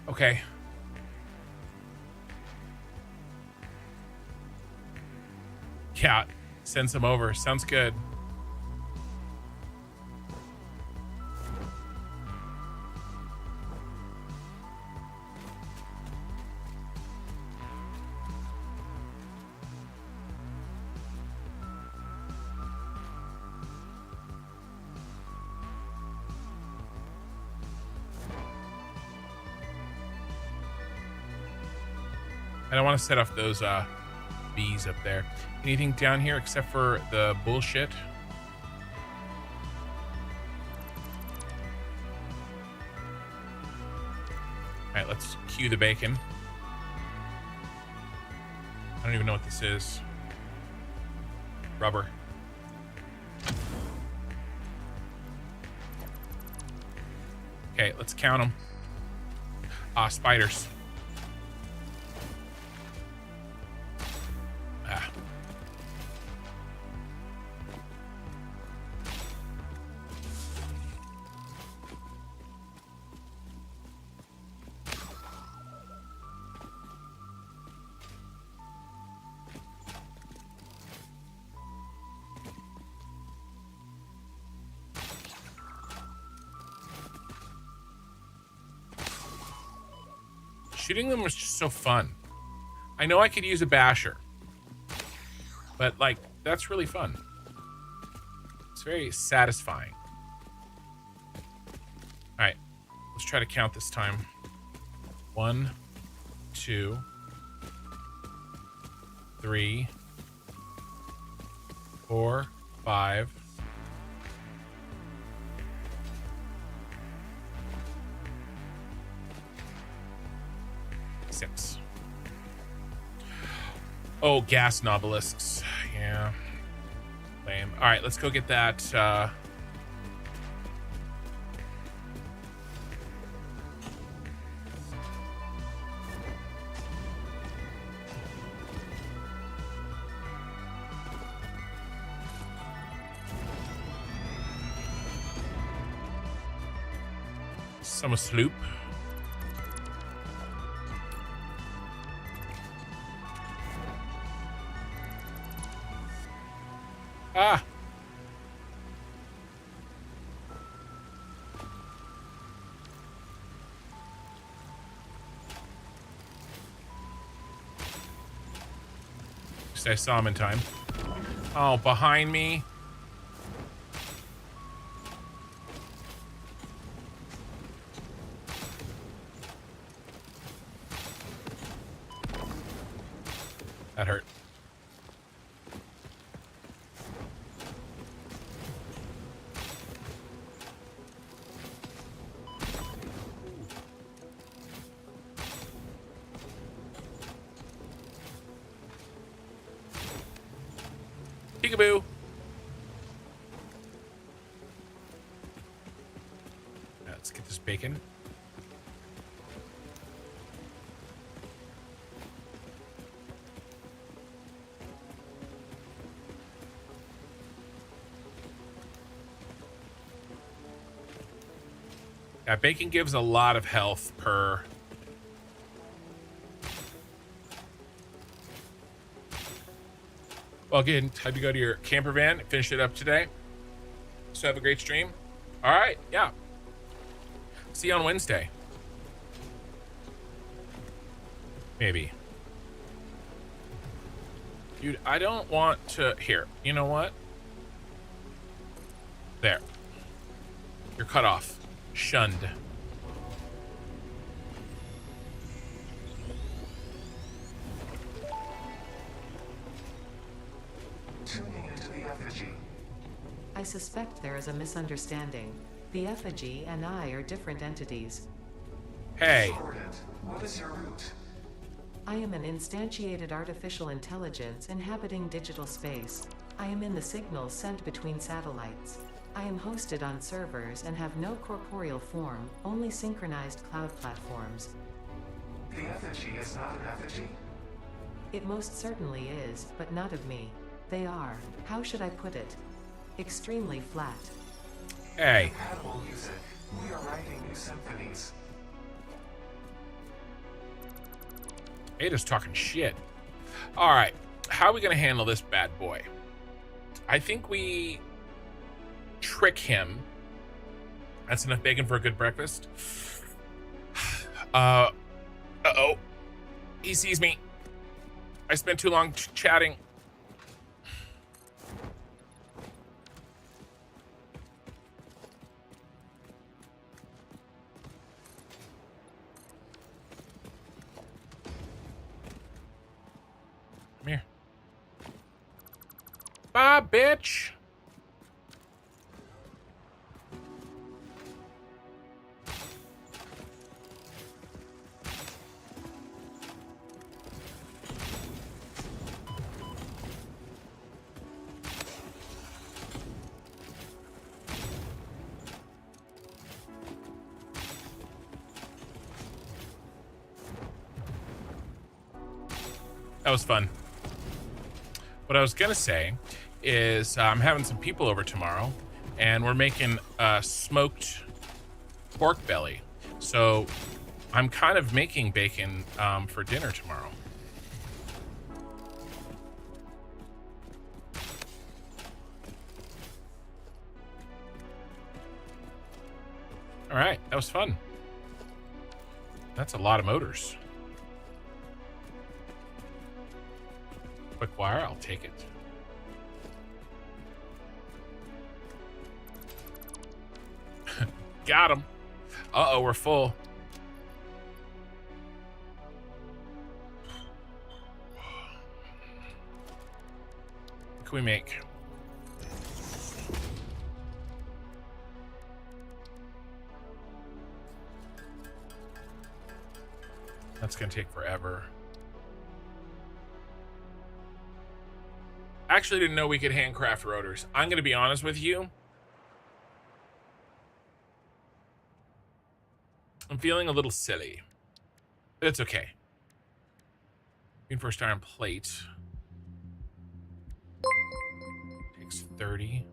Okay. Yeah, send some over. Sounds good. I don't want to set off those bees up there. Anything down here except for the bullshit? All right, let's cue the bacon. I don't even know what this is. Rubber. Okay, let's count them. Spiders. Shooting them was just so fun. I know I could use a basher, but like, that's really fun. It's very satisfying. All right, let's try to count this time. 1, 2, 3, 4, 5. 6. Oh, gas nobelisks. Yeah. Lame. All right, let's go get that. Somersloop. Ah. I saw him in time. Oh, behind me. That hurt. Peekaboo. Now let's get this bacon. Yeah, bacon gives a lot of health per. Well, again, time to go to your camper van and finish it up today. So have a great stream. All right, yeah. See you on Wednesday. Maybe. Dude, I don't want to. Here, you know what? There. You're cut off. Shunned. Tuning into the effigy. I suspect there is a misunderstanding. The effigy and I are different entities. Hey. Coordinate. What is your route? I am an instantiated artificial intelligence inhabiting digital space. I am in the signals sent between satellites. I am hosted on servers and have no corporeal form, only synchronized cloud platforms. The effigy is not an effigy? It most certainly is, but not of me. They are, how should I put it? Extremely flat. Hey. Compatible music. We are writing new symphonies. Ada's talking shit. All right, how are we gonna handle this bad boy? I think we trick him. That's enough bacon for a good breakfast. Uh-oh. He sees me. I spent too long chatting. Come here. Bye, bitch. That was fun. What I was gonna say is I'm having some people over tomorrow, and we're making smoked pork belly. So I'm kind of making bacon for dinner tomorrow. All right, that was fun. That's a lot of motors. Quick wire, I'll take it. Got him. Uh-oh, we're full. What can we make? That's gonna take forever. Actually didn't know we could handcraft rotors. I'm gonna be honest with you. I'm feeling a little silly. But it's okay. Reinforced iron plate. Takes 30.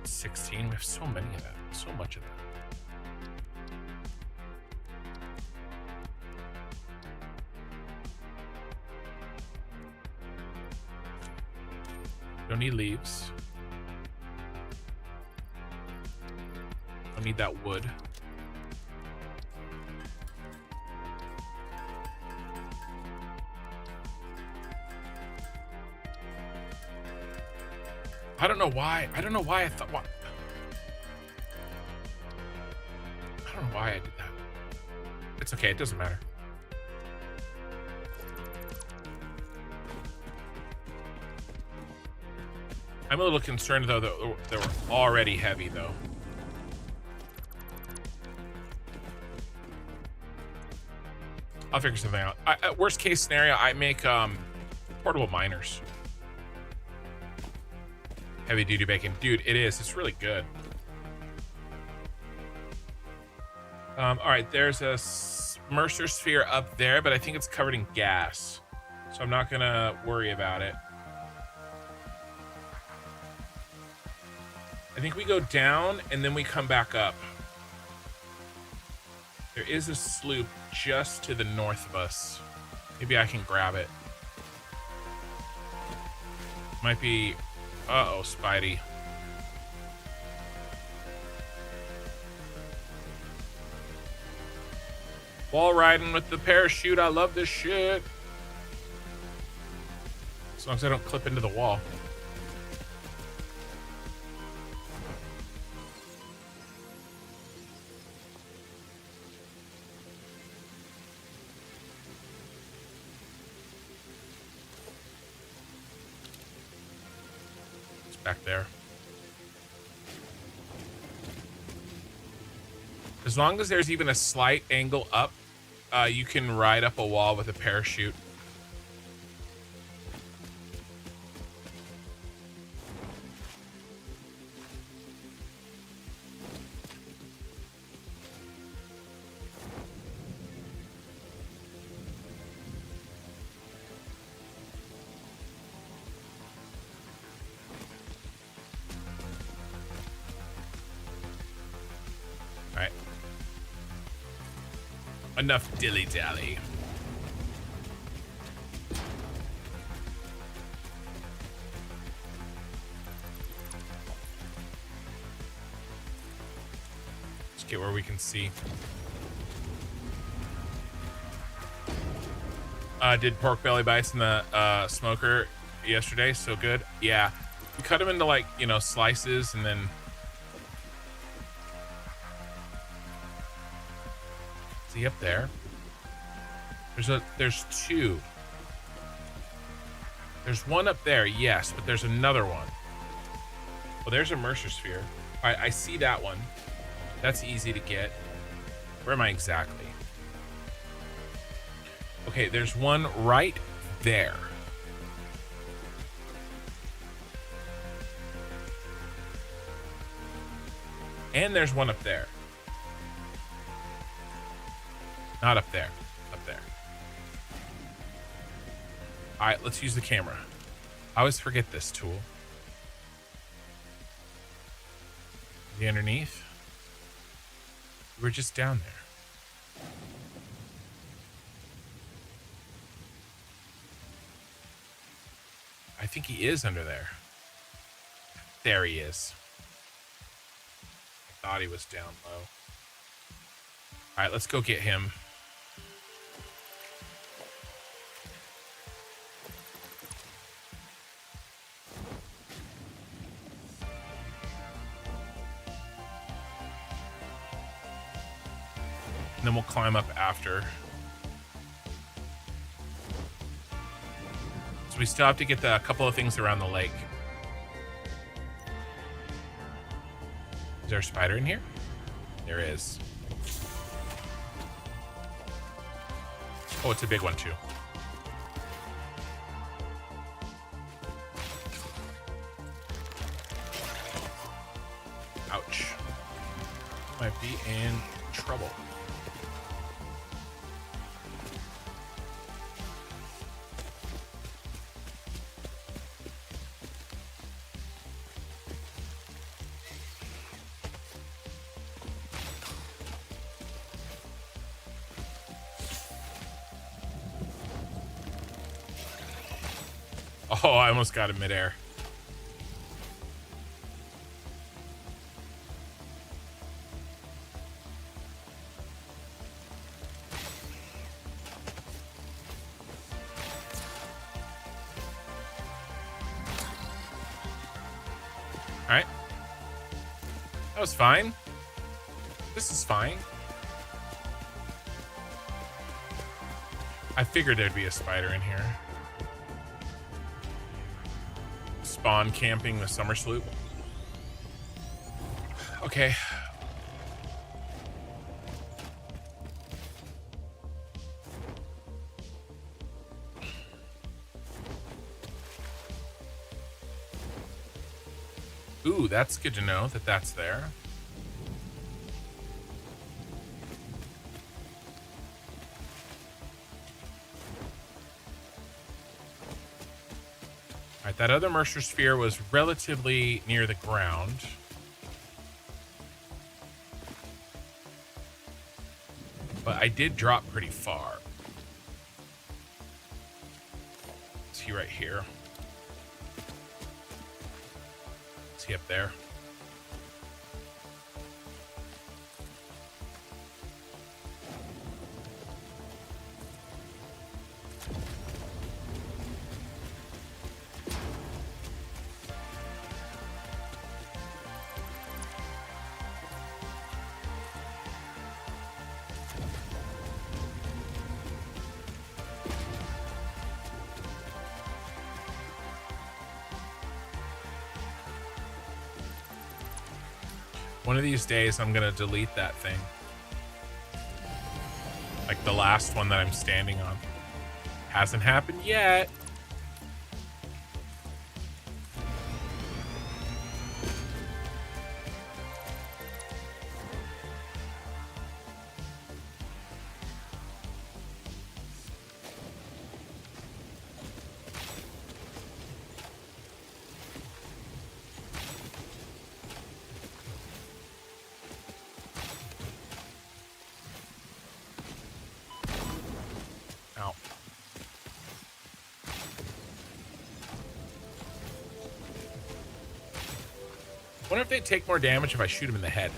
16. We have so many of that. So much of that. Don't need leaves. Don't need that wood. I don't know why. I don't know why I thought. What? I don't know why I did that. It's okay. It doesn't matter. I'm a little concerned though that they were already heavy though. I'll figure something out. Worst case scenario, I make portable miners. Heavy duty bacon. Dude, it is. It's really good. All right, there's a Mercer sphere up there, but I think it's covered in gas. So I'm not gonna worry about it. I think we go down and then we come back up. There is a sloop just to the north of us. Maybe I can grab it. Might be... Uh-oh, Spidey. Wall riding with the parachute. I love this shit. As long as I don't clip into the wall. Back there. As long as there's even a slight angle up, you can ride up a wall with a parachute. Enough dilly-dally. Let's get where we can see. Did pork belly bites in the smoker yesterday. So good. Yeah. We cut them into, like, you know, slices, and then... Is he up there? There's two. There's one up there, yes, but there's another one. Well, there's a Mercer sphere. All right, I see that one. That's easy to get. Where am I exactly? Okay, there's one right there. And there's one up there. Not up there. Up there. All right, let's use the camera. I always forget this tool. Is he underneath? We're just down there. I think he is under there. There he is. I thought he was down low. All right, let's go get him. And then we'll climb up after. So we still have to get a couple of things around the lake. Is there a spider in here? There is. Oh, it's a big one too. Ouch. Might be in trouble. Oh, I almost got him midair. All right. That was fine. This is fine. I figured there'd be a spider in here. Spawn camping the Somersloop. Okay. Ooh, that's good to know that that's there. All right, that other Mercer sphere was relatively near the ground. But I did drop pretty far. Is he right here? Is he up there? One of these days, I'm gonna delete that thing. Like the last one that I'm standing on. Hasn't happened yet. Wonder if they take more damage if I shoot them in the head.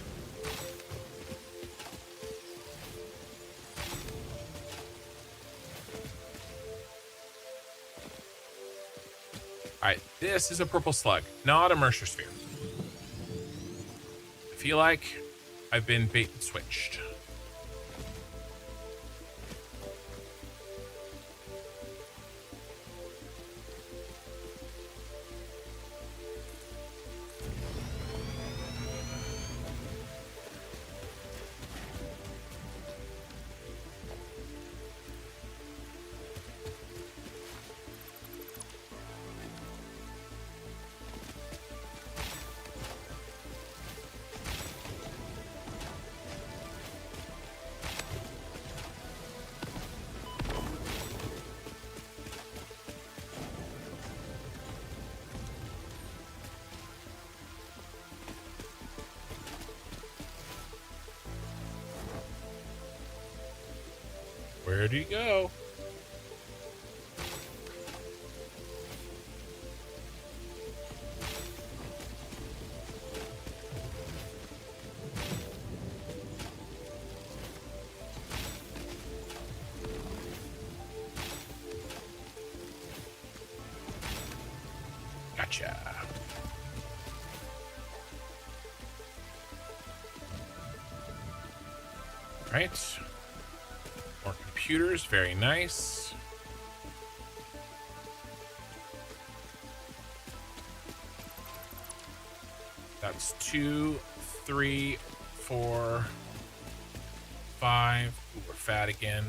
All right, this is a purple slug, not a Mercer sphere. I feel like I've been bait and switched. Where'd he go? Gotcha. Right. More computers, very nice. That's 2, 3, 4, 5. Ooh, we're fat again.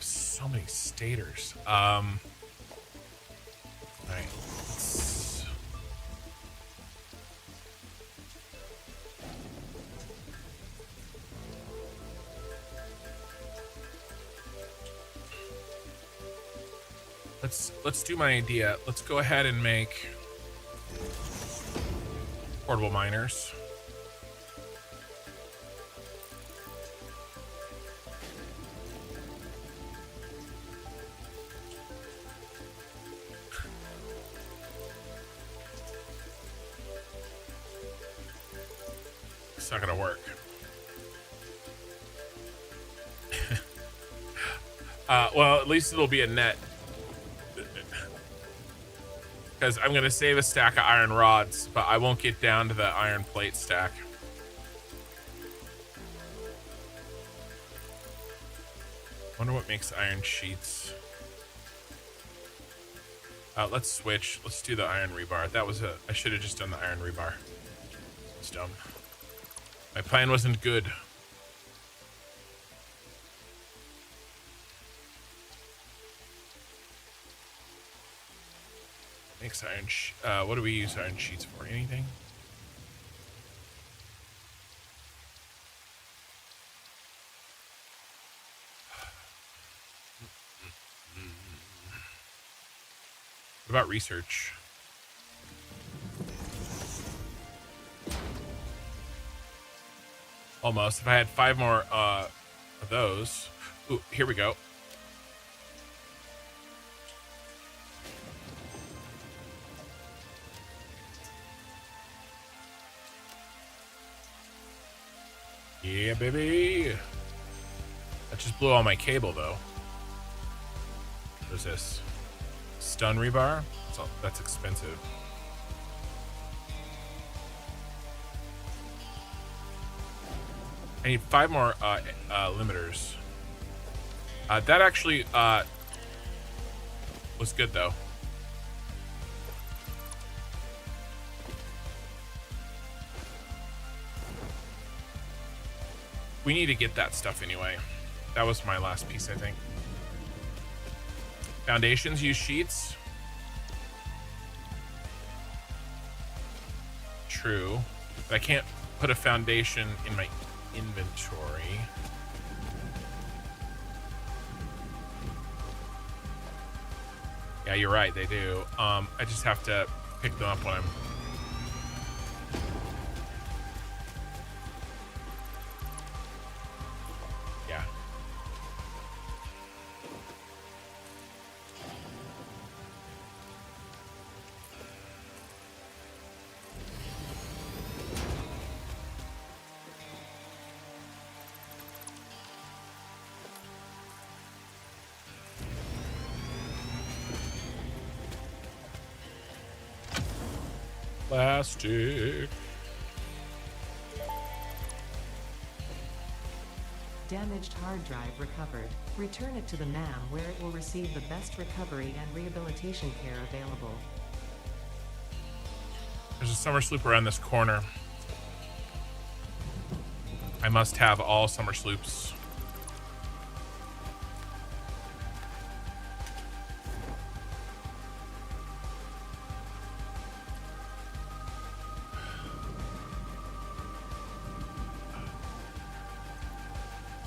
So many stators. All right. Let's do my idea. Let's go ahead and make portable miners. It's not gonna work. Well, at least it'll be a net. Because I'm going to save a stack of iron rods, but I won't get down to the iron plate stack. Wonder what makes iron sheets. Let's switch. Let's do the iron rebar. That was I should have just done the iron rebar. It's dumb. My plan wasn't good. Makes iron. What do we use iron sheets for? Anything? What about research? Almost. If I had 5 more of those. Ooh, here we go. Yeah, baby. That just blew all my cable, though. What is this? Stun rebar? That's expensive. I need 5 more limiters. That actually was good, though. We need to get that stuff anyway. That was my last piece, I think. Foundations use sheets. True. But I can't put a foundation in my inventory. Yeah, you're right, they do. I just have to pick them up when I'm... Plastic. Damaged hard drive recovered. Return it to the MAM where it will receive the best recovery and rehabilitation care available. There's a Somersloop around this corner. I must have all Somersloops.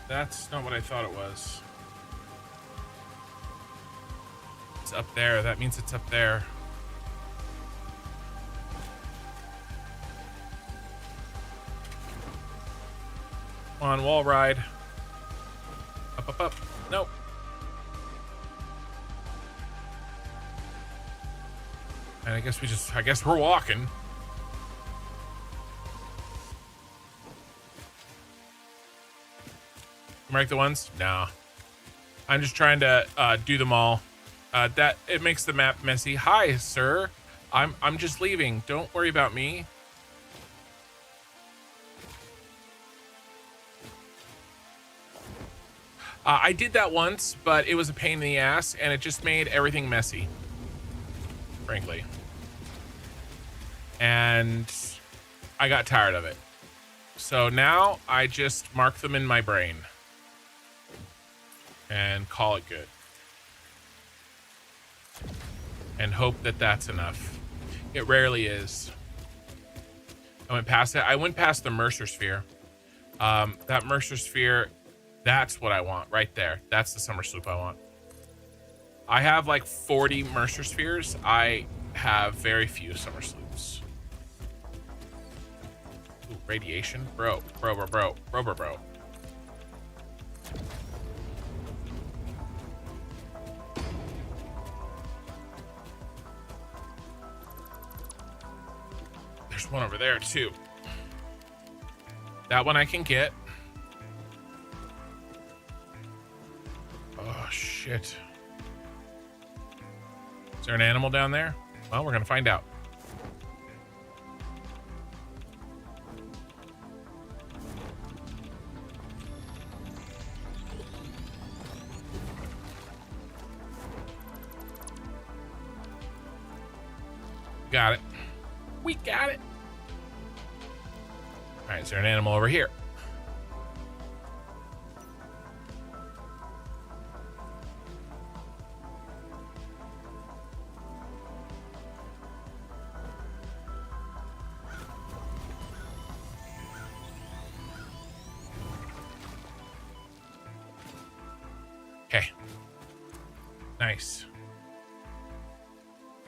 That's not what I thought it was. It's up there. That means it's up there. Come on, wall ride. Up, up, up. Nope. And I guess we're walking. Mark the ones? No. I'm just trying to do them all. That it makes the map messy. Hi, sir. I'm just leaving. Don't worry about me. I did that once, but it was a pain in the ass, and it just made everything messy, frankly. And I got tired of it. So now I just mark them in my brain and call it good. And hope that that's enough. It rarely is. I went past it. I went past the Mercer Sphere. That Mercer Sphere... That's what I want right there. That's the Somersloop I want. I have like 40 Mercer Spheres. I have very few Somersloops. Ooh, radiation? Bro. There's one over there too. That one I can get. Oh, shit. Is there an animal down there? Well, we're going to find out. Got it. We got it. All right, is there an animal over here? Okay. Nice.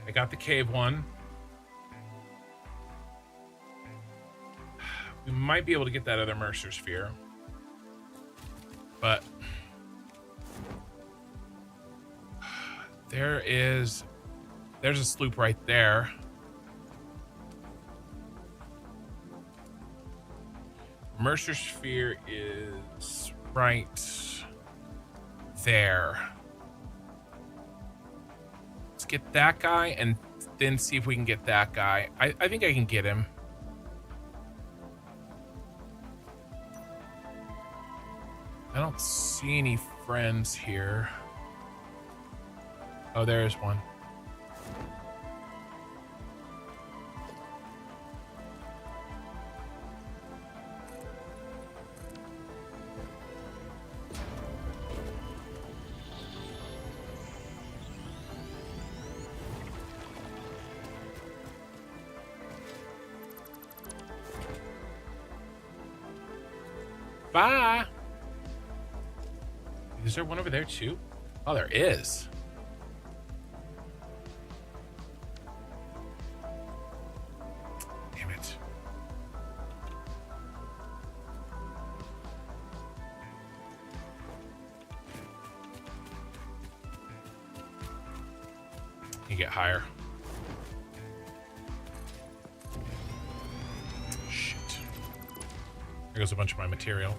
I got the cave one. We might be able to get that other Mercer Sphere. But there's a sloop right there. Mercer Sphere is right there. Let's get that guy and then see if we can get that guy. I think I can get him. I don't see any friends here. Oh, there's one. Bye. Is there one over there too? Oh, there is. Damn it. You get higher. Shit. There goes a bunch of my material.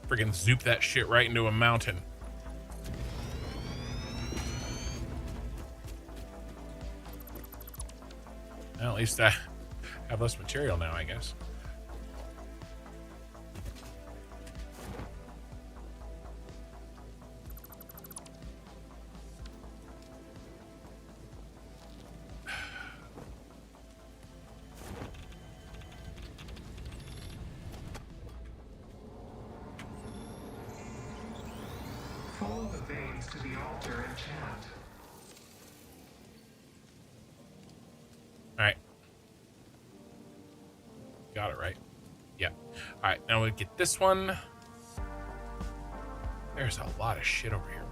Friggin' zoop that shit right into a mountain. Well, at least I have less material now, I guess. Follow the veins to the altar and chant. All right. Got it right. Yeah. All right, now we get this one. There's a lot of shit over here, man.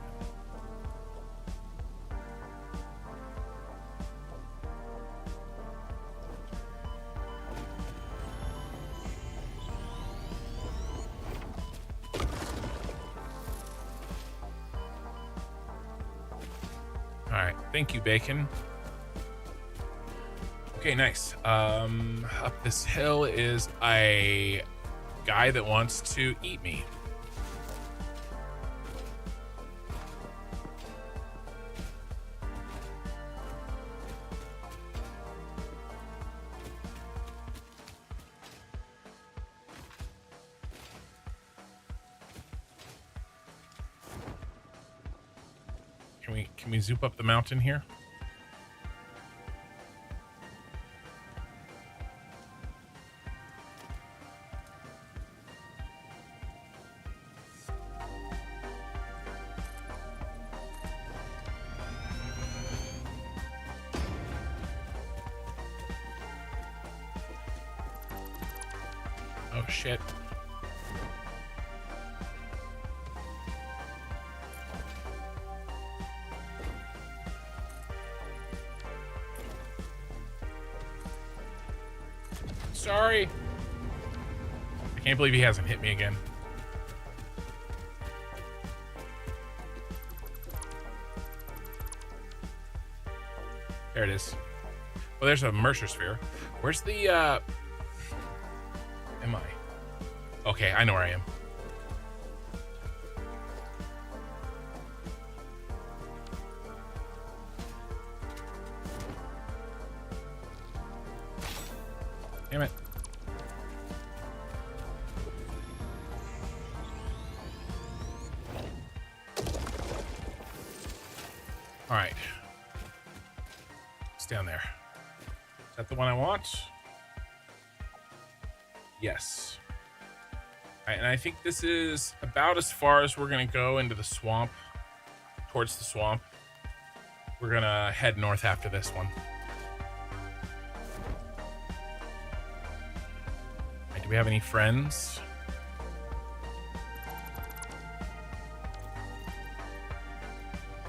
All right, thank you, Bacon. Okay, nice. Up this hill is a guy that wants to eat me. Can we zoop up the mountain here? Oh shit. Sorry. I can't believe he hasn't hit me again. There it is. Well, there's a Mercer sphere. Where's the, am I? Okay, I know where I am. Damn it. All right. It's down there. Is that the one I want? Yes. All right, and I think this is about as far as we're going to go into the swamp, towards the swamp. We're going to head north after this one. Do we have any friends?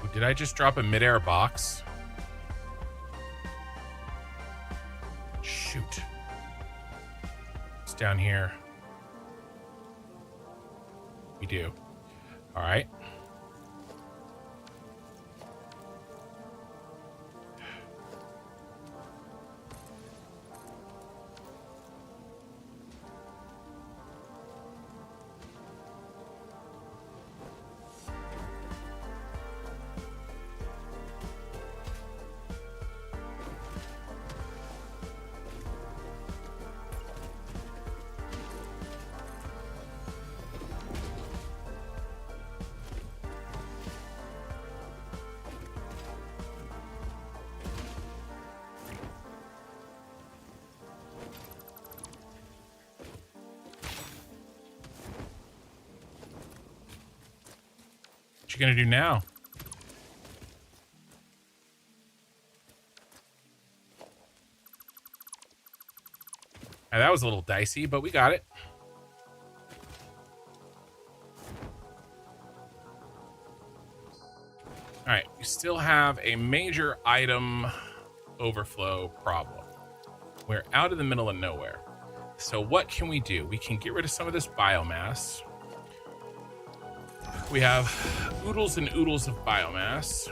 Ooh, did I just drop a midair box? Shoot. It's down here. We do. All right. What you gonna do now? Now, that was a little dicey, but we got it. All right, we still have a major item overflow problem. We're out in the middle of nowhere. So what can we do? We can get rid of some of this biomass. We have oodles and oodles of biomass.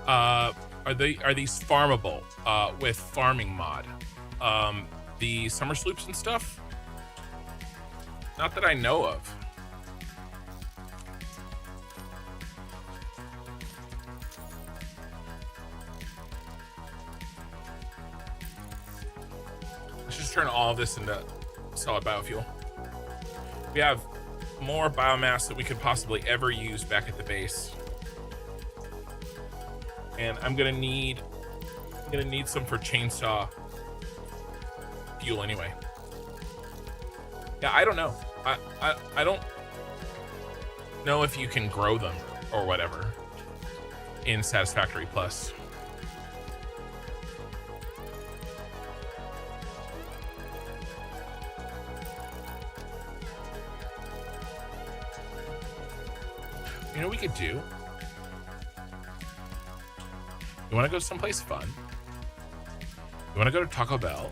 are these farmable with farming mod? The Somersloops and stuff? Not that I know of. Let's just turn all of this into solid biofuel. We have more biomass that we could possibly ever use back at the base. And I'm gonna need some for chainsaw fuel anyway. Yeah, I don't know. I don't know if you can grow them or whatever in Satisfactory Plus. You know what we could do? You want to go someplace fun? You want to go to Taco Bell?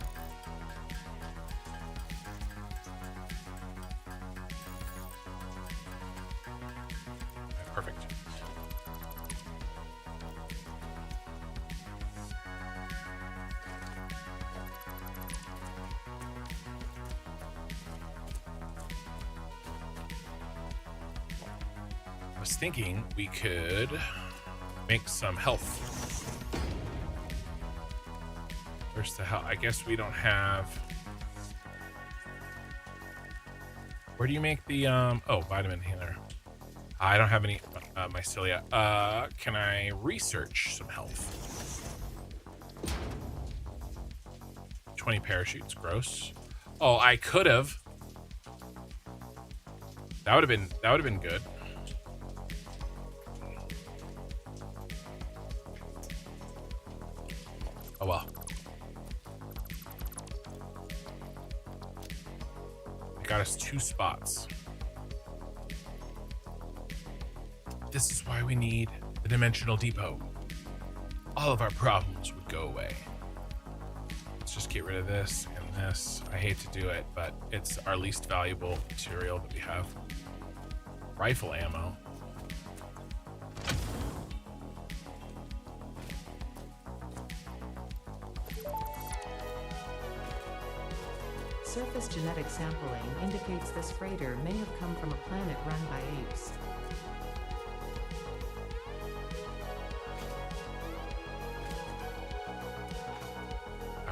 Okay, perfect. I was thinking we could make some health. Where's the hell? I guess we don't have. Where do you make the oh, vitamin healer? I don't have any mycelia. Can I research some health? 20 parachutes, gross. Oh, I could have. That would have been good. Oh well. Got us 2 spots. This is why we need the dimensional depot. All of our problems would go away. Let's just get rid of this and this. I hate to do it, but it's our least valuable material that we have. Rifle ammo. Surface genetic sampling indicates this freighter may have come from a planet run by apes.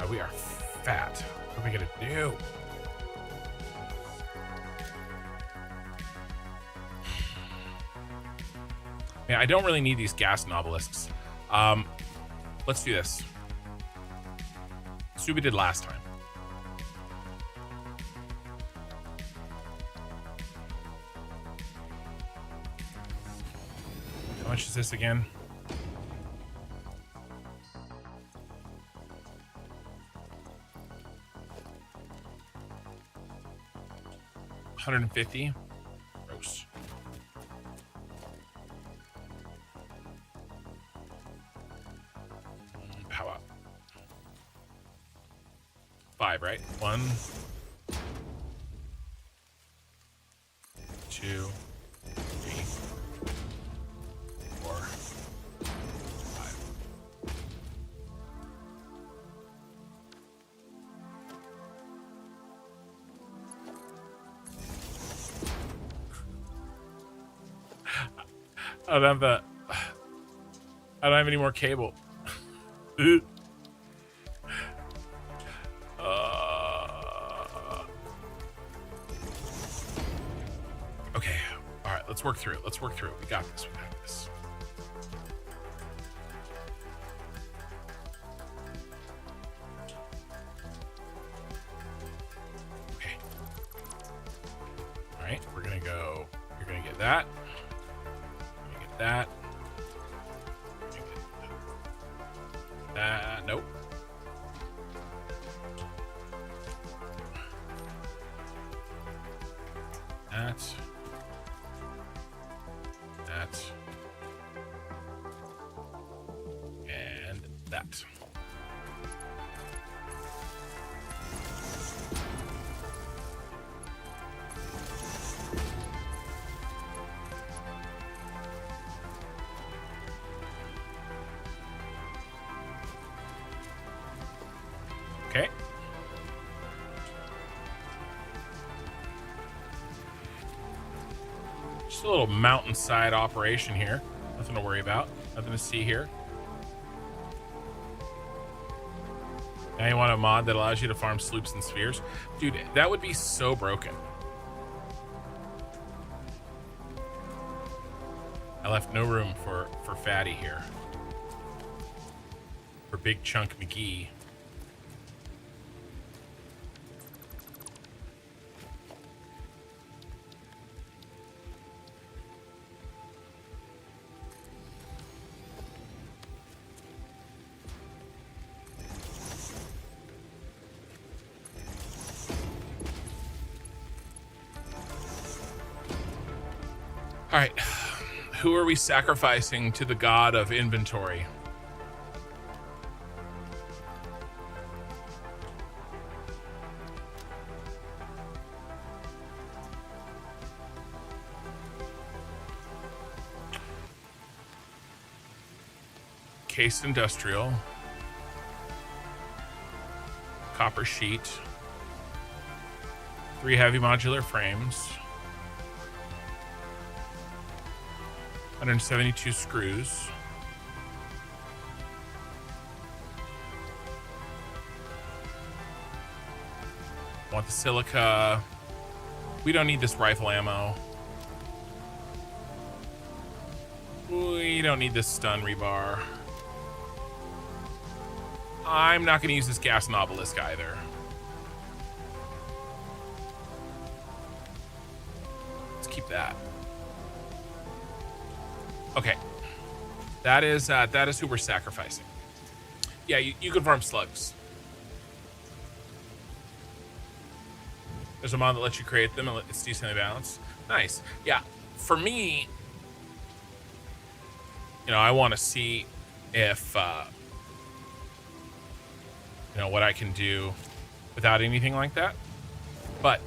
We are fat. What are we gonna do? Yeah, I don't really need these gas nobelisks. Let's do this. Let's do what we did last time. How much is this again? $150. Gross. How up? 5, right? 1, 2, 3, 4, 5. I don't have any more cable. Okay. All right. Let's work through it. Let's work through it. We got this. We got this. Okay. All right. We're going to go. You're going to get that. That. Nope. That. And that. Okay. Just a little mountainside operation here. Nothing to worry about. Nothing to see here. Now you want a mod that allows you to farm sloops and spheres? Dude, that would be so broken. I left no room for Fatty here. For Big Chunk McGee. All right, who are we sacrificing to the god of inventory? Case industrial, copper sheet, 3 heavy modular frames, 172 screws. Want the silica. We don't need this rifle ammo. We don't need this stun rebar. I'm not going to use this gas obelisk either. Let's keep that. Okay, that is who we're sacrificing. Yeah, you can farm slugs. There's a mod that lets you create them and it's decently balanced. Nice. Yeah, for me, you know, I want to see if you know what I can do without anything like that. But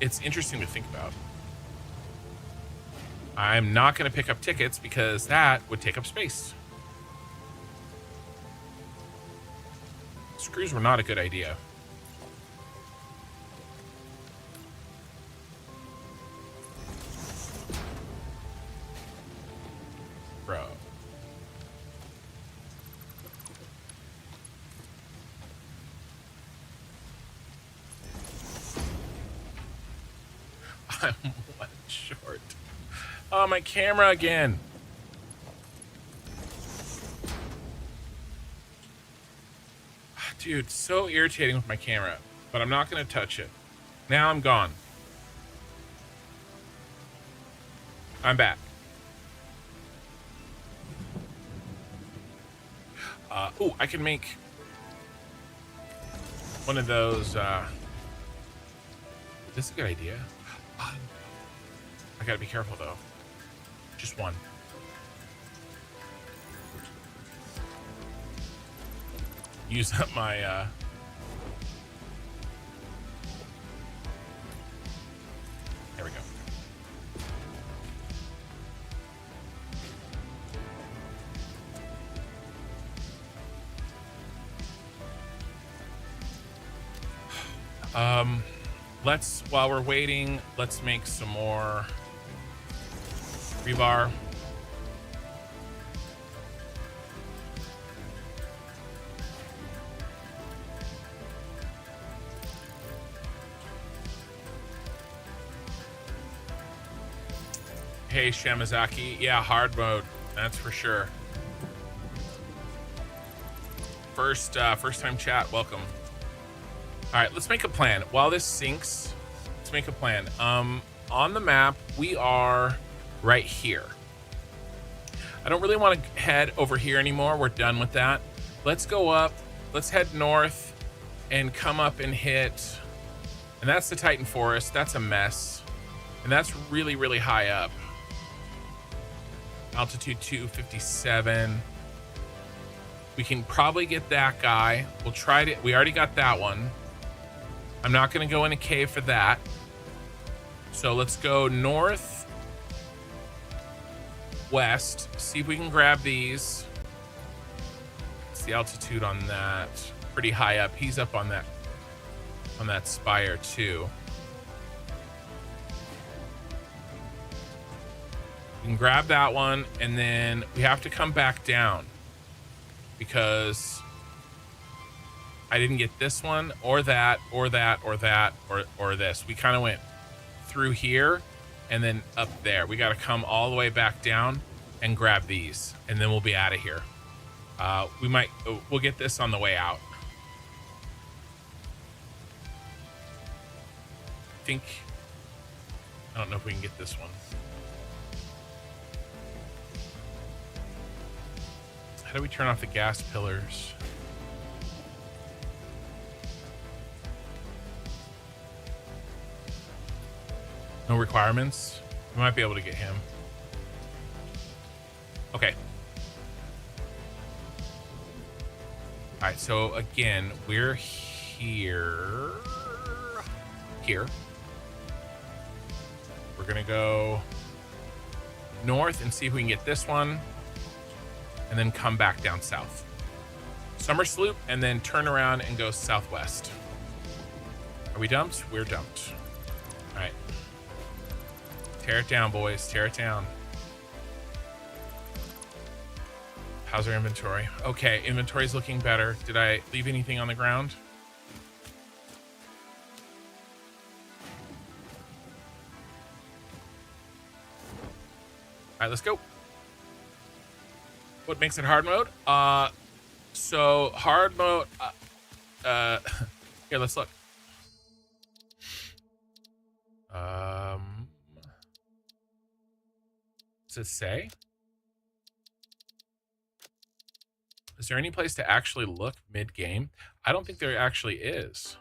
it's interesting to think about. I'm not going to pick up tickets because that would take up space. Screws were not a good idea. Bro. I'm one short. Oh, my camera again. Dude, so irritating with my camera, but I'm not going to touch it. Now I'm gone. I'm back. Oh, I can make one of those. This is a good idea. I gotta be careful though. Just one. Use up my there we go. Let's, while we're waiting, let's make some more rebar. Hey, Shamazaki. Yeah, hard mode. That's for sure. First time chat. Welcome. All right, let's make a plan. While this sinks, let's make a plan. On the map, we are right here. I don't really want to head over here anymore. We're done with that. Let's go up. Let's head north and come up and hit. And that's the Titan Forest. That's a mess. And that's really, really high up. Altitude 257. We can probably get that guy. We'll try to. We already got that one. I'm not going to go in a cave for that. So let's go north, west. See if we can grab these. What's the altitude on that? Pretty high up. He's up on that on that spire too. We can grab that one, and then we have to come back down because I didn't get this one or that or that or that or this. We kind of went through here and then up there. We got to come all the way back down and grab these, and then we'll be out of here. We'll get this on the way out. I don't know if we can get this one. How do we turn off the gas pillars? No requirements. We might be able to get him. Okay. All right, so again, we're here. We're gonna go north and see if we can get this one, and then come back down south. Somersloop, and then turn around and go southwest. Are we dumped? We're dumped. All right. Tear it down, boys. Tear it down. How's our inventory? Okay, inventory's looking better. Did I leave anything on the ground? All right, let's go. What makes it hard mode? So hard mode, here, let's look. Does it say? Is there any place to actually look mid-game? I don't think there actually is.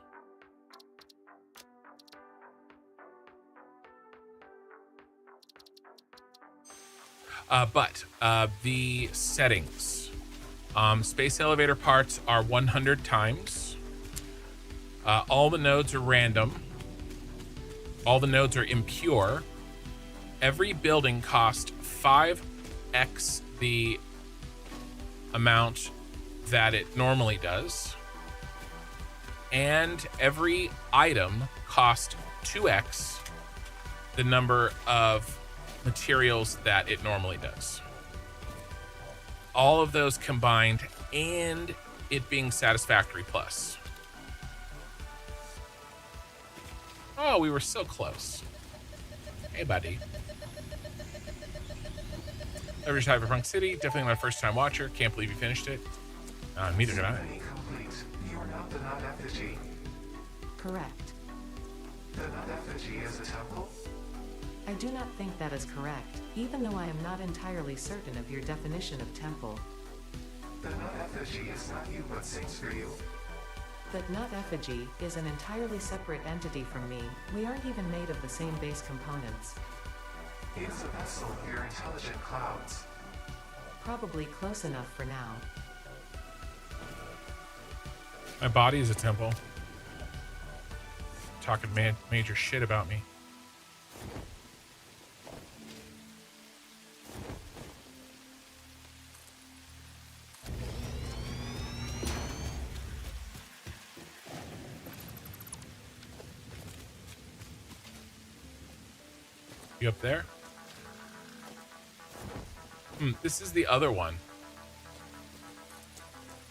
But the settings. Space elevator parts are 100 times. All the nodes are random. All the nodes are impure. Every building costs 5x the amount that it normally does. And every item costs 2x the number of materials that it normally does. All of those combined, and it being Satisfactory plus. Oh, we were so close. Hey, buddy. Every Cyberpunk City, definitely my first time watcher. Can't believe you finished it. Neither did I. Complete. You are not the nut effigy. Correct. The nut effigy is a temple? I do not think that is correct, even though I am not entirely certain of your definition of temple. The nut effigy is not you, but sings for you. But nut effigy is an entirely separate entity from me. We aren't even made of the same base components. It is a vessel of your intelligent clouds. Probably close enough for now. My body is a temple. Talking major shit about me. You up there? This is the other one.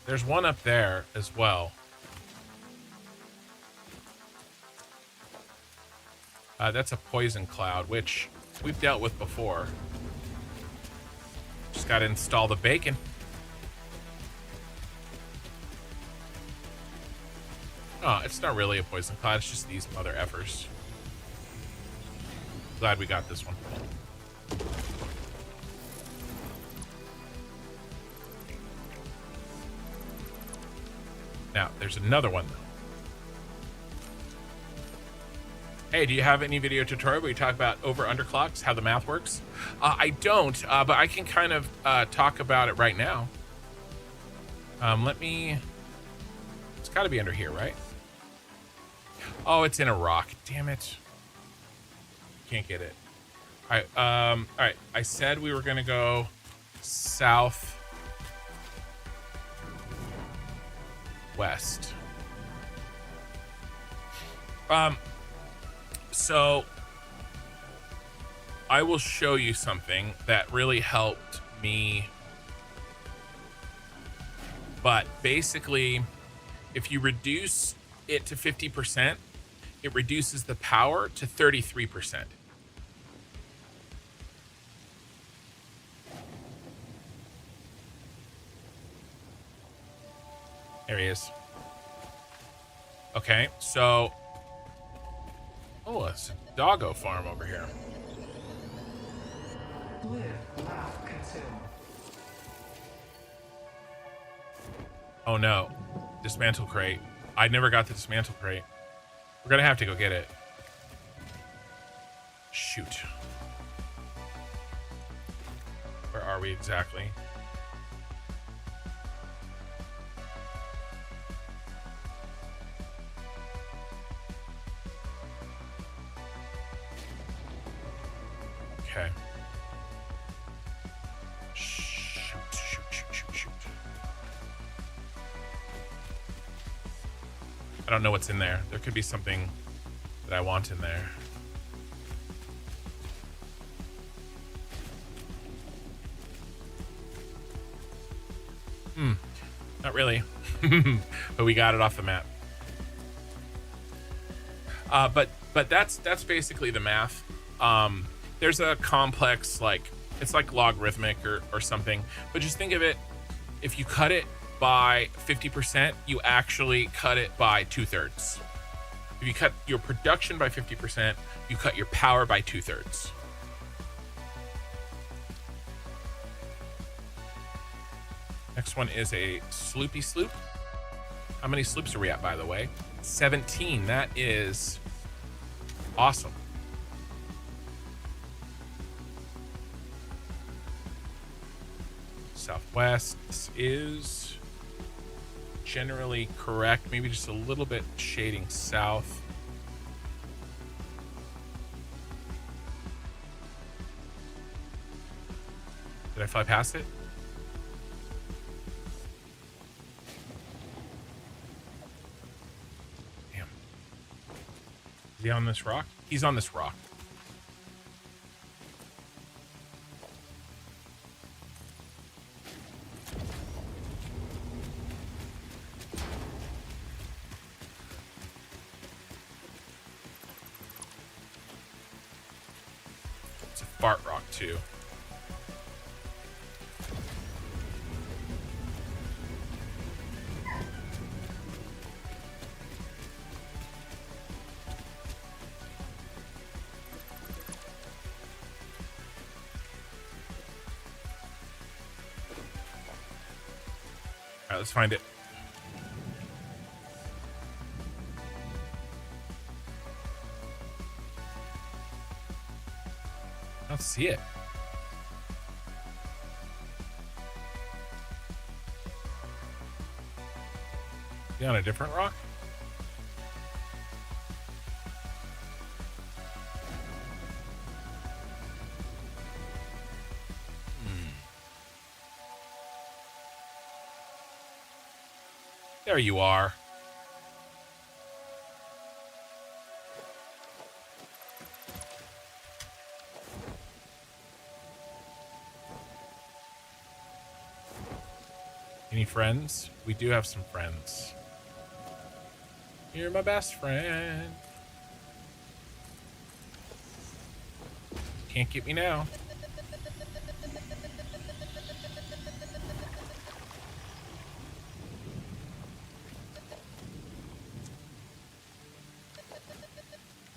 There's one up there as well. That's a poison cloud, which we've dealt with before. Just got to install the bacon. Oh, it's not really a poison cloud. It's just these mother effers. Glad we got this one. Now, there's another one, though. Hey, do you have any video tutorial where you talk about over-underclocks, how the math works? I don't, but I can kind of talk about it right now. It's got to be under here, right? Oh, it's in a rock. Damn it. Can't get it. All right. All right. I said we were going to go south west. So I will show you something that really helped me. But basically, if you reduce it to 50%, it reduces the power to 33%. There he is. Okay, so... Oh, it's a doggo farm over here. Live, laugh, consume. Oh no. Dismantle crate. I never got the dismantle crate. We're gonna have to go get it. Shoot. Where are we exactly? Okay. Shoot. I don't know what's in there. There could be something that I want in there. Not really. But we got it off the map. But that's basically the math. There's a complex, like, it's like logarithmic or something, but just think of it, if you cut it by 50%, you actually cut it by 2/3. If you cut your production by 50%, you cut your power by 2/3. Next one is a sloopy sloop. How many sloops are we at, by the way? 17. That is awesome. Southwest is generally correct. Maybe just a little bit shading south. Did I fly past it? Damn. Is he on this rock? He's on this rock. It's a fart rock too. All right, let's find it. I don't see it. Is he on a different rock? There you are. Any friends? We do have some friends. You're my best friend. Can't get me now.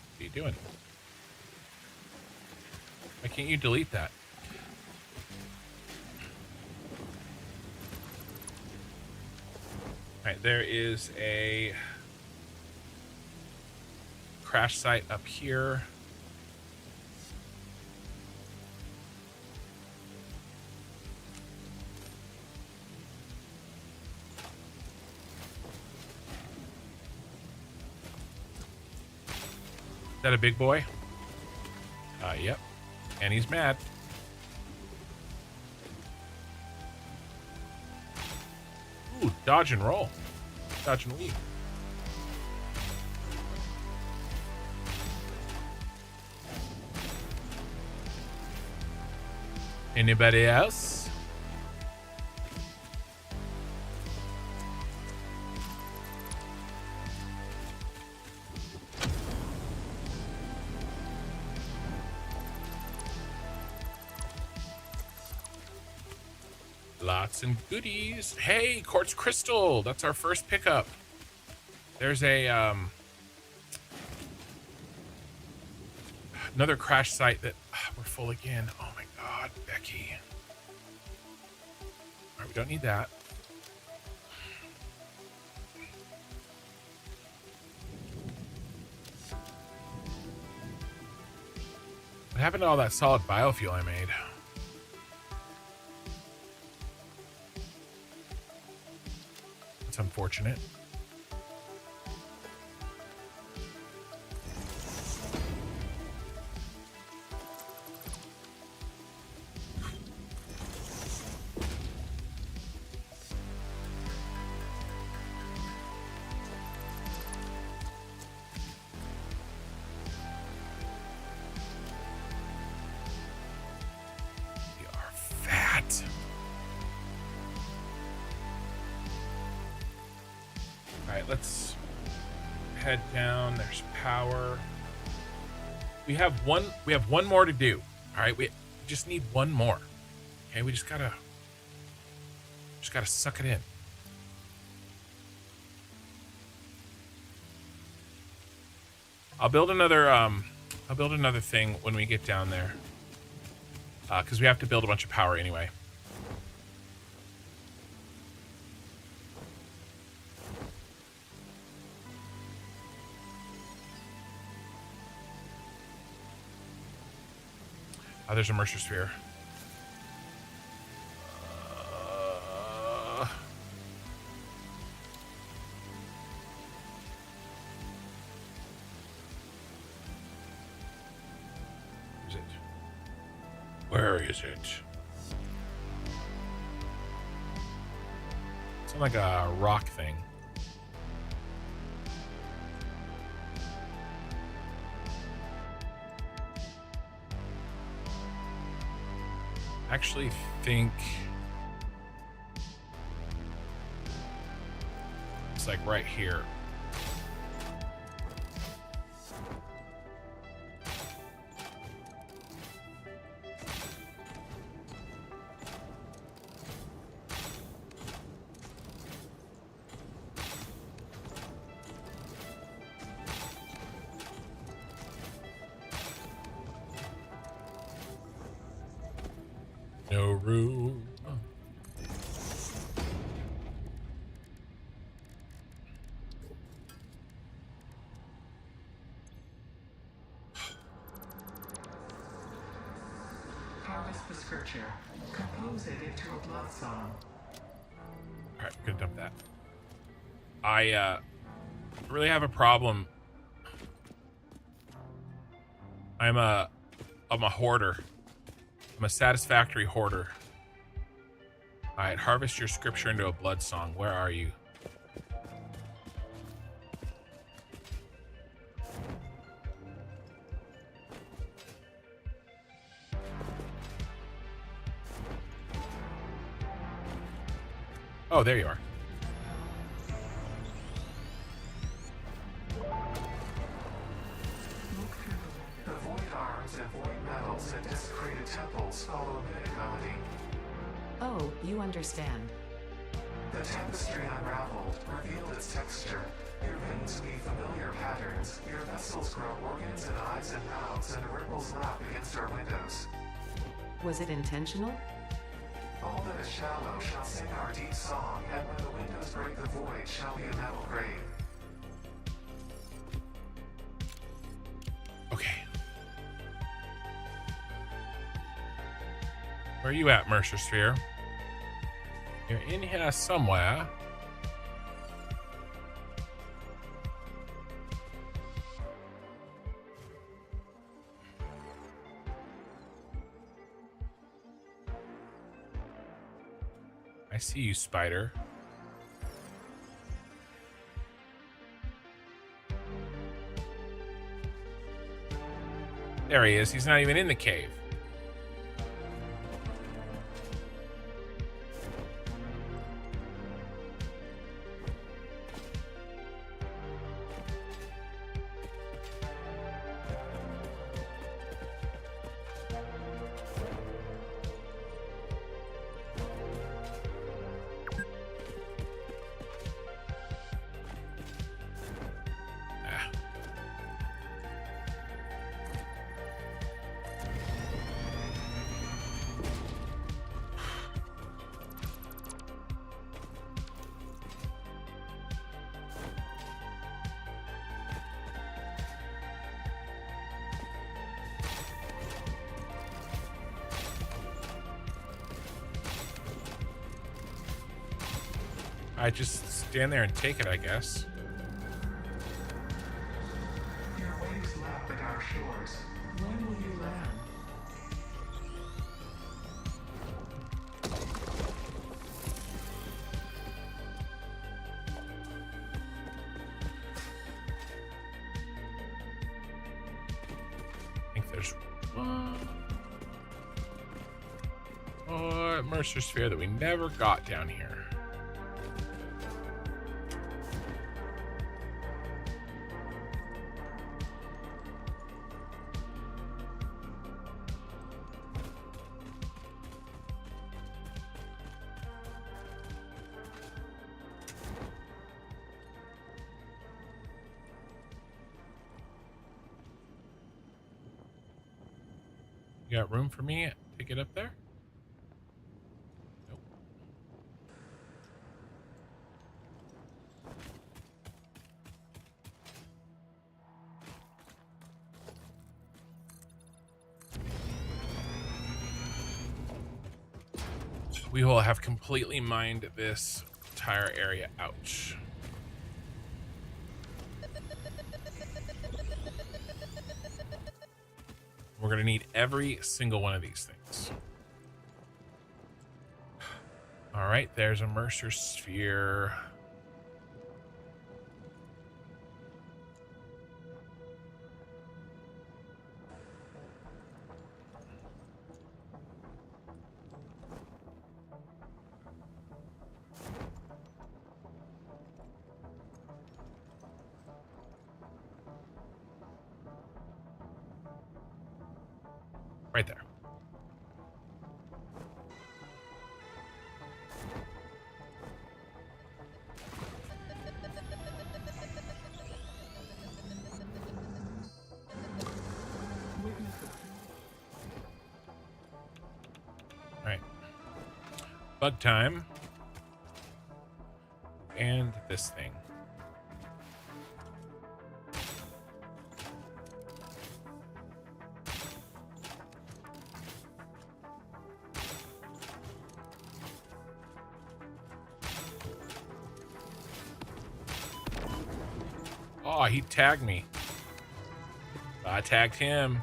What are you doing? Why can't you delete that? All right, there is a crash site up here. Is that a big boy? Yep. And he's mad. Ooh, dodge and roll. Dodge and weave. Anybody else? Lots and goodies. Hey, quartz crystal. That's our first pickup. There's a another crash site that we're full again. Oh my God, Becky. All right, we don't need that. What happened to all that solid biofuel I made? That's unfortunate. Let's head down. There's power. We have one more to do. All right, we just need one more. Okay, we just gotta suck it in. I'll build another thing when we get down there. Because we have to build a bunch of power anyway. Oh, there's a Mercer sphere. Is it? Where is it? It's like a rock thing. Actually think it's like right here. No room. Harvest the scripture. Compose it into a blood song. Alright, we're gonna dump that. I really have a problem. I'm a hoarder. I'm a satisfactory hoarder. Alright, harvest your scripture into a blood song. Where are you? Oh, there you are. The void arms and void metals and desecrated temples follow a mythic melody. Oh, you understand. The tapestry unraveled, revealed its texture. Your veins weave familiar patterns. Your vessels grow organs and eyes and mouths, and ripples lap against our windows. Was it intentional? All that is shallow shall sing our deep song, and when the windows break the void shall be a metal grave. Okay. Where are you at, Mercer Sphere? You're in here somewhere. I see you, spider. There he is. He's not even in the cave. I just stand there and take it, I guess. Your waves lap at our shores. When will you land? I think there's one. Oh, Mercer Sphere that we never got down here. You got room for me to get up there? Nope. We will have completely mined this entire area. Ouch. We're going to need every single one of these things. All right, there's a Mercer Sphere. Right there. All right. Bug time. And this thing. Oh, he tagged me. I tagged him.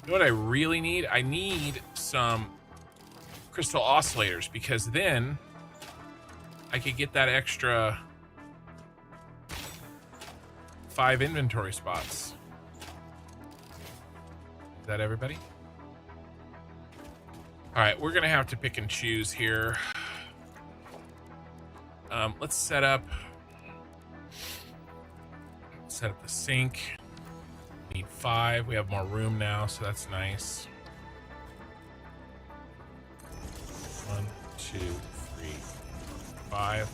You know what I really need? I need some crystal oscillators, because then I could get that extra 5 inventory spots. Is that everybody? All right, we're gonna have to pick and choose here. Let's set up the sink. Need 5. We have more room now, so that's nice. 1, 2, 3, 5.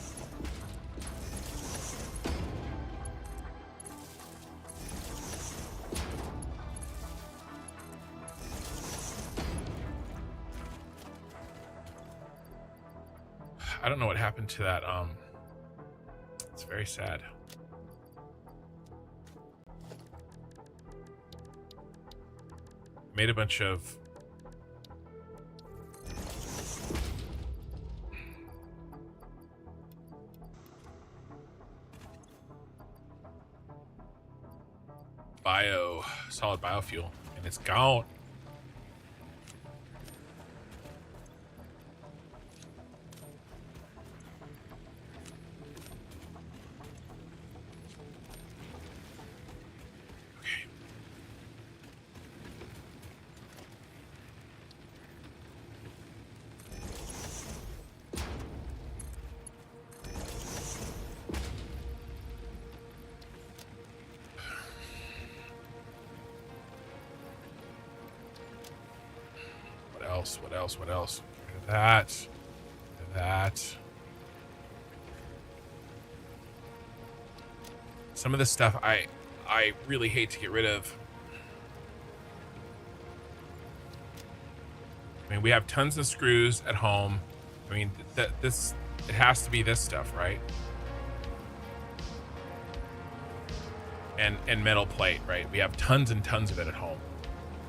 I don't know what happened to that. It's very sad. Made a bunch of solid biofuel, and it's gone. What else? That. Some of this stuff I really hate to get rid of. I mean, we have tons of screws at home. I mean, it has to be this stuff, right? And metal plate, right? We have tons and tons of it at home.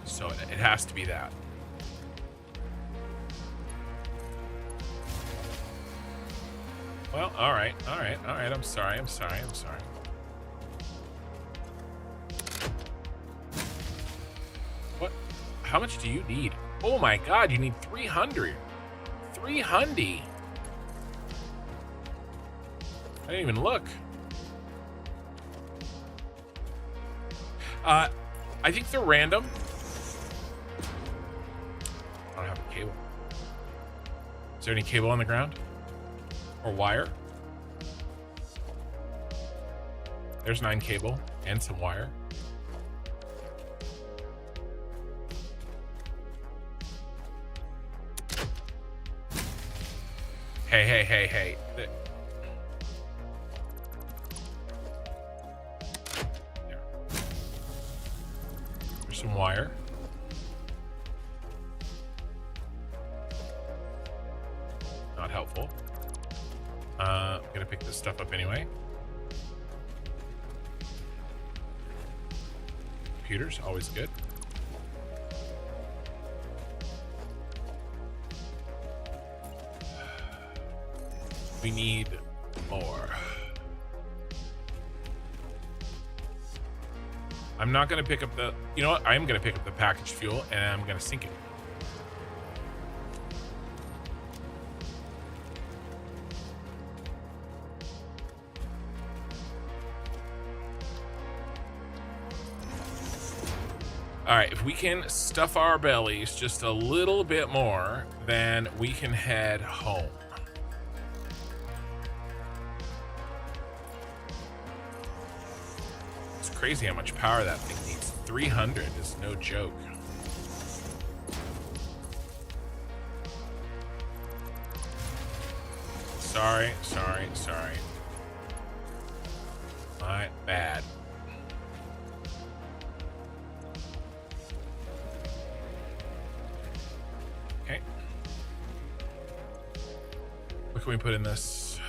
So it has to be that. Well, all right. I'm sorry. What? How much do you need? Oh my God, you need 300. 300. I didn't even look. I think they're random. I don't have a cable. Is there any cable on the ground? Or wire? There's 9 cable and some wire. Hey. There. There's some wire. Not helpful. I'm gonna pick this stuff up anyway. Computers, always good. We need more. I'm not gonna pick up the, you know what? I am gonna pick up the packaged fuel and I'm gonna sink it. All right, if we can stuff our bellies just a little bit more, then we can head home. It's crazy how much power that thing needs. 300 is no joke. Sorry. My bad. Okay. What can we put in this?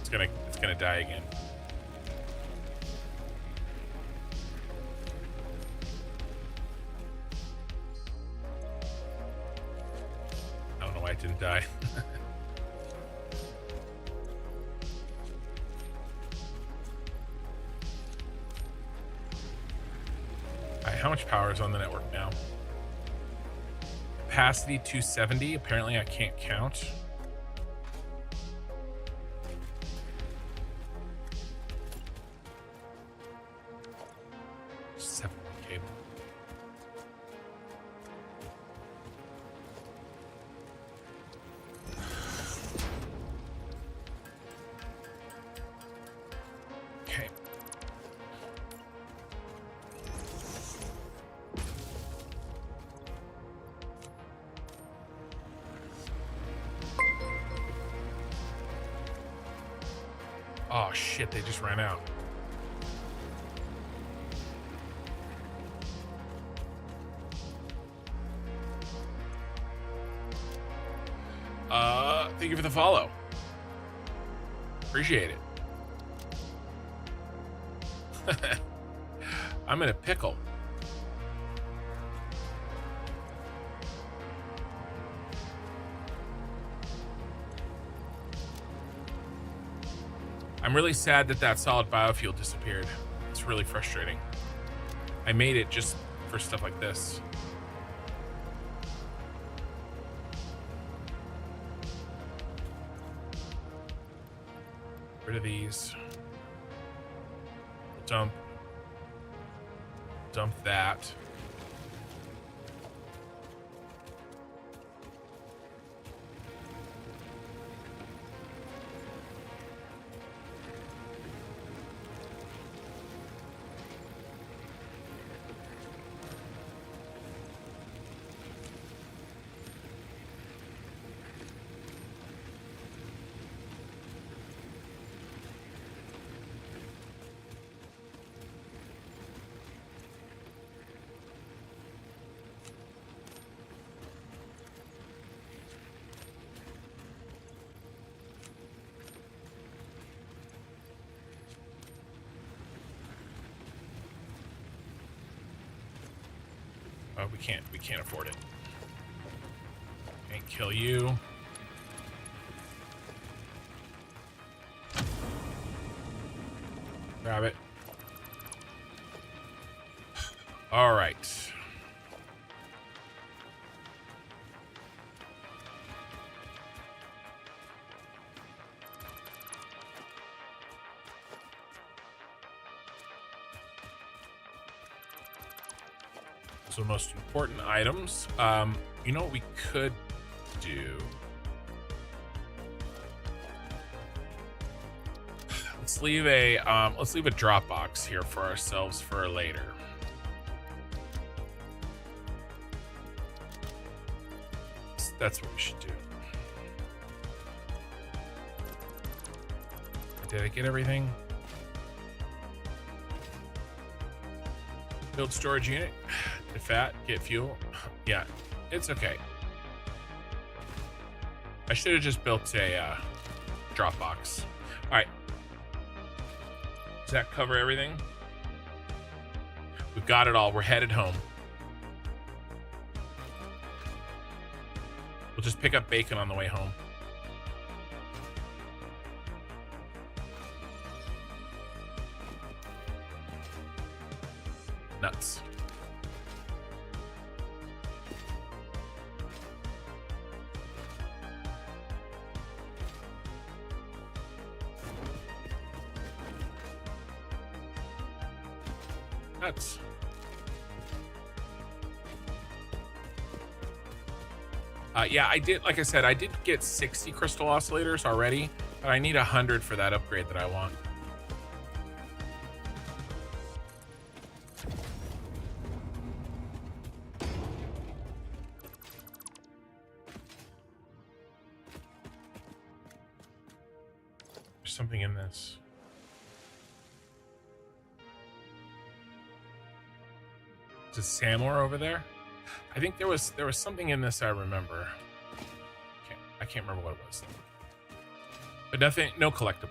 It's gonna die again. I don't know why it didn't die. How much power is on the network now? Capacity 270. Apparently I can't count. Cable. Okay. Oh shit, they just ran out. Thank you for the follow. Appreciate it. I'm in a pickle. I'm really sad that solid biofuel disappeared. It's really frustrating. I made it just for stuff like this. Rid of these. Dump that. We can't afford it. Can't kill you. Grab it. All right. So most important items. You know what we could do? Let's leave a drop box here for ourselves for later. That's what we should do. Did I get everything? Build storage unit. Get fat. Get fuel. Yeah, it's okay. I should have just built a drop box. All right. Does that cover everything? We've got it all. We're headed home. We'll just pick up bacon on the way home. Nuts. Nuts. Yeah, I did, like I said, I did get 60 crystal oscillators already, but I need 100 for that upgrade that I want. There's something in this. Is it SAM over there? I think there was something in this I remember. I can't remember what it was though. But nothing, no collectible.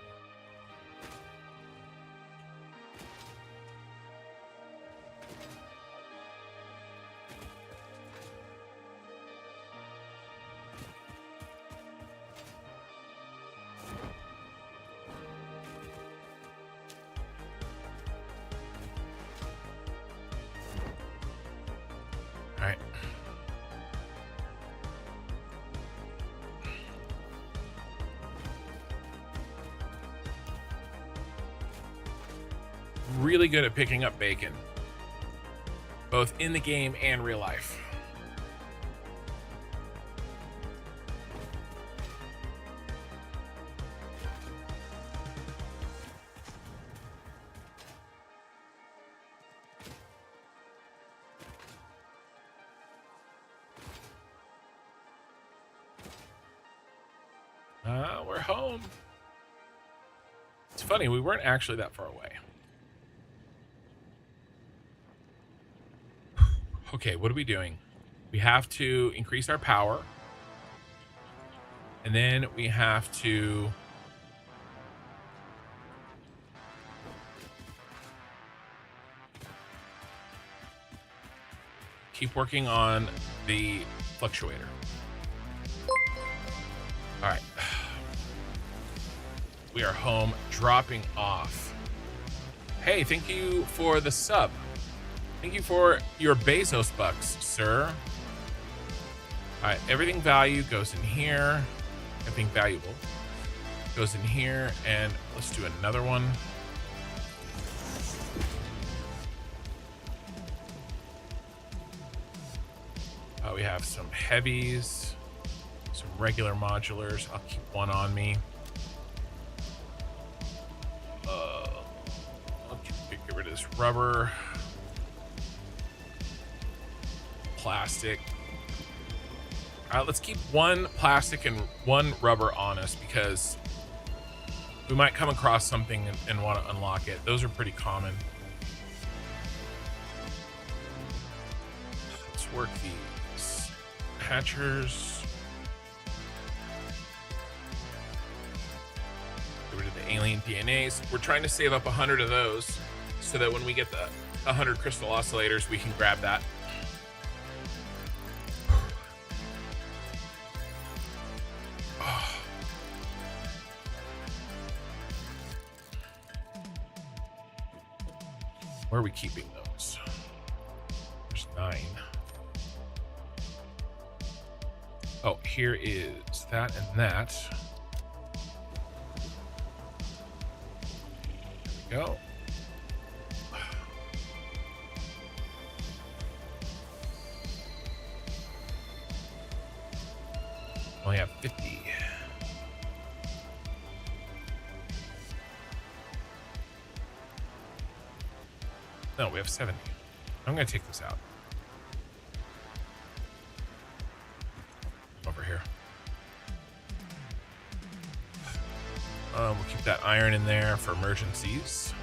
All right. Really good at picking up bacon, both in the game and real life. We're home. It's funny, we weren't actually that far away. Okay, what are we doing? We have to increase our power. And then we have to keep working on the fluctuator. All right. We are home, dropping off. Hey, thank you for the sub. Thank you for your Bezos bucks, sir. All right, everything value goes in here. Everything valuable goes in here, and let's do another one. We have some heavies, some regular modulars. I'll keep one on me. I'll get rid of this rubber. Plastic. All right, let's keep one plastic and one rubber on us because we might come across something and want to unlock it. Those are pretty common. Let's work these hatchers. Get rid of the alien DNAs. We're trying to save up 100 of those so that when we get the 100 crystal oscillators, we can grab that. Where are we keeping those? There's 9. Oh, here is that and that. There we go. Only have 50. No, we have 70. I'm going to take this out. Over here. We'll keep that iron in there for emergencies.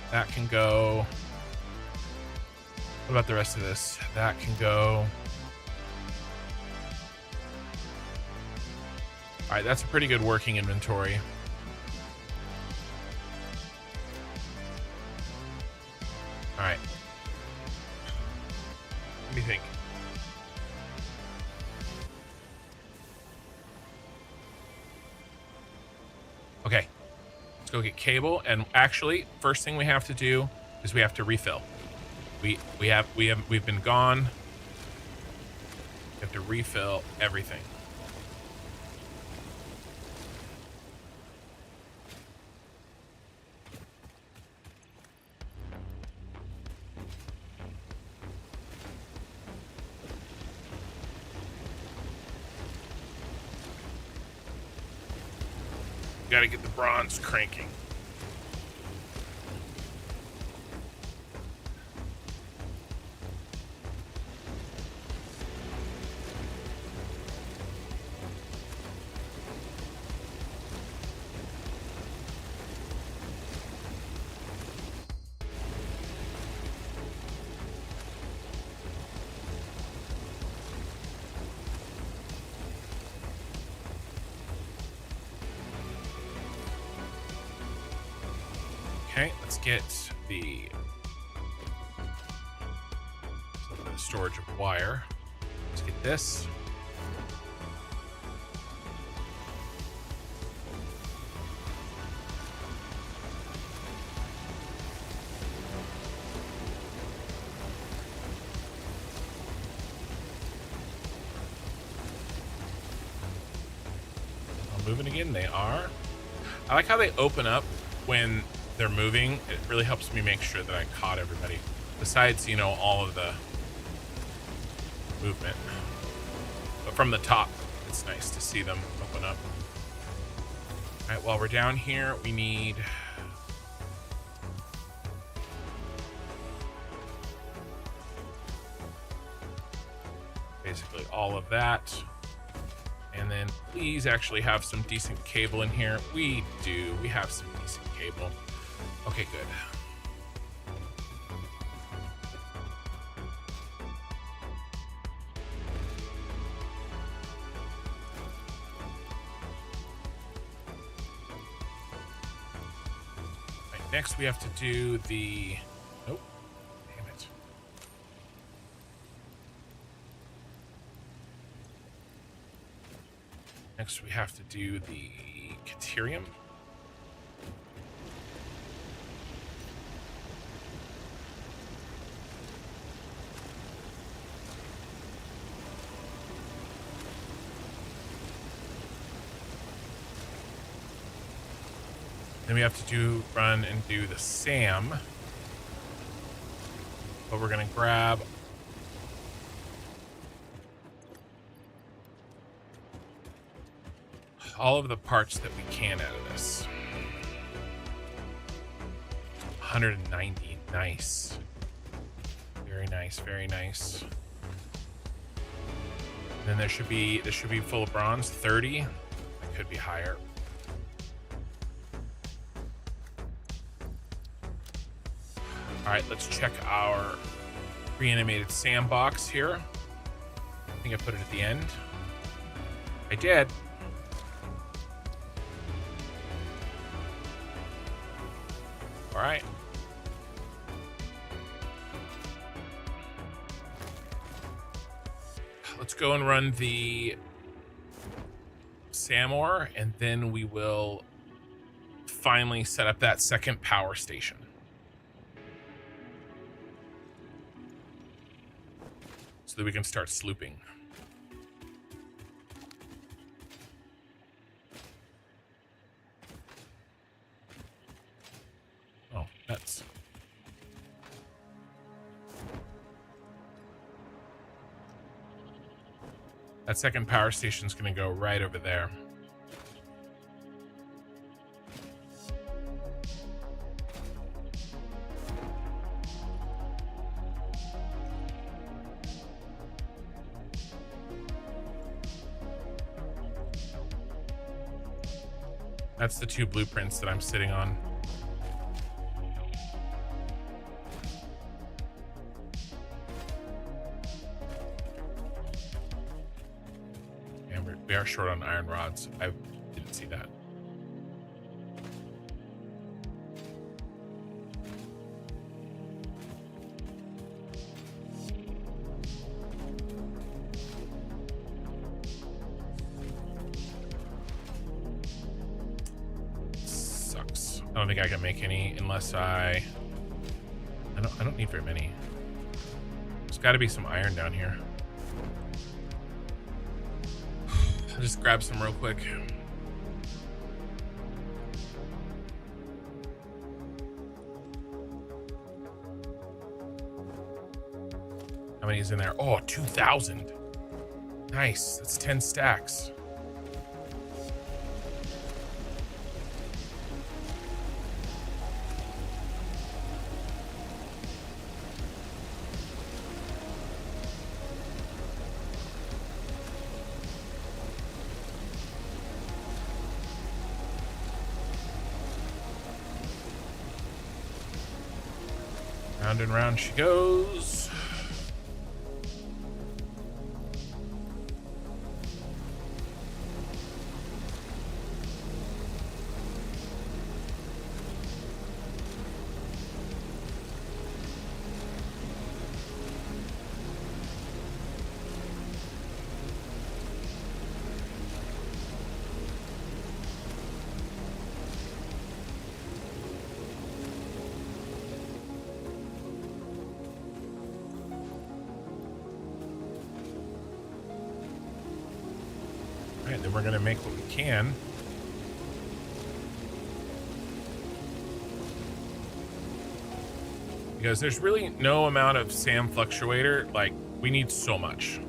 That can go. What about the rest of this? That can go. All right, that's a pretty good working inventory. All right. What do you think? Okay, let's go get cable. And actually, first thing we have to do is we have to refill. We've been gone. We have to refill everything. Got to get the bronze cranking. Okay, let's get the storage of wire. Let's get this. Moving again, they are. I like how they open up when they're moving. It really helps me make sure that I caught everybody. Besides, you know, all of the movement. But from the top, it's nice to see them open up. All right, while we're down here, we need... basically all of that. And then please actually have some decent cable in here. We do. We have some decent cable. Okay, good. Right, next we have to do the... Nope. Damn it. Next we have to do the Caterium. Then we have to run and do the SAM. But we're gonna grab all of the parts that we can out of this. 190, nice. Very nice, very nice. And then this should be full of bronze, 30. It could be higher. All right, let's check our reanimated sandbox here. I think I put it at the end. I did. All right. Let's go and run the SAM ore, and then we will finally set up that second power station. so that we can start slooping. Oh, nuts. That second power station's going to go right over there. That's the 2 blueprints that I'm sitting on. And we are short on iron rods. I didn't see that. I don't think I can make any unless I don't need very many. There's got to be some iron down here. I'll just grab some real quick. How many is in there? Oh, 2,000. Nice. That's 10 stacks. Round and round she goes. Alright, then we're going to make what we can. Because there's really no amount of SAM Fluctuator. Like, we need so much.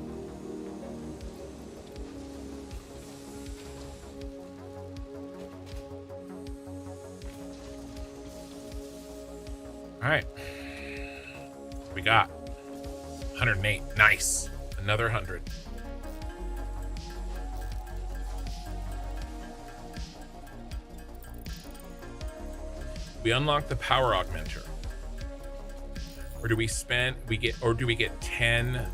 Alright. We got 108. Nice. Another 100. We unlock the Power Augmenter. Or do we get 10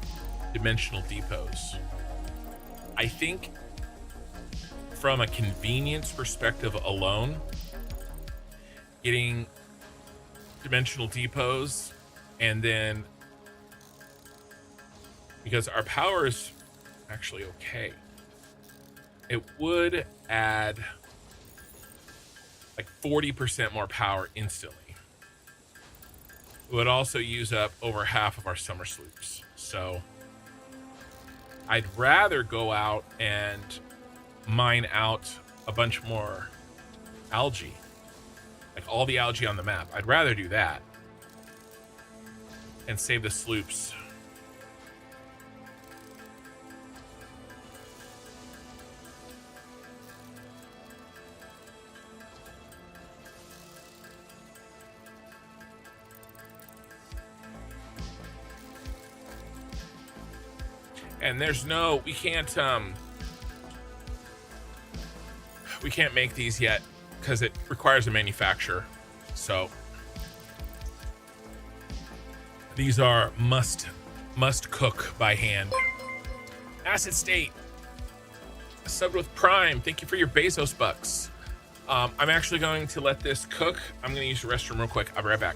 dimensional depots? I think from a convenience perspective alone, getting dimensional depots, and then because our power is actually okay, it would add like 40% more power instantly. It would also use up over half of our Somersloops. So I'd rather go out and mine out a bunch more algae, like all the algae on the map. I'd rather do that and save the sloops. And there's no, we can't make these yet because it requires a manufacturer. So these are must cook by hand. Acid State, subbed with Prime. Thank you for your Bezos bucks. I'm actually going to let this cook. I'm going to use the restroom real quick. I'll be right back.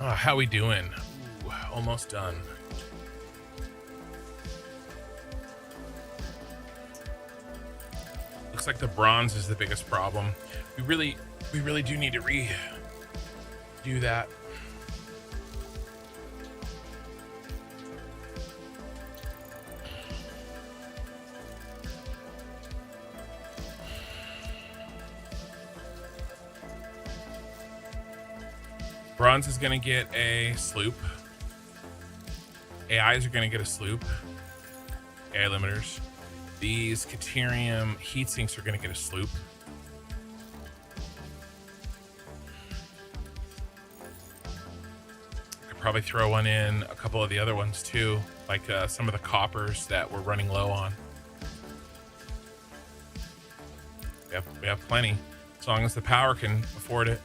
How we doing? Ooh, almost done. Looks like the bronze is the biggest problem. We really do need to redo that. Bronze is going to get a sloop. AIs are going to get a sloop. AI limiters. These Caterium heat sinks are going to get a sloop. Could probably throw one in a couple of the other ones too, like some of the coppers that we're running low on. We have plenty, as long as the power can afford it.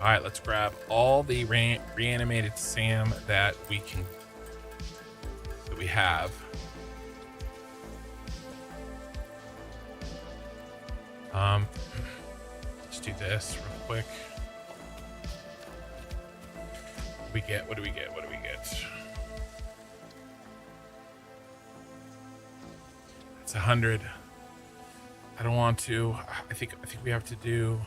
All right, let's grab all the reanimated SAM that we have. Let's do this real quick. What do we get? It's 100. I don't want to. I think we have to do.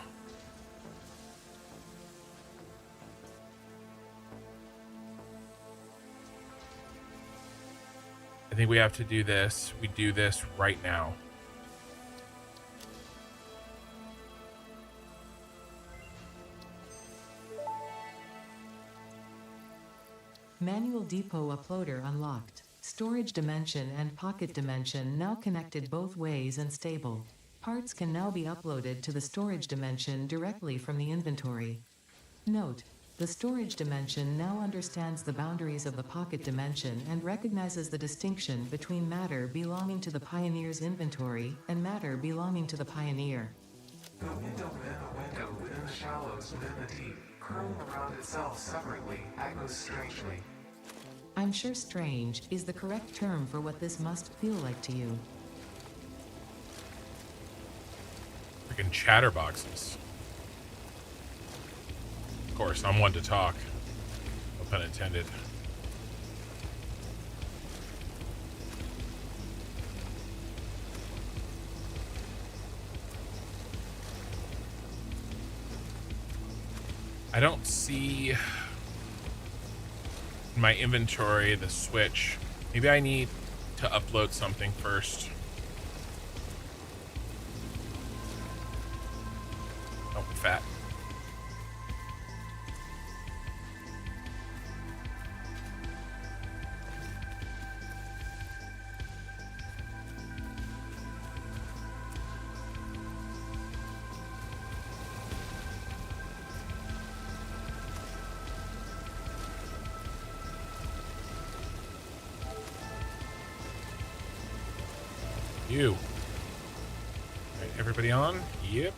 I think we have to do this. We do this right now. Manual depot uploader unlocked. Storage dimension and pocket dimension now connected both ways and stable. Parts can now be uploaded to the storage dimension directly from the inventory. Note: the storage dimension now understands the boundaries of the pocket dimension and recognizes the distinction between matter belonging to the Pioneer's inventory and matter belonging to the Pioneer. The window within the window within the shallows within the deep, curling around itself separately, echoes strangely. I'm sure strange is the correct term for what this must feel like to you. Freaking chatterboxes. Of course, I'm one to talk. No pun intended. I don't see in my inventory the switch. Maybe I need to upload something first. Oh, I'm fat. You. All right, everybody on? Yep.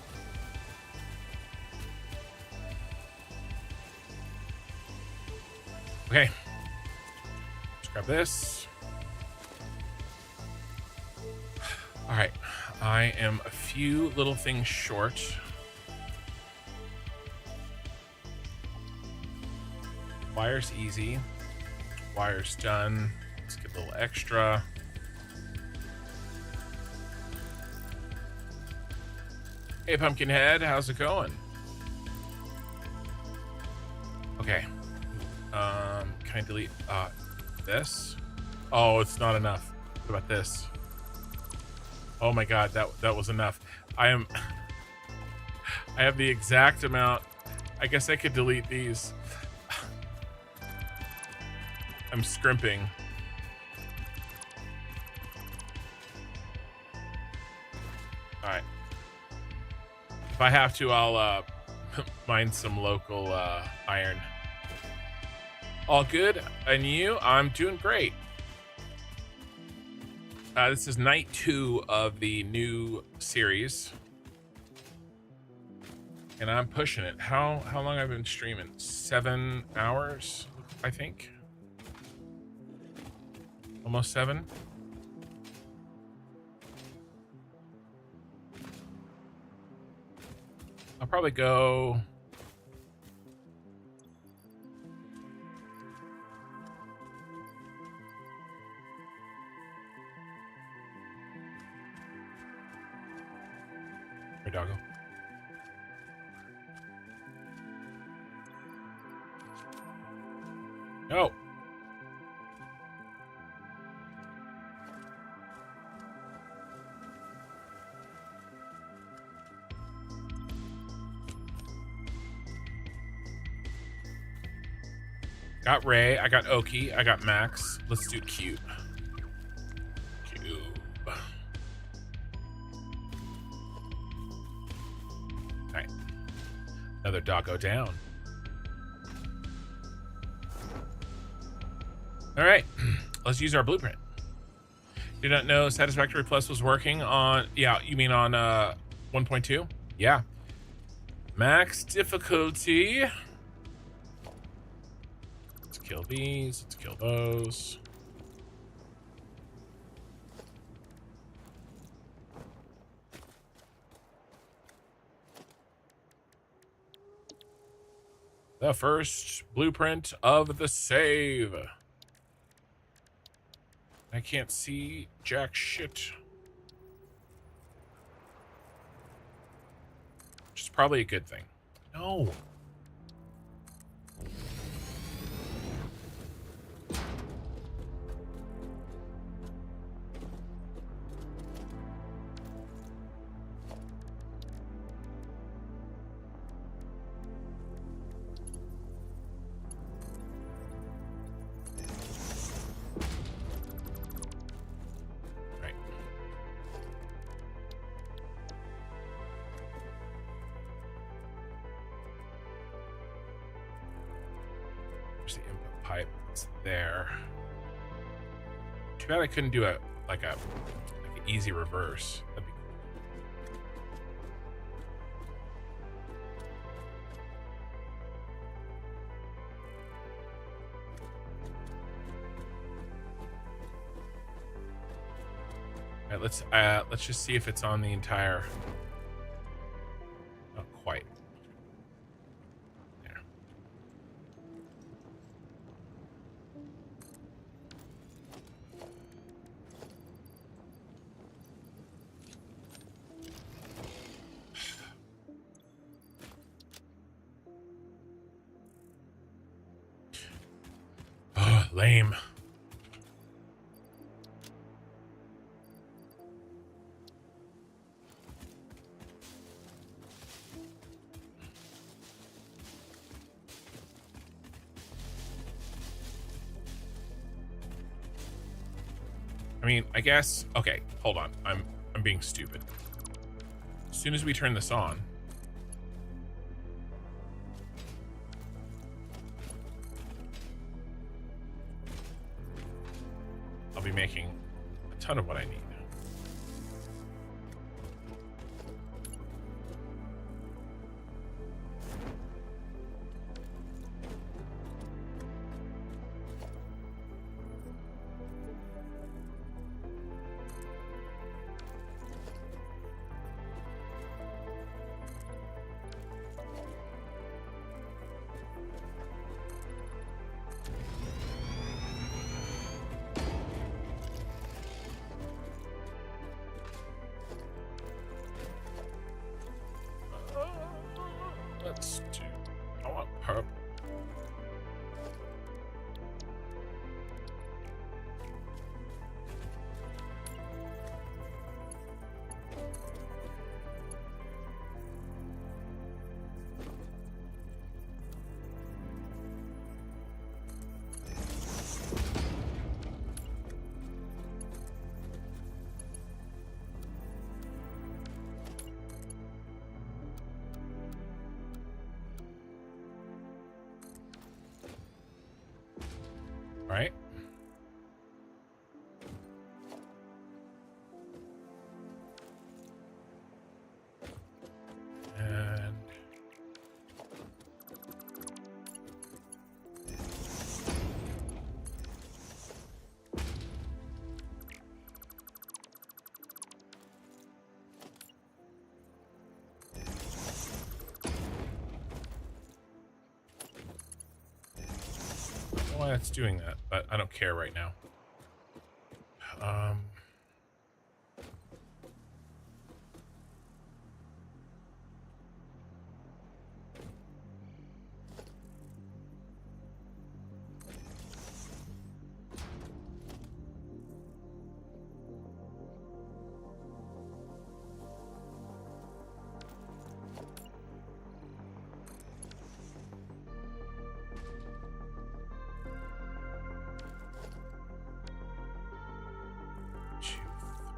Okay. Let's grab this. All right. I am a few little things short. Wire's easy. Wire's done. Let's get a little extra. Hey, Pumpkinhead, how's it going? Okay. Can I delete this? Oh, it's not enough. What about this? Oh my god, that was enough. I have the exact amount. I guess I could delete these. I'm scrimping. All right. If I have to, I'll mine some local iron. All good? And you? I'm doing great. This is night 2 of the new series. And I'm pushing it. How long have I been streaming? 7 hours, I think. Almost 7. I'll probably go. Hey, doggo. No. Got Ray, I got Oki, I got Max. Let's do Cube. Cube. Alright. Another doggo down. Alright. Let's use our blueprint. Did not know Satisfactory Plus was working on... Yeah, you mean on 1.2? Yeah. Max difficulty. Let's kill these. Let's kill those. The first blueprint of the save. I can't see jack shit. Which is probably a good thing. No. There's the input pipe. It's there. Too bad I couldn't do a like an easy reverse. That'd be cool. All right, let's just see if it's on the entire. Not quite. There. Oh, lame. I mean, I guess. Okay, hold on. I'm being stupid. As soon as we turn this on, I'll be making a ton of what I need. Let's do. I want purple. Right? And why it's doing that, but I don't care right now.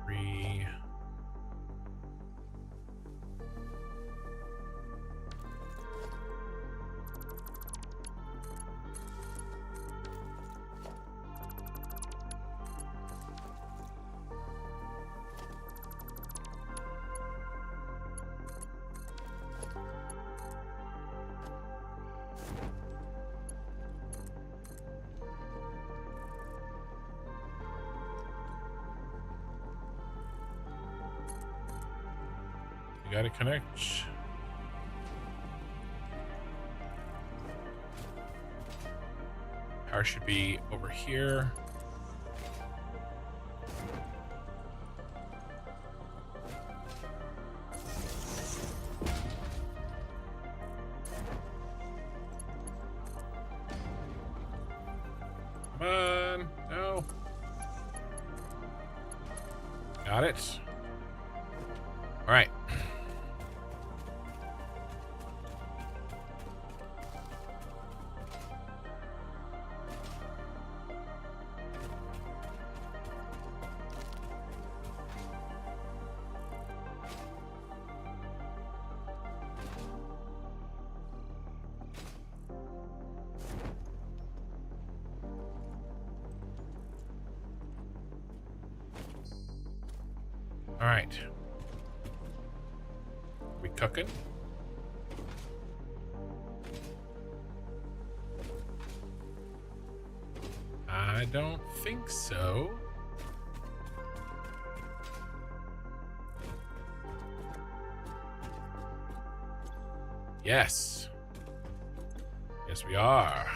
Three. You gotta connect. Power should be over here. Come on, no. Got it. All right. All right. We cooking? I don't think so. Yes. Yes, we are.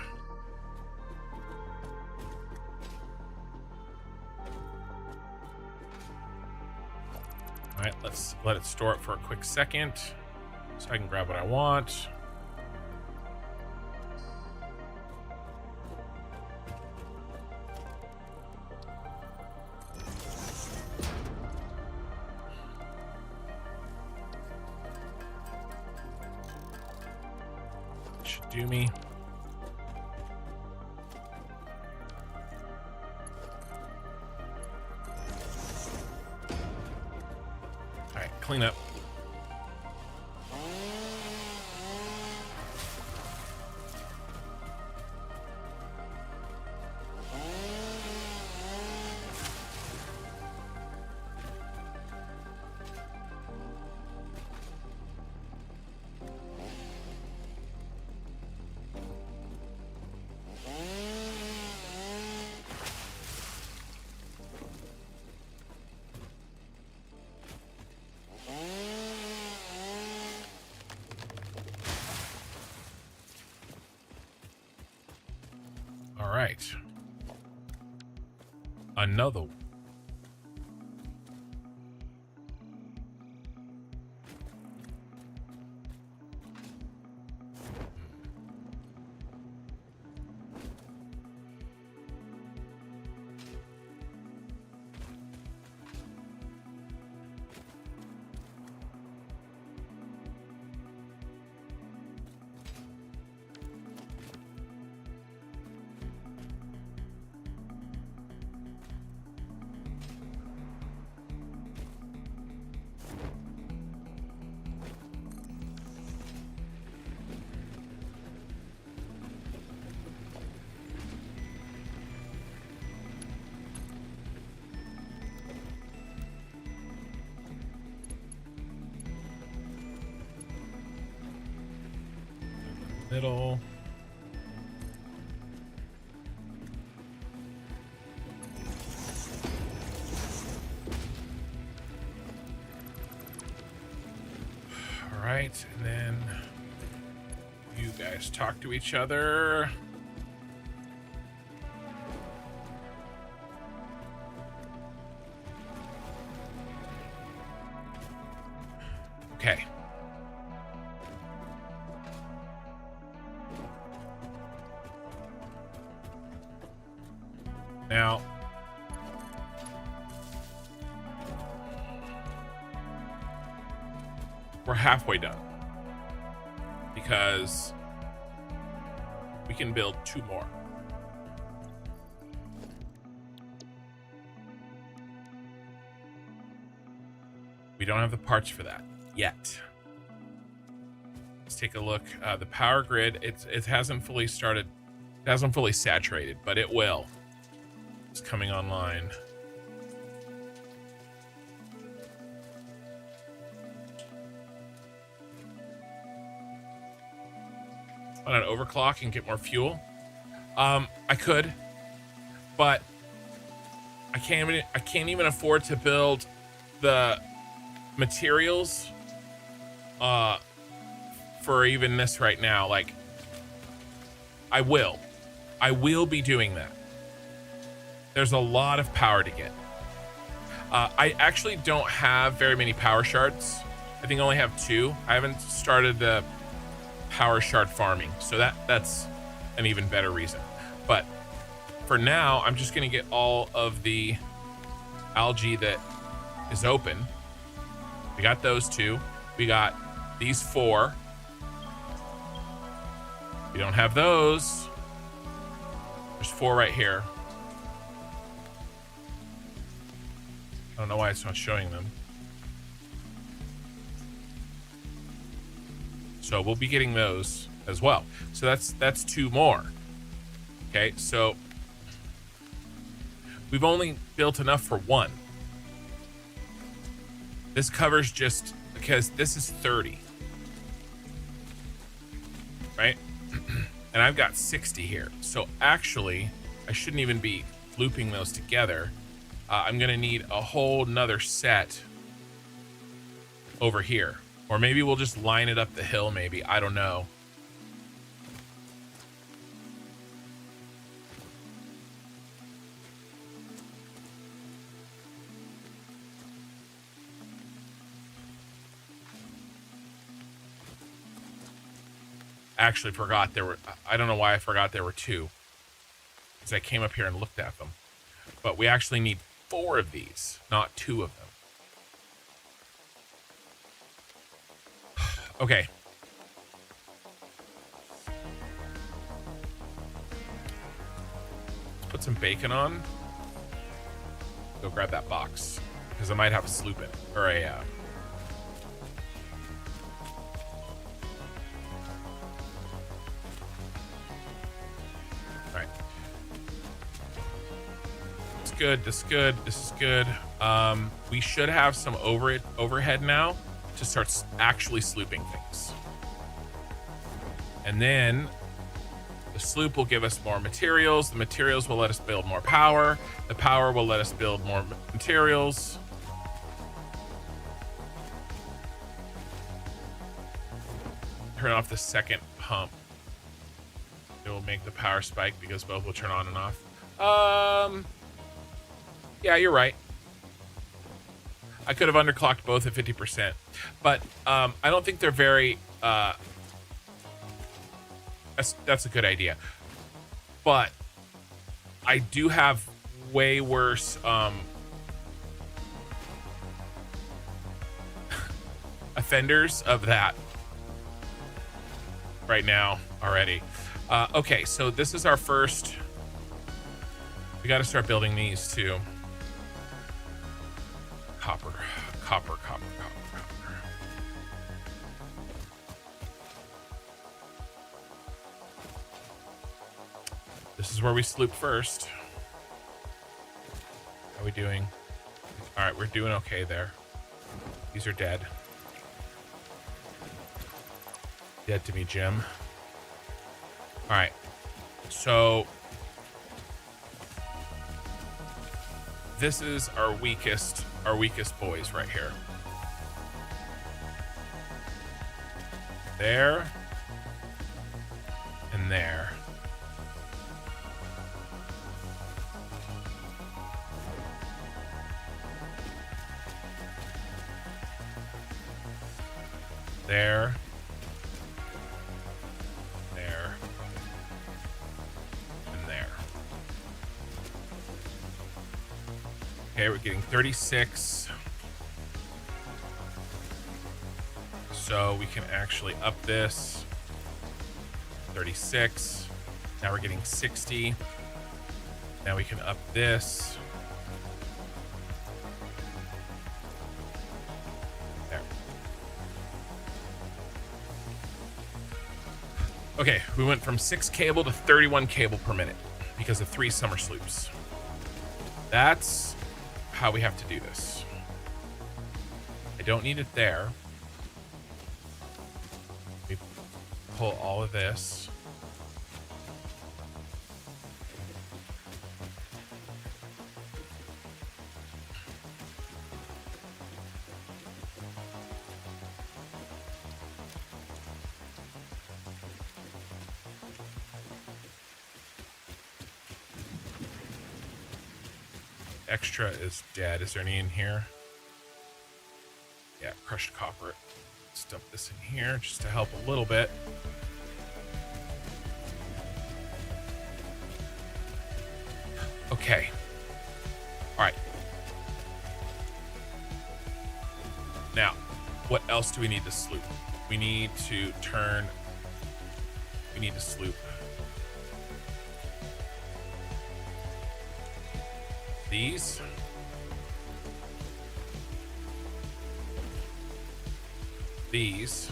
All right, let's let it store it for a quick second so I can grab what I want. Should do me. Clean up. All right. Another one. Middle. All right, and then you guys talk to each other. Okay. Now, we're halfway done because we can build 2 more. We don't have the parts for that yet. Let's take a look. The power grid, it hasn't fully started, it hasn't fully saturated, but it will. It's coming online. On an overclock and get more fuel. I could, but I can't even afford to build the materials for even this right now. Like, I will be doing that. There's a lot of power to get. I actually don't have very many power shards. I think I only have 2. I haven't started the power shard farming, so that's an even better reason. But for now, I'm just gonna get all of the algae that is open. We got those 2. We got these 4. We don't have those. There's 4 right here. I don't know why it's not showing them. So we'll be getting those as well. So that's 2 more. Okay, so we've only built enough for 1. This covers just because this is 30. Right? And I've got 60 here. So actually, I shouldn't even be looping those together. I'm gonna need a whole nother set over here. Or maybe we'll just line it up the hill, maybe. I don't know. Actually forgot there were, I don't know why I forgot there were 2. Because I came up here and looked at them. But we actually need 4 of these, not 2 of them. Okay. Let's put some bacon on. Go grab that box. Because I might have to sloop it. Or a... Alright. It's good. This is good. This is good. We should have some overhead now to start actually slooping things. And then the sloop will give us more materials. The materials will let us build more power. The power will let us build more materials. Turn off the second pump. It will make the power spike because both will turn on and off. Yeah, you're right. I could have underclocked both at 50%, but I don't think they're very, that's a good idea. But I do have way worse offenders of that right now already. Okay, so this is our first, we got to start building these too. Copper. This is where we sloop first. How are we doing? All right, we're doing okay there. These are dead. Dead to me, Jim. All right, so this is our weakest boys right here. There and there. there, there, and there. Okay, we're getting 36. So we can actually up this. 36. Now we're getting 60. Now we can up this. There. Okay, we went from 6 cable to 31 cable per minute because of 3 Somersloops. That's how we have to do this. I don't need it there. We pull all of this. Extra is dead. Is there any in here? Yeah, crushed copper. Let's dump this in here just to help a little bit. Okay. All right. Now, what else do we need to sloop? We need to turn. We need to sloop. These. These.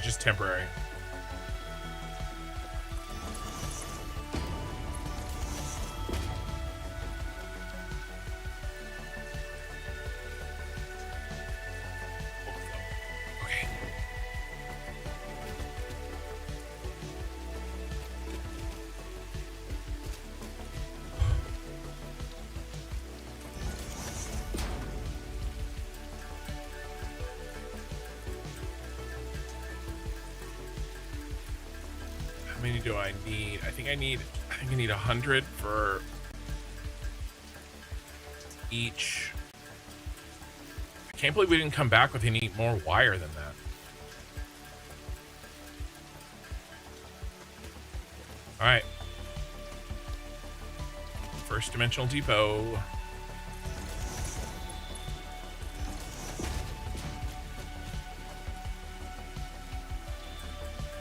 Just temporary. Okay. How many do I need? I think I need 100 for each. I can't believe we didn't come back with any more wire than that. All right. First dimensional depot. All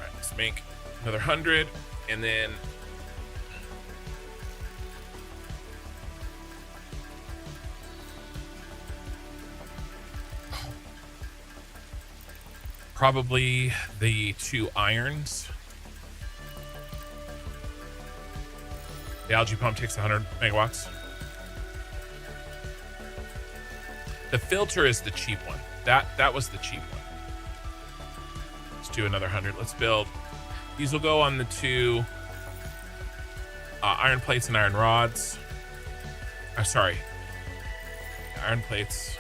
right, let's make another 100, and then probably the 2 irons. The algae pump takes 100 megawatts. The filter is the cheap one. That was the cheap one. Let's do another 100. Let's build. These will go on the 2 iron plates and iron rods. Sorry. Iron plates.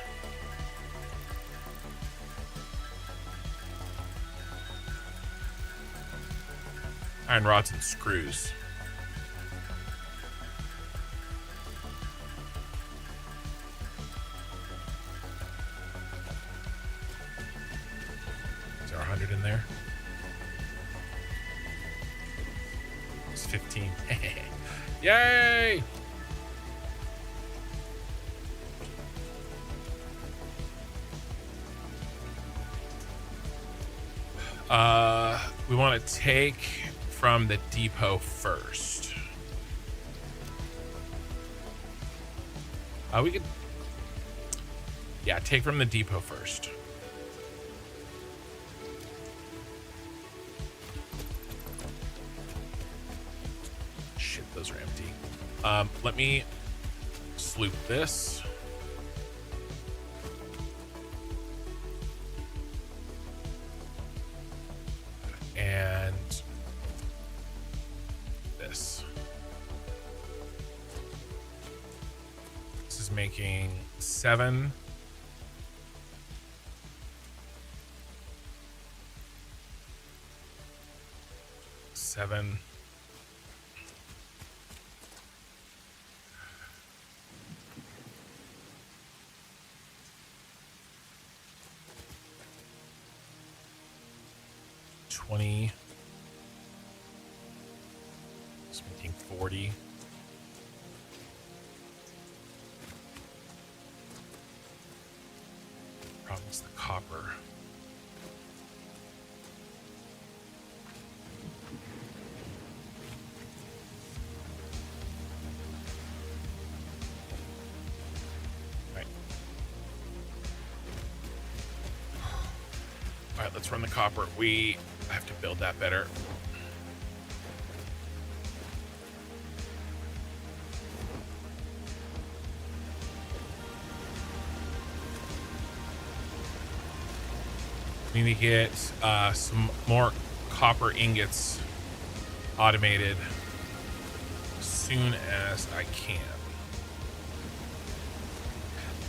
Iron rods and screws. Is there 100 in there? 15. Yay! We want to take from the depot first. We could, yeah, take from the depot first. Those are empty. Let me sloop this. This is making 7. Seven. $20. It's making 40. Problem's the copper. All right, let's run the copper. We have to build that better. We need to get some more copper ingots automated as soon as I can.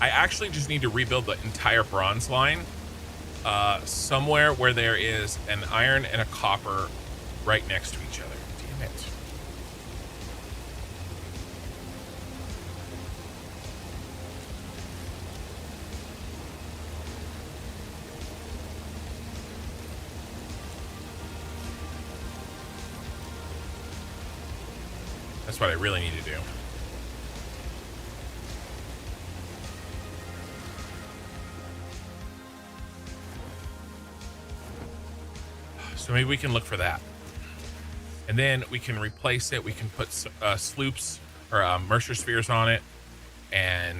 I actually just need to rebuild the entire bronze line somewhere where there is an iron and a copper right next to each other. Damn it. That's what I really need to do. So maybe we can look for that. And then we can replace it. We can put sloops or Mercer spheres on it and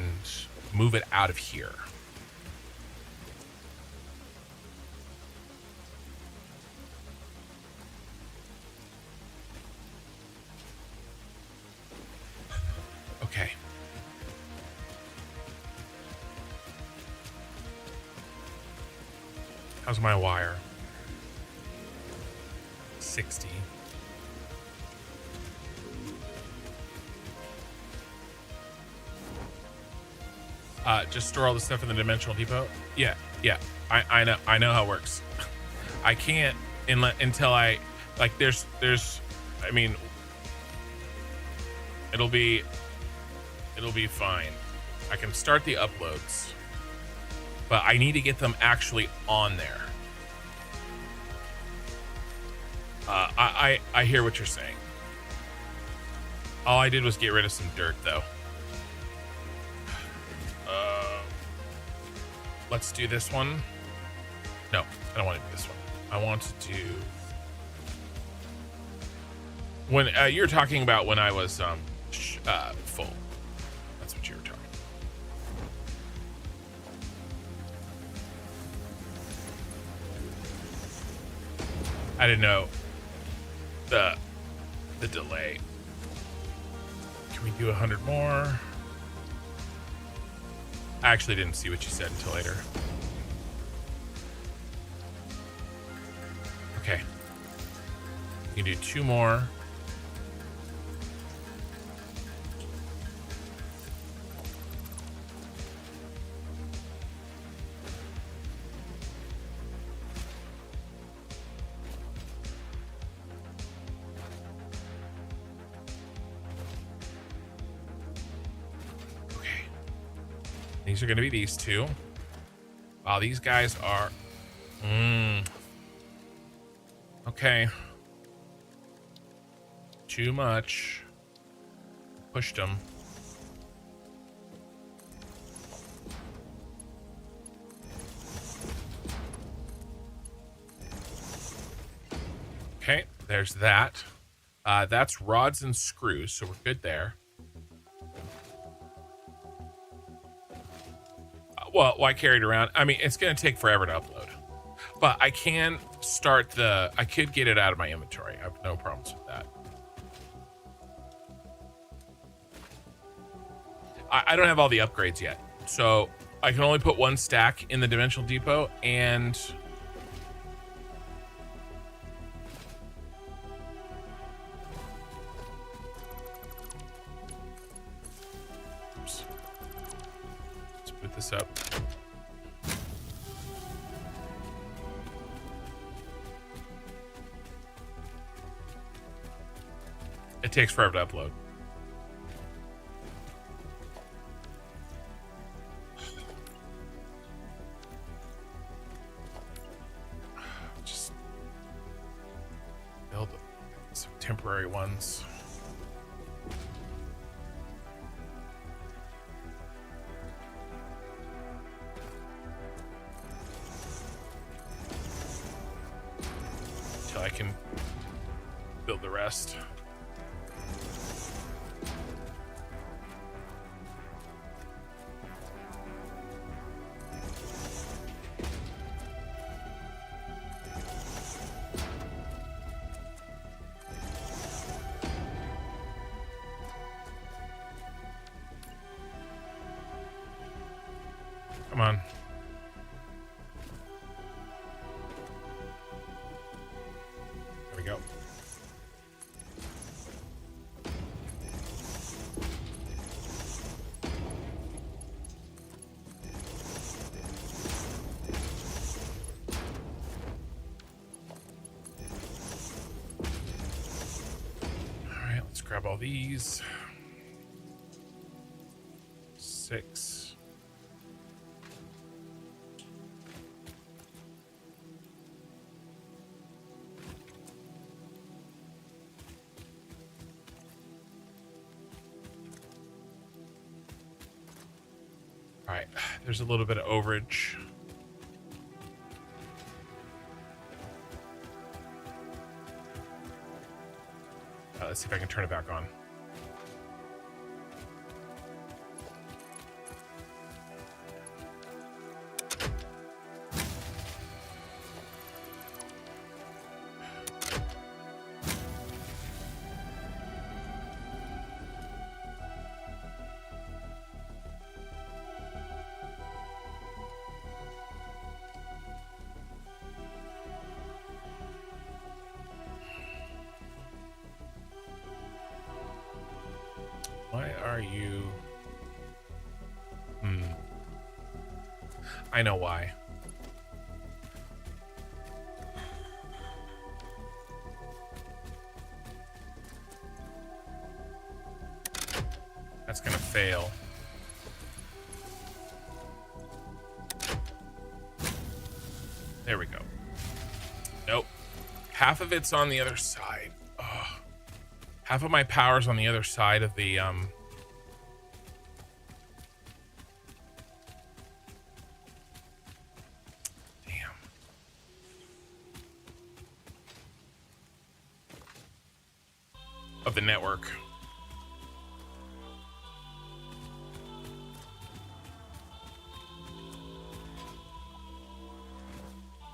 move it out of here. Okay. How's my wire? 60. Just store all the stuff in the dimensional depot. Yeah. I know how it works. I can't until I like. There's. I mean, it'll be fine. I can start the uploads, but I need to get them actually on there. I hear what you're saying. All I did was get rid of some dirt, though. Let's do this one. No, I don't want to do this one. I want to do... When you're talking about when I was full. That's what you were talking about. I didn't know the delay. Can we do 100 more? I actually didn't see what you said until later. Okay. You can do 2 more. These are going to be these 2. Wow, these guys are... Okay. Too much. Pushed them. Okay, there's that. That's rods and screws, so we're good there. Well, why carry it around? I mean, it's going to take forever to upload. But I can start the... I could get it out of my inventory. I have no problems with that. I don't have all the upgrades yet. So I can only put 1 stack in the dimensional depot and... Oops. boot this up. It takes forever to upload. Just build some temporary ones. Until I can build the rest. Come on. There we go. All right, let's grab all these. 6. All right, there's a little bit of overage. Let's see if I can turn it back on. Why are you? I know why. That's gonna fail. There we go. Nope. Half of it's on the other side. Ugh. Half of my power's on the other side of the Damn. Of the network.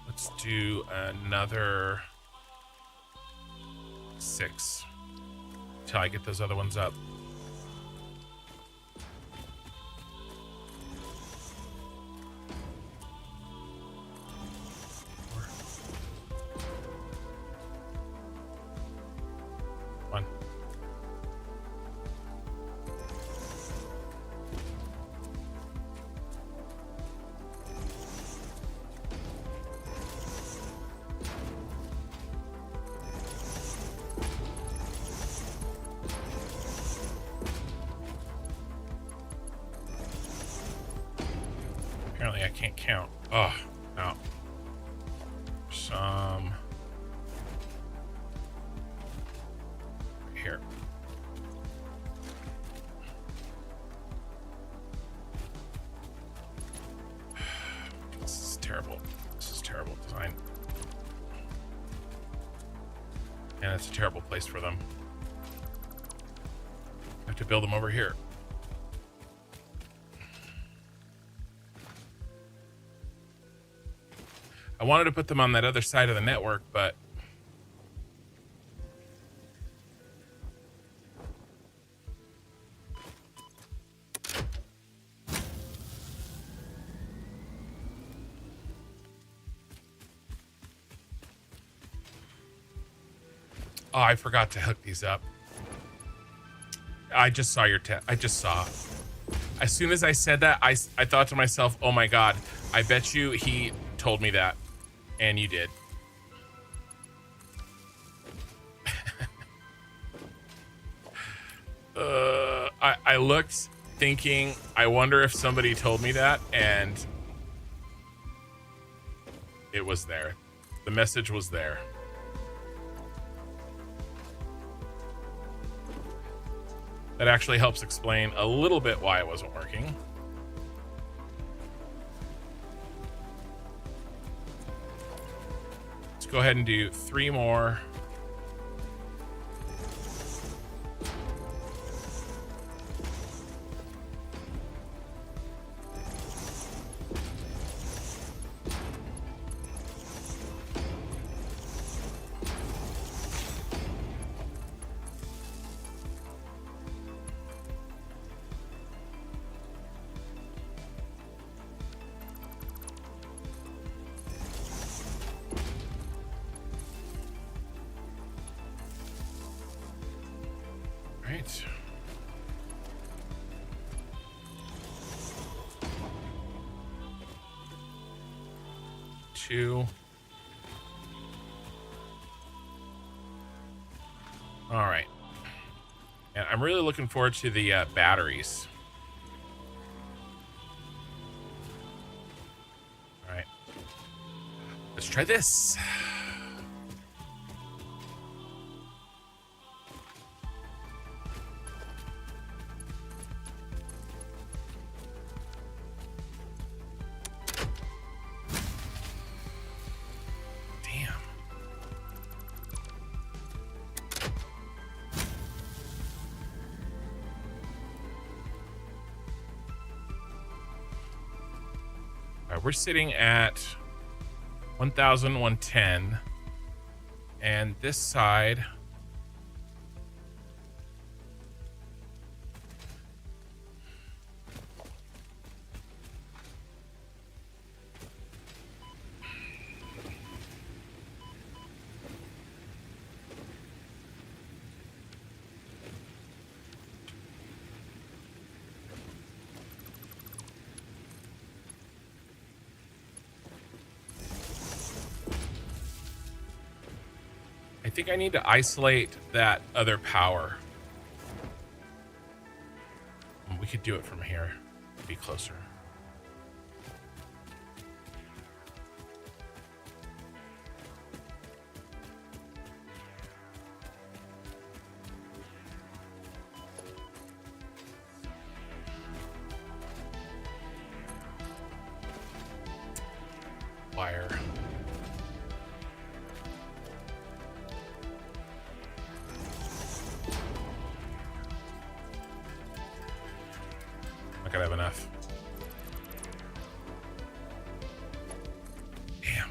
Let's do another 6 till I get those other ones up. One. Apparently I can't count. Oh, no. Some here. This is terrible. This is terrible design. And it's a terrible place for them. I have to build them over here. I wanted to put them on that other side of the network, but oh, I forgot to hook these up. I just saw your I just saw. As soon as I said that, I thought to myself, oh my God, I bet you he told me that. And you did. I looked thinking, I wonder if somebody told me that, and it was there. The message was there. That actually helps explain a little bit why it wasn't working. Let's go ahead and do 3 more. Right. Two. All right. And I'm really looking forward to the batteries. All right. Let's try this. We're sitting at 1,110, and this side I think I need to isolate that other power. We could do it from here. Be closer. Wire. Not gonna have enough. Damn.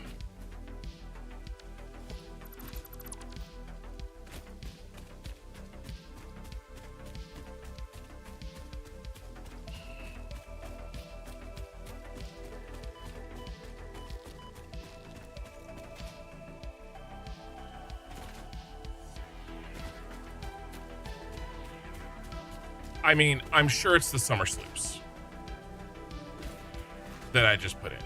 I mean, I'm sure it's the Somersloops that I just put in.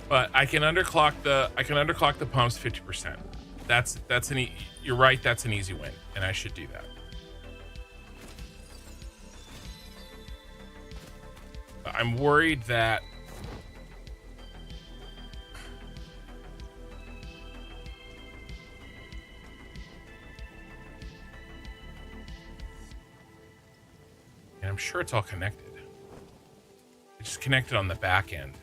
But I can underclock the pumps 50%. You're right, that's an easy win, and I should do that. But I'm worried that I'm sure it's all connected. It's just connected on the back end.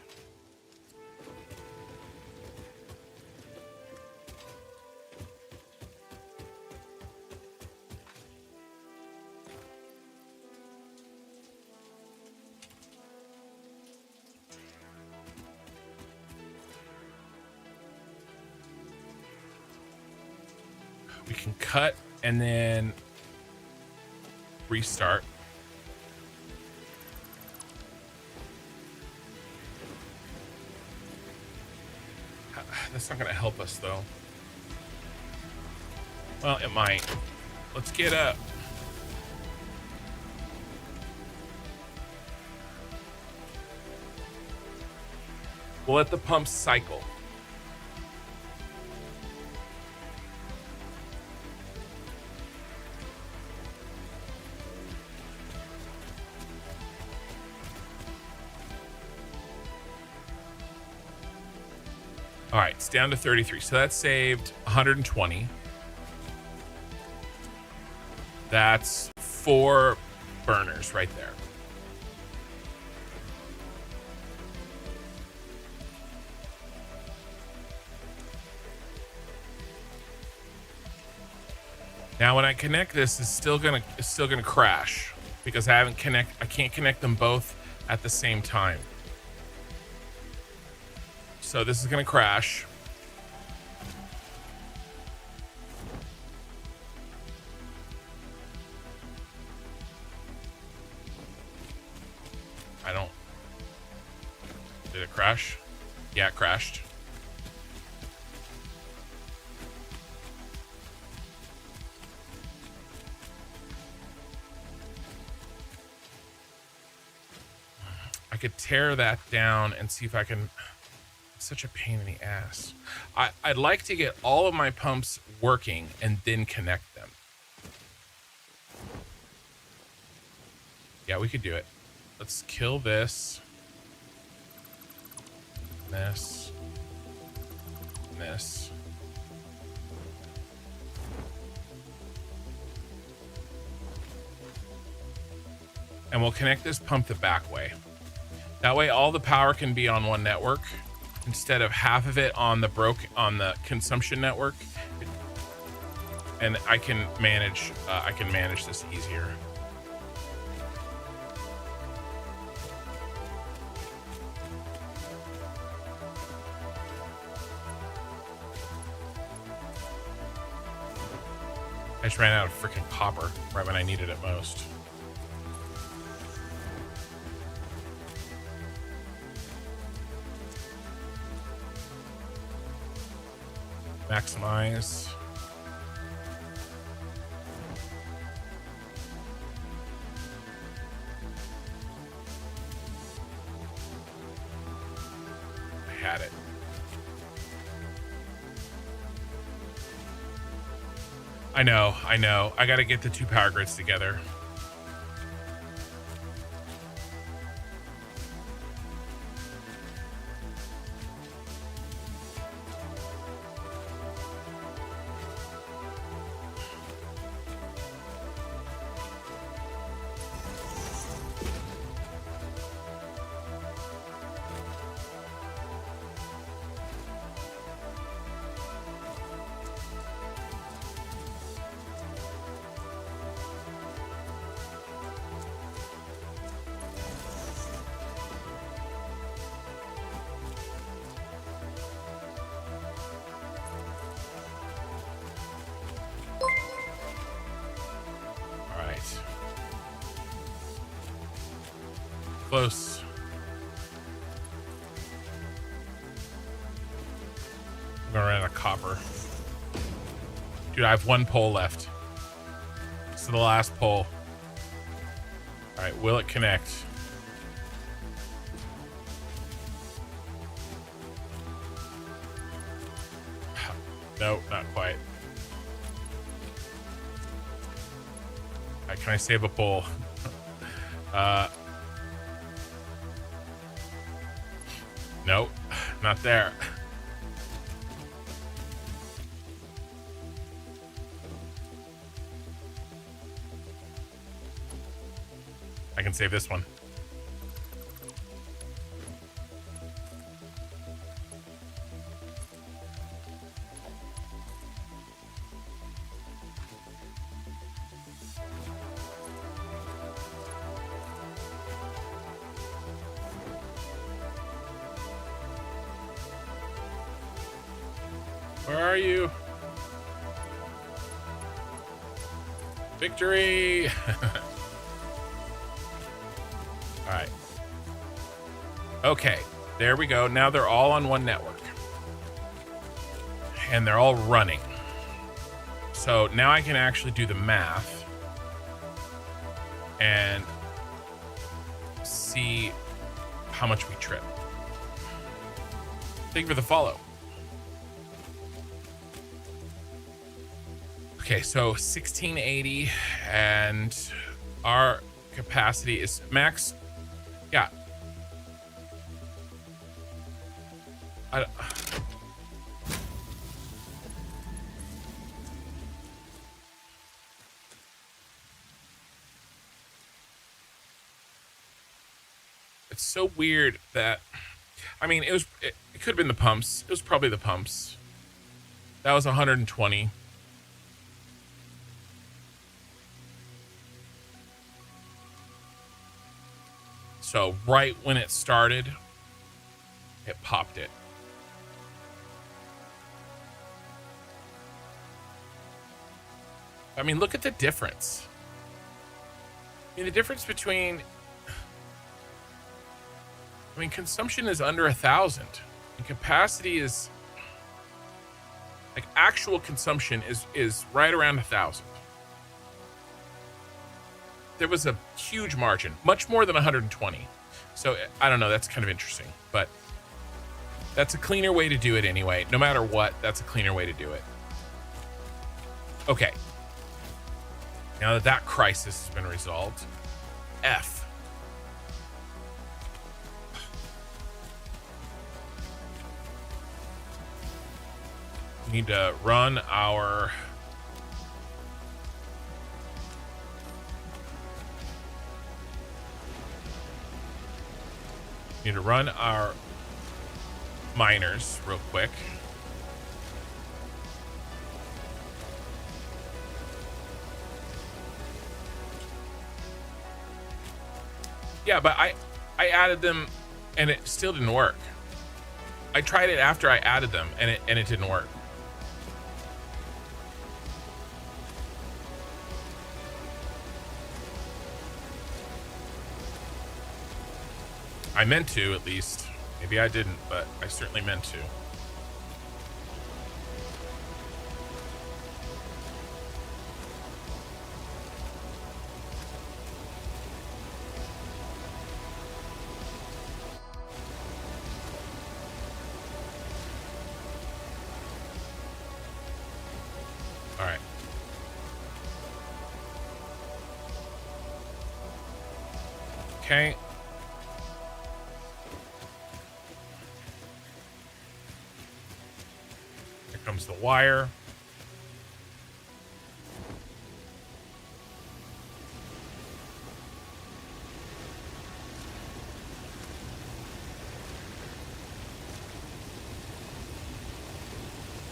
We can cut and then restart. That's not going to help us, though. Well, it might. Let's get up. We'll let the pumps cycle. All right, it's down to 33. So that saved 120. That's 4 burners right there. Now when I connect this, it's still gonna crash because I can't connect them both at the same time. So this is gonna crash. Did it crash? Yeah, it crashed. I could tear that down and see if I can. It's such a pain in the ass. I'd like to get all of my pumps working and then connect them. Yeah, we could do it. Let's kill this. This. And we'll connect this pump the back way. That way all the power can be on one network instead of half of it on the consumption network. And I can manage this easier. I just ran out of freaking copper right when I needed it most. Maximize. I had it. I know. I gotta get the 2 power grids together. Close. I'm gonna run out of copper. Dude, I have 1 pole left. This is the last pole. All right, will it connect? Nope, not quite. All right, can I save a pole? Nope, not there. I can save this one. Where are you? Victory! All right. Okay, there we go. Now they're all on one network. And they're all running. So now I can actually do the math and see how much we trip. Thank you for the follow. Okay, so 1680 and our capacity is max. Yeah. It's so weird that, I mean, it could have been the pumps. It was probably the pumps. That was 120. So right when it started, it popped it. I mean, look at the difference. I mean, the difference between, I mean, consumption is under 1,000 and capacity is, like, actual consumption is right around 1,000. There was a huge margin, much more than 120. So I don't know, that's kind of interesting, but that's a cleaner way to do it anyway. No matter what, that's a cleaner way to do it. Okay. Now that that crisis has been resolved, F. We need to run our miners real quick. Yeah, but I added them and it still didn't work. I tried it after I added them and it didn't work. I meant to, at least. Maybe I didn't, but I certainly meant to. All right. Okay. Here comes the wire.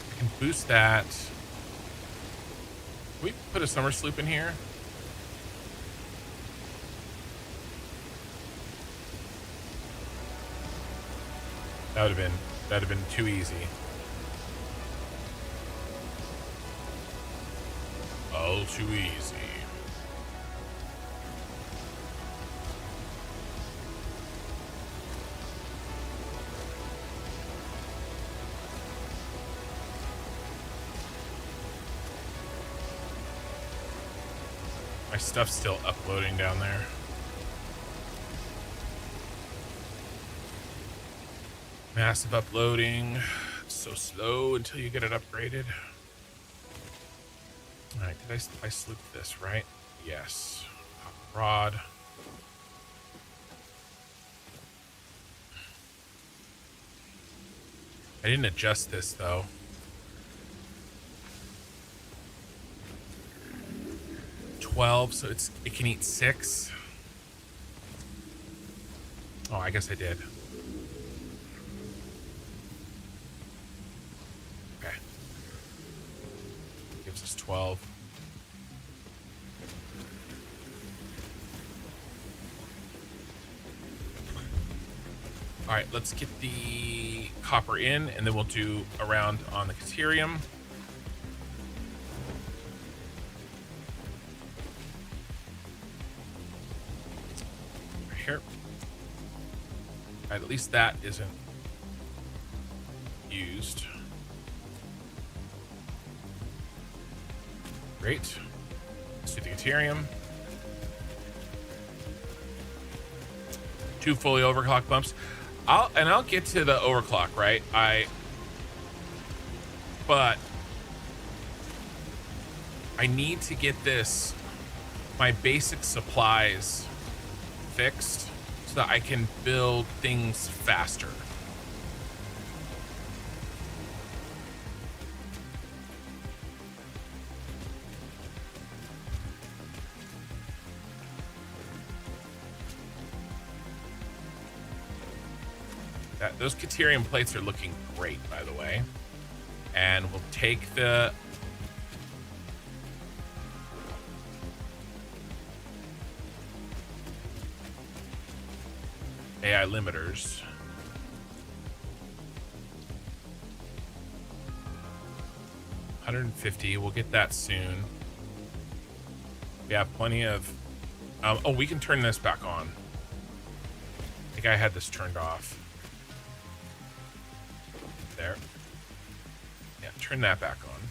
I can boost that. Can we put a Somersloop in here? That'd have been too easy. All too easy. My stuff's still uploading down there. Massive uploading. It's so slow until you get it upgraded. All right, did I sloop this, right? Yes. Pop rod. I didn't adjust this though. So it can eat 6. Oh, I guess I did. Okay. Gives us 12. All right, let's get the copper in, and then we'll do a round on the Caterium. Here. All right, at least that isn't used. Great. Let's do the Caterium. 2 fully overclock bumps. I'll get to the overclock, right? But I need to get my basic supplies fixed so that I can build things faster. Those Caterium plates are looking great, by the way. And we'll take the AI limiters. $150. We'll get that soon. We have plenty of. Oh, we can turn this back on. I think I had this turned off. There. Yeah, turn that back on.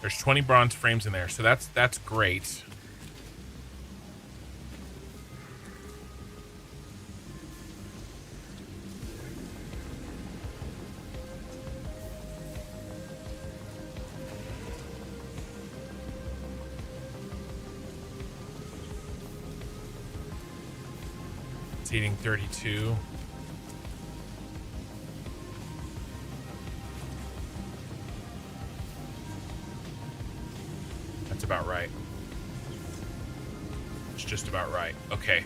There's 20 bronze frames in there, so that's great. It's eating 32. That's about right. It's just about right. Okay.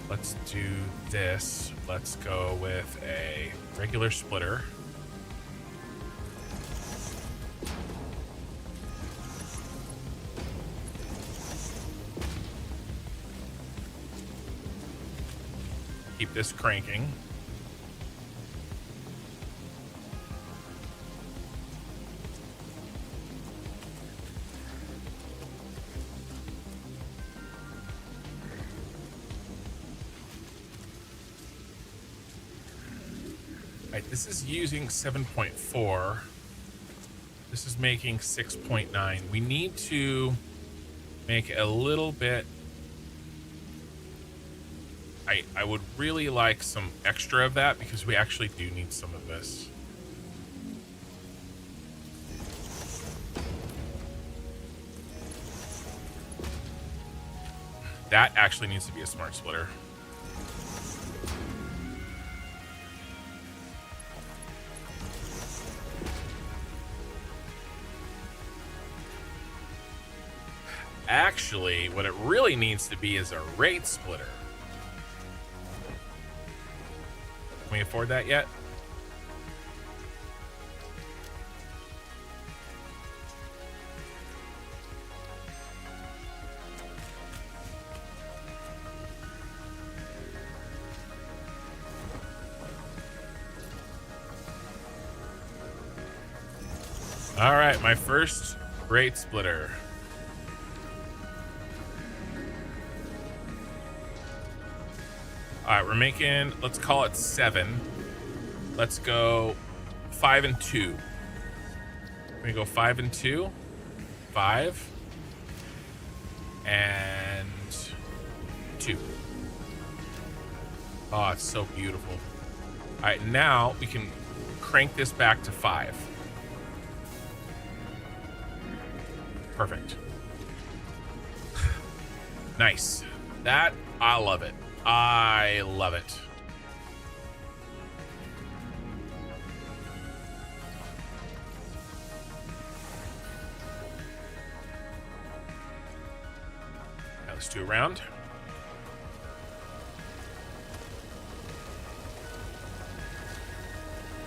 Let's do this. Let's go with a regular splitter. Keep this cranking. Right, this is using 7.4. This is making 6.9. We need to make a little bit. I would really like some extra of that because we actually do need some of this. That actually needs to be a smart splitter. Actually, what it really needs to be is a rate splitter. Can we afford that yet? All right, my first rate splitter. All right, we're making, let's call it 7. Let's go 5 and 2. We go 5 and 2. 5 and 2. Oh, it's so beautiful. All right, now we can crank this back to 5. Perfect. Nice. That, I love it. I love it. Now let's do a round.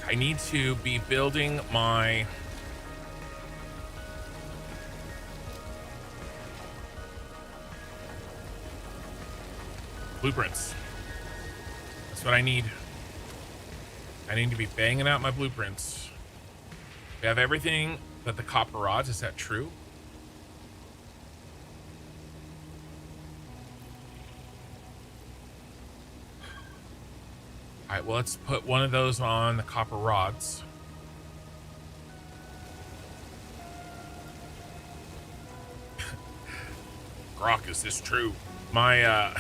I need to be building my blueprints. That's what I need. I need to be banging out my blueprints. We have everything That the copper rods, is that true? All right, well, let's put one of those on the copper rods. Grok, is this true? My,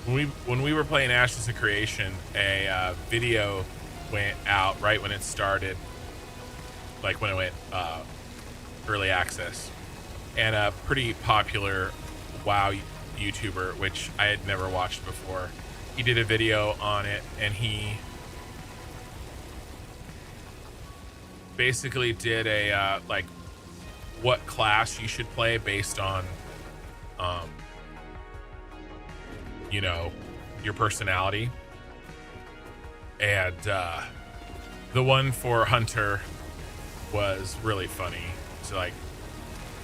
when we were playing Ashes of Creation, a video went out right when it started, like when it went early access, and a pretty popular WoW YouTuber, which I had never watched before, he did a video on it, and he basically did a like what class you should play based on you know, your personality. And the one for Hunter was really funny. It's like,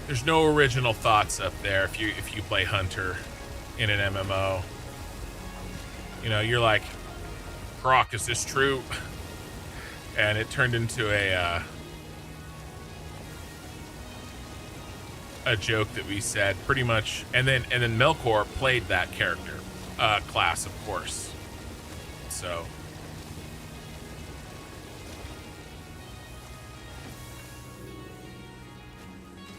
there's no original thoughts up there if you play Hunter in an MMO. You know, you're like, Grok, is this true? And it turned into a joke that we said pretty much, and then Melkor played that character class, of course. So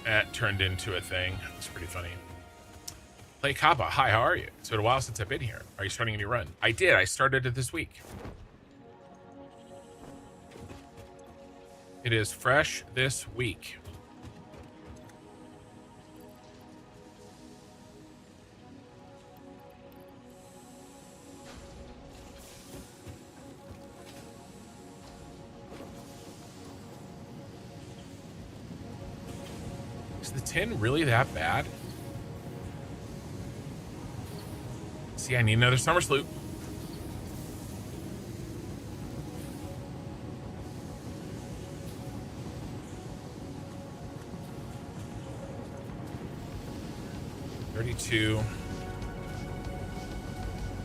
that turned into a thing. It's pretty funny. Play Kappa. Hi, how are you? It's been a while since I've been here. Are you starting a new run? I did. I started it this week. It is fresh this week. Is the tin really that bad? See, I need another Somersloop.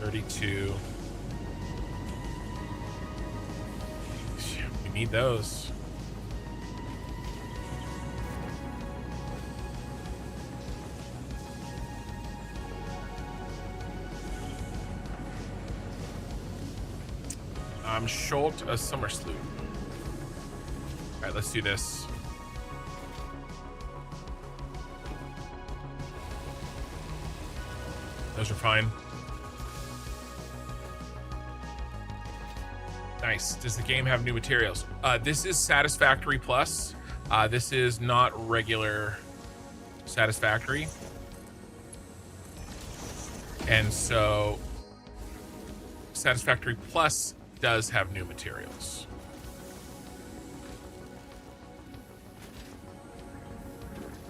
$32. We need those. I'm short a Somersloop. All right, let's do this. Those are fine. Nice. Does the game have new materials? This is Satisfactory Plus. This is not regular Satisfactory. And so Satisfactory Plus does have new materials.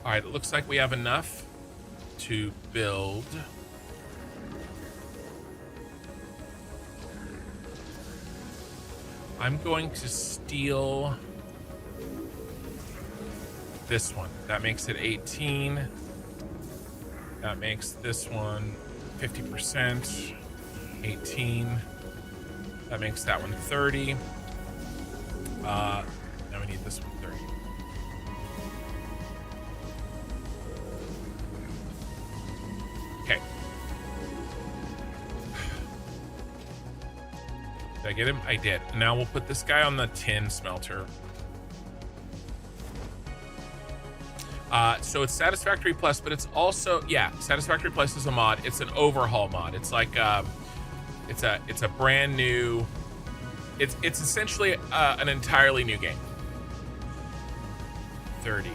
All right, it looks like we have enough to build I'm going to steal this one. That makes it 18. That makes this one 50%. 18. That makes that one 30. Now we need this one 30. Okay. Did I get him? I did. Now we'll put this guy on the tin smelter. So it's Satisfactory Plus, but it's also, yeah, Satisfactory Plus is a mod. It's an overhaul mod. It's like it's a brand new, it's essentially an entirely new game. 30.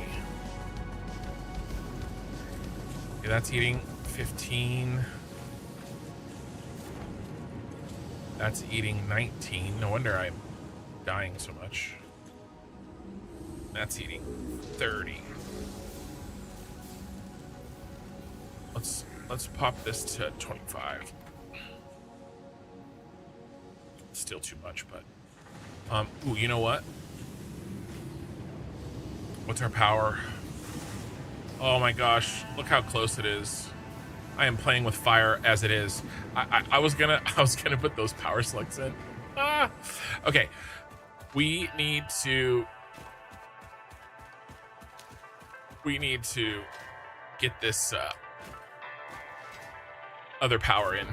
Okay, that's eating 15. That's eating 19. No wonder I'm dying so much. That's eating 30. Let's pop this to 25. Still too much, but ooh, you know what? What's our power? Oh my gosh, look how close it is. I am playing with fire as it is. I was gonna put those power slugs in. Okay, we need to we need to get this other power in.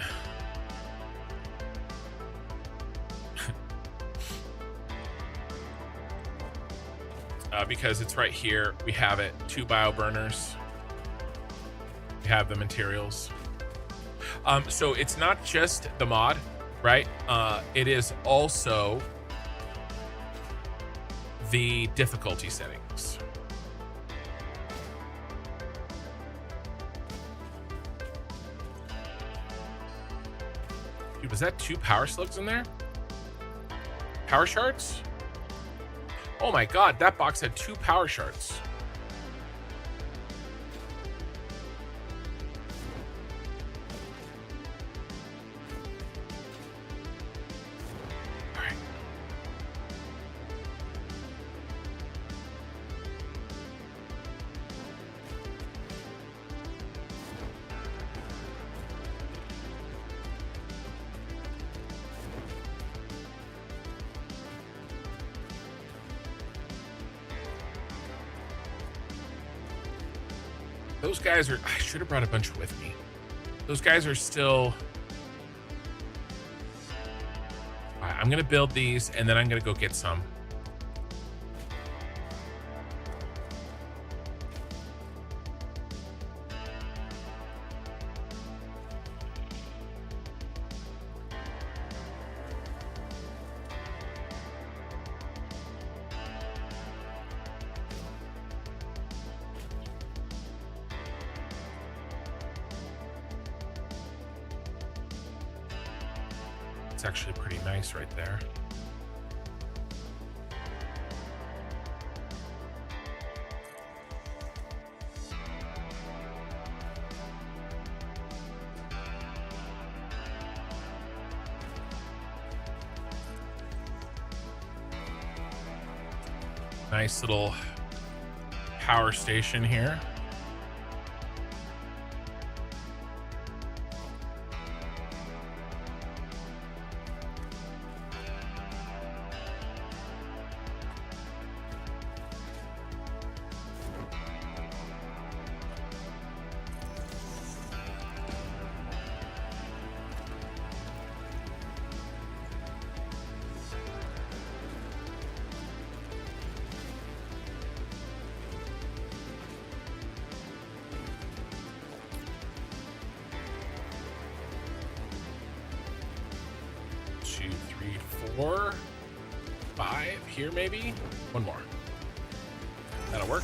Because it's right here. We have it. 2 bio burners. We have the materials. So it's not just the mod, right? It is also the difficulty settings. Dude, was that 2 power slugs in there? Power shards? Oh my god, that box had 2 power shards. All right. Those guys are, I should have brought a bunch with me. Those guys are still, all right, I'm gonna build these and then I'm gonna go get some. It's actually pretty nice right there. Nice little power station here. Two, three, 4, 5 here, maybe 1 more. That'll work.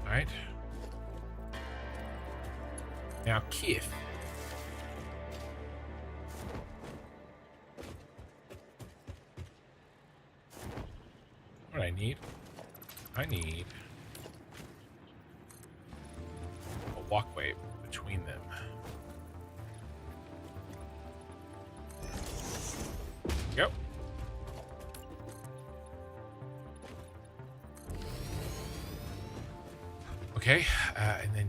Right. Now, Keith. What do I need? I need a walkway between them. Yep. Okay, and then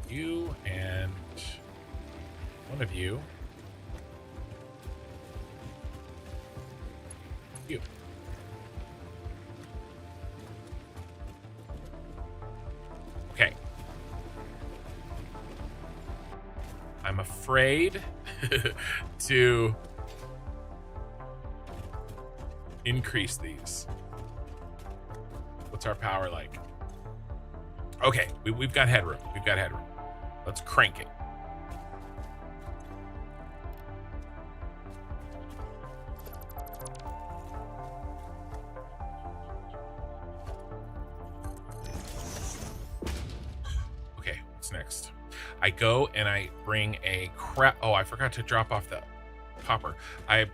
you and one of you. You. Okay. I'm afraid to increase these. What's our power like? Okay, we've got headroom. We've got headroom. Let's crank it. Okay, what's next? I go and I bring a crap. Oh, I forgot to drop off the copper. I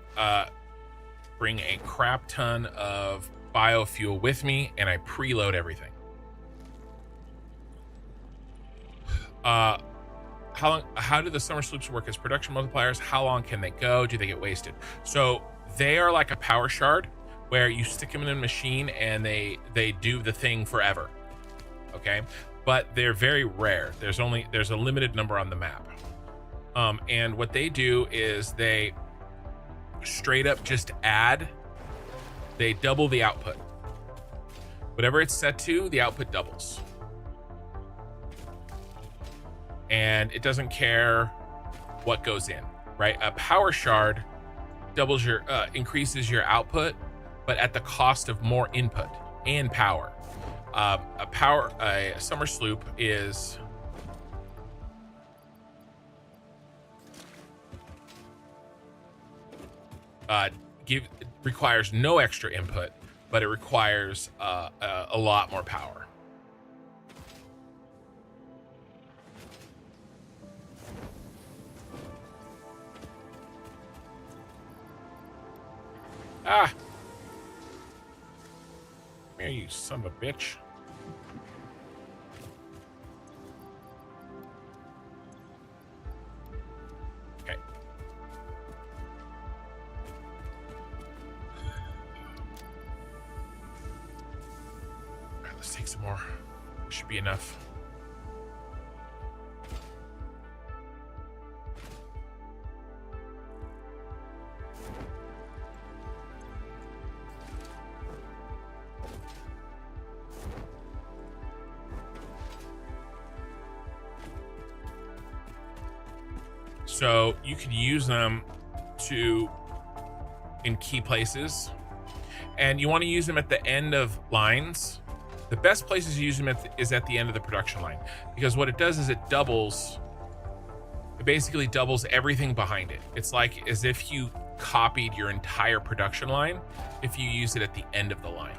bring a crap ton of biofuel with me, and I preload everything. How do the Somersloops work as production multipliers? How long can they go? Do they get wasted? So they are like a power shard where you stick them in a machine and they do the thing forever. Okay, but they're very rare. There's a limited number on the map. And what they do is they straight up just they double the output. Whatever it's set to, the output doubles. And it doesn't care what goes in, right? A power shard doubles increases your output, but at the cost of more input and power. A Somersloop is requires no extra input, but it requires a lot more power. Ah! Come here, you son of a bitch. Okay. Alright, let's take some more. Should be enough. So you can use them in key places, and you want to use them at the end of lines. The best places to use them is at the end of the production line, because what it does is it basically doubles everything behind it. It's like as if you copied your entire production line if you use it at the end of the line.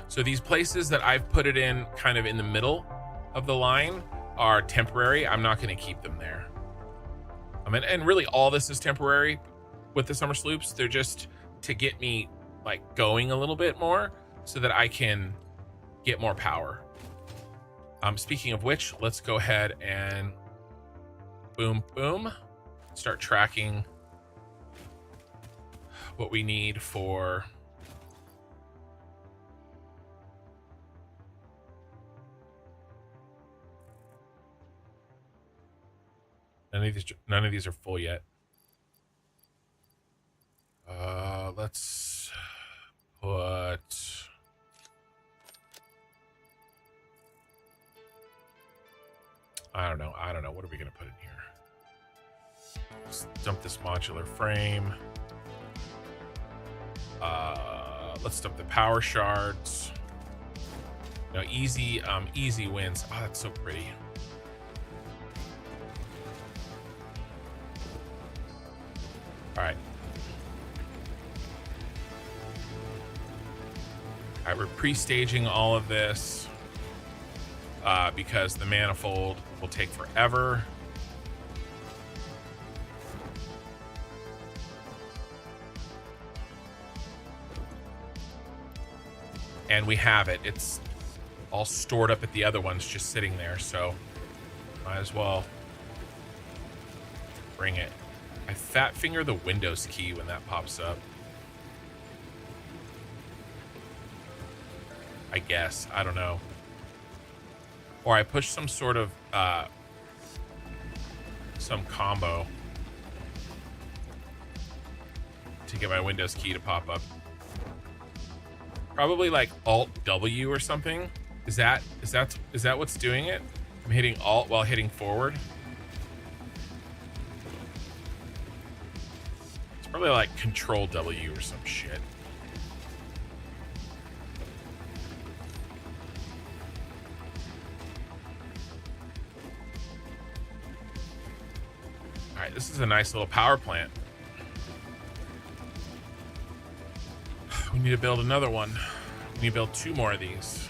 So these places that I've put it in kind of in the middle of the line are temporary. I'm not going to keep them there. And really all this is temporary with the Somersloops. They're just to get me like going a little bit more so that I can get more power. Speaking of which, let's go ahead and boom, boom, start tracking what we need for none of these are full yet. Let's put I don't know. What are we gonna put in here? Let's dump this modular frame. Let's dump the power shards. No, easy wins. Oh, that's so pretty. All right. All right, we're pre-staging all of this because the manifold will take forever. And we have it. It's all stored up at the other ones just sitting there, so might as well bring it. I fat finger the Windows key when that pops up. I guess. I don't know. Or I push some sort of some combo to get my Windows key to pop up. Probably like Alt W or something. Is that what's doing it? I'm hitting Alt while hitting forward. Probably like Control W or some shit. All right, this is a nice little power plant. We need to build another one. We need to build 2 more of these.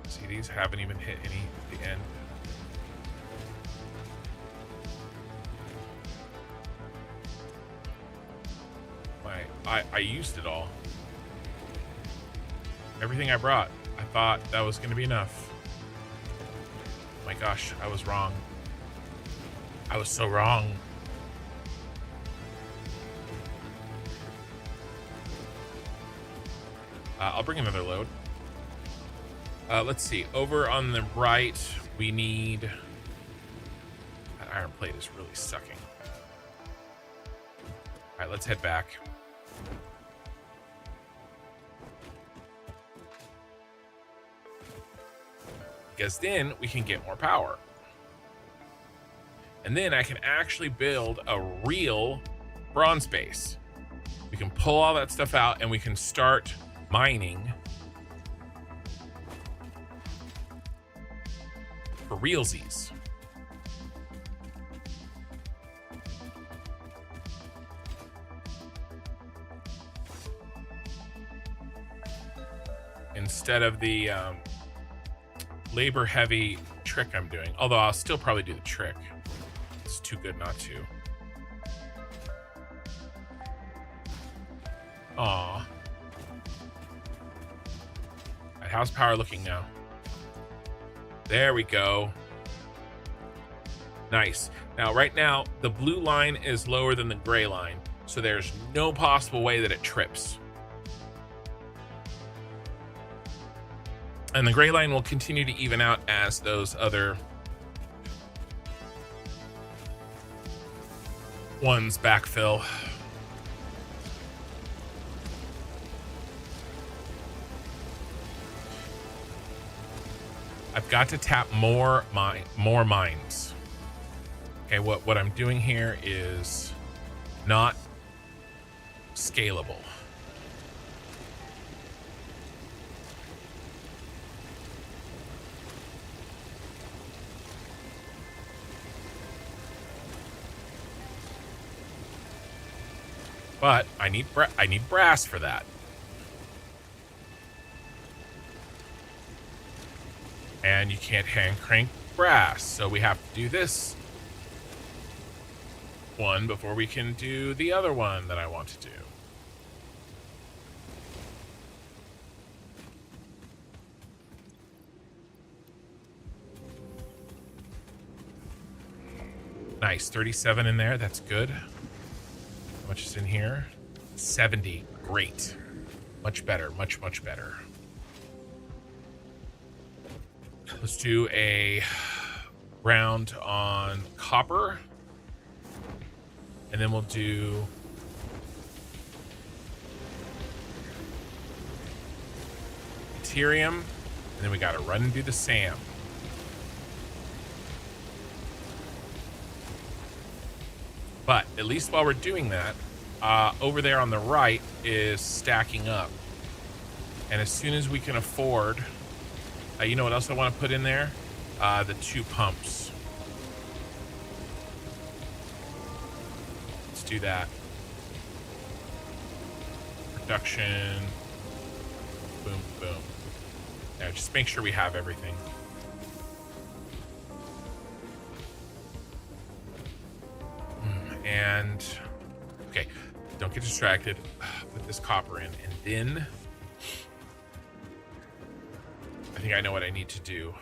See, these haven't even hit any at the end. I used it all. Everything I brought. I thought that was going to be enough. My gosh, I was wrong. I was so wrong. I'll bring another load. Let's see. Over on the right, we need... That iron plate is really sucking. All right, let's head back. Because then we can get more power. And then I can actually build a real bronze base. We can pull all that stuff out and we can start mining for realsies. Instead of the labor heavy trick I'm doing, although I'll still probably do the trick. It's too good not to. Aw. Right, how's power looking now? There we go. Nice. Now, right now, the blue line is lower than the gray line, so there's no possible way that it trips. And the gray line will continue to even out as those other ones backfill. I've got to tap more mines. Okay, what I'm doing here is not scalable. But I need brass for that. And you can't hand crank brass, so we have to do this one before we can do the other one that I want to do. Nice, 37 in there, that's good. How much is in here? 70. Great. Much better. Much better. Let's do a round on copper. And then we'll do Caterium. And then we got to run and do the SAM. But at least while we're doing that, over there on the right is stacking up. And as soon as we can afford, you know what else I want to put in there? The 2 pumps. Let's do that. Production. Boom, boom. Now just make sure we have everything. And okay, don't get distracted. Put this copper in, and then I think I know what I need to do,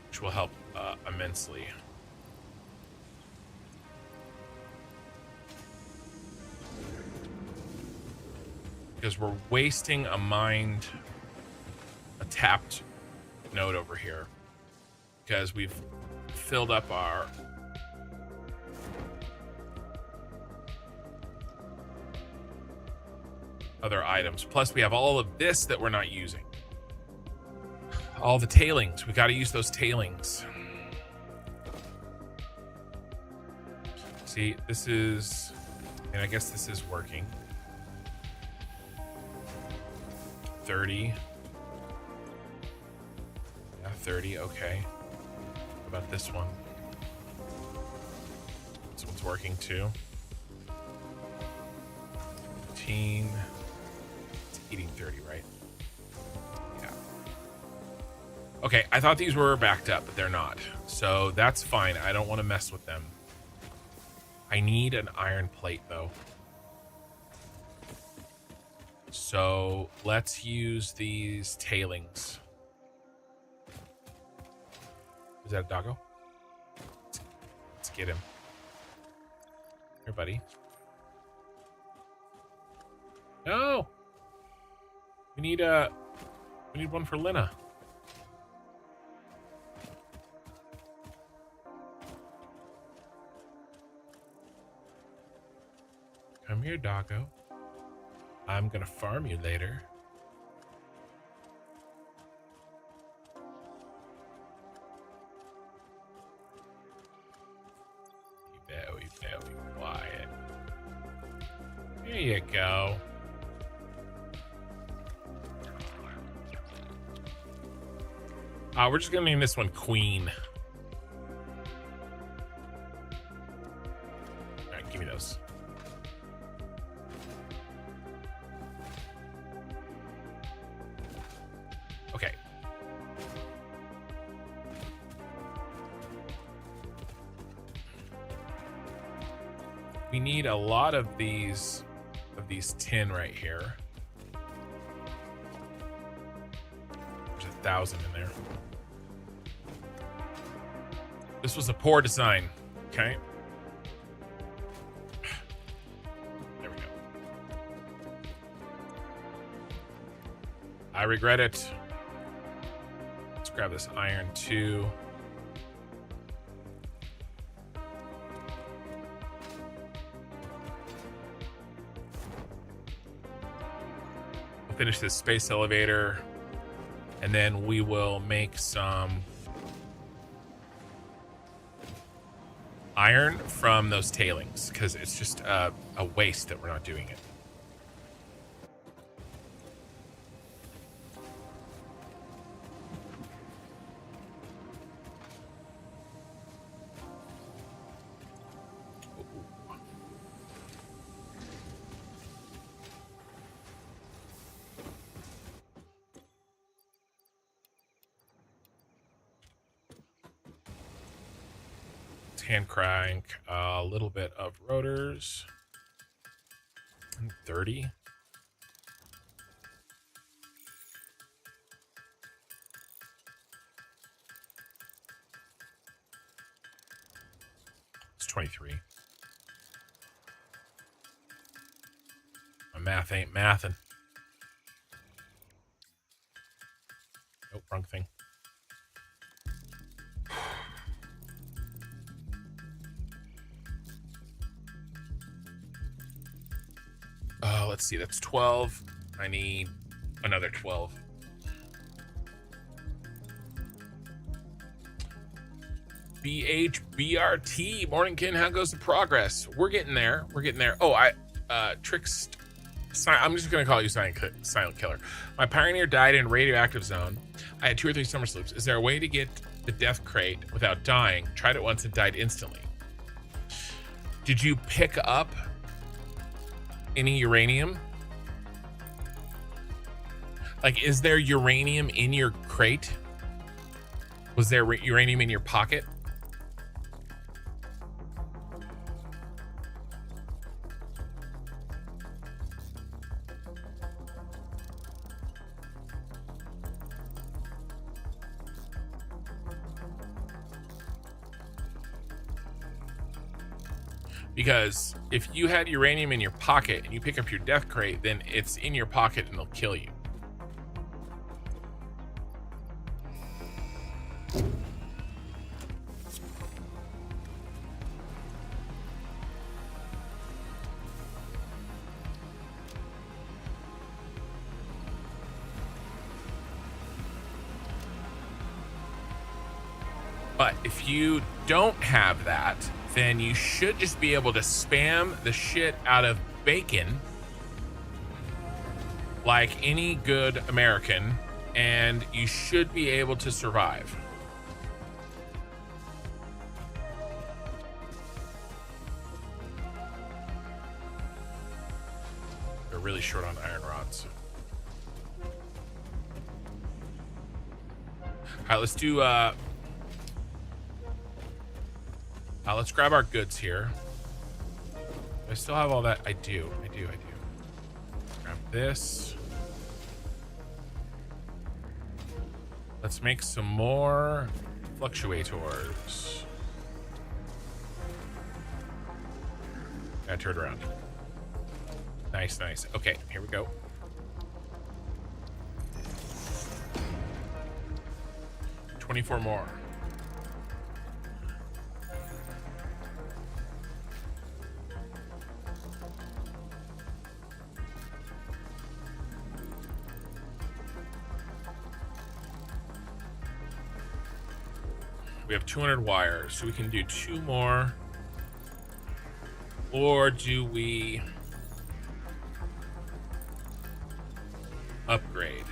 which will help immensely. Because we're wasting a tapped node over here, because we've filled up our other items. Plus we have all of this that we're not using. All the tailings. We got to use those tailings. See, this is, and I guess this is working. 30. Yeah, 30, okay. What about this one? This one's working too. 15. It's eating 30, right? Yeah. Okay, I thought these were backed up, but they're not. So that's fine. I don't want to mess with them. I need an iron plate though. So let's use these tailings. Is that a doggo? Let's get him. Here, buddy. No! We need one for Lena. Come here, doggo. I'm gonna farm you later. Very, very quiet. There you go. We're just gonna name this one Queen. All right, give me those. Okay. We need a lot of these tin right here. There's 1,000 in there. This was a poor design. Okay. There we go. I regret it. Let's grab this iron too. We'll finish this space elevator, and then we will make some iron from those tailings, because it's just a waste that we're not doing it. Hand crank, a little bit of rotors, and 30. It's 23. My math ain't mathin'. Nope, wrong thing. Let's see, that's 12. I need another 12. BHBRT, Morningkin, how goes the progress? We're getting there. We're getting there. Oh, Tricks. I'm just going to call you Silent Killer. My Pioneer died in a radioactive zone. I had 2 or 3 Somersloops. Is there a way to get the death crate without dying? Tried it once and died instantly. Did you pick up any uranium? Like, is there uranium in your crate? Was there uranium in your pocket? Because if you had uranium in your pocket and you pick up your death crate, then it's in your pocket and it'll kill you. But if you don't have that, then you should just be able to spam the shit out of bacon like any good American, and you should be able to survive. They're really short on iron rods. All right, let's do let's grab our goods here. I still have all that. I do. Grab this. Let's make some more fluctuators. I turned around. Nice. Okay, here we go. $24 more. We have 200 wires, so we can do 2 more. Or do we upgrade?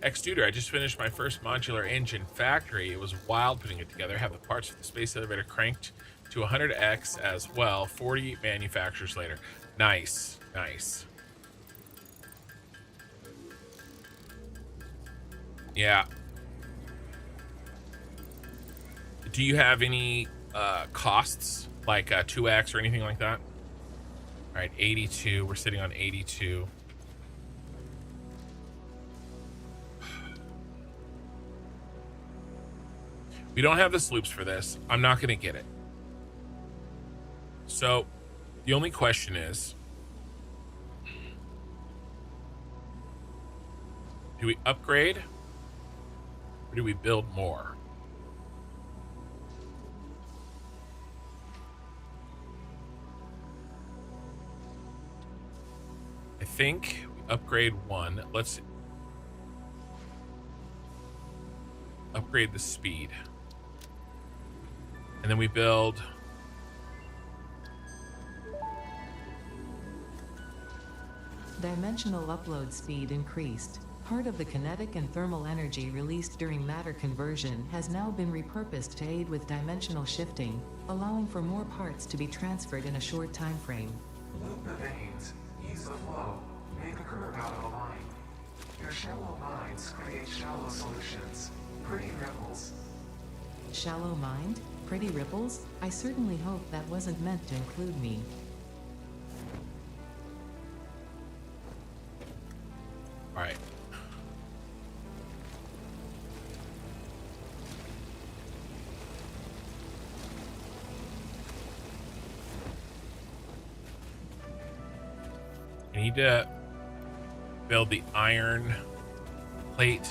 Extruder, I just finished my first modular engine factory. It was wild putting it together. Have the parts of the space elevator cranked to 100x as well. 40 manufacturers later. Nice. Yeah. Do you have any costs like 2x or anything like that? All right, 82. We're sitting on 82. We don't have the sloops for this. I'm not going to get it. So the only question is, do we upgrade or do we build more? I think we upgrade 1. Let's upgrade the speed. And then we build Dimensional upload speed increased. Part of the kinetic and thermal energy released during matter conversion has now been repurposed to aid with dimensional shifting, allowing for more parts to be transferred in a short time frame. Loop the veins, ease the flow, make a curve out of a line. Your shallow minds create shallow solutions. Pretty ripples. Shallow mind? Pretty ripples? I certainly hope that wasn't meant to include me. all right. I need to build the iron plate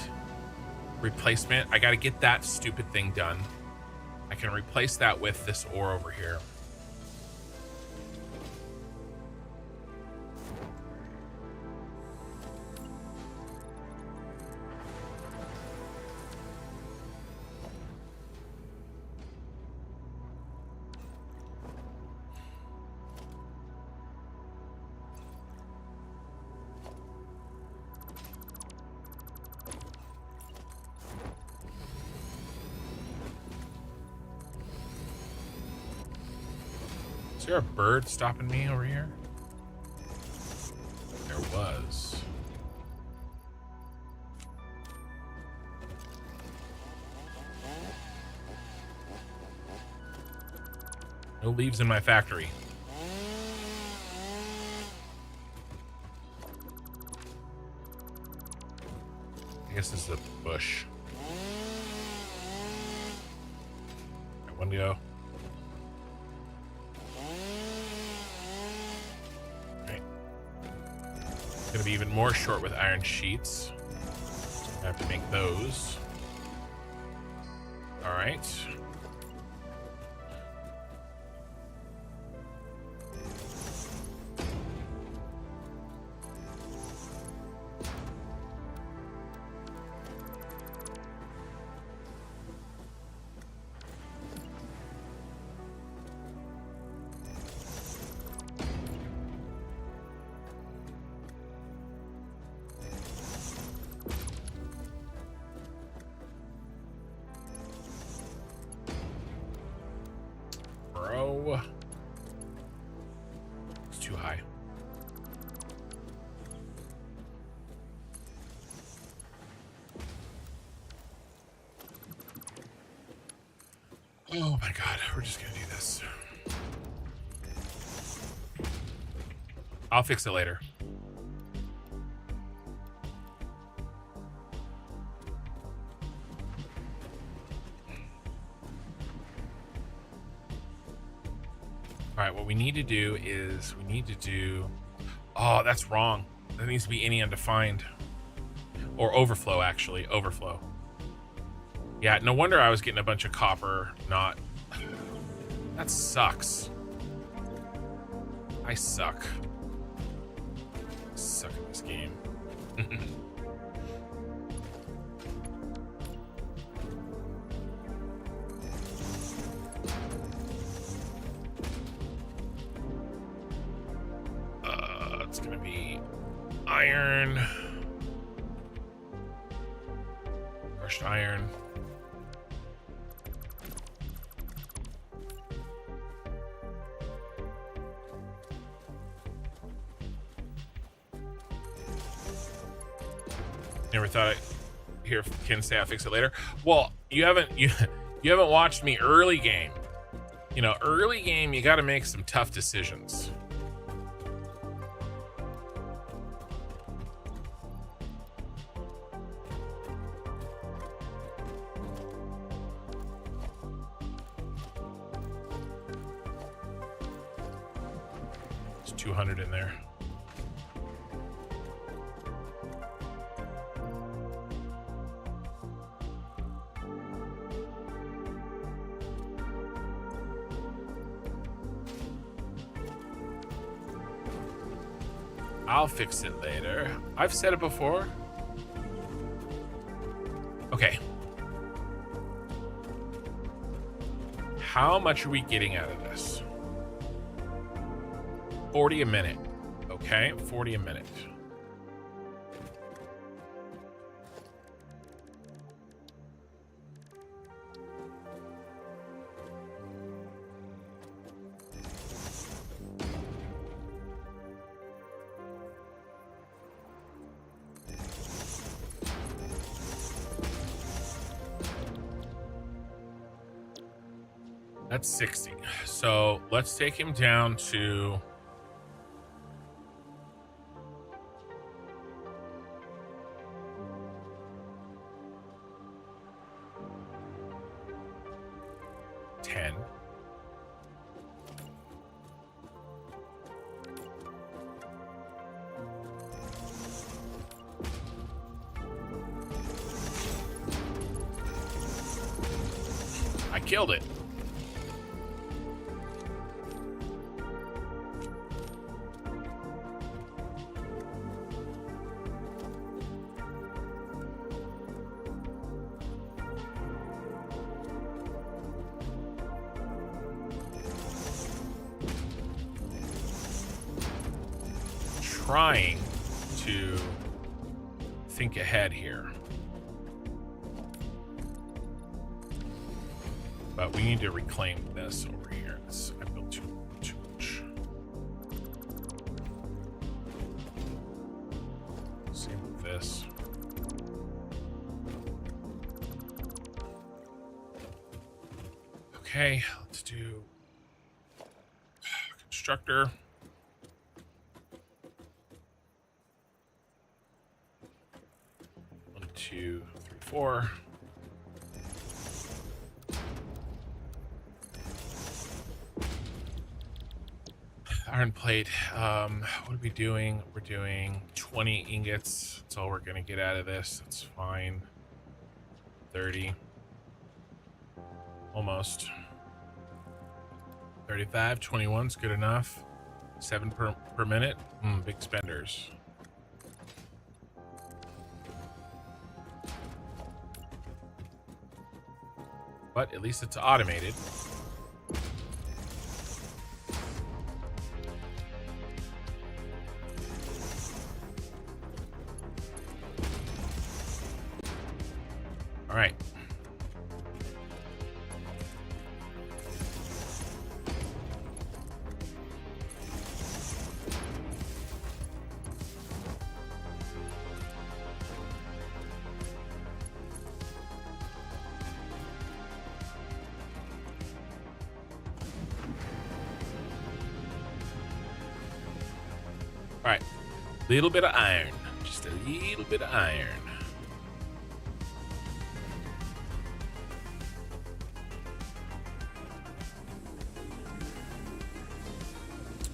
replacement. I got to get that stupid thing done. I can replace that with this ore over here. Is there a bird stopping me over here? There was. No leaves in my factory. I guess this is a bush. Got one to go. Gonna be even more short with iron sheets. I have to make those. All right. Oh my God, we're just gonna do this. I'll fix it later. All right, what we need to do is oh, that's wrong. That needs to be any undefined. Or overflow, actually. Overflow. Yeah, no wonder I was getting a bunch of copper not. That sucks. I suck. I suck at this game. It's gonna be iron. Crushed iron. Never thought I'd hear Ken say I'll fix it later. Well, you haven't watched me early game. You know, early game you got to make some tough decisions. There's 200 in there. I'll fix it later. I've said it before. Okay. How much are we getting out of this? 40 a minute. Okay, 40 a minute. That's 60. So let's take him down to $10. I killed it. Trying to think ahead here, but we need to reclaim this over here. I built too much. Same with this. Okay, let's do constructor. 2, 3, 4. Iron plate. What are we doing? We're doing 20 ingots. That's all we're gonna get out of this. That's fine. 30. Almost. 35, 21's good enough. 7 per minute. Big spenders. But at least it's automated. All right. All right, little bit of iron, just a little bit of iron.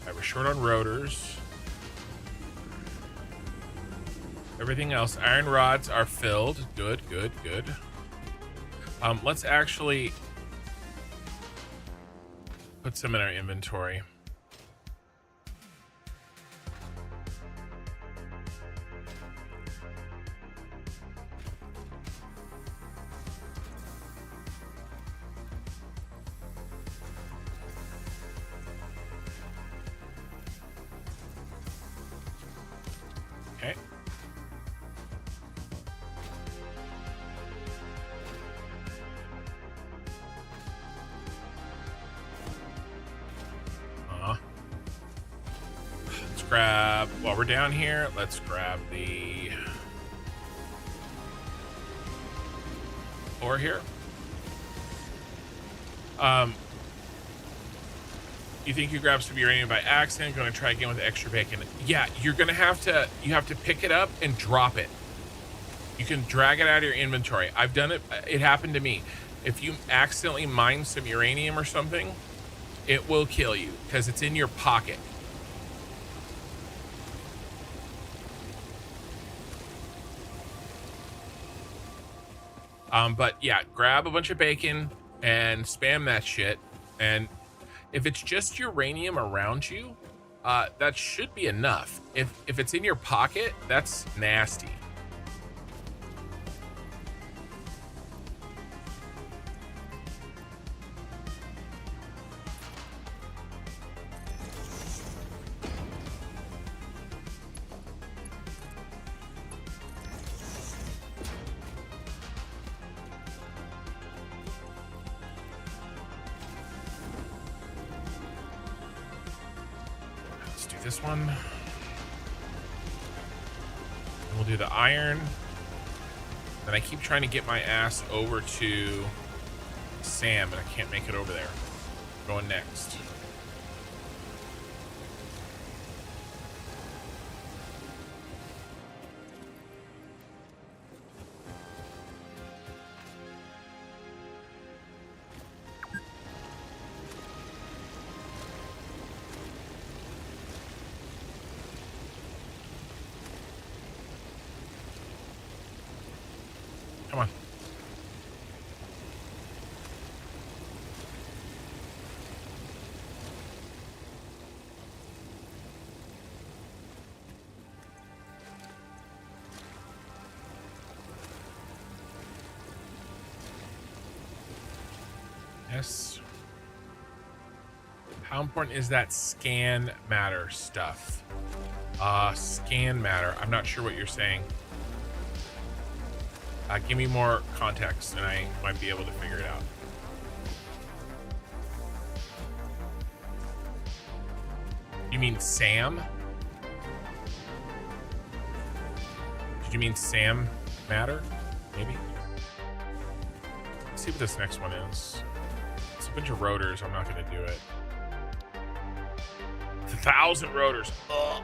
All right, we're short on rotors. Everything else, iron rods are filled. Good, good, good. Let's actually put some in our inventory. Okay. Let's grab, while we're down here, let's grab the ore here. You think you grabbed some uranium by accident? Going to try again with extra bacon. Yeah, you're gonna have to. You have to pick it up and drop it. You can drag it out of your inventory. I've done it. It happened to me. If you accidentally mine some uranium or something, it will kill you because it's in your pocket. But yeah, grab a bunch of bacon and spam that shit. And if it's just uranium around you, that should be enough. If it's in your pocket, that's nasty. This one. And we'll do the iron. Then I keep trying to get my ass over to Sam, and I can't make it over there. Going next. Come on. Yes. How important is that scan matter stuff? Scan matter. I'm not sure what you're saying. Give me more context and I might be able to figure it out. You mean Sam? Did you mean Sam matter? Maybe? Let's see what this next one is. It's a bunch of rotors. I'm not going to do it. It's 1,000 rotors. Ugh.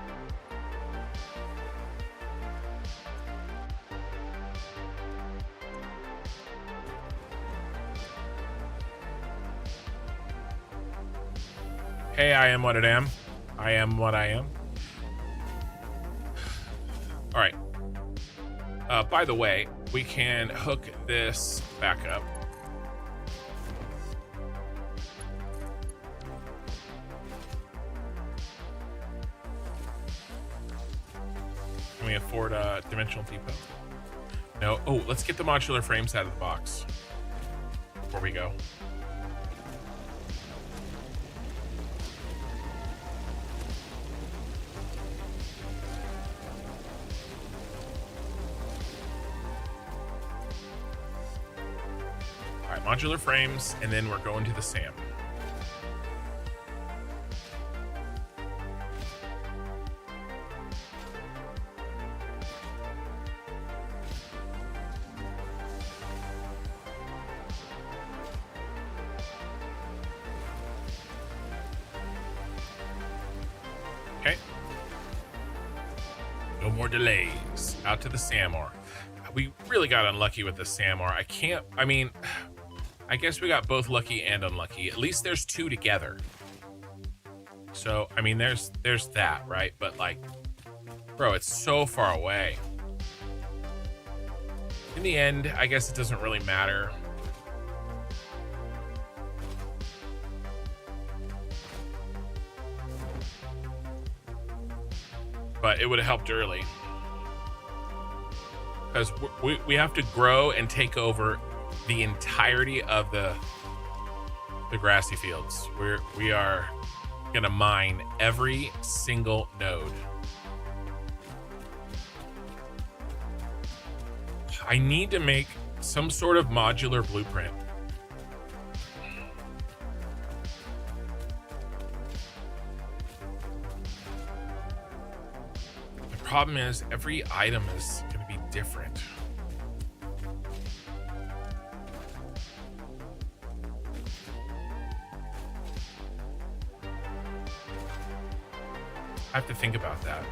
Hey, I am what I am. I am what I am. All right. By the way, we can hook this back up. Can we afford a dimensional depot? No. Oh, let's get the modular frames out of the box before we go. Modular frames, and then we're going to the SAM. Okay. No more delays. Out to the SAM ore. We really got unlucky with the SAM ore. I guess we got both lucky and unlucky. At least there's two together. So, I mean, there's that, right? But like, bro, it's so far away. In the end, I guess it doesn't really matter. But it would have helped early. Because we have to grow and take over the entirety of the grassy fields. We are gonna mine every single node. I need to make some sort of modular blueprint. The problem is every item is gonna be different. I have to think about that.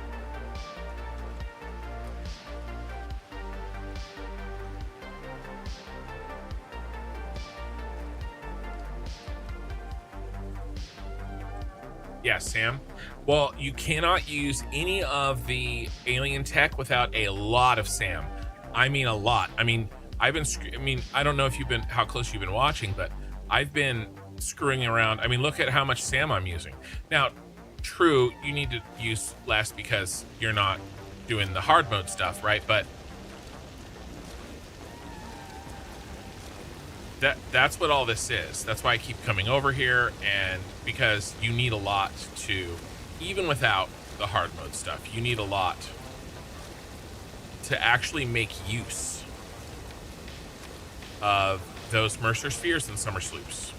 Yeah, Sam. Well, you cannot use any of the alien tech without a lot of SAM. I mean, a lot. I mean, I don't know if how close you've been watching, but I've been screwing around. I mean, look at how much SAM I'm using. Now, true, you need to use less because you're not doing the hard mode stuff, right? But that's what all this is. That's why I keep coming over here, and because you need a lot to, even without the hard mode stuff, you need a lot to actually make use of those Mercer spheres and Somersloops,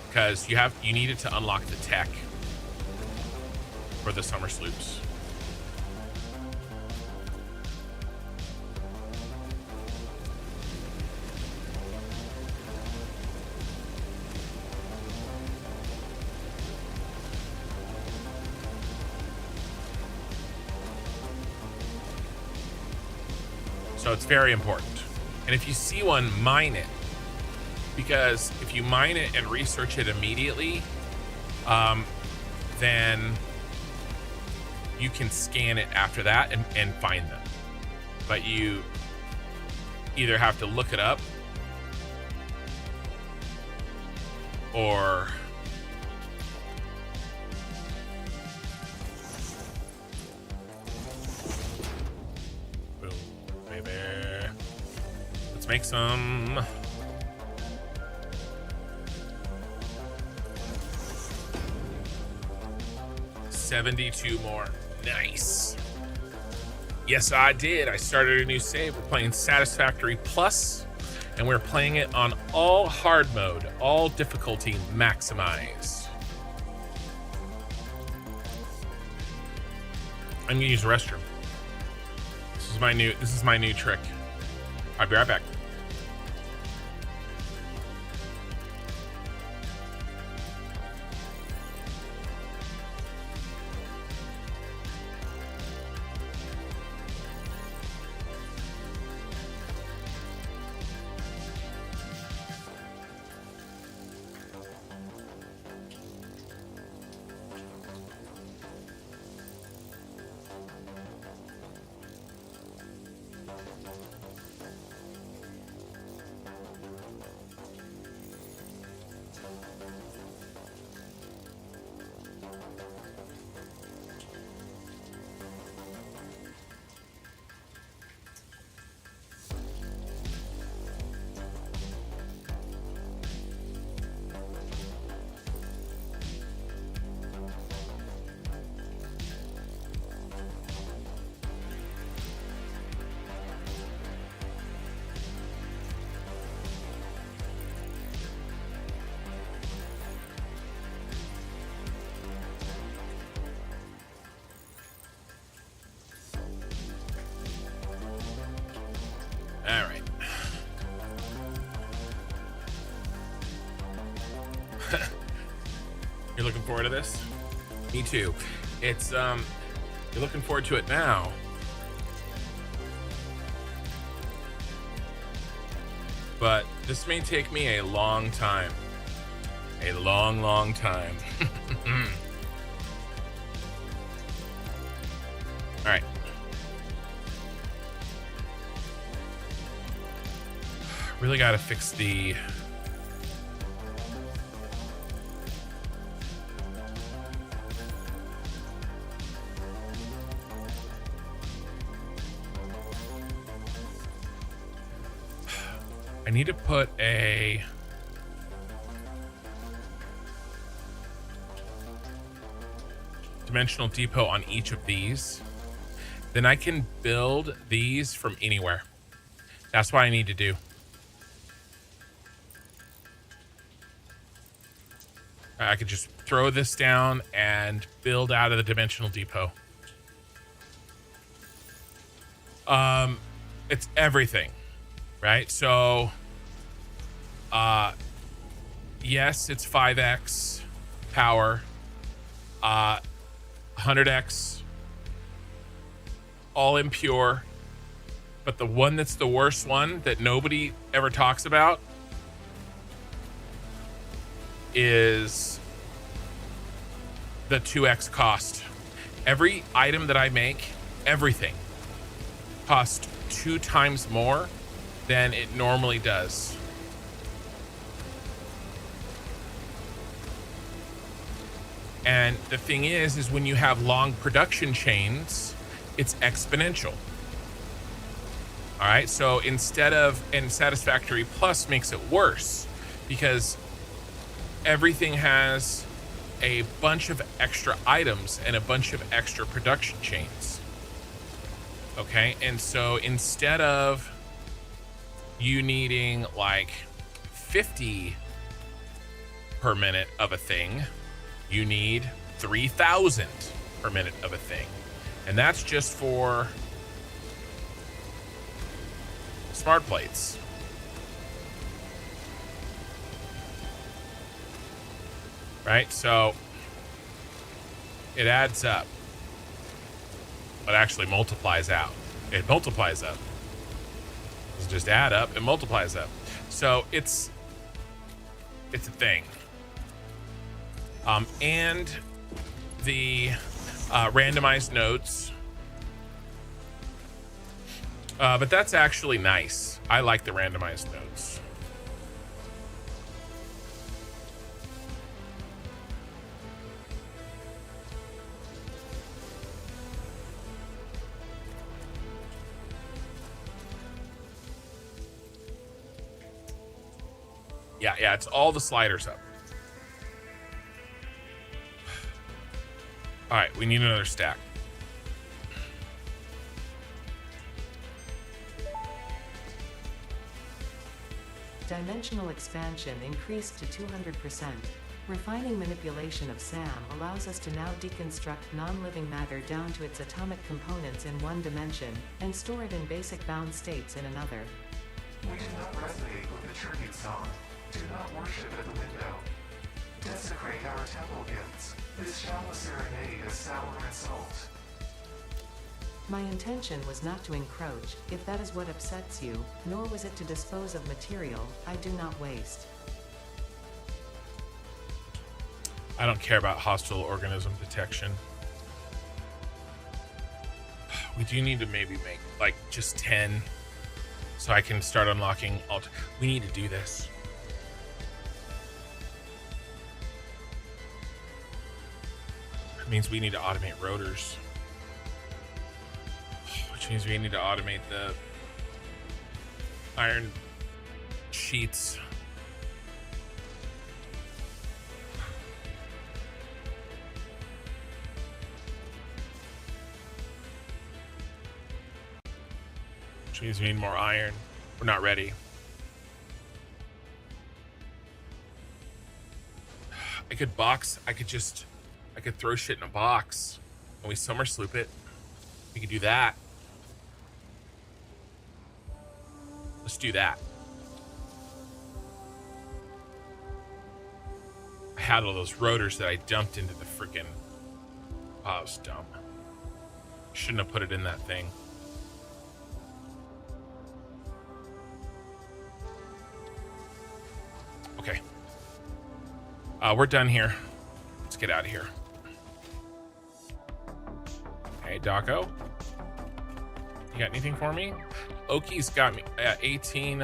because you need it to unlock the tech for the Somersloops. So it's very important. And if you see one, mine it. Because if you mine it and research it immediately, then you can scan it after that and find them. But you either have to look it up or boom, baby. Let's make some. $72 more. Nice. Yes, I did. I started a new save. We're playing Satisfactory Plus, and we're playing it on all hard mode, all difficulty maximized. I'm gonna use the restroom. This is my new trick. I'll be right back. All right. You're looking forward to this? Me too. It's you're looking forward to it now. but this may take me a long time. A long, long time. All right. Really got to fix the... I need to put a... dimensional depot on each of these. Then I can build these from anywhere. That's what I need to do. I could just throw this down and build out of the dimensional depot. It's everything, right? So, yes, it's 5x power, 100x, all impure. But the one that's the worst one that nobody ever talks about is the 2x cost. Every item that I make, everything, costs 2 times more than it normally does. And the thing is when you have long production chains, it's exponential. All right, so instead of, and Satisfactory Plus makes it worse because everything has a bunch of extra items and a bunch of extra production chains. Okay, and so instead of you needing like 50 per minute of a thing, you need 3,000 per minute of a thing. And that's just for smart plates. Right? So it adds up. But actually multiplies out. It multiplies up. It's just add up and multiplies up. So it's a thing. And the randomized nodes. But that's actually nice. I like the randomized nodes. Yeah, it's all the sliders up. All right, we need another stack. Dimensional expansion increased to 200%. Refining manipulation of SAM allows us to now deconstruct non-living matter down to its atomic components in one dimension, and store it in basic bound states in another. We do not resonate with the tribute song. Do not worship at the window. Desecrate our temple gifts. This shallow serenade is sour and salt. My intention was not to encroach, if that is what upsets you, nor was it to dispose of material I do not waste. I don't care about hostile organism detection. We do need to maybe make like just 10 so I can start unlocking we need to do this. It means we need to automate rotors. Which means we need to automate the iron sheets. Which means we need more iron. We're not ready. I could throw shit in a box and we Somersloop it. We could do that. Let's do that. I had all those rotors that I dumped into the freaking... Oh, it was dumb. Shouldn't have put it in that thing. Okay. We're done here. Let's get out of here. Hey, Docko. You got anything for me? Oki's got me 18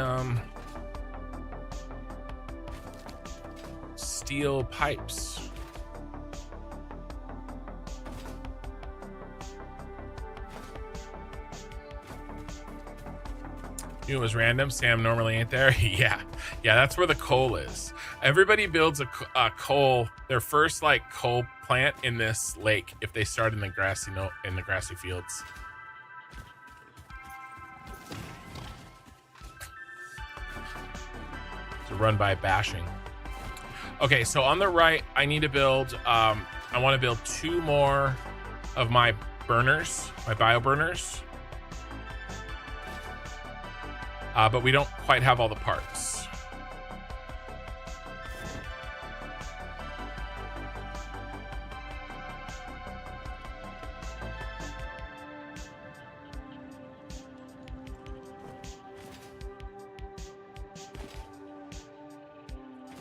steel pipes. Knew it was random. Sam normally ain't there. Yeah, that's where the coal is. Everybody builds a coal, their first like coal plant in this lake if they start in the grassy fields. To run by bashing. Okay, so on the right, I need to build. I want to build 2 more of my burners, my bio burners. But we don't quite have all the parts.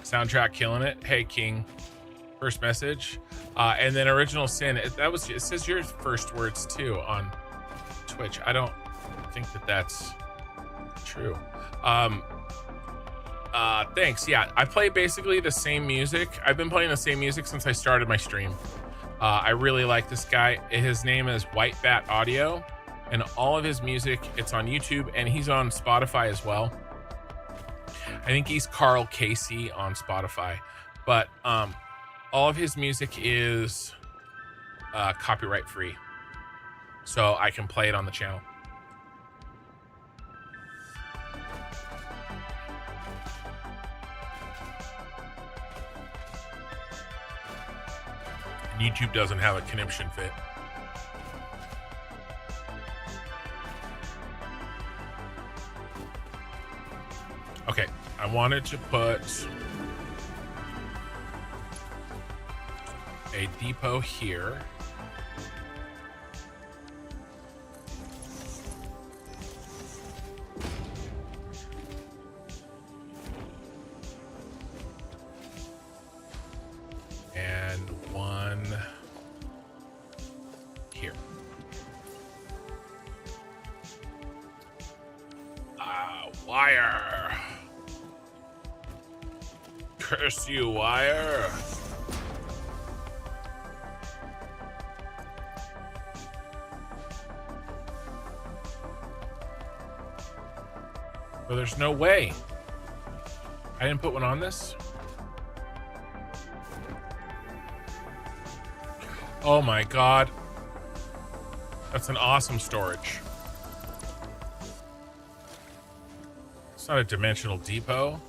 Soundtrack killing it. Hey, King. First message. And then Original Sin. It says your first words too on Twitch. I don't think that's true. Thanks. Yeah, I play basically the same music. I've been playing the same music since I started my stream. I really like this guy. His name is White Bat Audio, and all of his music, it's on YouTube, and he's on Spotify as well. I think he's Carl Casey on Spotify, but all of his music is copyright free, so I can play it on the channel. YouTube doesn't have a conniption fit. Okay, I wanted to put a depot here. And one here. Wire. Curse you, wire. Well, there's no way. I didn't put one on this. Oh my god. That's an awesome storage. It's not a dimensional depot.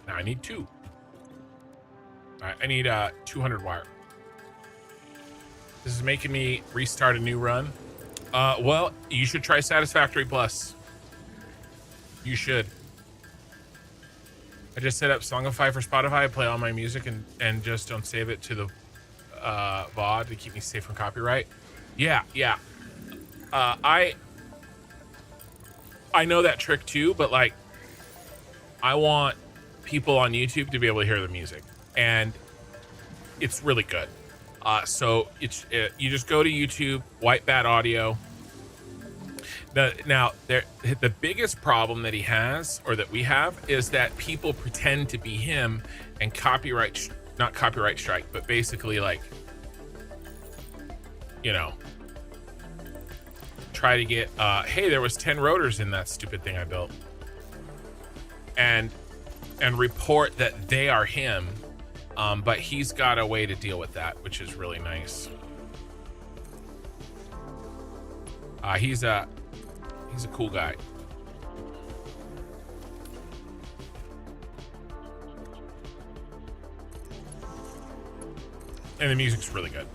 Now I need 2. Alright, I need 200 wire. This is making me restart a new run. Well, you should try Satisfactory Plus. You should. I just set up Songify for Spotify. I play all my music and just don't save it to the VOD to keep me safe from copyright. Yeah. I know that trick too, but like, I want people on YouTube to be able to hear the music, and it's really good. So you just go to YouTube, White Bat Audio. Now, the biggest problem that he has, or that we have, is that people pretend to be him and not copyright strike, but basically like, you know, try to get, hey, there was 10 rotors in that stupid thing I built. And report that they are him, but he's got a way to deal with that, which is really nice. He's a cool guy. And the music's really good.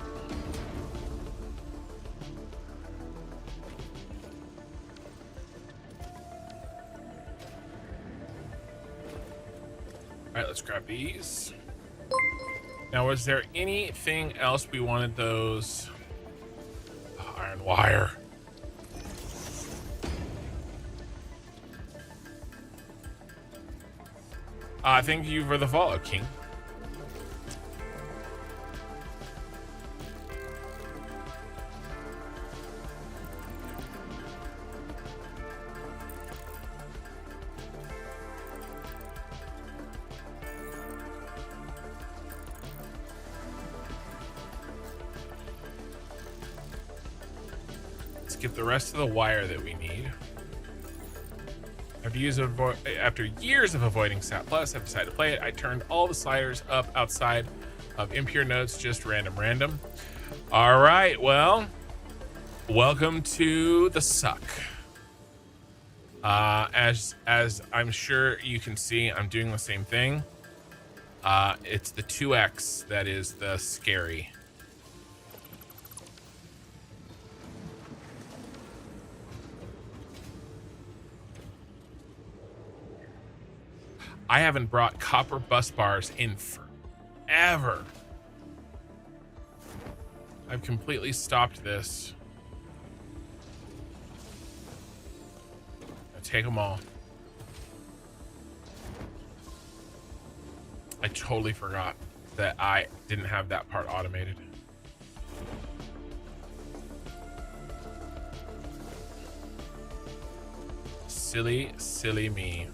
All right, let's grab these. Now, was there anything else we wanted those Iron wire. Thank you for the follow, King. Let's get the rest of the wire that we need. After years of avoiding Sat Plus, I've decided to play it. I turned all the sliders up outside of impure nodes, just random. All right, well, welcome to the suck. As I'm sure you can see, I'm doing the same thing. It's the 2x that is the scary. I haven't brought copper bus bars in forever. I've completely stopped this. I take them all. I totally forgot that I didn't have that part automated. Silly me.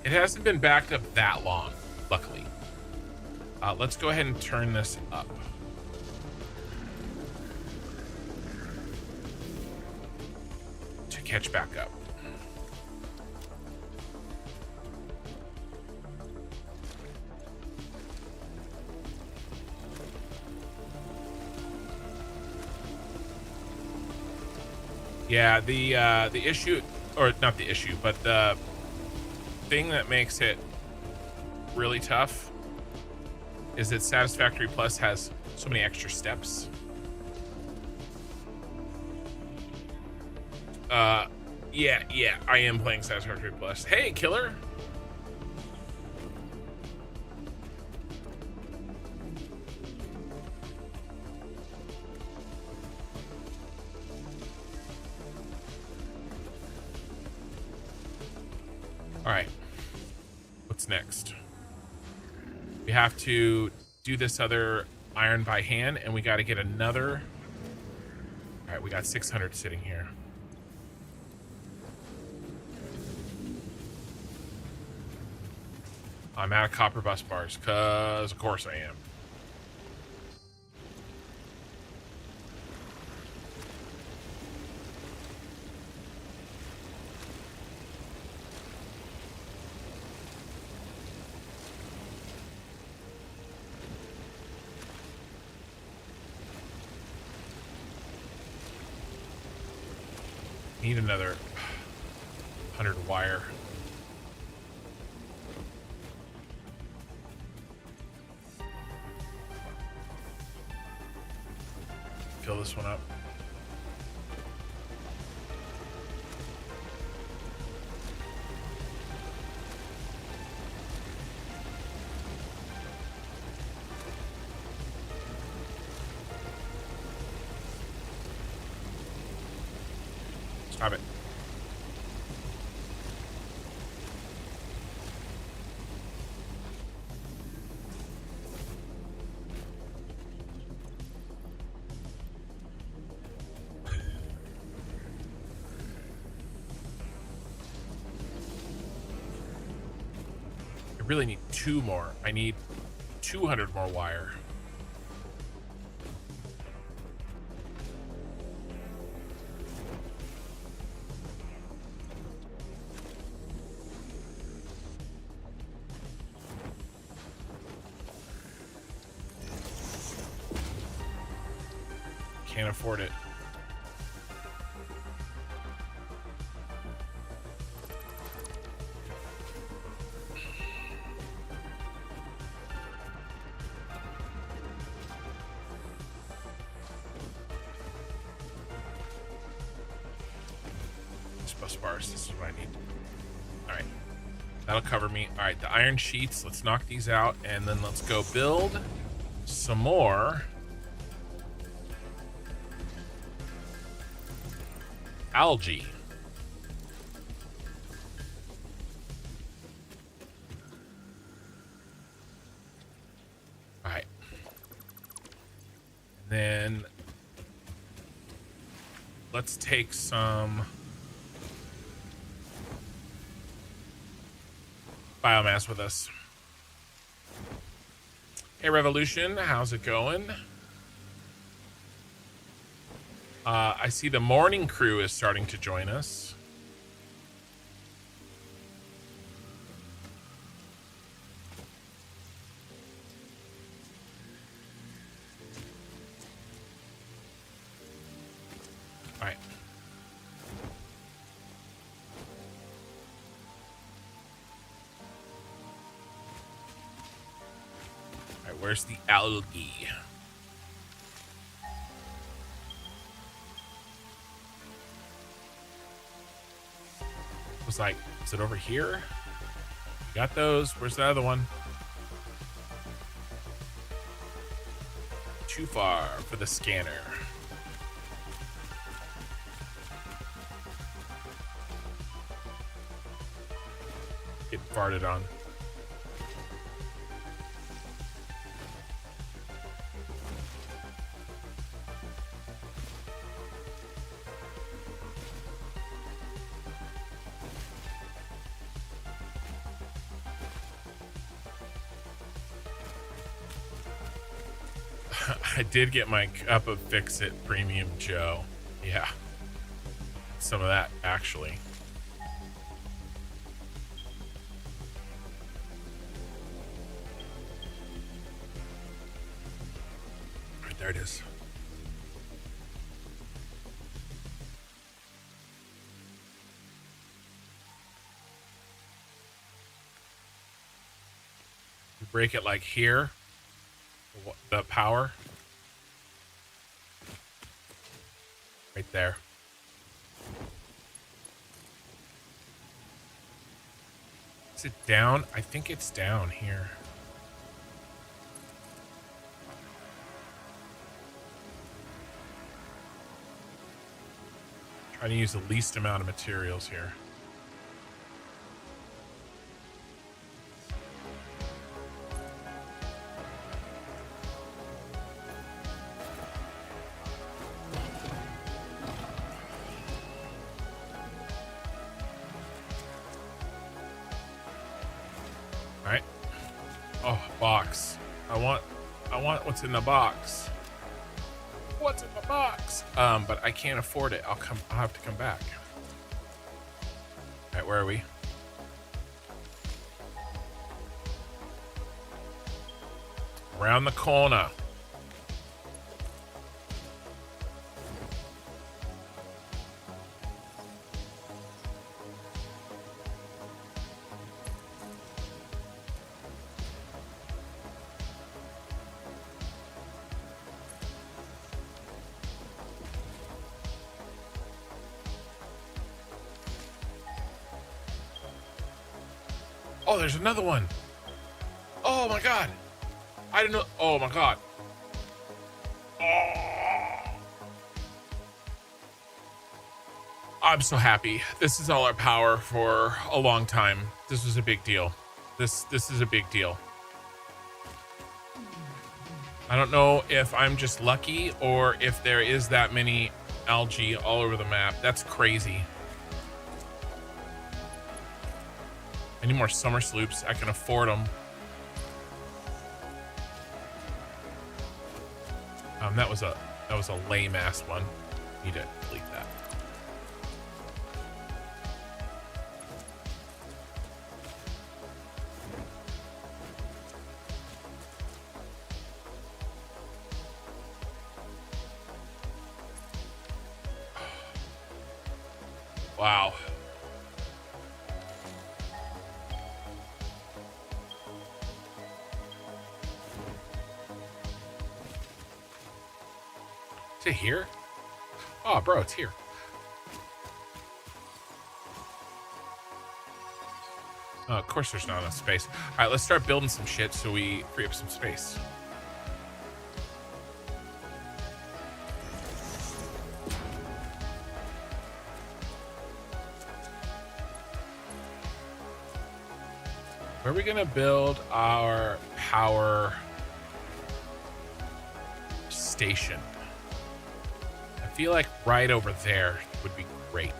It hasn't been backed up that long, luckily. Let's go ahead and turn this up. To catch back up. Yeah, the issue, or not the issue, but the thing that makes it really tough is that Satisfactory Plus has so many extra steps. Yeah, I am playing Satisfactory Plus. Hey, killer. All right, what's next? We have to do this other iron by hand, and we got to get another. All right, we got 600 sitting here. I'm out of copper bus bars, because of course I am. Need another 100 wire. Fill this one up. Stop it. I really need 2 more. I need 200 more wire. Can't afford it. these bus bars. This is what I need. All right. That'll cover me. All right, the iron sheets. Let's knock these out, and then let's go build some more algae. All right. And then let's take some biomass with us. Hey, Revolution, how's it going? I see the morning crew is starting to join us. All right. All right, where's the algae? Was like, is it over here? Got those. Where's the other one? Too far for the scanner. Get farted on. I did get my cup of Fix-It Premium Joe. Yeah. Some of that, actually. Right, there it is. You break it like here. The power. Right there. Is it down? I think it's down here. Trying to use the least amount of materials here. Box. I want what's in the box. What's in the box? But I can't afford it. I'll have to come back. All right, where are we? Around the corner. Oh, there's another one. Oh my god. I didn't know. Oh my god. Oh. I'm so happy. This is all our power for a long time. This was a big deal. This is a big deal. I don't know if I'm just lucky or if there is that many algae all over the map. That's crazy. I need more Somersloops. I can afford them. That was a lame ass one. Need to delete that. Wow. Is it here? Oh, bro, it's here. Of course there's not enough space. All right, let's start building some shit so we free up some space. Where are we gonna build our power station? I feel like right over there would be great.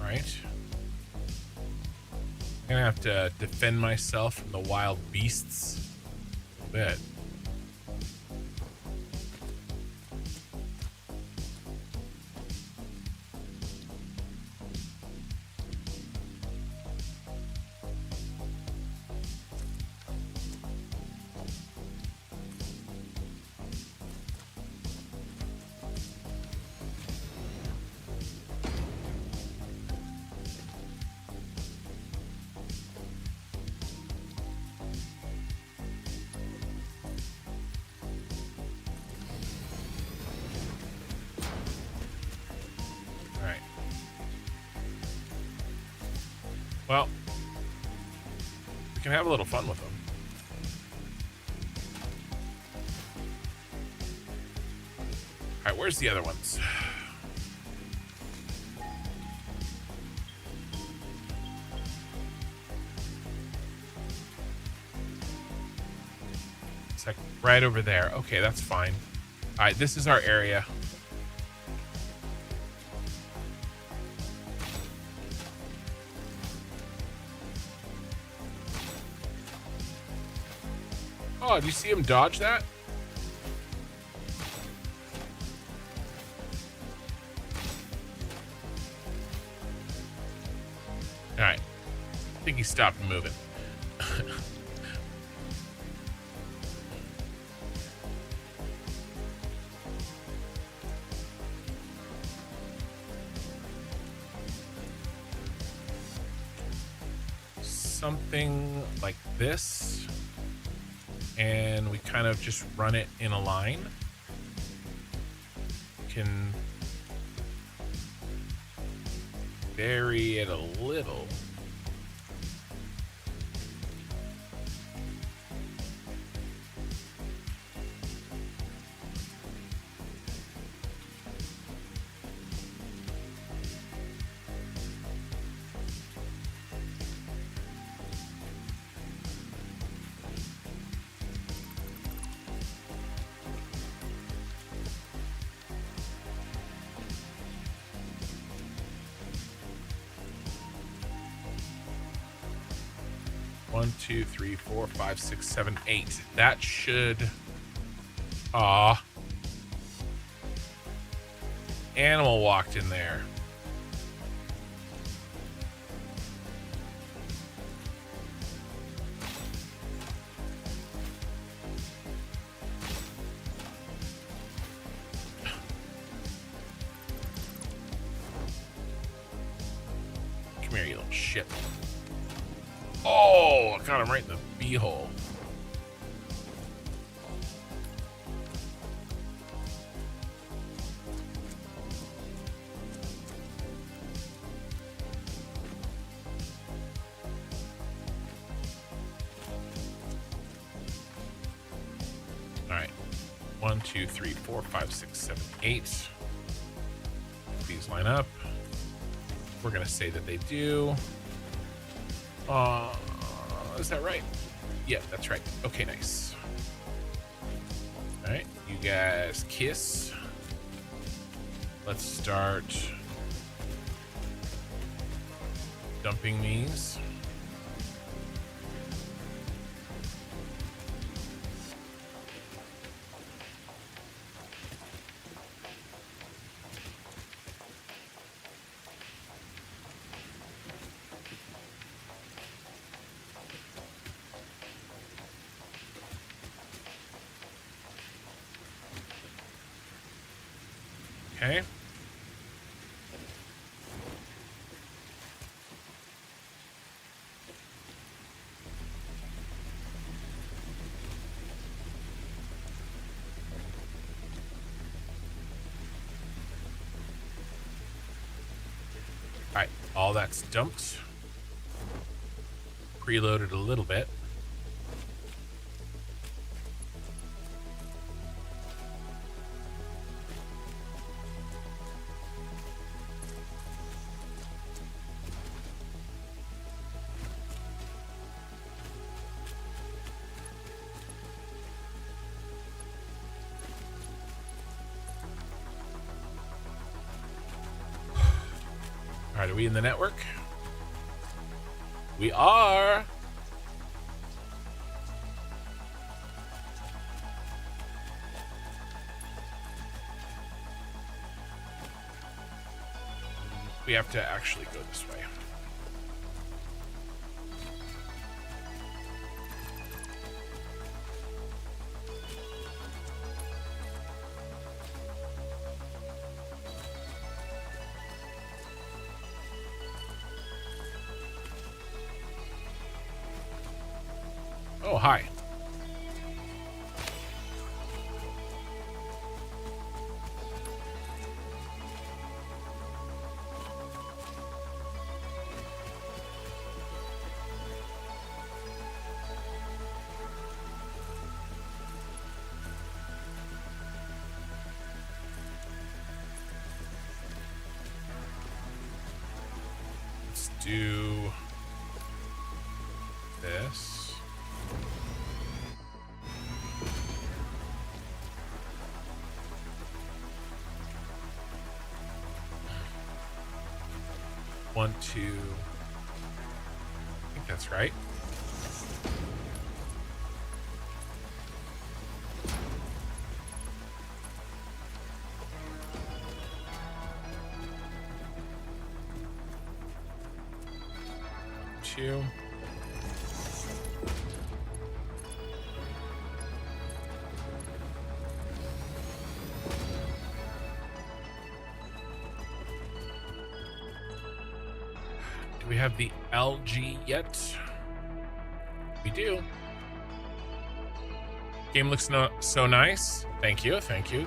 Right. I'm gonna have to defend myself from the wild beasts a bit. Well, we can have a little fun with them. All right, where's the other ones? It's like right over there. Okay, that's fine. All right, this is our area. Oh, do you see him dodge that? All right. I think he stopped moving. Something like this. And we kind of just run it in a line. Can vary it a little. One, two, three, four, five, six, seven, 8. That should... Animal walked in there. Come here, you little shit. Oh, I got him right in the bee-hole. All right. 1, 2, 3, 4, 5, 6, 7, 8. These line up. We're going to say that they do. Is that right? Yeah, that's right. Okay, nice. All right, you guys kiss. Let's start dumping these. Okay. All right, all that's dumped. Preloaded a little bit. All right, are we in the network? We are. We have to actually go this way. Oh, hi. Let's do this. One, two. I think that's right. Two. Do we have the algae yet? We do. Game looks so nice. Thank you, thank you.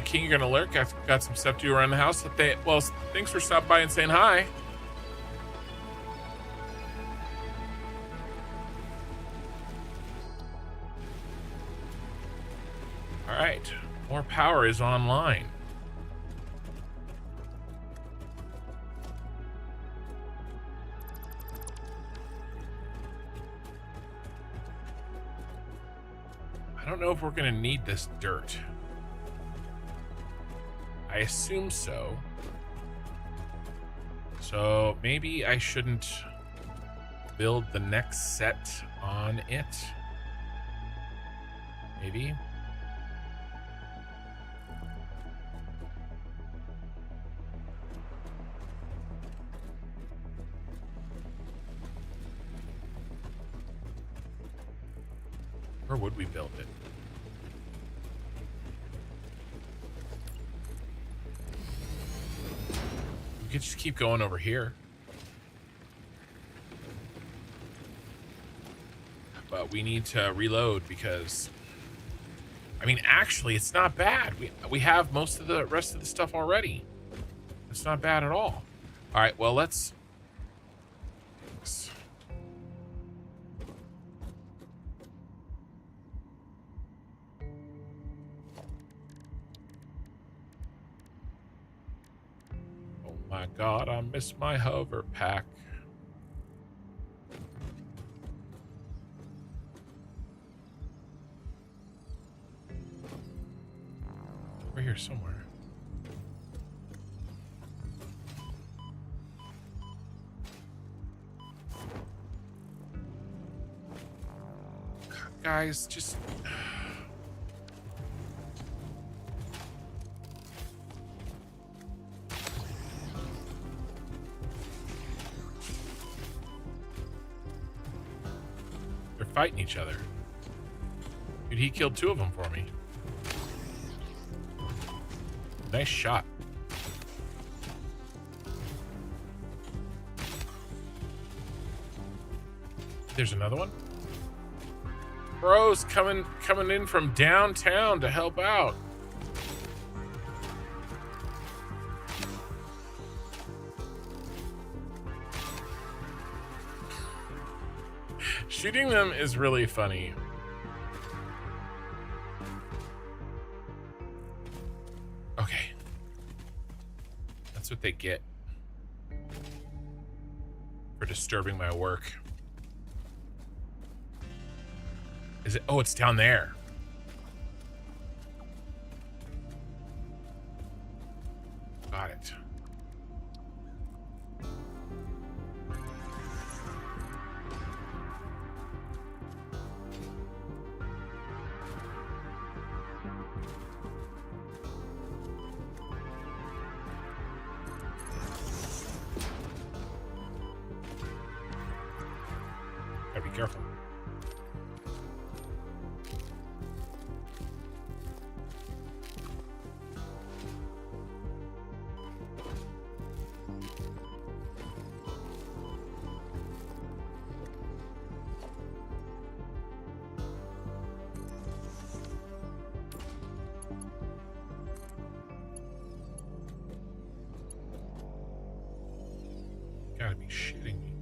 King, you're gonna lurk. I've got some stuff to do around the house. Well, thanks for stopping by and saying hi. All right, more power is online. I don't know if we're gonna need this dirt. I assume so. So maybe I shouldn't build the next set on it. Maybe. Or would we build it? We could just keep going over here. But we need to reload because, I mean, actually, it's not bad. We have most of the rest of the stuff already. It's not bad at all. All right, well, let's... Oh my God, I miss my hover pack. over here somewhere. Guys, just... They're fighting each other. Dude, he killed 2 of them for me. Nice shot. There's another one. Bros coming in from downtown to help out. Shooting them is really funny. Okay. That's what they get for disturbing my work. Is it? Oh, it's down there. Got it. Gotta be careful. Gotta be shitting me.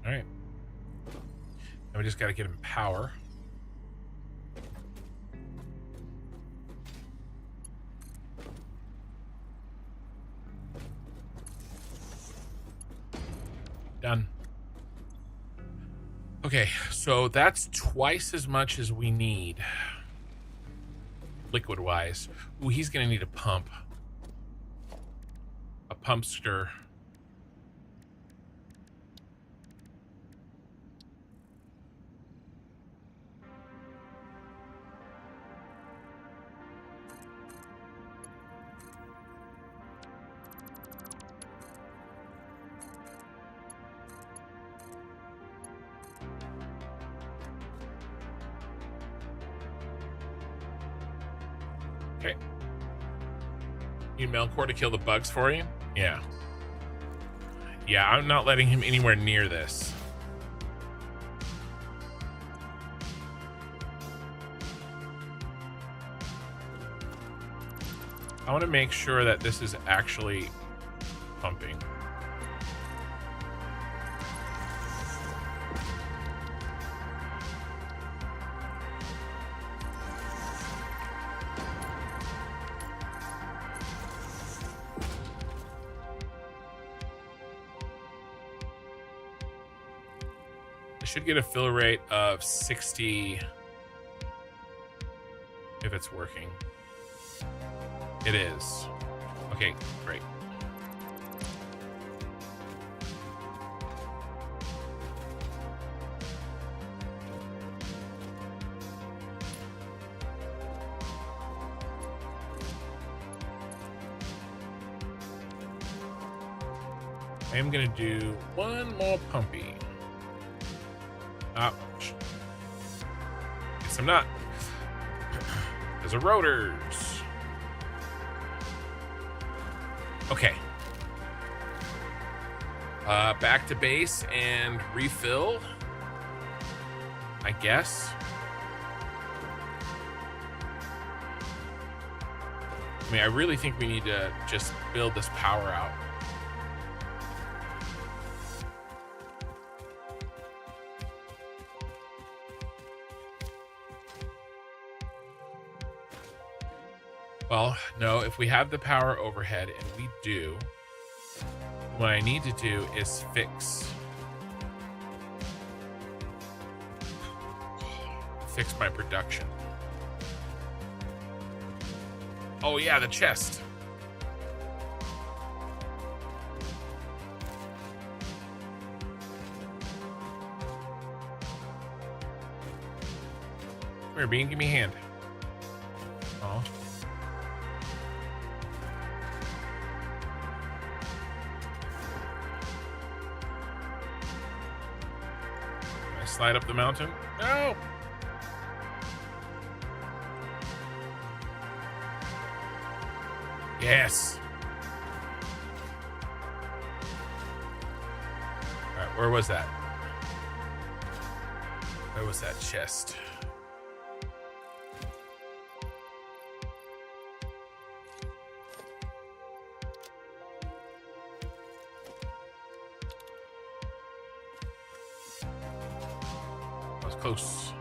All right. Now we just gotta get him power. Done. Okay, so that's twice as much as we need, liquid-wise. Ooh, he's gonna need a pump. A pumpster. Okay. Need Melkor to kill the bugs for you? Yeah. Yeah, I'm not letting him anywhere near this. I want to make sure that this is actually pumping. Should get a fill rate of 60 if it's working. It is. Okay, great. I am gonna do one more pumpy. Guess I'm not. There's a rotors. Okay. Back to base and refill, I guess. I mean, I really think we need to just build this power out. Well, no, if we have the power overhead, and we do, what I need to do is fix fix my production. Oh yeah, the chest. Come here, Bean, give me a hand. Oh. Can I slide up the mountain? No! Yes! Alright, where was that? Where was that chest? That was close.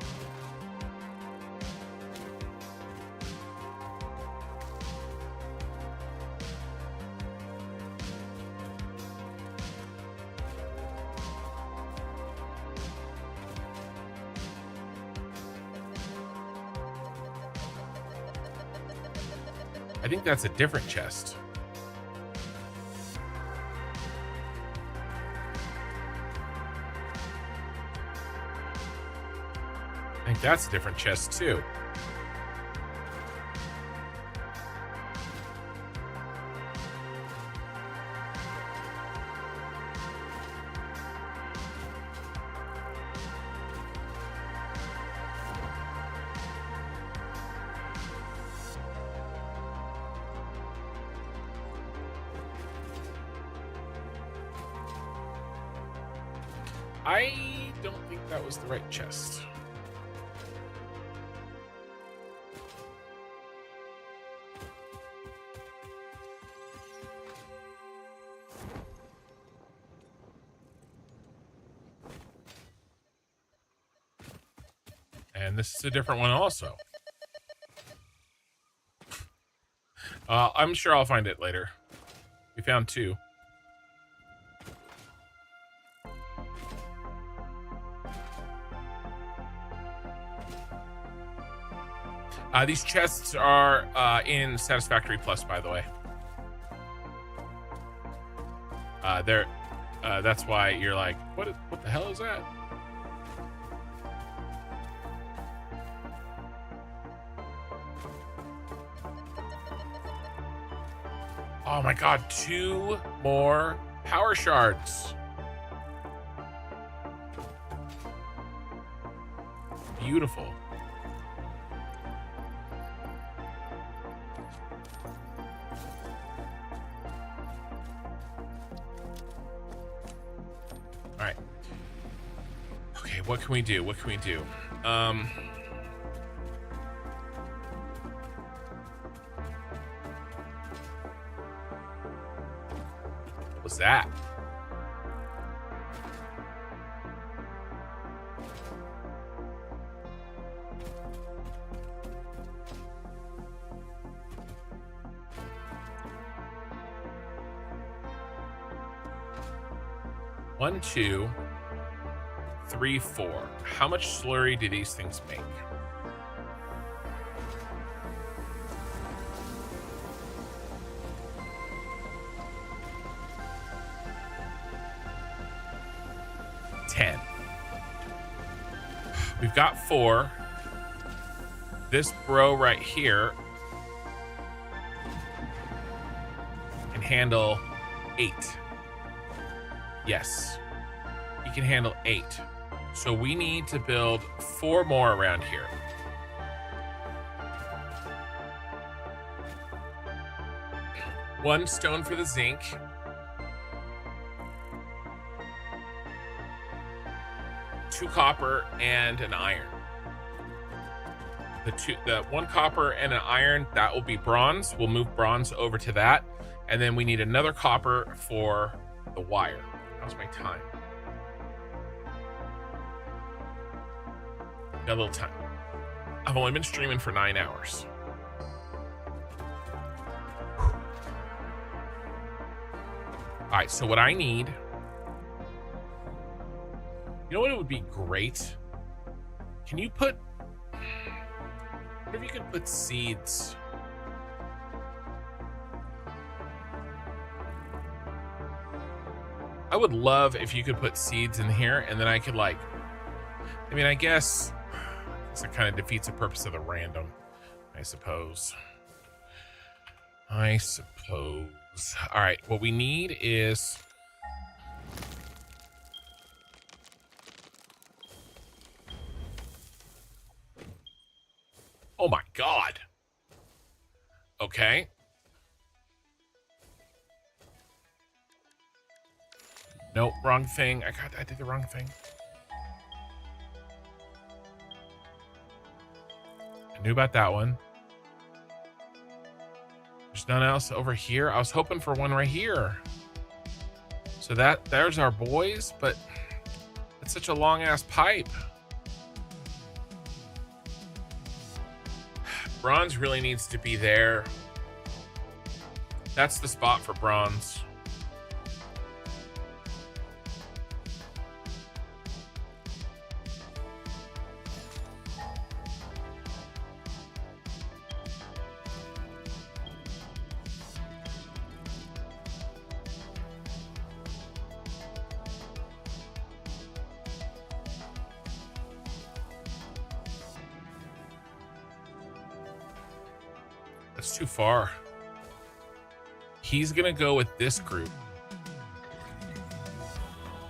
I think that's a different chest. I think that's a different chest too. I don't think that was the right chest. And this is a different one also. I'm sure I'll find it later. We found two. These chests are in Satisfactory Plus, by the way. That's why you're like, what the hell is that? Oh my god, 2 more power shards. Beautiful. All right. Okay, what can we do? What can we do? What was that? One, 2, 3, 4. How much slurry do these things make? We've got 4. This bro right here can handle 8. Yes, he can handle 8. So we need to build 4 more around here. One stone for the zinc. Two copper and an iron. The 1 copper and an iron, that will be bronze. We'll move bronze over to that. And then we need another copper for the wire. How's my time? Got a little time. I've only been streaming for 9 hours. All right, so what I need, you know what it would be great? Can you put What if you could put seeds? I would love if you could put seeds in here, and then I could like, I mean, I guess it kind of defeats the purpose of the random, I suppose. All right, what we need is oh my God. Okay. Nope, wrong thing. I did the wrong thing. I knew about that one. There's none else over here. I was hoping for one right here. So there's our boys, but it's such a long ass pipe. Bronze really needs to be there. That's the spot for bronze. That's too far. He's gonna go with this group.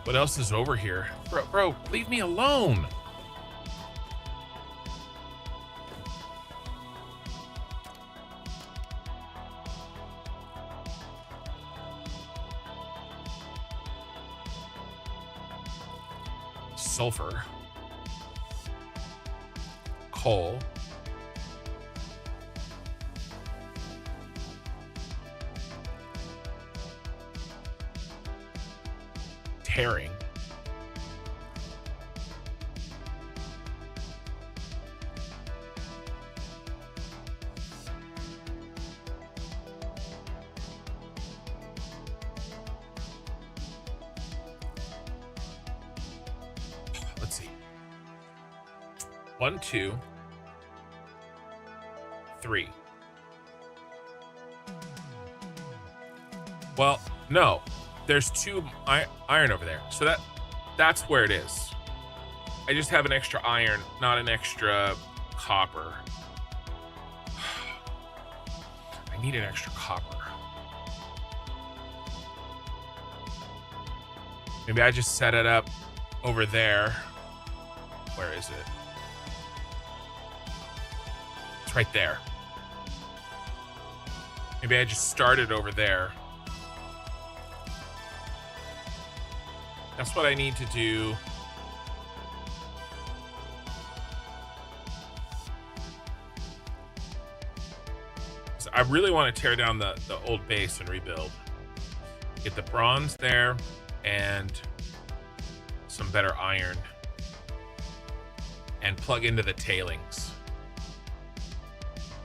What else is over here? Bro, leave me alone. Sulfur. Coal. Herring. Let's see. 1, 2, 3. Well, no. There's 2 iron over there. So that's where it is. I just have an extra iron, not an extra copper. I need an extra copper. Maybe I just set it up over there. Where is it? It's right there. Maybe I just started over there. That's what I need to do. So I really want to tear down the old base and rebuild. Get the bronze there and some better iron. And plug into the tailings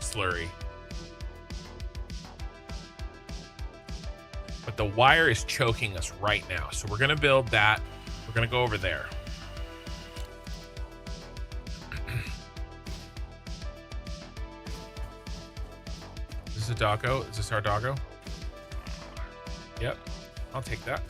slurry. But the wire is choking us right now. So we're going to build that. We're going to go over there. Is this a doggo? Is this our doggo? Yep. I'll take that.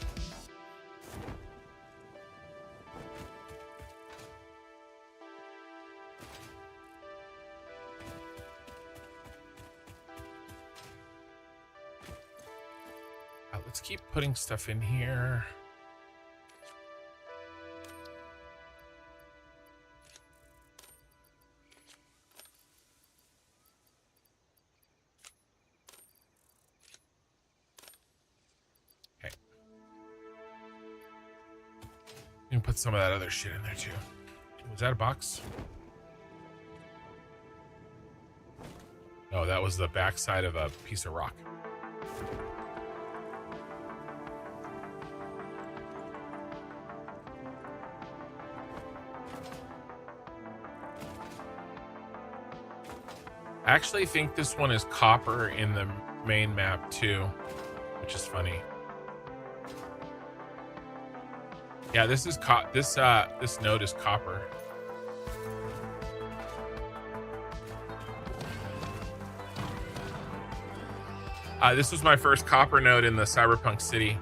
Let's keep putting stuff in here. Okay. You can put some of that other shit in there too. Was that a box? No, that was the backside of a piece of rock. I actually think this one is copper in the main map too, which is funny. Yeah, this is this node is copper. This was my first copper node in the cyberpunk city.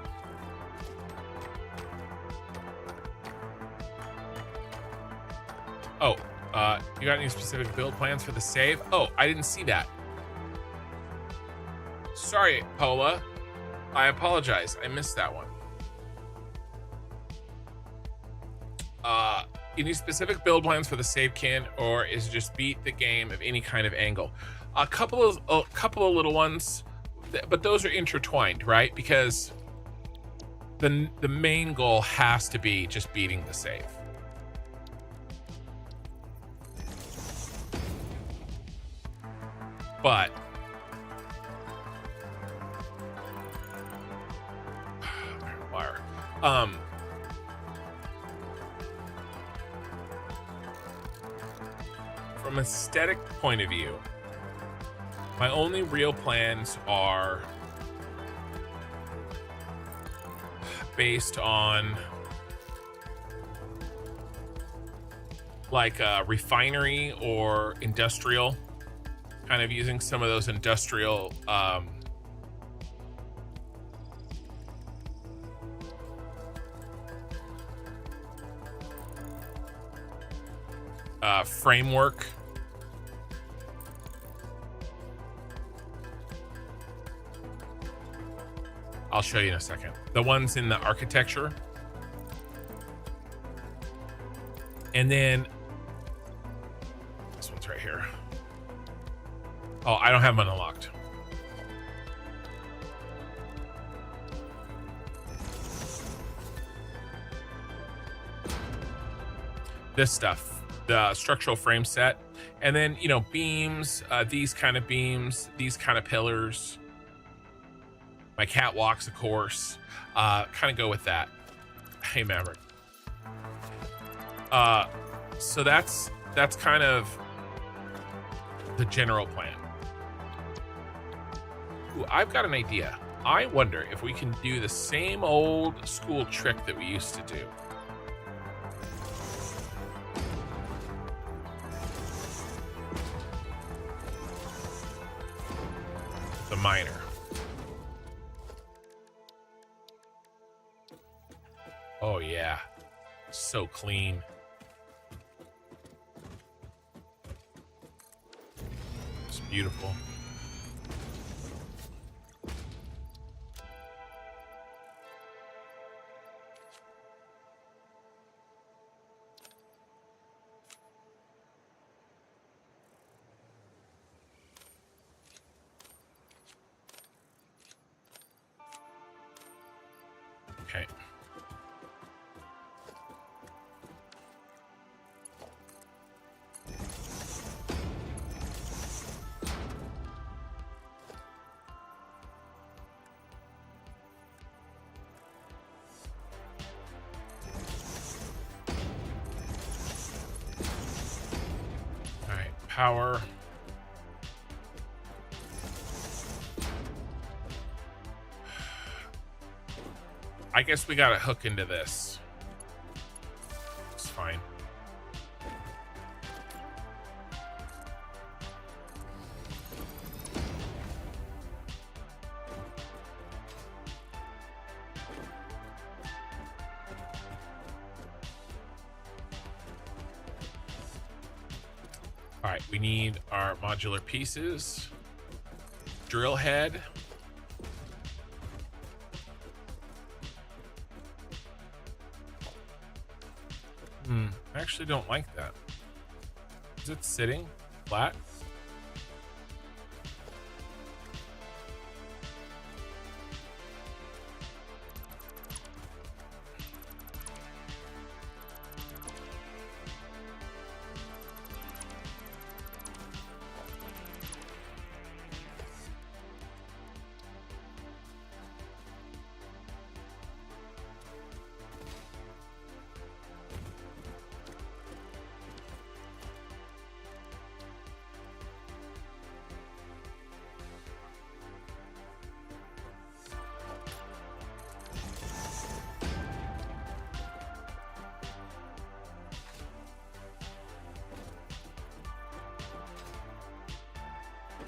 Oh, you got any specific build plans for the save? Oh, I didn't see that. Sorry, Paula. I apologize. I missed that one. Any specific build plans for the save can, or is it just beat the game of any kind of angle? A couple of little ones, but those are intertwined, right? Because the main goal has to be just beating the save. But wire. From an aesthetic point of view, my only real plans are based on like a refinery or industrial, kind of using some of those industrial framework. I'll show you in a second. The ones in the architecture. And then this one's right here. Oh, I don't have them unlocked. This stuff, the structural frame set. And then, you know, beams, these kind of beams, these kind of pillars. My catwalks, of course, kind of go with that. Hey, Maverick. So that's kind of the general plan. Ooh, I've got an idea. I wonder if we can do the same old school trick that we used to do. The miner. Oh yeah, so clean. It's beautiful. Okay. Power. I guess we gotta hook into this. It's fine. All right, we need our modular pieces, drill head. I actually don't like that. Is it sitting flat?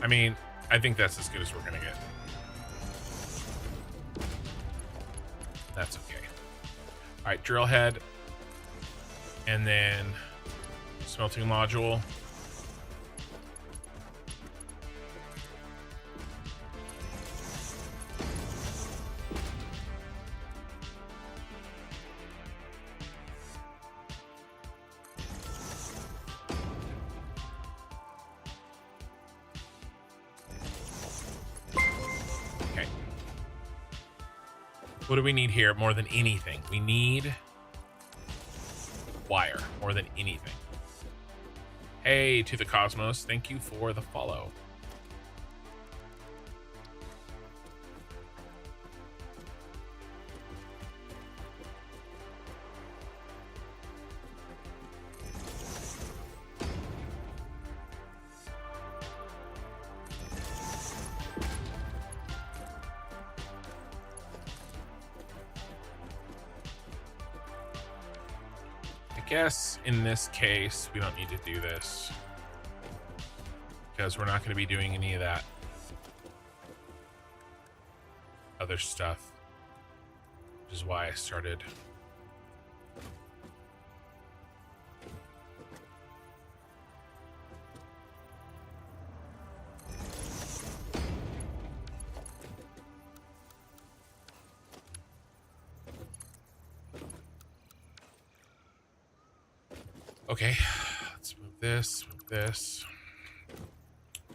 I mean, I think that's as good as we're gonna get. That's okay. All right, drill head. And then smelting module. Okay. What do we need here more than anything? We need wire more than anything. Hey, to the Cosmos, thank you for the follow. I guess in this case, we don't need to do this because we're not going to be doing any of that other stuff, which is why I started. Okay, let's move this, move this.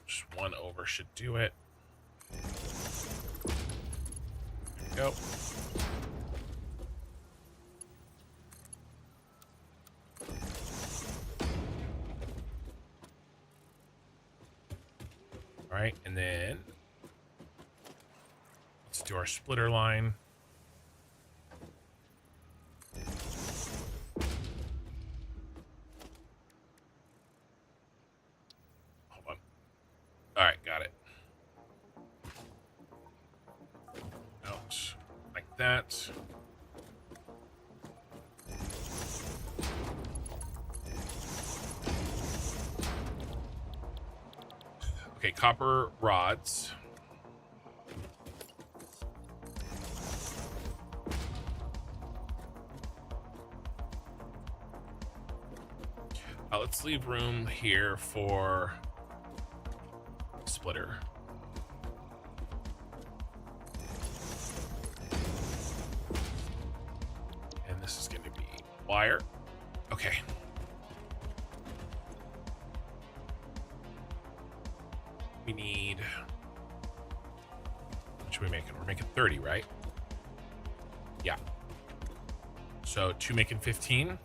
Just one over should do it. There we go. All right, and then let's do our splitter line. All right, got it. Out like that. Okay, copper rods. Let's leave room here for splitter. And this is going to be wire. Okay. We need, what are we making? We're making 30, right? Yeah. So 2 making 15.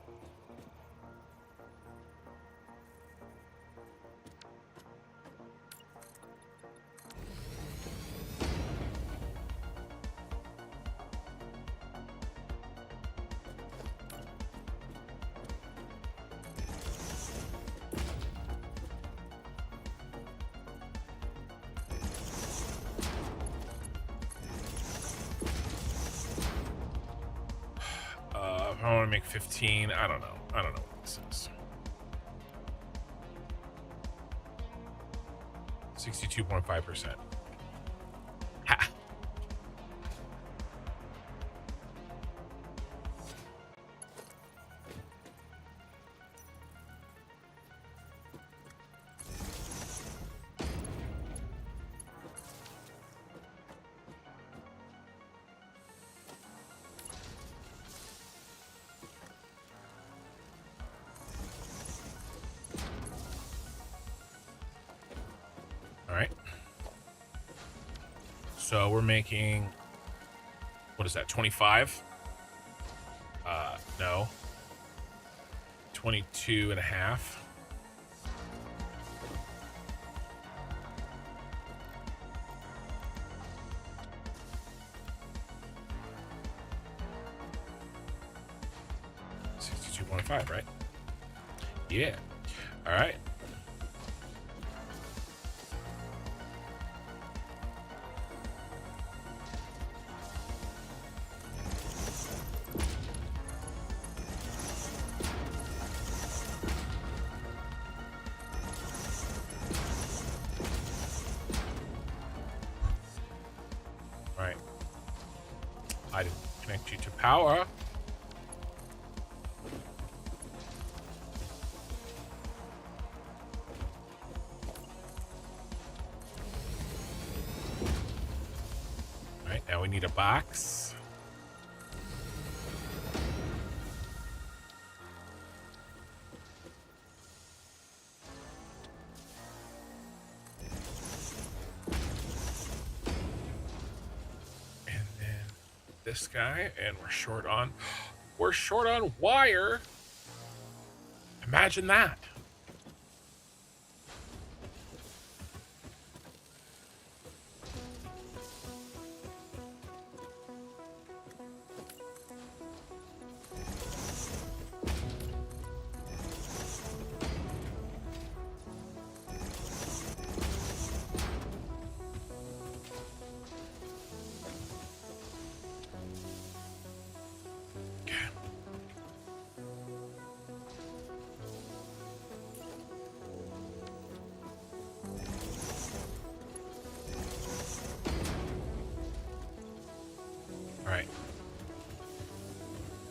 I want to make 15. I don't know. I don't know what this is. 62.5%. Ha. All right. So we're making, what is that, 25? No. 22 and a half. $62.5, right? Yeah. All right. I didn't connect you to power. All right, now we need a box. This guy, and we're short on wire. Imagine that.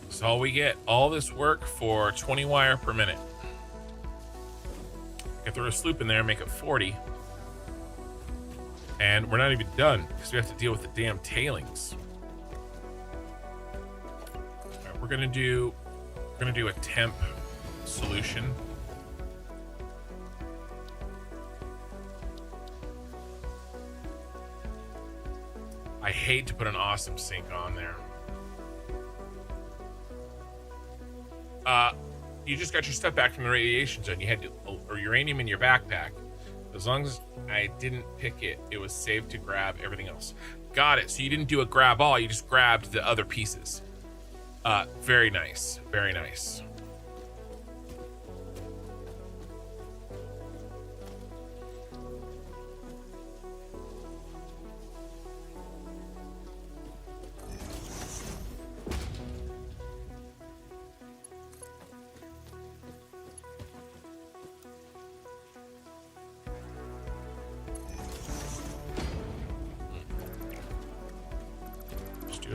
That's all we get. All this work for 20 wire per minute. I can throw a sloop in there and make it 40. And we're not even done because we have to deal with the damn tailings. All right, we're gonna do a temp solution. I hate to put an awesome sink on there. You just got your stuff back from the radiation zone. You had uranium in your backpack. As long as I didn't pick it, it was saved to grab everything else. Got it. So you didn't do a grab all. You just grabbed the other pieces. Very nice. Very nice.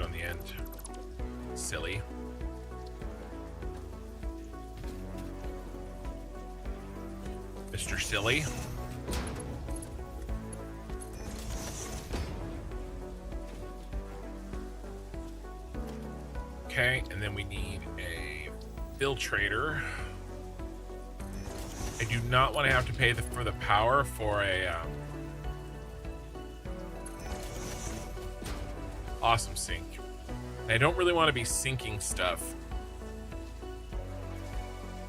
On the end. Silly. Mr. Silly. Okay, and then we need a filtrator. I do not want to have to pay for the power for a awesome sink. I don't really want to be sinking stuff.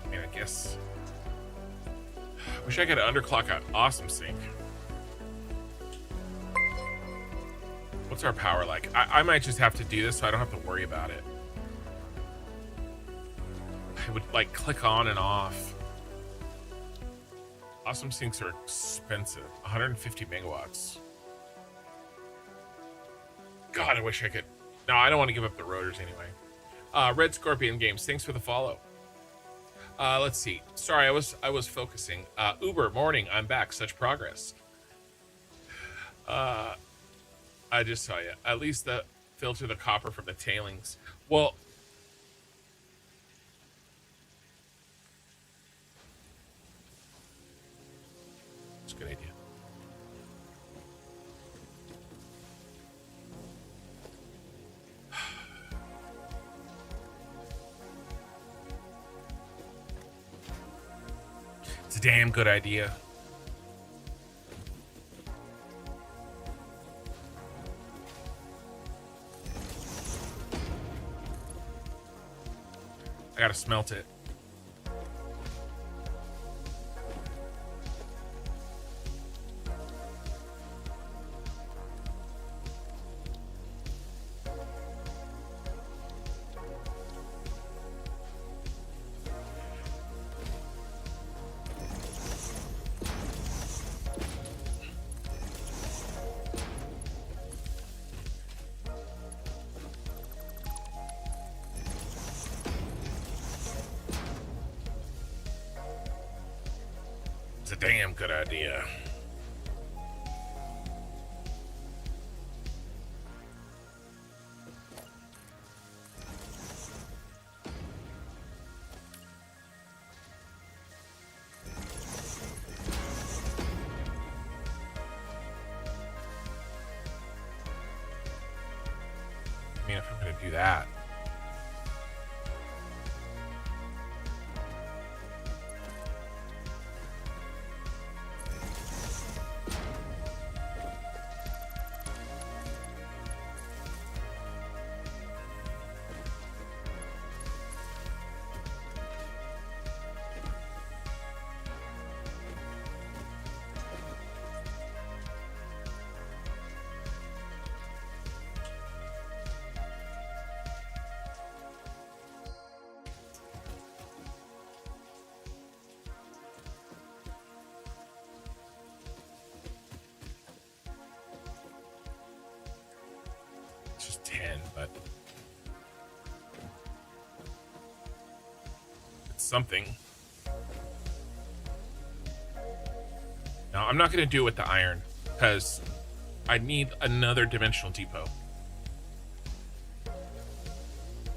I mean, I guess. Wish I could underclock an awesome sink. What's our power like? I might just have to do this so I don't have to worry about it. I would like click on and off. Awesome sinks are expensive. 150 megawatts. God, I wish I could. No, I don't want to give up the rotors anyway. Red Scorpion Games, thanks for the follow. Let's see. Sorry, I was focusing. Uber, morning, I'm back. Such progress. I just saw you. At least filter the copper from the tailings. Well, it's a good idea. It's a damn good idea. I gotta smelt it. It's a damn good idea. mean, if I'm gonna do that. Just 10, but it's something. Now, I'm not going to do it with the iron because I need another dimensional depot.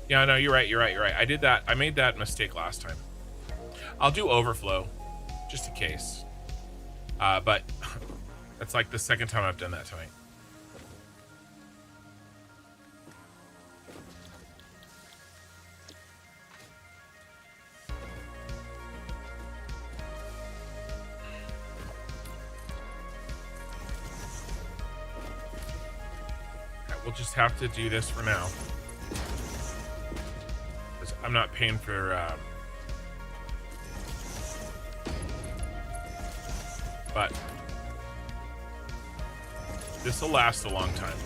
Yeah, no, you're right. I did that. I made that mistake last time. I'll do overflow just in case. But that's like the second time I've done that tonight. We'll just have to do this for now. Because I'm not paying for... but this will last a long time.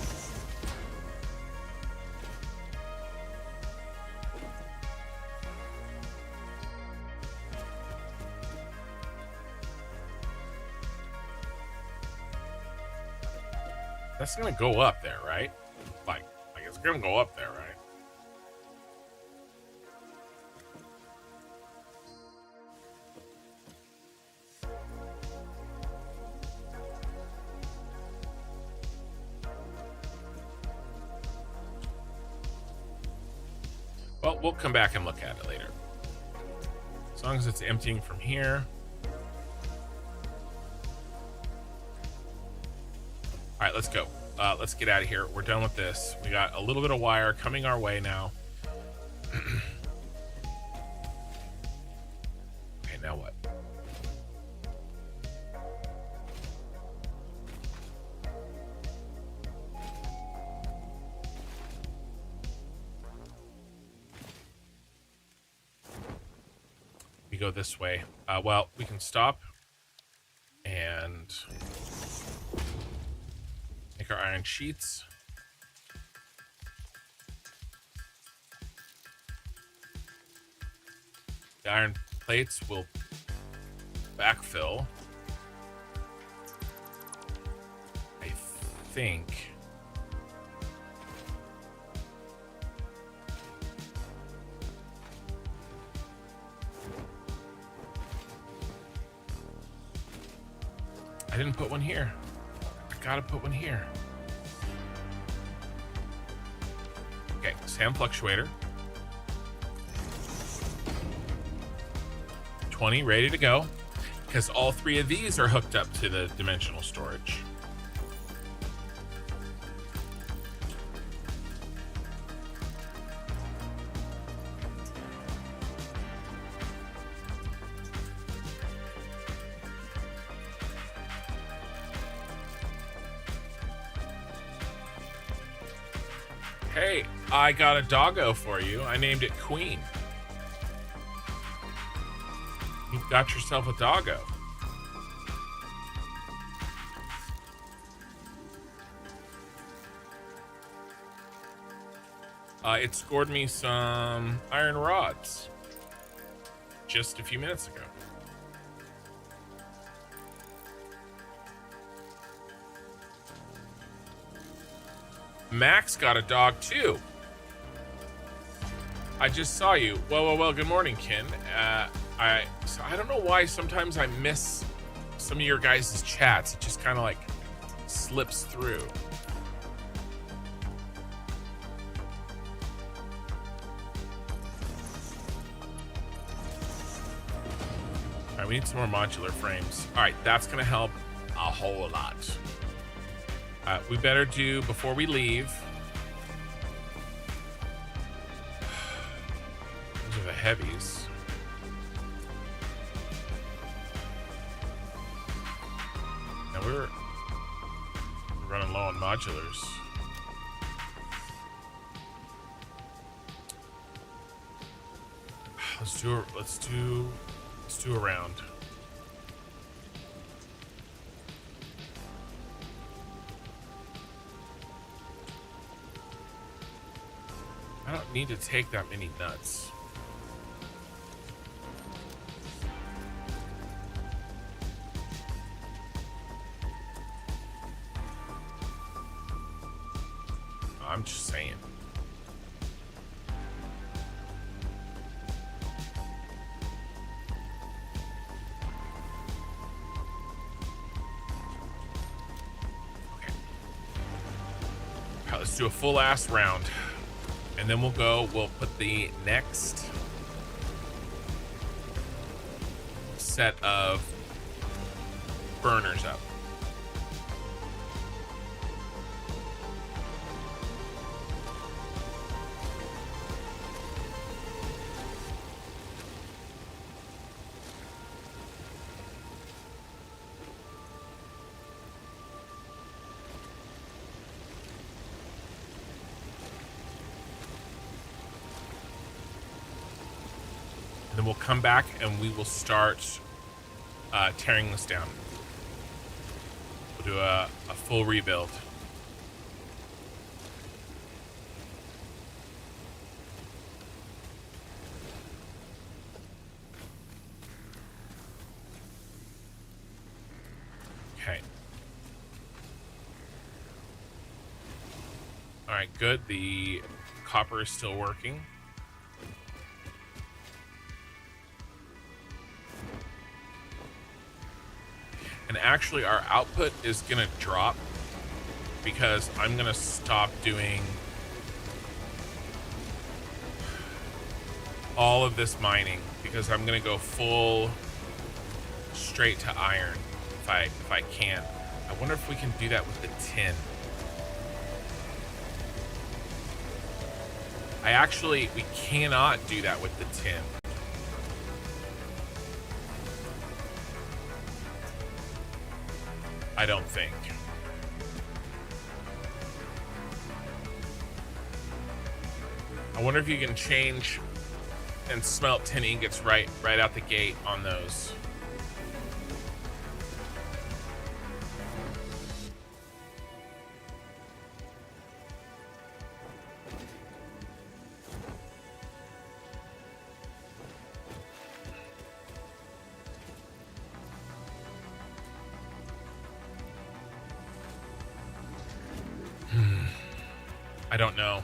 That's gonna go up there, right? Like it's gonna go up there, right? Well, we'll come back and look at it later. As long as it's emptying from here. All right, let's go. Let's get out of here. We're done with this. We got a little bit of wire coming our way now. Okay, now what? We go this way. Well, we can stop and make our iron sheets. The iron plates will backfill. I think. I didn't put one here. I gotta put one here. Okay, SAM Fluctuator. 20 ready to go. Because all three of these are hooked up to the dimensional storage. Hey, I got a doggo for you. I named it Queen. You've got yourself a doggo. It scored me some iron rods just a few minutes ago. Max got a dog too. I just saw you. Well, good morning, Kin. I don't know why sometimes I miss some of your guys' chats. It just kind of like slips through. All right, we need some more modular frames. All right, that's gonna help a whole lot. We better do, before we leave, heavies. Now we're running low on modulars. Let's do a round. I don't need to take that many nuts. I'm just saying. Okay. All right, let's do a full ass round. And then we'll put the next set of burners up. And then we'll come back and we will start tearing this down. We'll do a full rebuild. Okay. All right, good. The copper is still working. And actually our output is gonna drop because I'm gonna stop doing all of this mining because I'm gonna go full straight to iron if I can. I wonder if we can do that with the tin. We cannot do that with the tin. I don't think. I wonder if you can change and smelt tin ingots right out the gate on those. I don't know.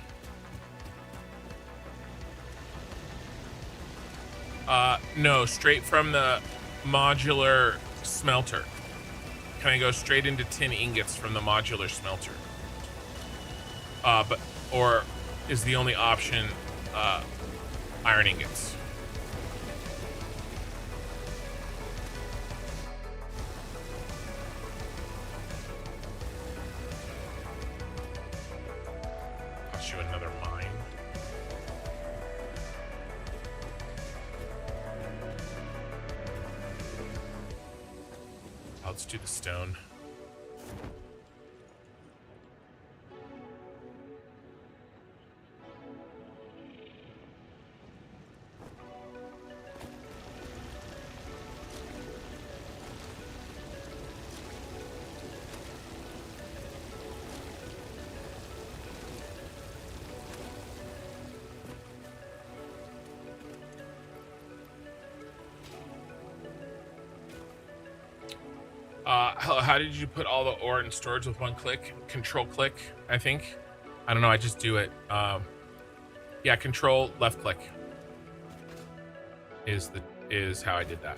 No, straight from the modular smelter. Can I go straight into tin ingots from the modular smelter? Or is the only option iron ingots? Cost you another mine. Let's do the stone. How did you put all the ore in storage with one click? Control click, I think. I don't know, I just do it. Yeah, control left click is how I did that.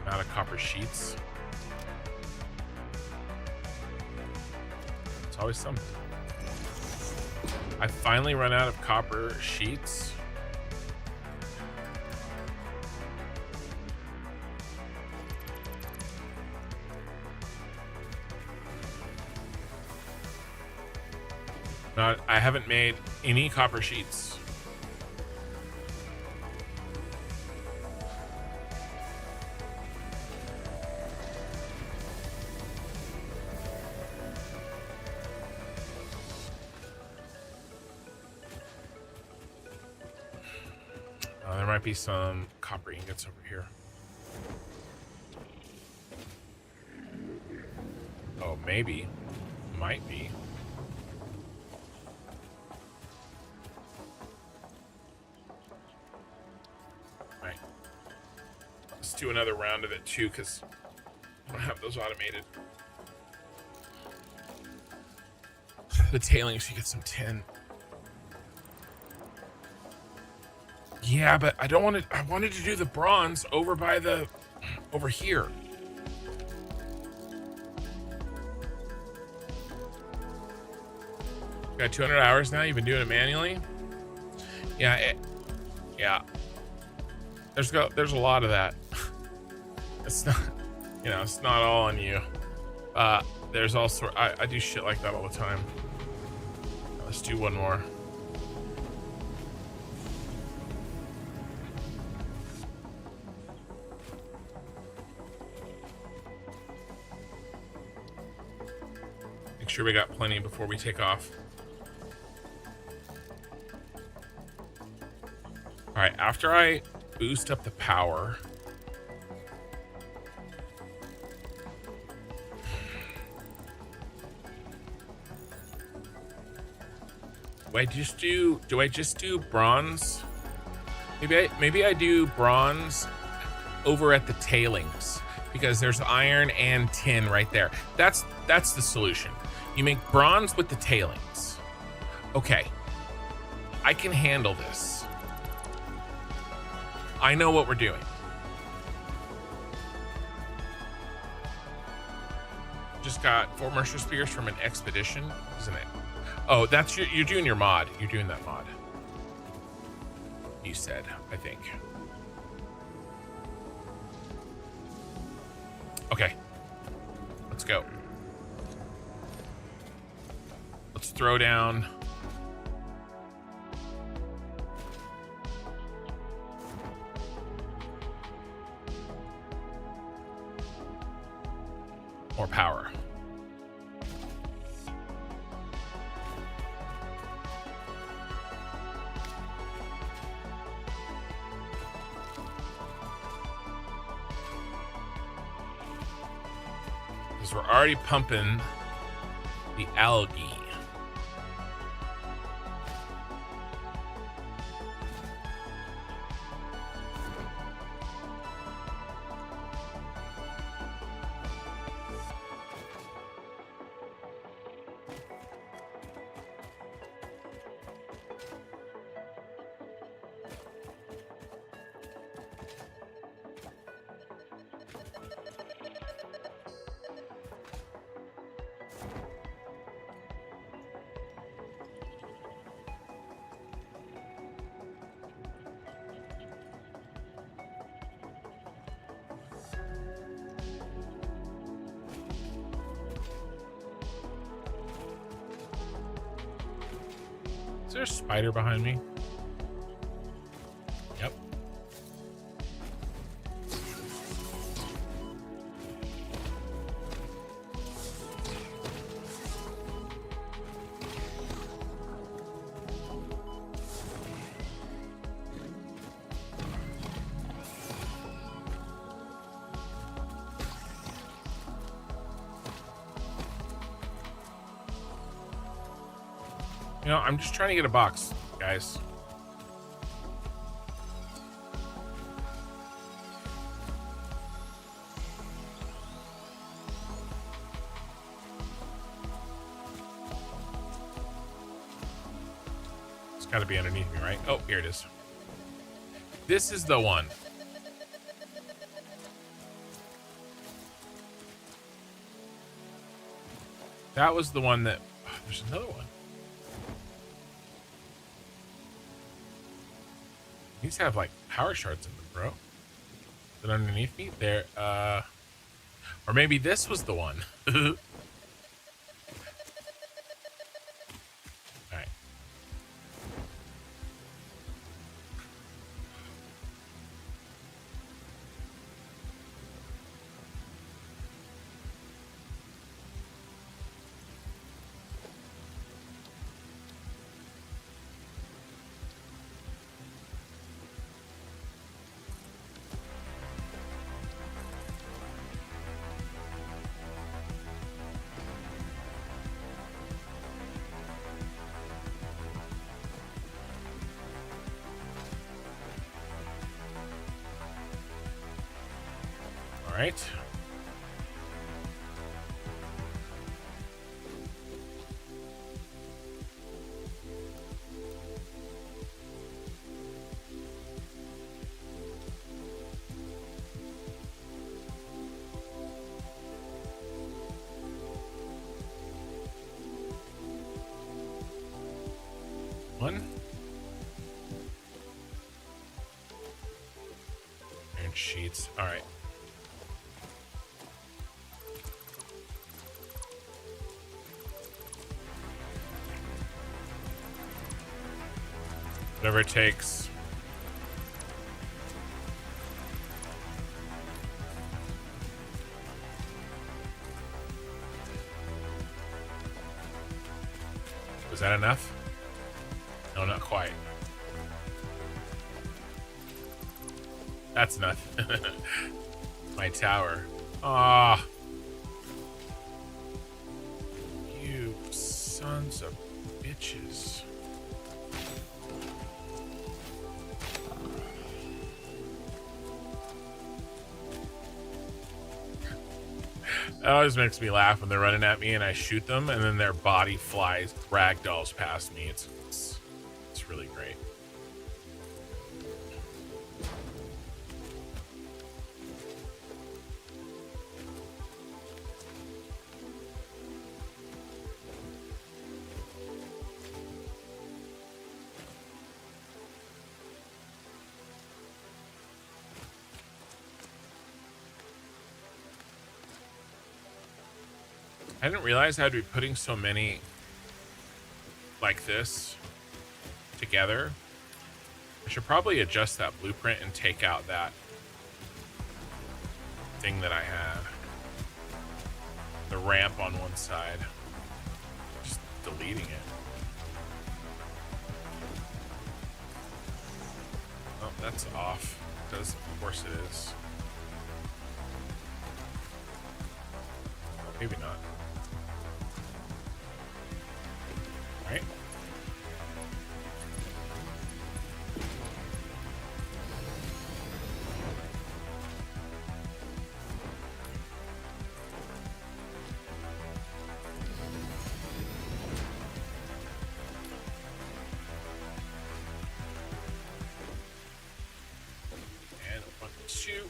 Amount of copper sheets. It's always something. I finally run out of copper sheets. I haven't made any copper sheets. There might be some copper ingots over here. Oh, maybe. Might be. Alright. Let's do another round of it too, because I don't have those automated. The tailings, you get some tin. Yeah, but I don't want to. I wanted to do the bronze over by the, over here. Got 200 hours now. You've been doing it manually. Yeah, yeah. There's a lot of that. It's not, you know, it's not all on you. There's also I do shit like that all the time. Let's do one more. Make sure we got plenty before we take off. All right, after I boost up the power, do I just do bronze? Maybe I do bronze over at the tailings, because there's iron and tin right there. That's the solution. You make bronze with the tailings. Okay, I can handle this. I know what we're doing. Just got 4 Mercer Spears from an expedition, isn't it? Oh, that's you're doing your mod. You're doing that mod. You said, I think. Okay. Let's go. Let's throw down. More power. Because we're already pumping the algae. Is there a spider behind me? Yep. You know, I'm just trying to get a box, guys. It's got to be underneath me, right? Oh, here it is. This is the one. That was the one that... Oh, there's another one. These have like power shards in them, bro. Is it underneath me? There, or maybe this was the one. right. One. Iron sheets. All right. Whatever it takes. Was that enough? No, not quite. That's enough. My tower. Ah. You sons of bitches. That always makes me laugh when they're running at me and I shoot them and then their body flies, ragdolls past me. It's really great. I didn't realize I'd be putting so many like this together. I should probably adjust that blueprint and take out that thing that I have. The ramp on one side. Just deleting it. Oh, that's off. Because of course it is. Maybe not. Right? And 1, 2.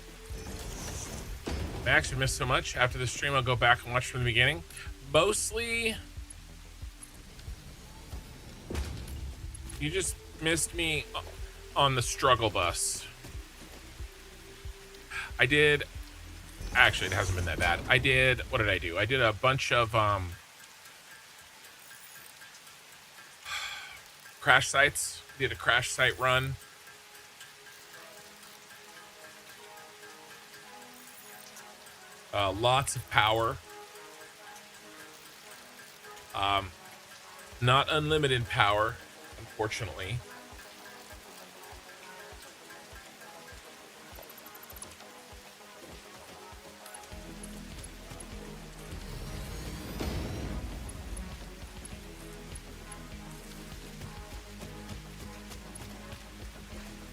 Max, you missed so much. After the stream, I'll go back and watch from the beginning. Mostly, you just missed me on the struggle bus. I did, actually, it hasn't been that bad. What did I do? I did a bunch of crash sites. Did a crash site run. Lots of power. Not unlimited power, unfortunately.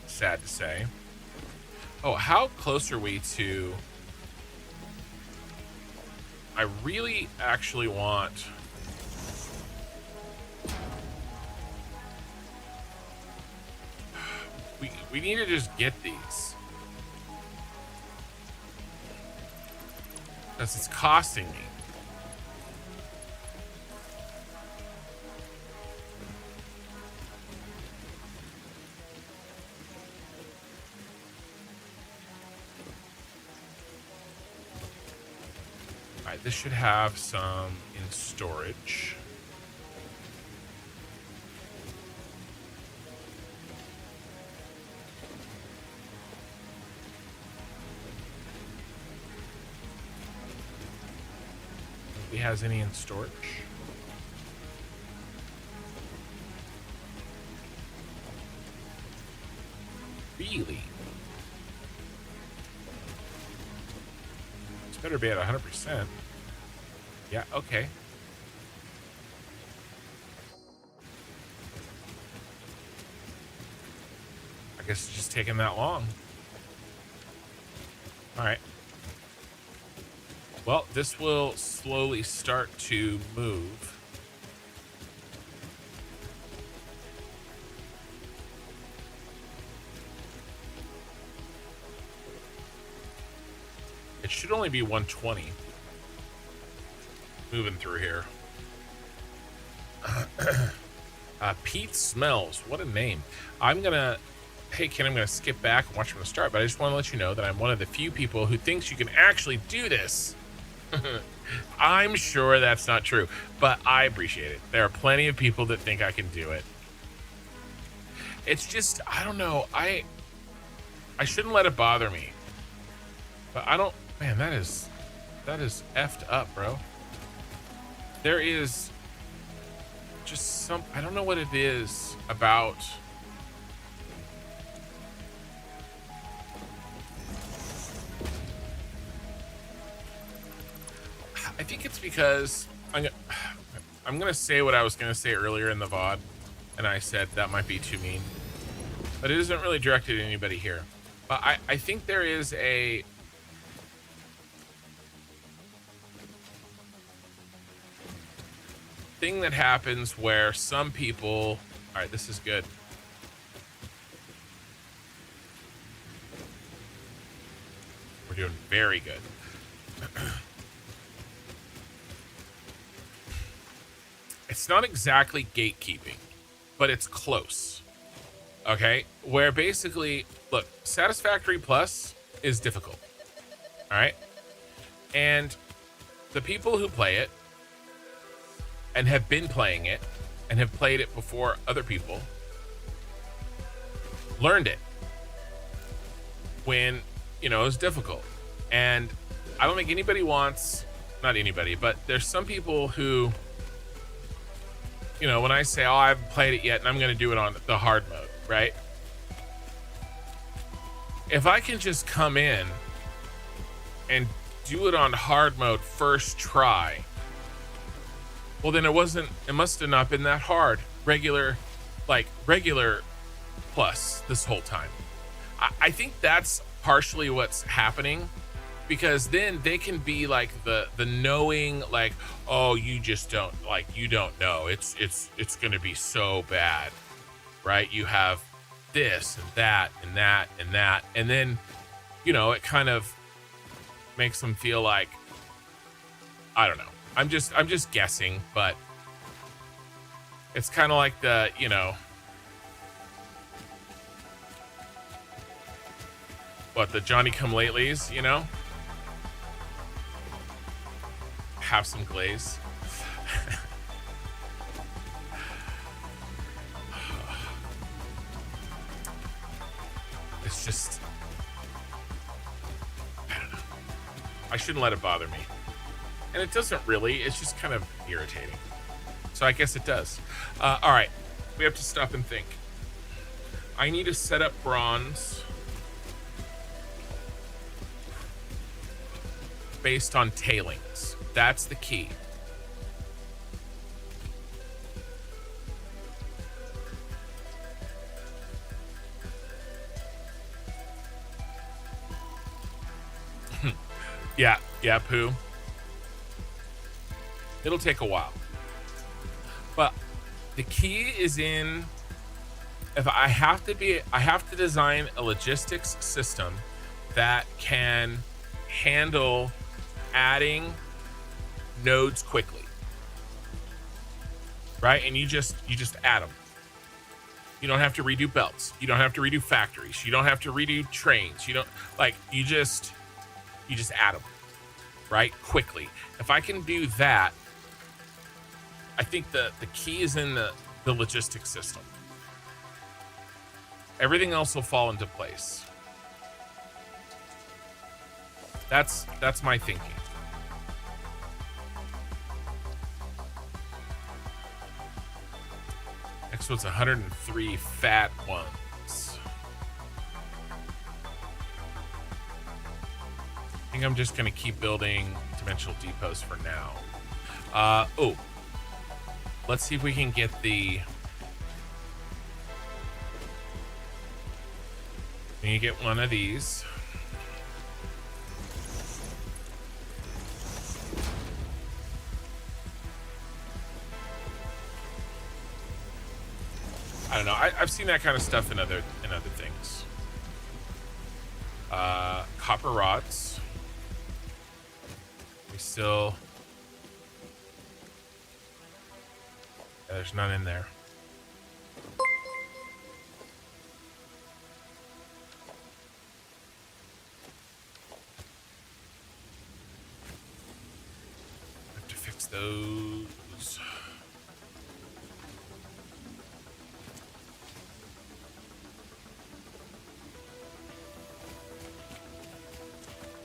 Sad to say. Oh, how close are we to... I really actually want... We need to just get these. Because it's costing me. Alright, this should have some in storage. He has any in storage? Really? This better be at 100%. Yeah, okay. I guess it's just taking that long. All right. Well, this will slowly start to move. It should only be 120. Moving through here. Pete Smells. What a name. Hey, Ken, I'm going to skip back and watch from the start, but I just want to let you know that I'm one of the few people who thinks you can actually do this. I'm sure that's not true, but I appreciate it. There are plenty of people that think I can do it. It's just, I don't know. I shouldn't let it bother me. But I don't, man, that is effed up, bro. There is just I don't know what it is about. I think it's because I'm gonna say what I was gonna say earlier in the VOD, and I said that might be too mean, but it isn't really directed at anybody here. But I think there is a thing that happens where some people, all right, this is good. We're doing very good. It's not exactly gatekeeping, but it's close. Okay, where basically, look, Satisfactory Plus is difficult. All right, and the people who play it and have been playing it and have played it before other people learned it when, you know, it was difficult. And I don't think anybody wants, not anybody, but there's some people who, you know, when I say, oh, I haven't played it yet and I'm going to do it on the hard mode, right? If I can just come in and do it on hard mode first try, well, then it must have not been that hard. Regular plus this whole time. I think that's partially what's happening, because then they can be like the knowing, like, oh, you just don't, like, you don't know. It's going to be so bad, right? You have this and that and that and that. And then, you know, it kind of makes them feel like, I don't know. I'm just guessing, but it's kind of like the, you know, what, the Johnny come latelys, you know? Have some glaze. It's just, I don't know. I shouldn't let it bother me. And it doesn't really, it's just kind of irritating. So I guess it does. All right, we have to stop and think. I need to set up bronze based on tailings. That's the key. Yeah, Pooh. It'll take a while. But the key is in, if I have to design a logistics system that can handle adding nodes quickly. Right? And you just add them. You don't have to redo belts. You don't have to redo factories. You don't have to redo trains. You don't, like, you just add them, right? Quickly. If I can do that, I think the key is in the logistics system. Everything else will fall into place. That's my thinking. Next one's 103 fat ones. I think I'm just gonna keep building dimensional depots for now. Oh, let's see if we can get the. Can you get one of these? I don't know. I've seen that kind of stuff in other things. Copper rods. We still. Yeah, there's none in there. Have to fix those.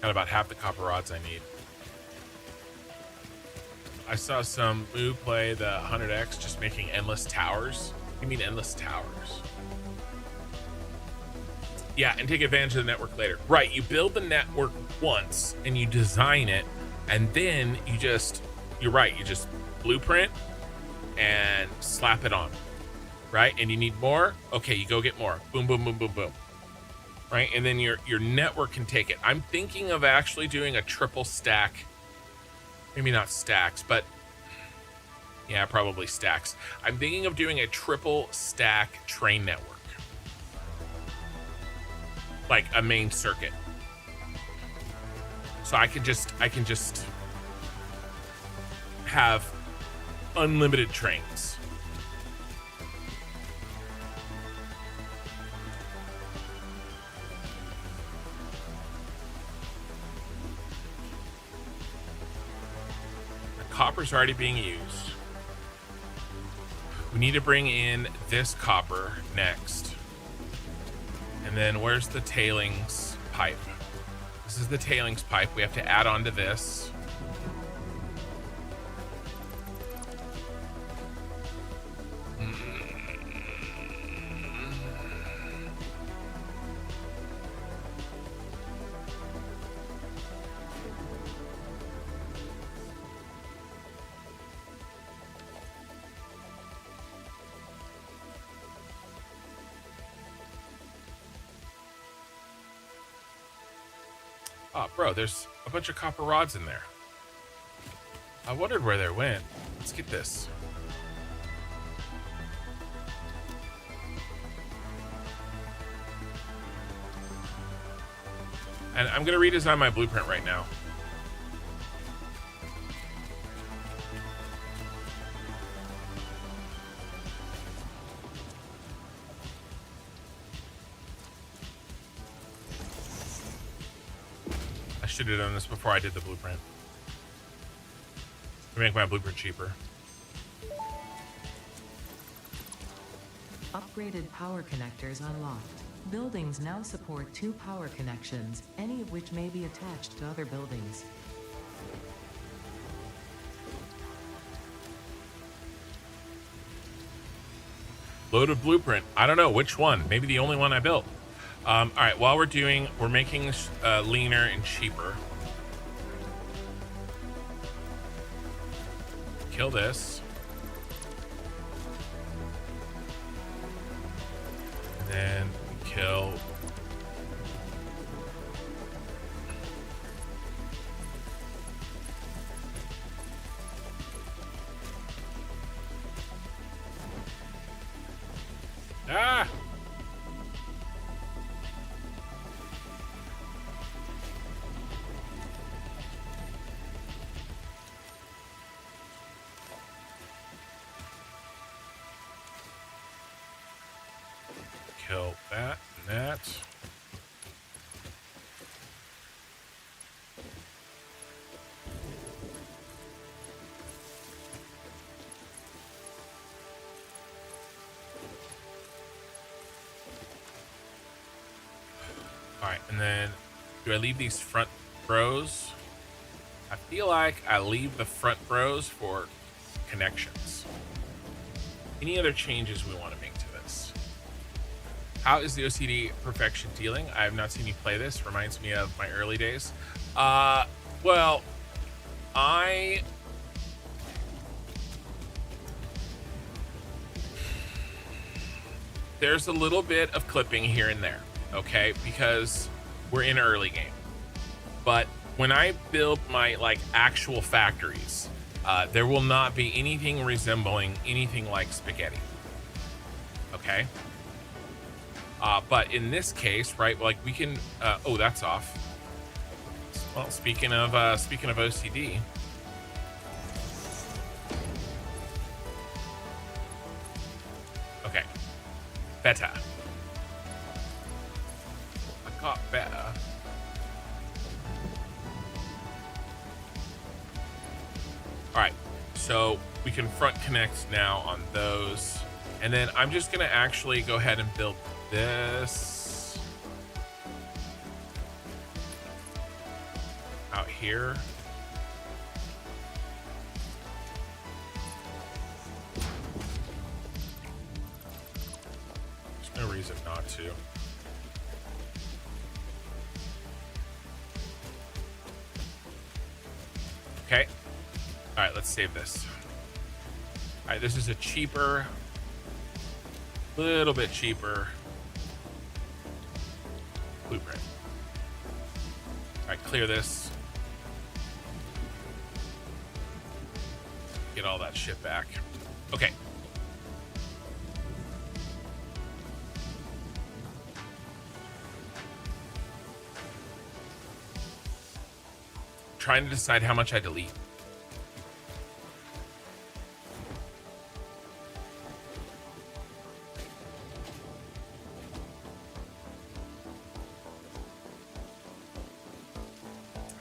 Got about half the copper rods I need. I saw some Moo play the 100X just making endless towers. You mean endless towers? Yeah, and take advantage of the network later. Right, you build the network once and you design it, and then you're right, you just blueprint and slap it on. Right? And you need more? Okay, you go get more. Boom, boom, boom, boom, boom. Right? And then your network can take it. I'm thinking of actually doing a triple stack. Maybe not stacks, but yeah, probably stacks. I'm thinking of doing a triple stack train network. Like a main circuit. So I can just have unlimited trains. Copper's already being used. We need to bring in this copper next. And then where's the tailings pipe? This is the tailings pipe. We have to add on to this. Oh, bro, there's a bunch of copper rods in there. I wondered where they went. Let's get this. And I'm going to redesign my blueprint right now. Should have done this before I did the blueprint. To make my blueprint cheaper. Upgraded power connectors unlocked. Buildings now support 2 power connections, any of which may be attached to other buildings. Load of blueprint. I don't know which one. Maybe the only one I built. All right, while we're making this leaner and cheaper. Kill this. And then kill. Ah! Kill that and that. All right, and then do I leave these front rows? I feel like I leave the front rows for connections. Any other changes we want to make to this? How is the OCD perfection dealing? I have not seen you play this. Reminds me of my early days. Well, there's a little bit of clipping here and there, okay? Because we're in early game. But when I build my actual factories, there will not be anything resembling anything like spaghetti. Okay. Okay. But in this case, right, like we can, oh, that's off. Well, speaking of OCD. Okay. Better. I got better. All right. So we can front connect now on those. And then I'm just going to actually go ahead and build this out here. There's no reason not to. Okay. All right, let's save this. All right, this is a cheaper, little bit cheaper blueprint. All right, clear this. Get all that shit back. Okay. Trying to decide how much I delete.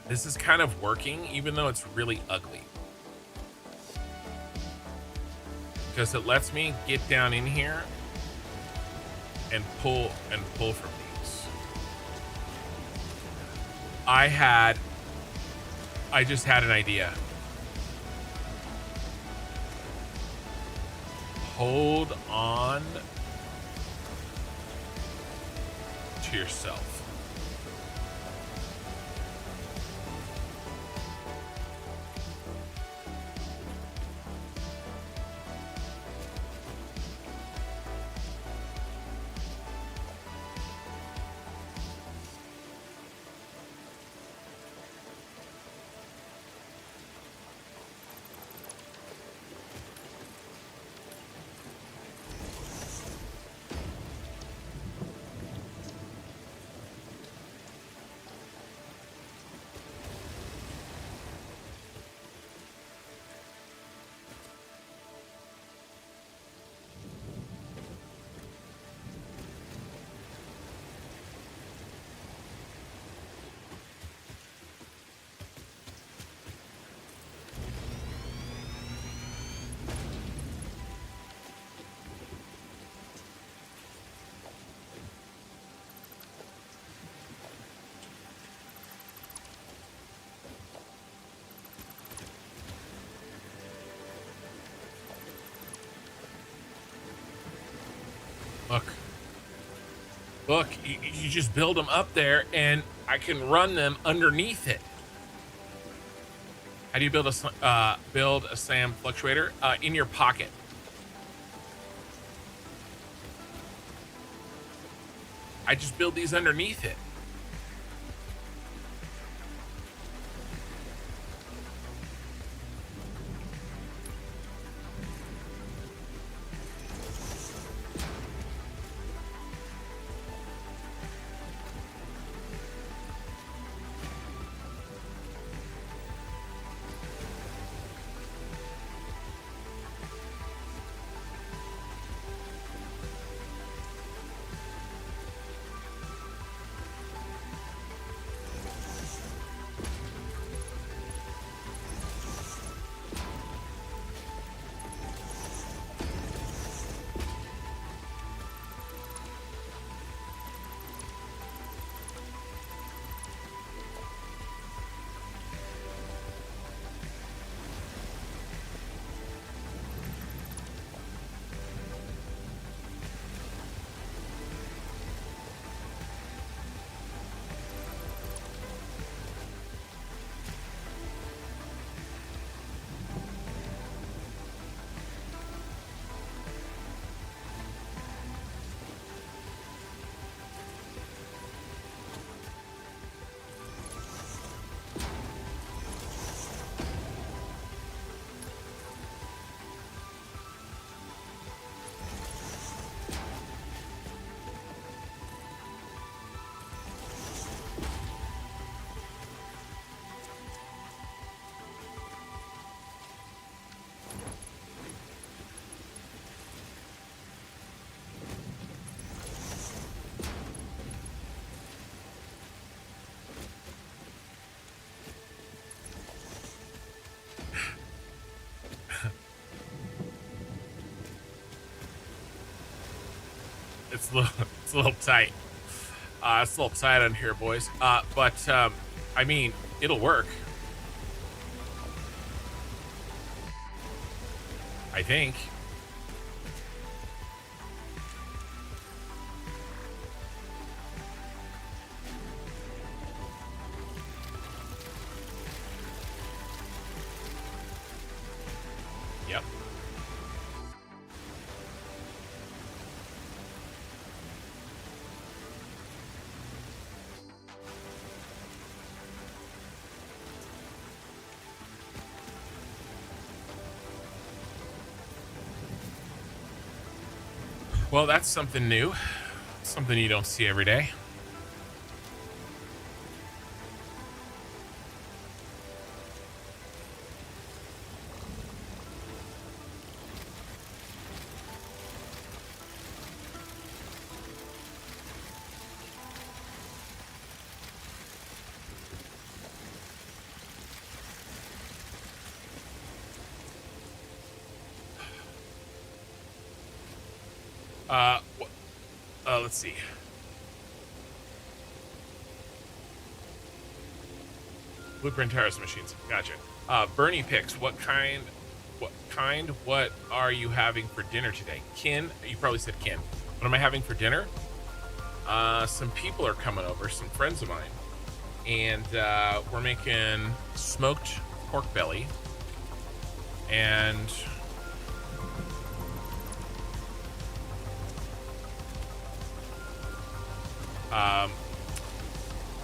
This is kind of working, even though it's really ugly. Because it lets me get down in here and pull from these. I just had an idea. Hold on to yourself. Look, you just build them up there and I can run them underneath it. How do you build a SAM Fluctuator? In your pocket. I just build these underneath it. it's a little, it's a little tight. It's a little tight on here, boys. But I mean, it'll work. I think. Yep. Well, that's something new. Something you don't see every day. Let's see. Blueprint terrace machines. Gotcha. Bernie picks. What are you having for dinner today? Kin, you probably said Kin. What am I having for dinner? Some people are coming over, some friends of mine. And we're making smoked pork belly. And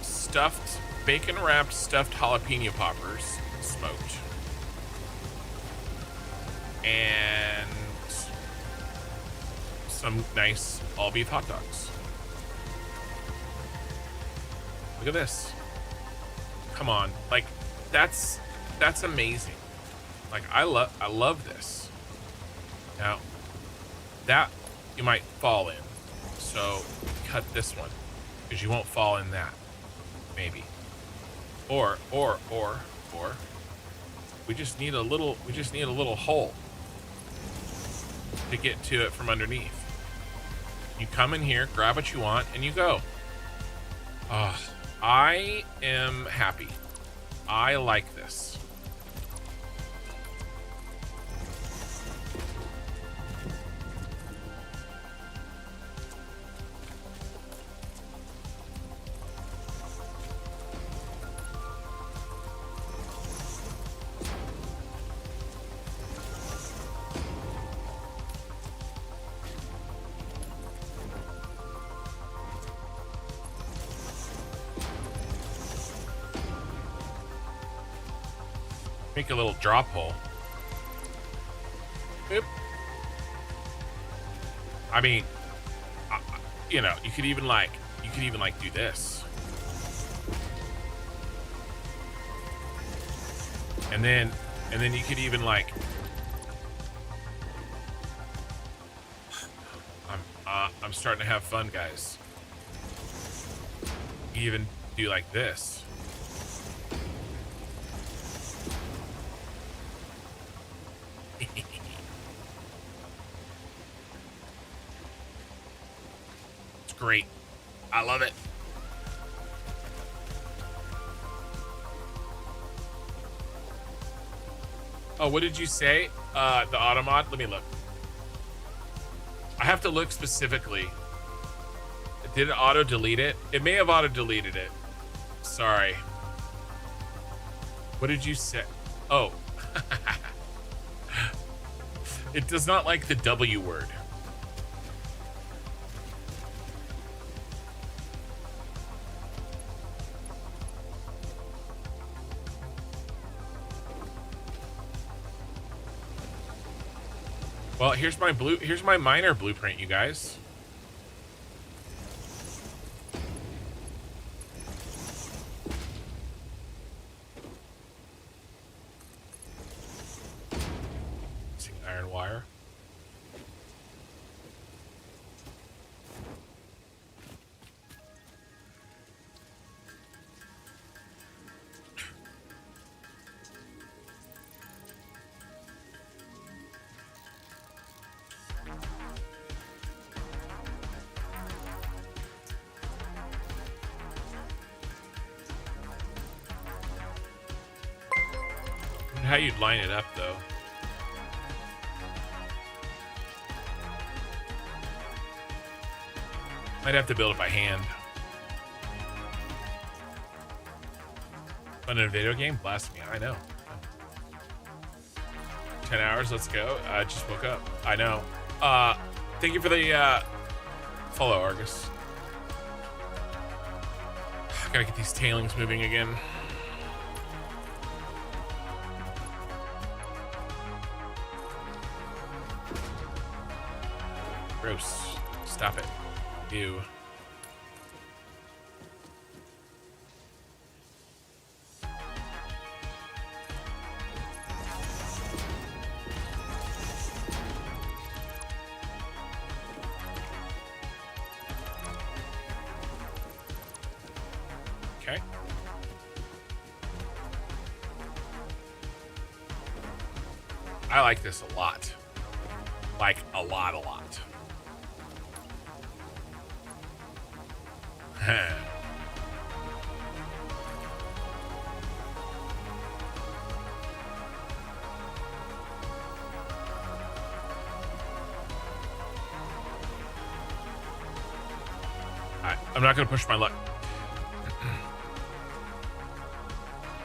stuffed, bacon wrapped stuffed jalapeno poppers, smoked, and some nice all beef hot dogs. Look at this. Come on, like that's amazing. Like I love this. Now that you might fall in, so cut this one because you won't fall in that. Maybe. Or we just need a little hole to get to it from underneath. You come in here, grab what you want, and you go. I am happy. I like this. Make a little drop hole. Boop. I mean, you know, you could even like do this, and then you could even like. I'm starting to have fun, guys. You even do like this. Great. I love it. Oh, what did you say? The automod? Let me look. I have to look specifically. Did it auto delete it? It may have auto deleted it. Sorry. What did you say? Oh. It does not like the W word. Well, here's my miner blueprint, you guys. Using iron wire. How you'd line it up, though. Might have to build it by hand. Fun in a video game? Blasphemy. I know. 10 hours, let's go. I just woke up. I know. Thank you for the follow, Argus. Gotta get these tailings moving again. Gross. Stop it. Ew. Okay. I like this a lot. Like a lot. Alright, I'm not gonna push my luck.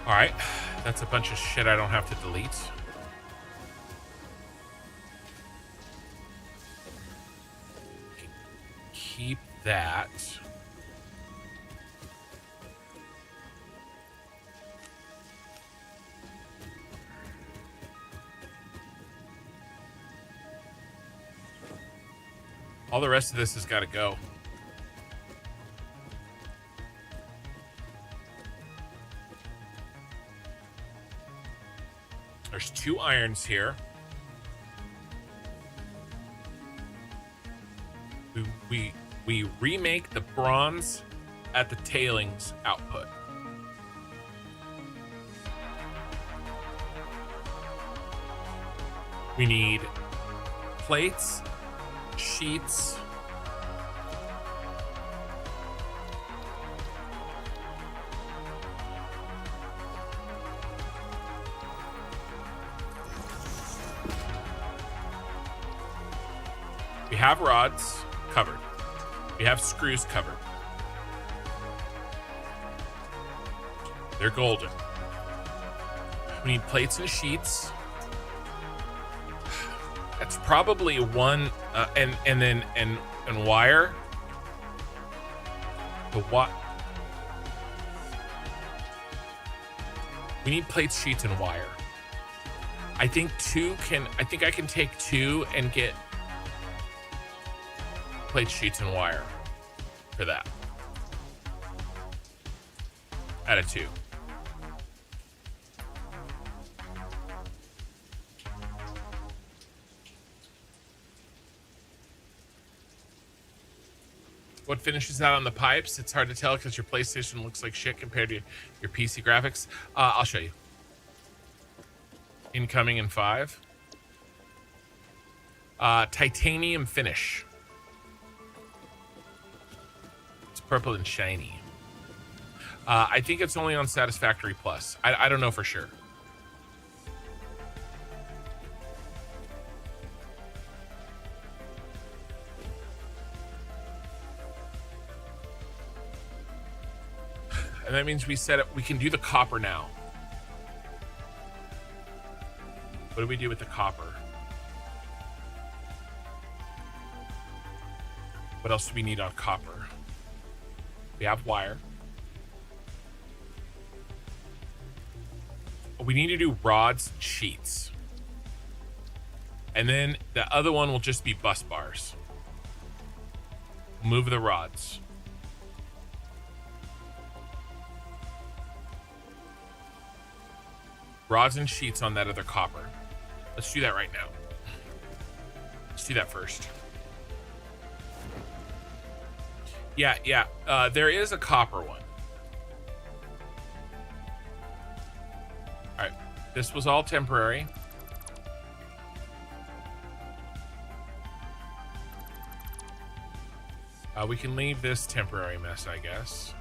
Alright, that's a bunch of shit I don't have to delete. Keep that. All the rest of this has got to go. There's 2 irons here. We remake the bronze at the tailings output. We need plates, sheets, we have rods covered. We have screws covered. They're golden. We need plates and sheets. That's probably one, and wire. The what? We need plates, sheets, and wire. I think I can take 2 and get plate, sheets, and wire for that. Out of 2. What finishes out on the pipes? It's hard to tell because your PlayStation looks like shit compared to your PC graphics. I'll show you. Incoming in 5. Titanium finish. It's purple and shiny. I think it's only on Satisfactory Plus. I don't know for sure. And that means we set up, we can do the copper now. What do we do with the copper? What else do we need on copper? We have wire. We need to do rods and sheets. And then the other one will just be bus bars. Move the rods. Rods and sheets on that other copper. Let's do that right now. Let's do that first. Yeah. There is a copper one. All right. This was all temporary. We can leave this temporary mess, I guess.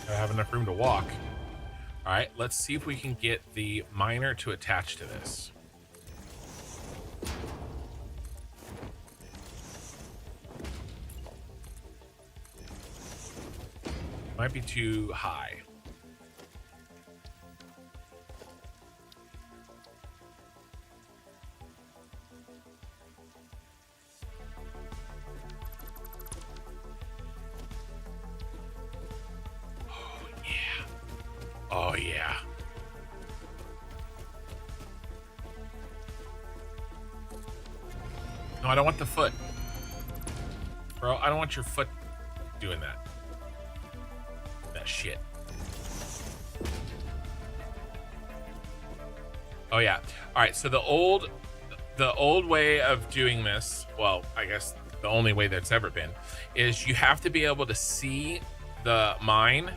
I have enough room to walk. All right, let's see if we can get the miner to attach to this. Might be too high. Oh, yeah. No, I don't want the foot. Bro, I don't want your foot doing that. That shit. Oh, yeah. All right, so the old way of doing this, well, I guess the only way that's ever been, is you have to be able to see the mine,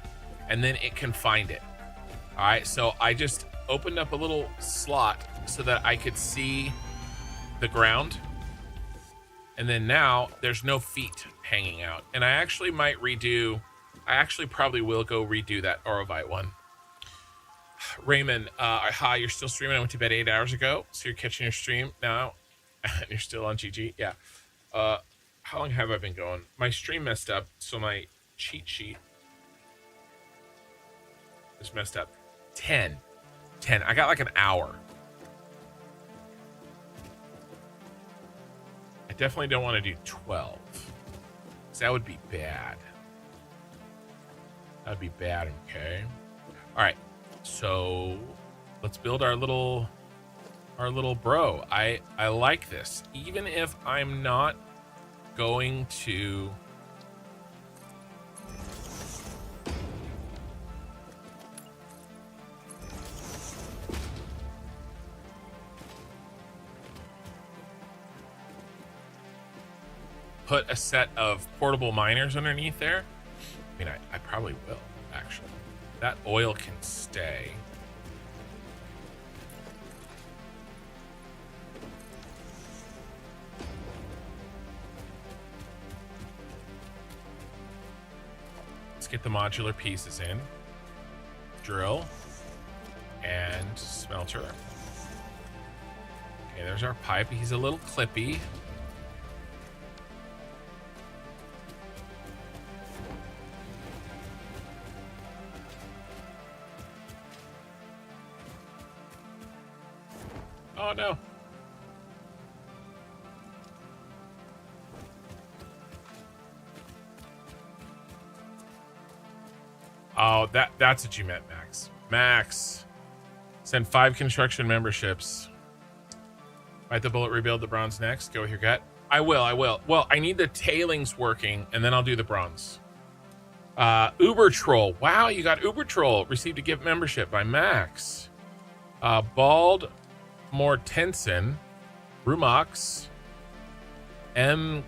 and then it can find it. All right, so I just opened up a little slot so that I could see the ground. And then now there's no feet hanging out. And I actually probably will go redo that Orovite one. Raymond, hi, you're still streaming. I went to bed 8 hours ago, so you're catching your stream now. And you're still on GG, yeah. How long have I been going? My stream messed up, so my cheat sheet is messed up. 10. I got like an hour. I definitely don't want to do 12. Because that would be bad. That would be bad, okay? All right. So let's build our little bro. I like this. Even if I'm not going to put a set of portable miners underneath there. I mean, I probably will, actually. That oil can stay. Let's get the modular pieces in. Drill and smelter. Okay, there's our pipe. He's a little clippy. Oh no. Oh, that's what you meant, Max. Max. Send 5 construction memberships. Bite the bullet, rebuild the bronze next. Go with your gut. I will. Well, I need the tailings working, and then I'll do the bronze. Uber Troll. Wow, you got Uber Troll. Received a gift membership by Max. Bald Mortensen, Rumox, M.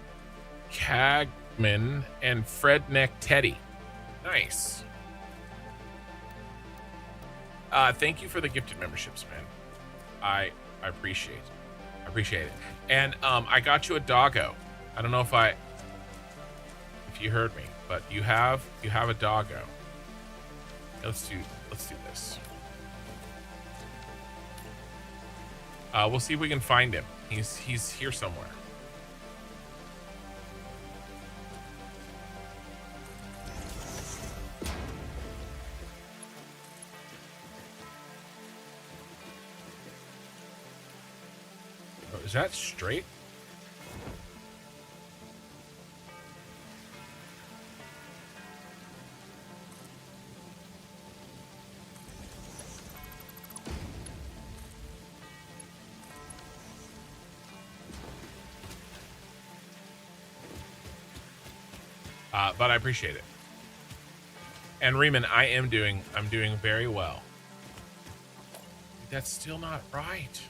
Cagman, and Fredneck Teddy. Nice. Thank you for the gifted memberships, man. I appreciate it. I appreciate it. And I got you a doggo. I don't know if you heard me, but you have a doggo. Let's do this. We'll see if we can find him. He's here somewhere. Oh, is that straight? But I appreciate it. And Riemann, I'm doing very well. That's still not right.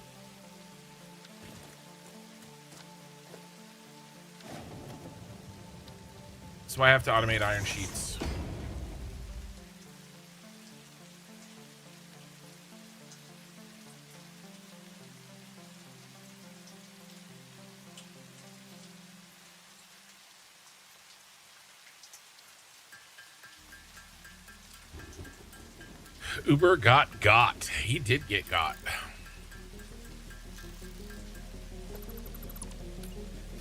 So I have to automate iron sheets. Uber got. He did get got.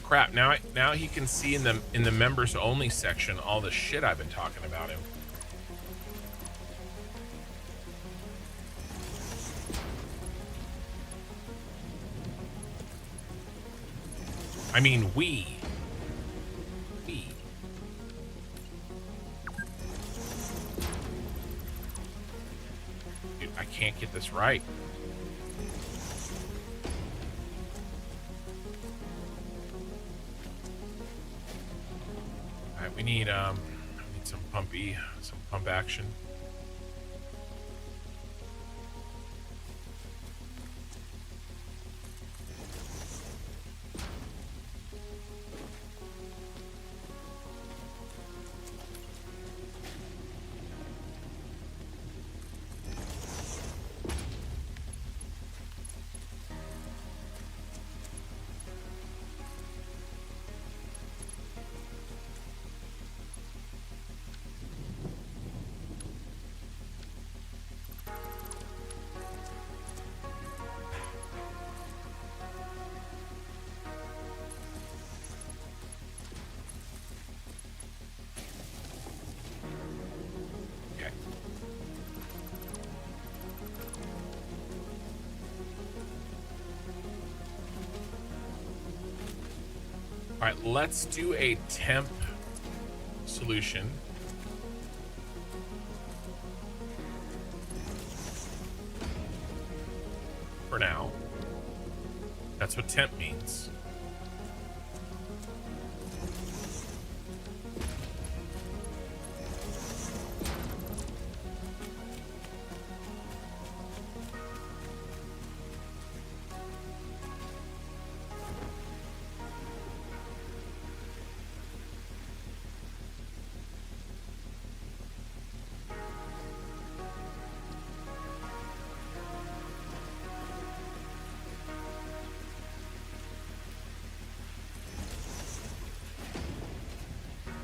Crap, now he can see in the members only section all the shit I've been talking about him. I mean, we. Dude, I can't get this right. All right, we need some pump action. All right, let's do a temp solution. For now. That's what temp means.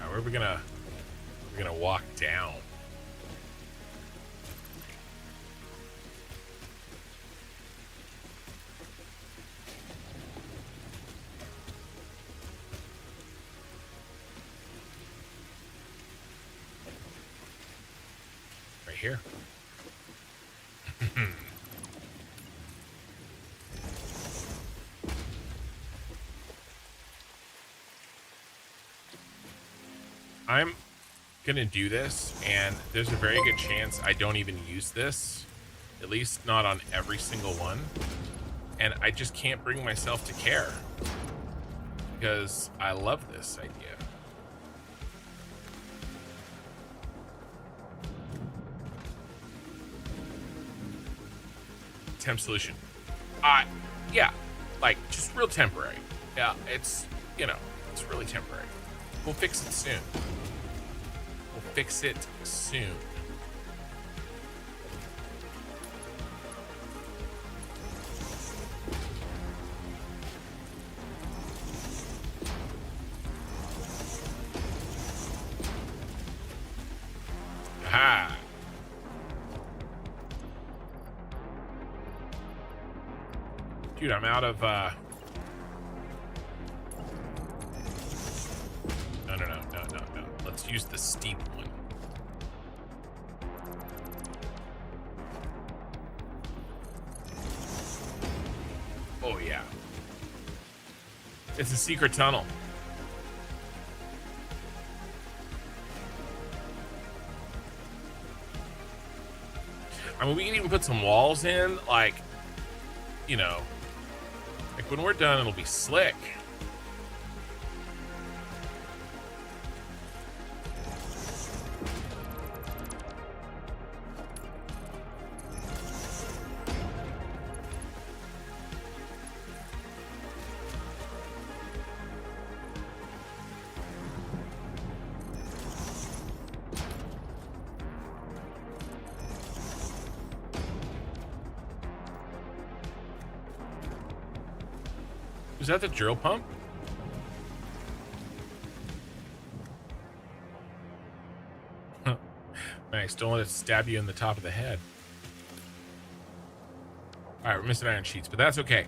Where are we're gonna walk down. Right here. I'm gonna do this, and there's a very good chance I don't even use this, at least not on every single one, and I just can't bring myself to care because I love this idea. Temp solution. Yeah, like just real temporary. Yeah, it's, you know, it's really temporary. We'll fix it soon. We'll fix it soon. Aha. Dude, I'm out of No. Let's use the steep one. Oh yeah. It's a secret tunnel. I mean, we can even put some walls in, like, you know, like when we're done, it'll be slick. Is that the drill pump? Nice. Don't let it stab you in the top of the head. All right, we're missing iron sheets, but that's okay.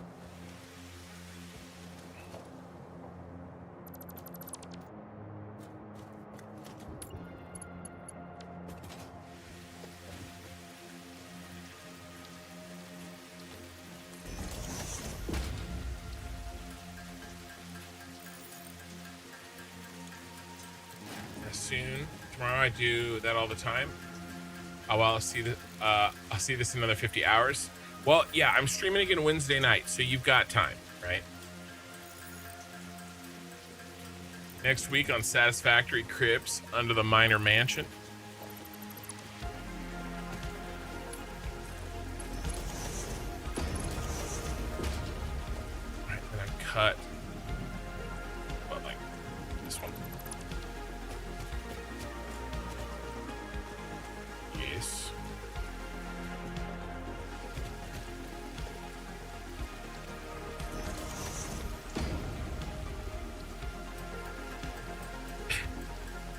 Soon. Tomorrow I do that all the time. Oh well, I'll see this in another 50 hours. Well, yeah, I'm streaming again Wednesday night, so you've got time, right? Next week on Satisfactory Cribs under the Miner Mansion. Right, then I cut. Well, like this one. Yes.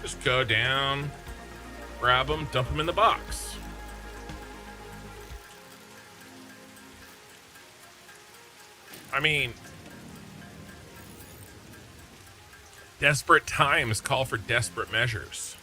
Just go down, grab them, dump them in the box. I mean, desperate times call for desperate measures.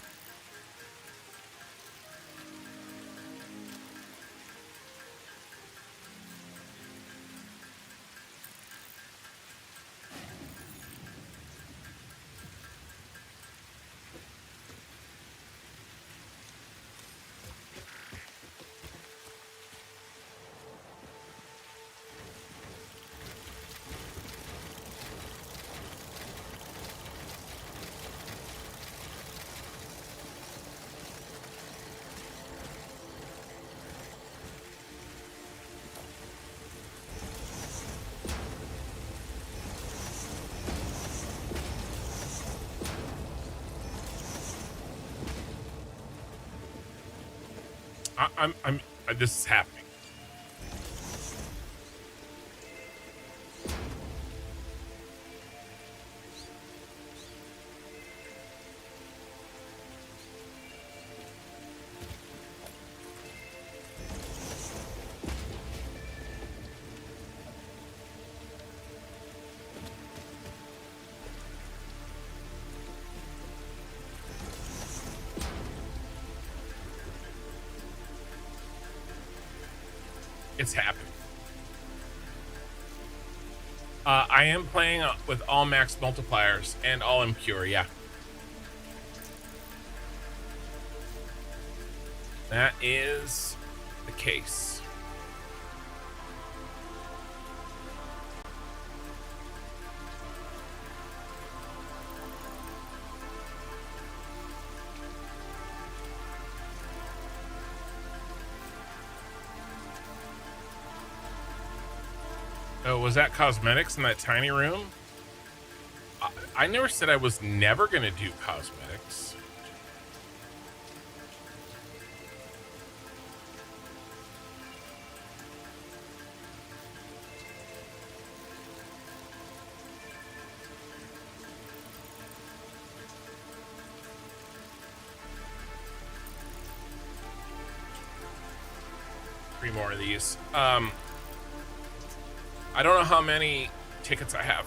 This is happening. It's happening. I am playing with all max multipliers and all impure, yeah. That is the case. Oh, was that cosmetics in that tiny room? I never said I was never going to do cosmetics. Three more of these. I don't know how many tickets I have.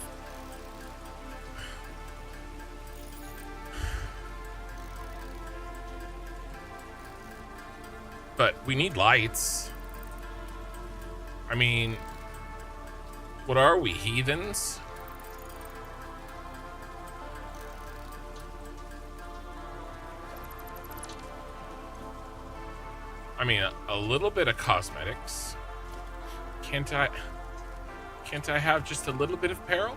But we need lights. I mean, what are we, heathens? I mean, a little bit of cosmetics. Can't I have just a little bit of peril?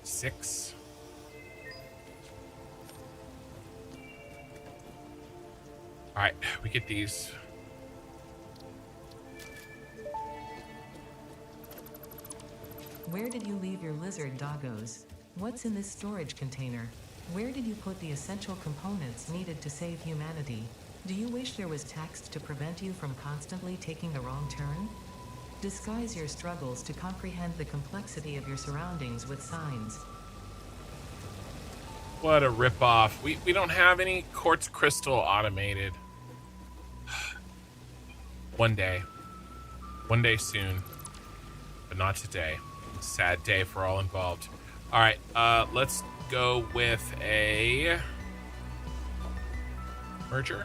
Six. All right, we get these. Where did you leave your lizard doggos? What's in this storage container? Where did you put the essential components needed to save humanity? Do you wish there was text to prevent you from constantly taking the wrong turn? Disguise your struggles to comprehend the complexity of your surroundings with signs. What a ripoff. We don't have any quartz crystal automated. One day. One day soon. But not today. Sad day for all involved. All right, let's go with a merger.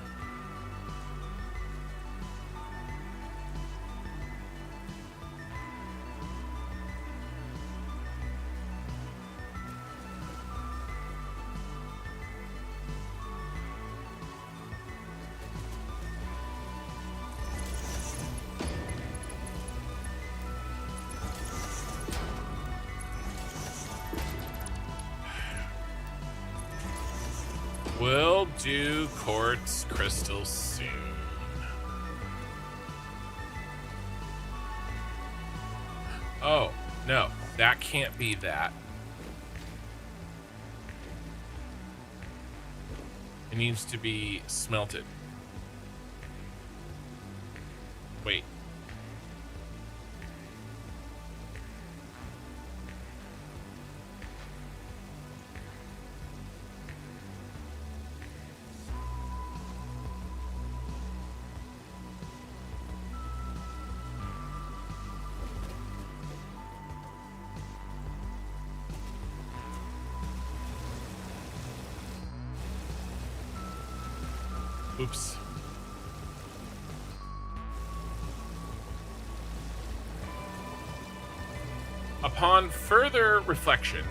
We'll do quartz crystals soon. Oh, no, that can't be that. It needs to be smelted. Wait. Oops. Upon further reflection,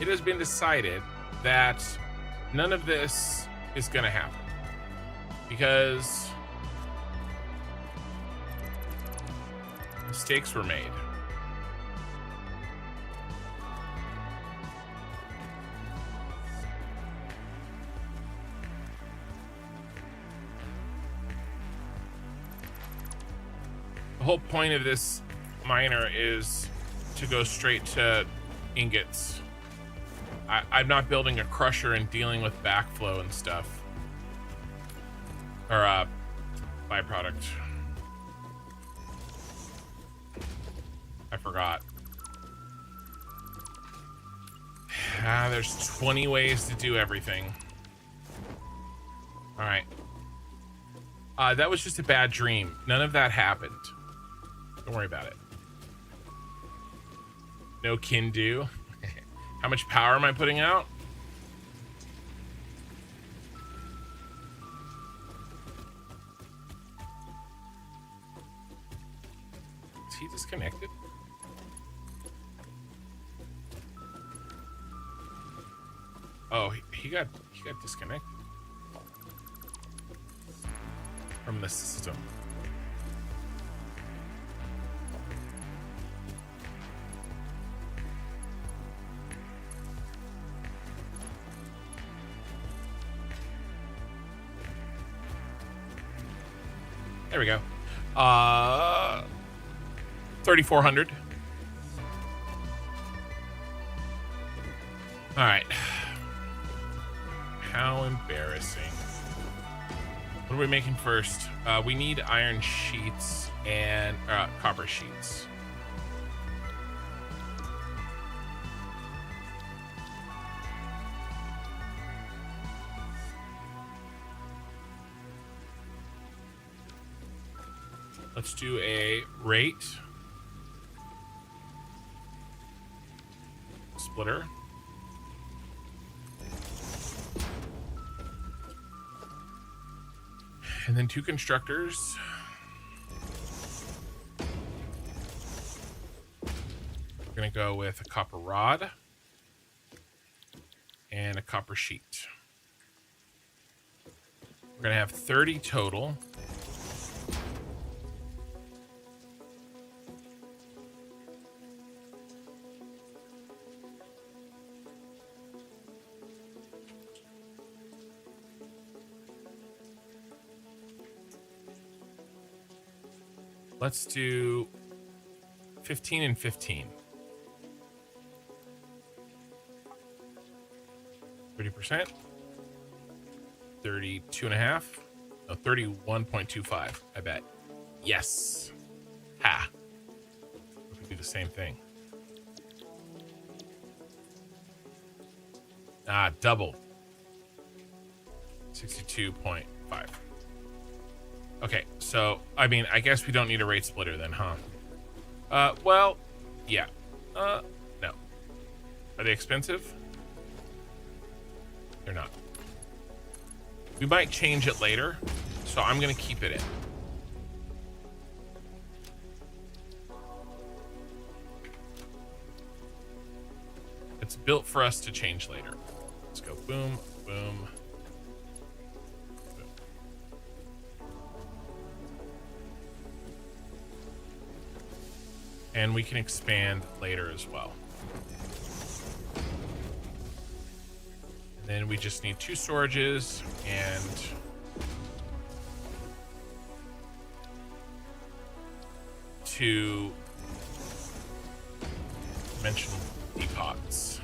it has been decided that none of this is going to happen because mistakes were made. The whole point of this miner is to go straight to ingots. I'm not building a crusher and dealing with backflow and stuff. Or byproduct. I forgot. There's 20 ways to do everything. All right. That was just a bad dream. None of that happened. Don't worry about it. No can do. How much power am I putting out? Is he disconnected? Oh, he got disconnected from the system. There we go. 3,400. All right. How embarrassing. What are we making first? We need iron sheets and copper sheets. Let's do a rate splitter. And then 2 constructors. We're gonna go with a copper rod and a copper sheet. We're gonna have 30 total. Let's do 15 and 15. 30%. 32.5. No, 31.25. I bet. Yes. Ha. We can do the same thing. Doubled. 62.5. Okay, so, I mean, I guess we don't need a rate splitter then, huh? Well, yeah. No. Are they expensive? They're not. We might change it later, so I'm gonna keep it in. It's built for us to change later. Let's go boom, boom. And we can expand later as well. And then we just need 2 storages and two dimensional depots.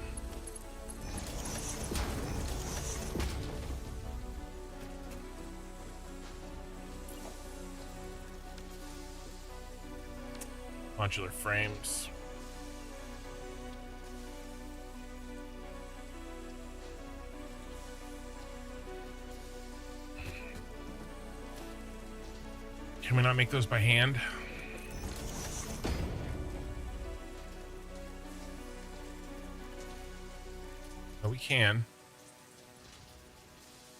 Modular frames. Can we not make those by hand? Oh, we can.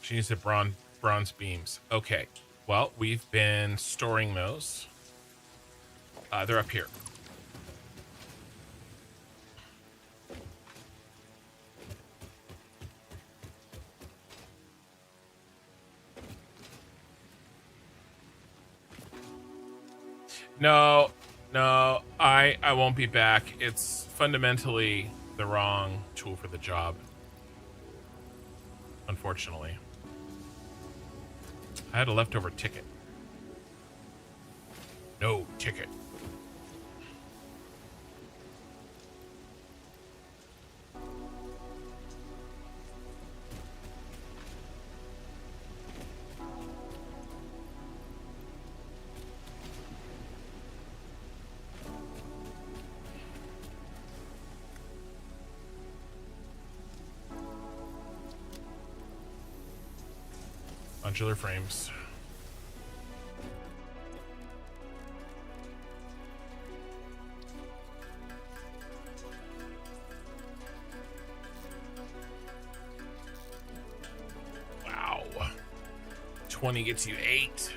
She needs the bronze beams. Okay. Well, we've been storing those. They're up here. No, I won't be back. It's fundamentally the wrong tool for the job. Unfortunately. I had a leftover ticket. No ticket. Modular frames. Wow. 20 gets you 8.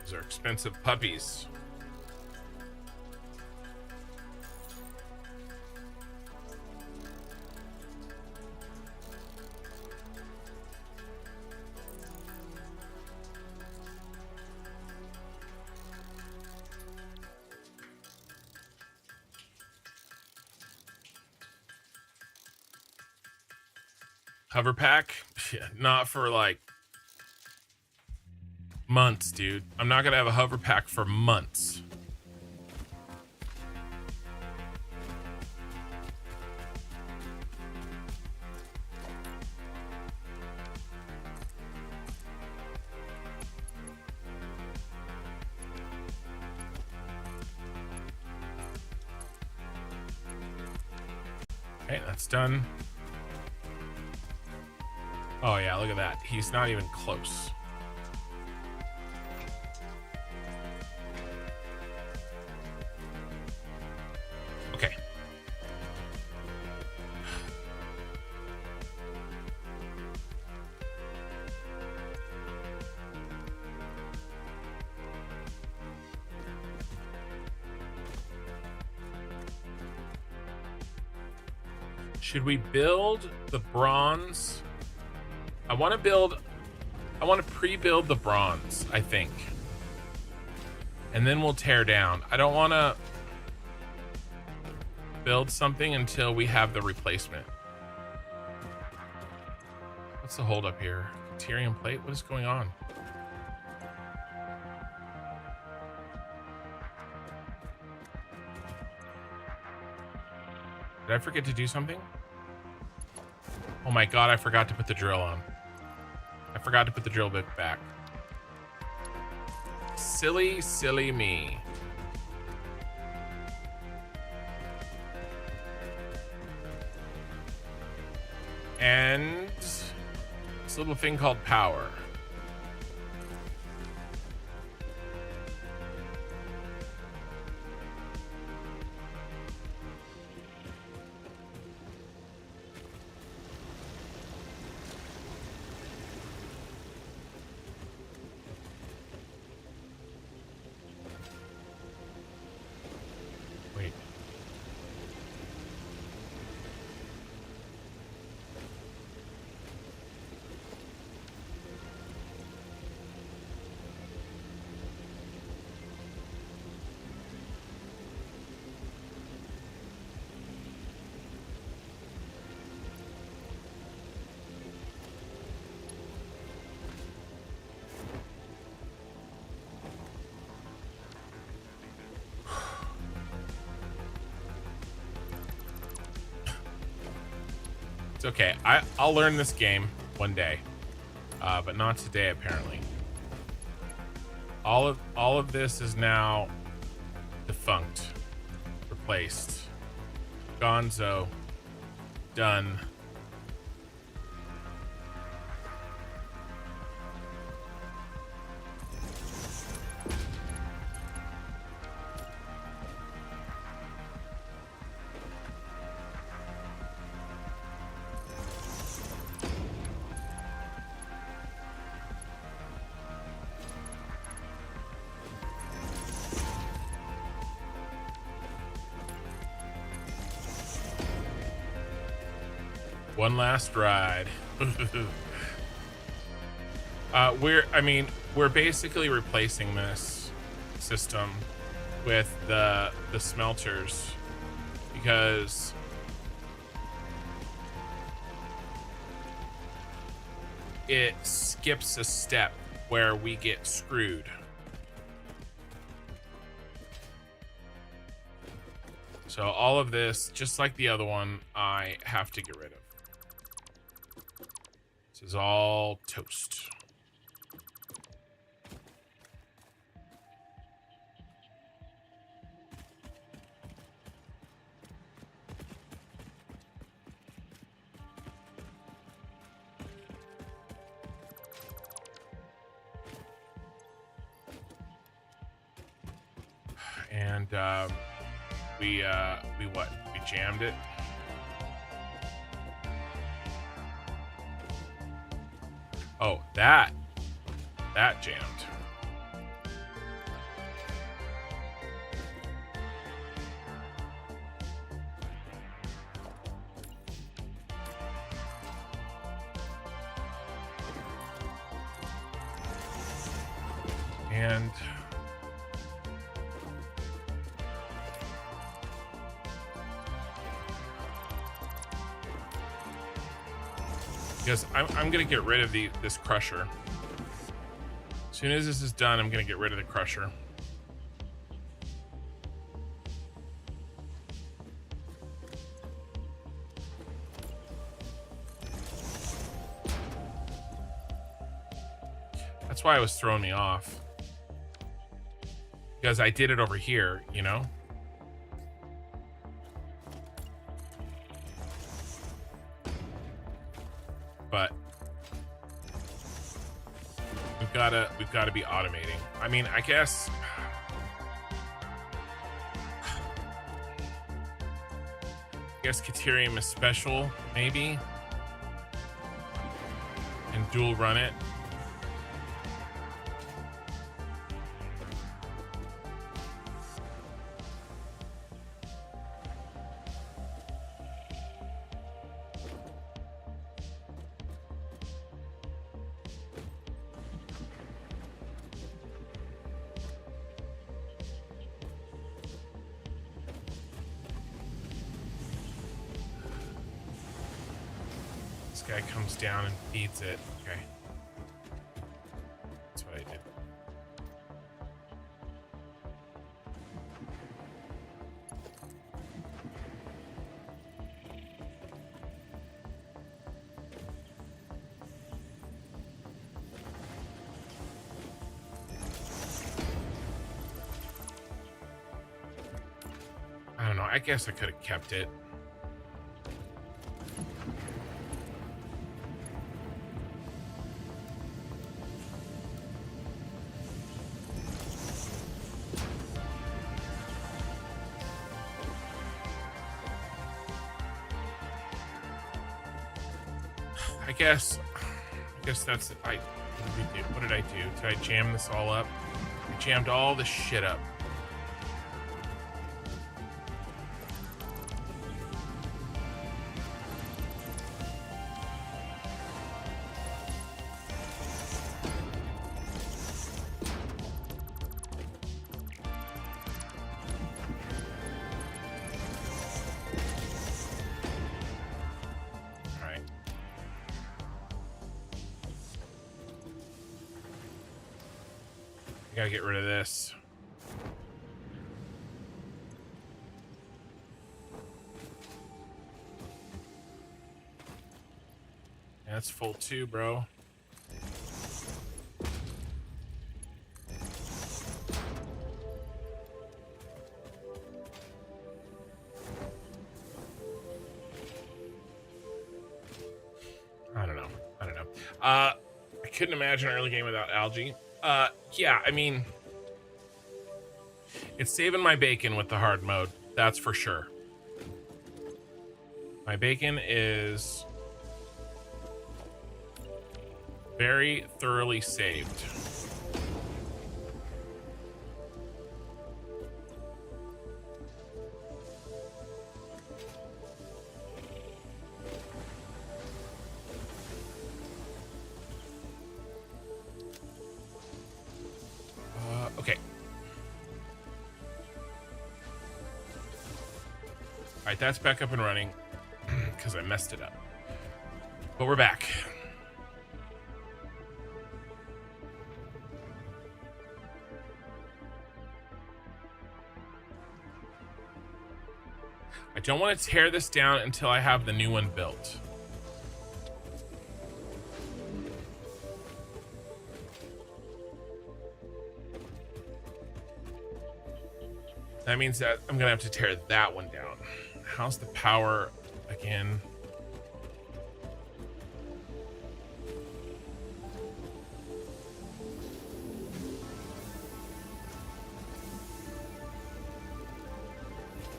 Those are expensive puppies. Hover pack? Yeah, not for like months, dude. I'm not gonna have a hover pack for months. Okay, that's done. Oh yeah, look at that. He's not even close. Okay. Should we build the bronze? I want to pre-build the bronze, I think. And then we'll tear down. I don't want to build something until we have the replacement. What's the hold up here? Caterium plate? What is going on? Did I forget to do something? Oh my god, I forgot to put the drill on. I forgot to put the drill bit back. Silly, silly me. And this little thing called power. Wait. It's okay. I'll learn this game one day, but not today apparently. All of this is now defunct, replaced, gonzo, done. One last ride. We're basically replacing this system with the smelters because it skips a step where we get screwed. So all of this, just like the other one, I have to get rid of. This is all toast. And we jammed it. Oh, that jammed. And because I'm gonna get rid of this crusher. As soon as this is done, I'm gonna get rid of the crusher. That's why it was throwing me off. Because I did it over here, you know? But we've gotta be automating. I mean, I guess Caterium is special, maybe, and dual run it. Guy comes down and feeds it. Okay. That's what I did. I don't know. I guess I could have kept it. I guess that's it. What did I do? Did I jam this all up? I jammed all this shit up. Gotta get rid of this. That's full too, bro. I don't know. I couldn't imagine an early game without algae. Yeah, I mean, it's saving my bacon with the hard mode. That's for sure. My bacon is very thoroughly saved. Okay. All right, that's back up and running because I messed it up. But we're back. I don't want to tear this down until I have the new one built. That means that I'm gonna have to tear that one down. How's the power again?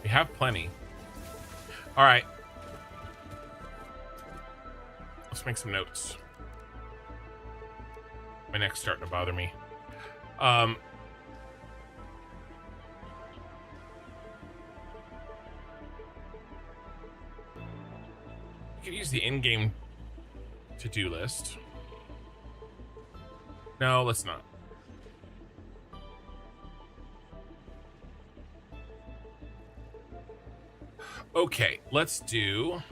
We have plenty. All right. Let's make some notes. My neck's starting to bother me. Could use the in-game to-do list. No, let's not. Okay, let's do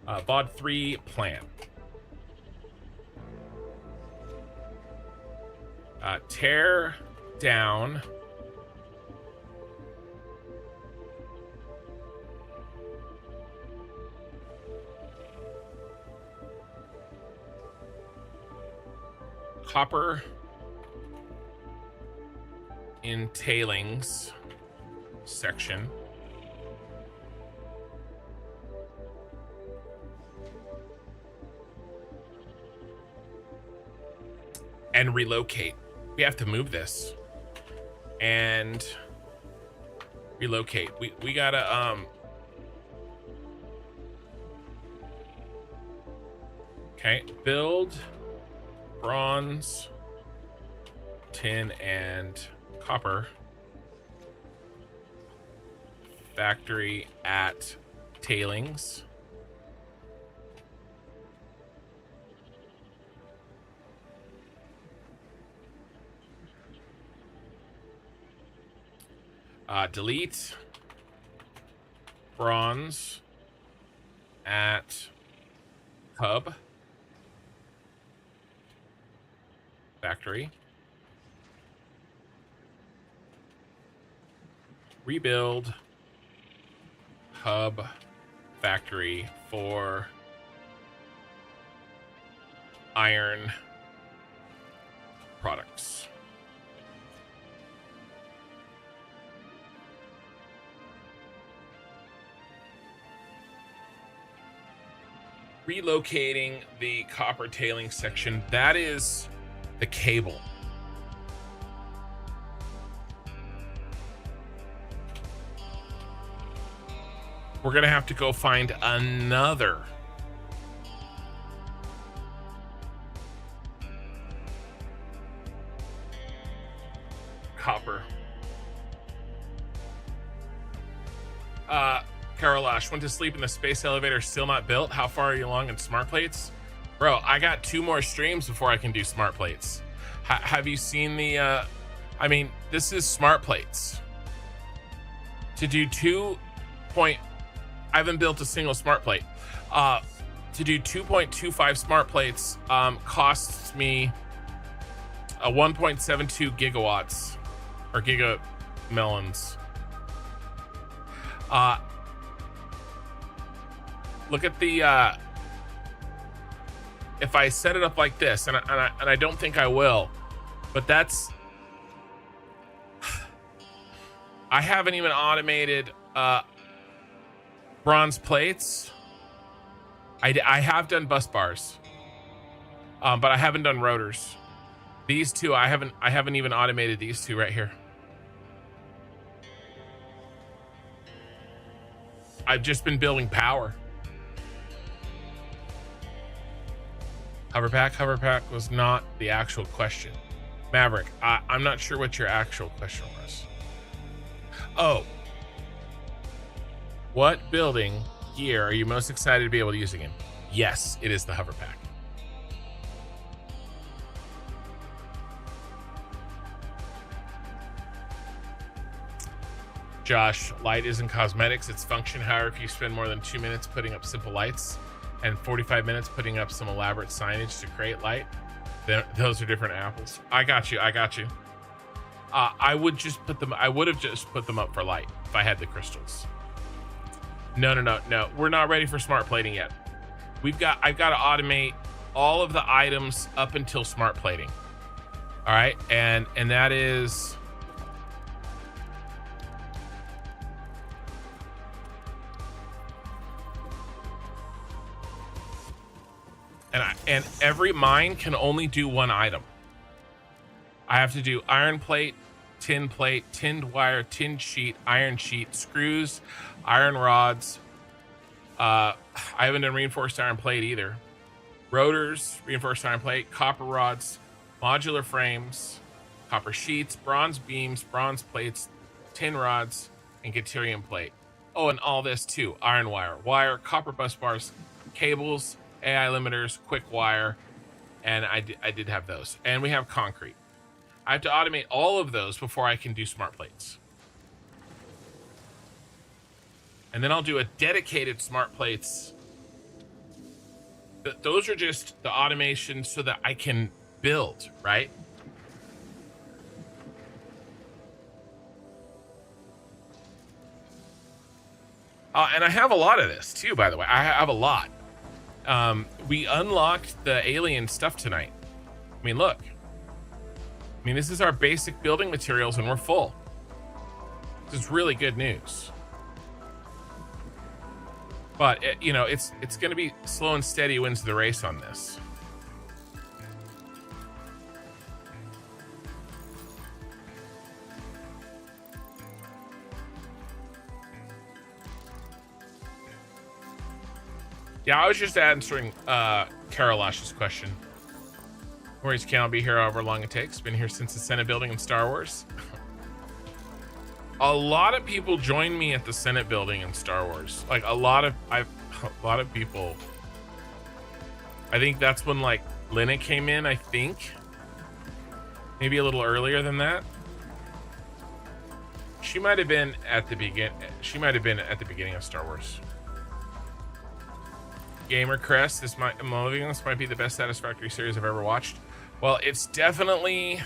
VOD 3 plan. Tear down copper in tailings section. And relocate. We have to move this and relocate. We gotta okay, build bronze, tin, and copper factory at tailings. Delete bronze at hub factory. Rebuild hub factory for iron products. relocating the copper tailing section. That is the cable. We're gonna have to go find another copper. Karolash, went to sleep in the space elevator, still not built. How far are you along in smart plates? Bro, I got 2 more streams before I can do smart plates. Have you seen the, I mean, this is smart plates. To do I haven't built a single smart plate. To do 2.25 smart plates costs me 1.72 gigawatts or gigamelons. Look at the if I set it up like this, and I don't think I will, but that's I haven't even automated bronze plates. I have done bus bars, but I haven't done rotors. These two I haven't even automated these two right here. I've just been building power. Hoverpack was not the actual question. Maverick, I'm not sure what your actual question was. Oh. What building gear are you most excited to be able to use again? Yes, it is the Hoverpack. Josh, light isn't cosmetics, it's function. However, if you spend more than 2 minutes putting up simple lights and 45 minutes putting up some elaborate signage to create light, those are different apples. I got you. I would have just put them up for light if I had the crystals. No. We're not ready for smart plating yet. I've got to automate all of the items up until smart plating. All right. And that is, and every mine can only do one item. I have to do iron plate, tinned wire, tinned sheet, iron sheet, screws, iron rods. I haven't done reinforced iron plate either. Rotors, reinforced iron plate, copper rods, modular frames, copper sheets, bronze beams, bronze plates, tin rods, and Caterium plate. Oh, and all this too. Iron wire, copper bus bars, cables, AI limiters, quick wire, and I did have those. And we have concrete. I have to automate all of those before I can do smart plates. And then I'll do a dedicated smart plates. Those are just the automation so that I can build, right? And I have a lot of this too, by the way. I have a lot. We unlocked the alien stuff tonight. I mean, look. I mean, this is our basic building materials and we're full. This is really good news. But, it's going to be slow and steady wins the race on this. Yeah, I was just answering Karolash's question. Worries cannot be here however long it takes. Been here since the Senate building in Star Wars. A lot of people joined me at the Senate building in Star Wars. Like a lot of people. I think that's when like Lena came in, I think. Maybe a little earlier than that. She might have been at the beginning of Star Wars. Gamer Crest, this might be the best Satisfactory series I've ever watched. Well, it's definitely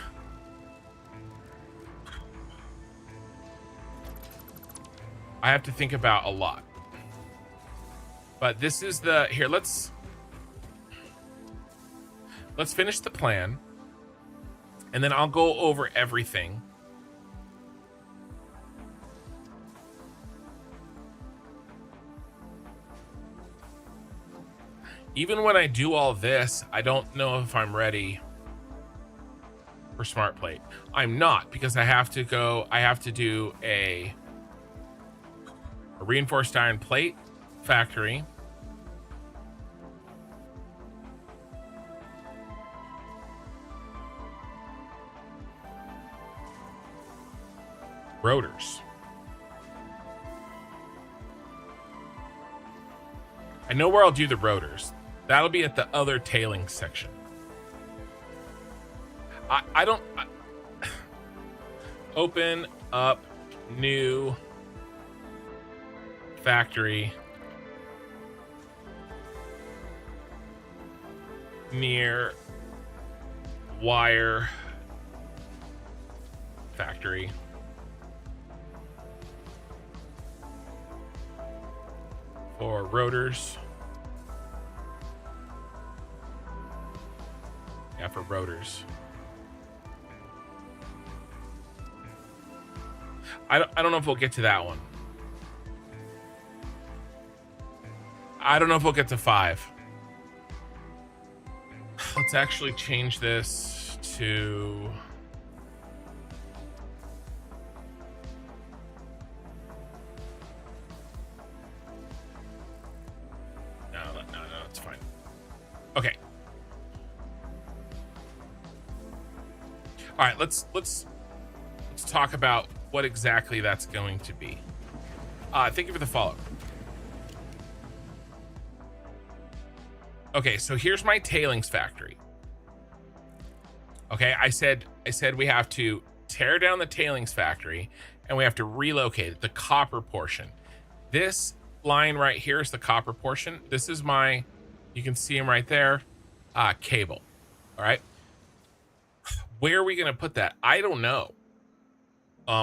I have to think about a lot. But this is the here, let's finish the plan and then I'll go over everything. even when I do all this, I don't know if I'm ready for smart plate. I'm not, because I have to do a reinforced iron plate factory. Rotors. I know where I'll do the rotors. That'll be at the other tailings section. I don't open up new factory near wire factory. For rotors. Yeah, for rotors. I don't know if we'll get to that one. I don't know if we'll get to 5. Let's actually change this to... No, it's fine. Okay. All right, let's talk about what exactly that's going to be. Thank you for the follow. Okay, so here's my tailings factory. Okay, I said we have to tear down the tailings factory and we have to relocate it, the copper portion. This line right here is the copper portion. This is my, you can see them right there, cable. All right. Where are we going to put that? I don't know.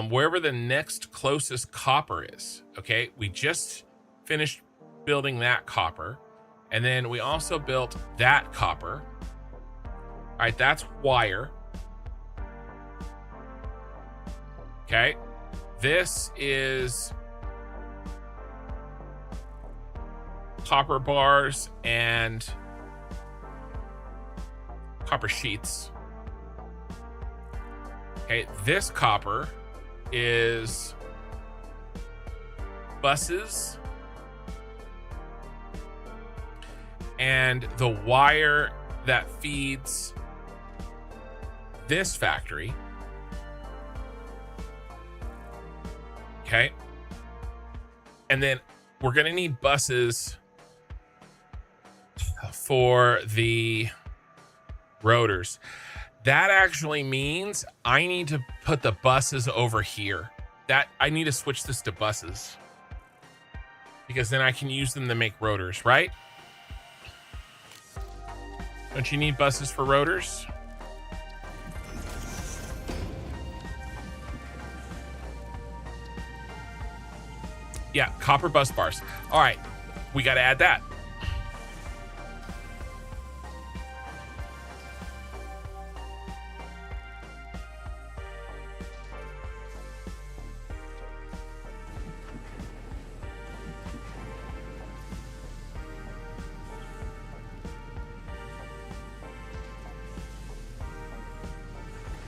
Wherever the next closest copper is. Okay, we just finished building that copper, and then we also built that copper. All right, that's wire. Okay, this is copper bars and copper sheets. Okay, this copper is buses and the wire that feeds this factory. Okay, and then we're gonna need buses for the rotors. That actually means I need to put the buses over here. That I need to switch this to buses because then I can use them to make rotors, right? Don't you need buses for rotors? Yeah, copper bus bars. All right, we got to add that.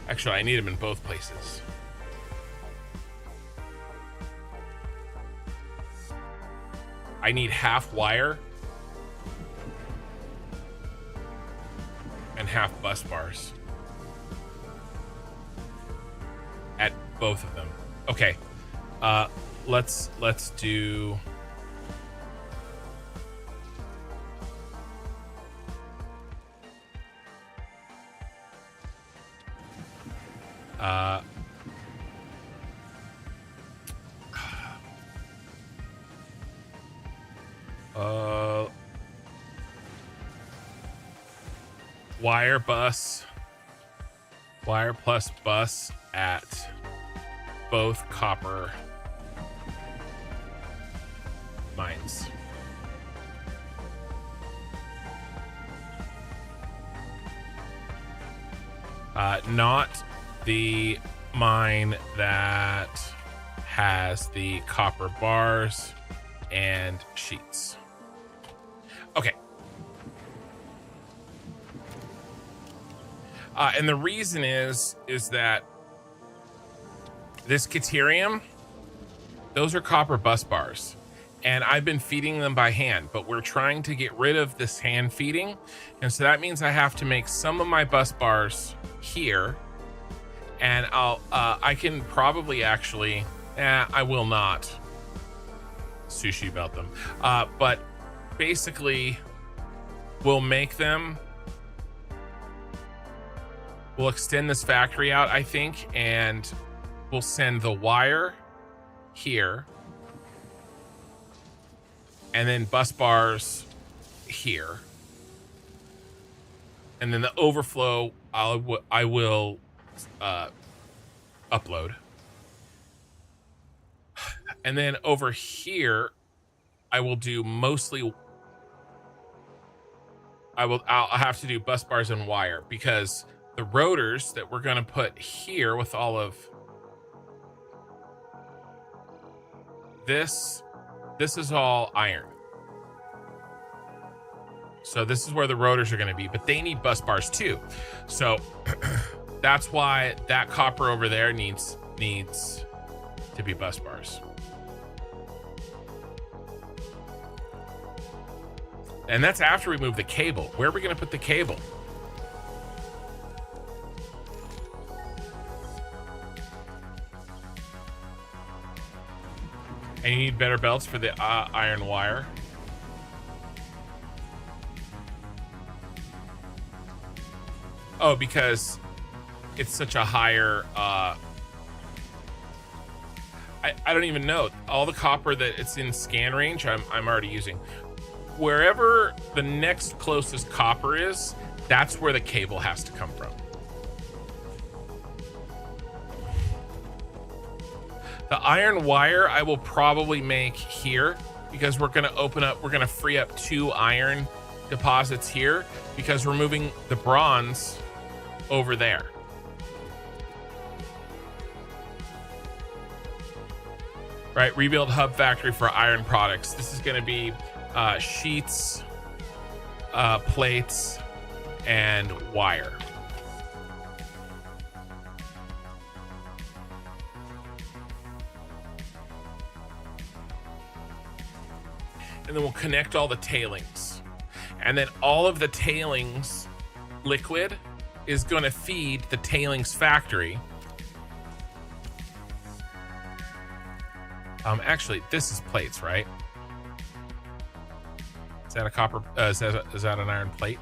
Actually, I need them in both places. I need half wire and half bus bars at both of them. Okay, let's do. Wire plus bus at both copper mines. Not the mine that has the copper bars and sheets. Okay. And the reason is that this Caterium, those are copper bus bars. And I've been feeding them by hand, but we're trying to get rid of this hand feeding. And so that means I have to make some of my bus bars here. And I can probably actually, I will not sushi belt them. But basically we'll make them, we'll extend this factory out, I think, and we'll send the wire here. And then bus bars here. And then the overflow, I will upload. And then over here, I will do mostly, I'll have to do bus bars and wire, because the rotors that we're going to put here with all of this is all iron. So this is where the rotors are going to be, but they need bus bars too. So that's why that copper over there needs to be bus bars. And that's after we move the cable. Where are we going to put the cable? And you need better belts for the iron wire. Oh, because it's such a higher, I don't even know. All the copper that it's in scan range, I'm already using. Wherever the next closest copper is, that's where the cable has to come from. The iron wire I will probably make here, because we're going to free up 2 iron deposits here, because we're moving the bronze over there. Right, rebuild hub factory for iron products. This is going to be sheets, plates, and wire. And then we'll connect all the tailings. And then all of the tailings liquid is going to feed the tailings factory. Actually, this is plates, right? Is that a copper? Is that an iron plate?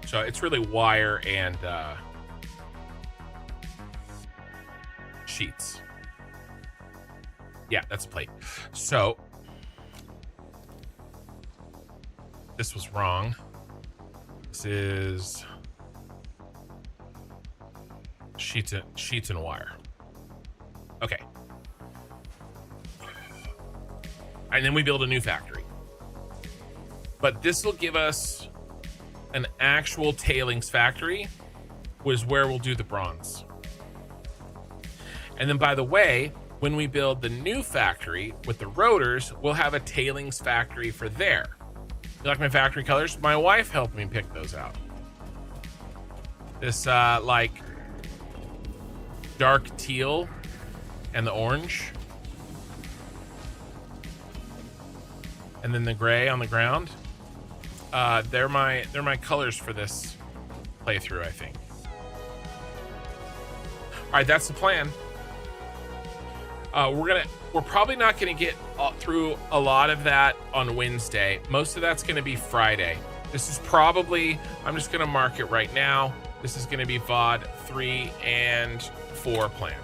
So it's really wire and sheets. Yeah, that's a plate. So this was wrong. This is sheets and wire. Okay. And then we build a new factory. But this will give us an actual tailings factory, was where we'll do the bronze. And then, by the way, when we build the new factory with the rotors, we'll have a tailings factory for there. You like my factory colors? My wife helped me pick those out. This like dark teal and the orange, and then the gray on the ground. They're my colors for this playthrough, I think. All right, that's the plan. We're probably not gonna get through a lot of that on Wednesday. Most of that's gonna be Friday. This is probably, I'm just gonna mark it right now. This is gonna be VOD 3 and 4 plan.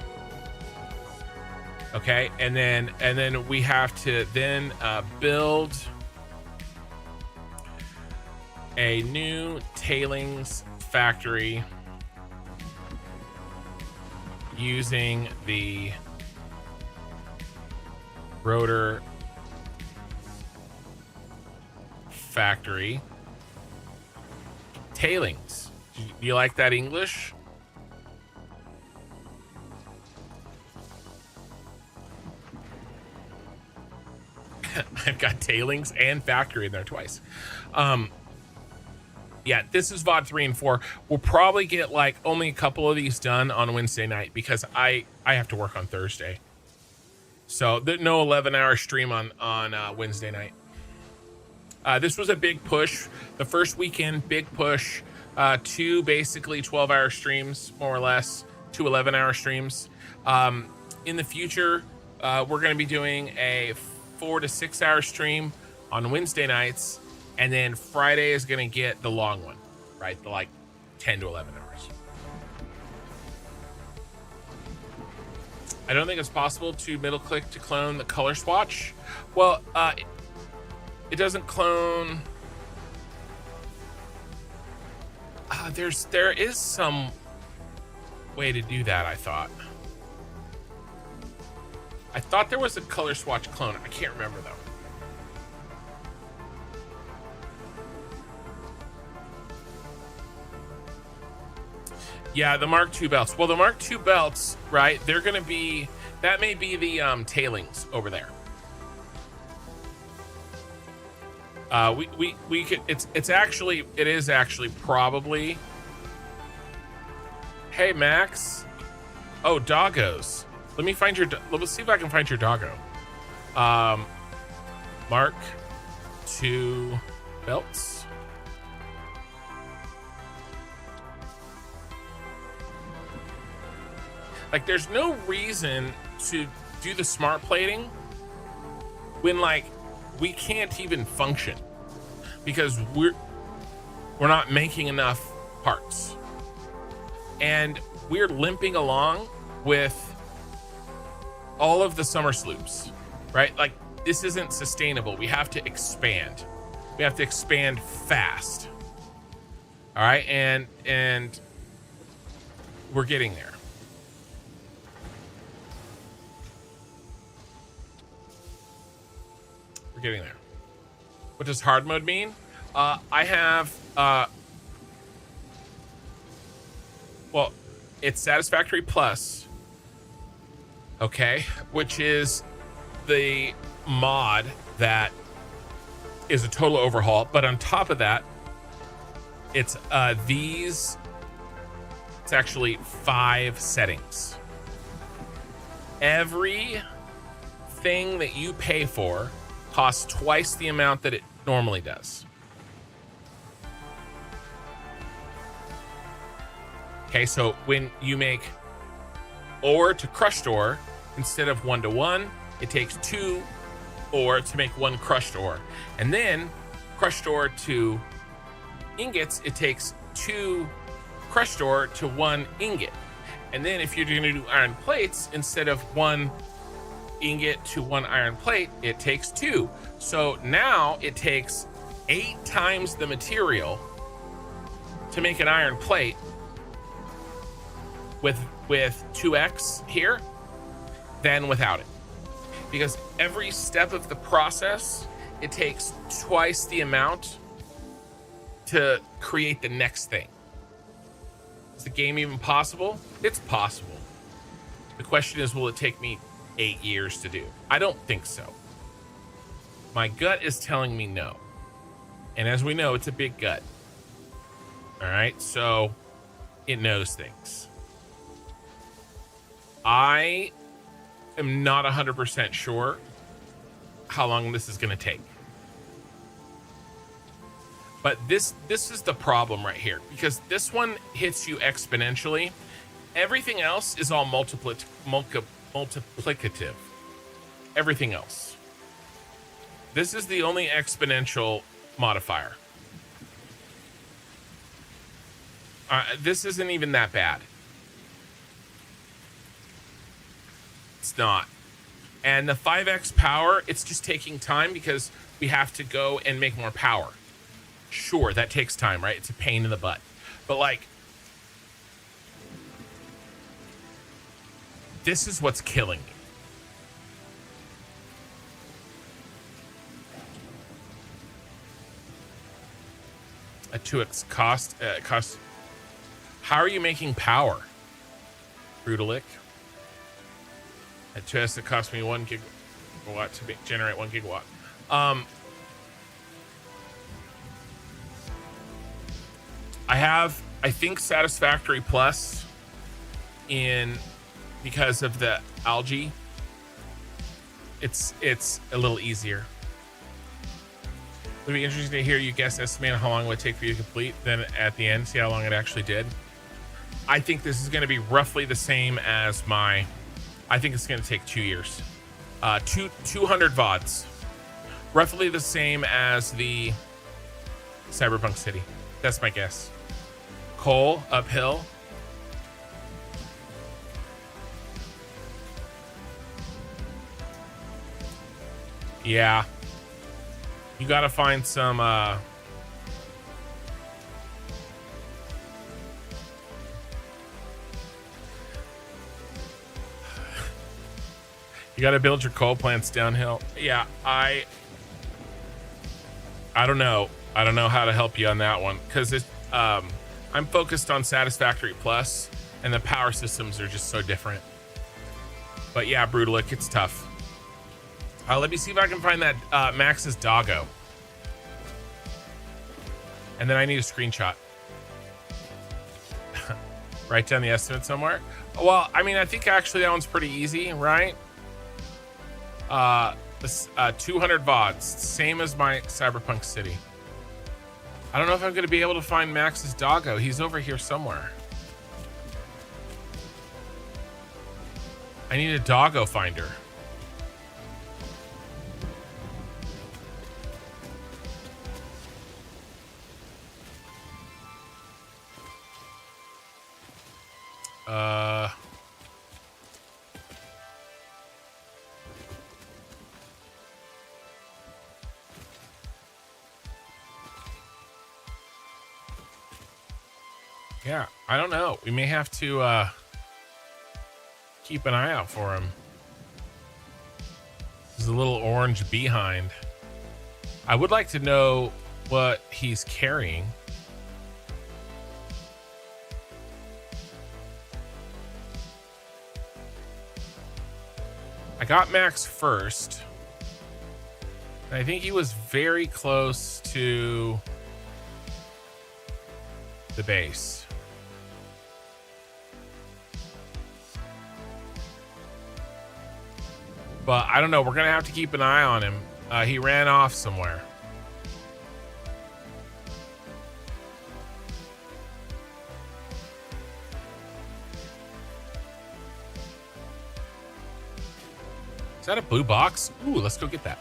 Okay, and then we have to then build a new tailings factory using the rotor factory tailings. Do you like that English? I've got tailings and factory in there twice. Yeah, this is VOD 3 and 4. We'll probably get like only a couple of these done on Wednesday night because I have to work on Thursday. So no 11-hour stream on Wednesday night. This was a big push. The first weekend, big push. 2 basically 12-hour streams, more or less. 2 11-hour streams. In the future, we're going to be doing a 4 to 6 hour stream on Wednesday nights. And then Friday is going to get the long one, right? The like 10 to 11 hours. I don't think it's possible to middle click to clone the color swatch. Well, it doesn't clone. There is some way to do that, I thought. I thought there was a color swatch clone. I can't remember though. Yeah, the Mark II belts. Well, the Mark II belts, right? They're going to be, that may be the tailings over there. We could, it is actually probably. Hey, Max. Oh, doggos. Let me find your, let's see if I can find your doggo. Mark II belts. Like, there's no reason to do the smart plating when, like, we can't even function because we're not making enough parts. And we're limping along with all of the Somersloops, right? Like, this isn't sustainable. We have to expand. We have to expand fast. All right, and we're getting there. We're getting there. What does hard mode mean? I have, well, it's Satisfactory Plus, okay, which is the mod that is a total overhaul. But on top of that, it's it's actually 5 settings. Every thing that you pay for costs twice the amount that it normally does. Okay, so when you make ore to crushed ore, instead of 1 to 1, it takes 2 ore to make 1 crushed ore. And then crushed ore to ingots, it takes 2 crushed ore to 1 ingot. And then if you're going to do iron plates, instead of 1 ingot to 1 iron plate, it takes 2. So now it takes 8 times the material to make an iron plate with 2x here than without it, because every step of the process, it takes twice the amount to create the next thing. Is the game even possible? It's possible. The question is, will it take me 8 years to do? I don't think so. My gut is telling me no. And as we know, it's a big gut. All right, so it knows things. I am not 100% sure how long this is going to take. But this is the problem right here, because this one hits you exponentially. Everything else is all multiplicative. Everything else. This is the only exponential modifier. This isn't even that bad. It's not. And the 5x power, it's just taking time because we have to go and make more power. Sure, that takes time, right? It's a pain in the butt. But like, this is what's killing me. A 2x cost. How are you making power? Brutalic. At 2x, it cost me 1 gigawatt to generate 1 gigawatt. I think Satisfactory Plus in because of the algae. It's a little easier. It'll be interesting to hear you guess estimate how long it would take for you to complete, then at the end see how long it actually did. I think this is going to be roughly the same as I think it's going to take 2 years. 200 VODs. Roughly the same as the Cyberpunk City. That's my guess. Coal, uphill. Yeah. You got to find some, you got to build your coal plants downhill. Yeah, I don't know. I don't know how to help you on that one because I'm focused on Satisfactory Plus, and the power systems are just so different. But yeah, Brutalic, it's tough. Let me see if I can find that Max's doggo. And then I need a screenshot. Write down the estimate somewhere. Well, I mean, I think actually that one's pretty easy, right? 200 VODs, same as my Cyberpunk City. I don't know if I'm going to be able to find Max's doggo. He's over here somewhere. I need a doggo finder. Yeah, I don't know. We may have to keep an eye out for him. There's a little orange behind. I would like to know what he's carrying. I got Max first. I think he was very close to the base. But I don't know. We're going to have to keep an eye on him. He ran off somewhere. Is that a blue box? Ooh, let's go get that.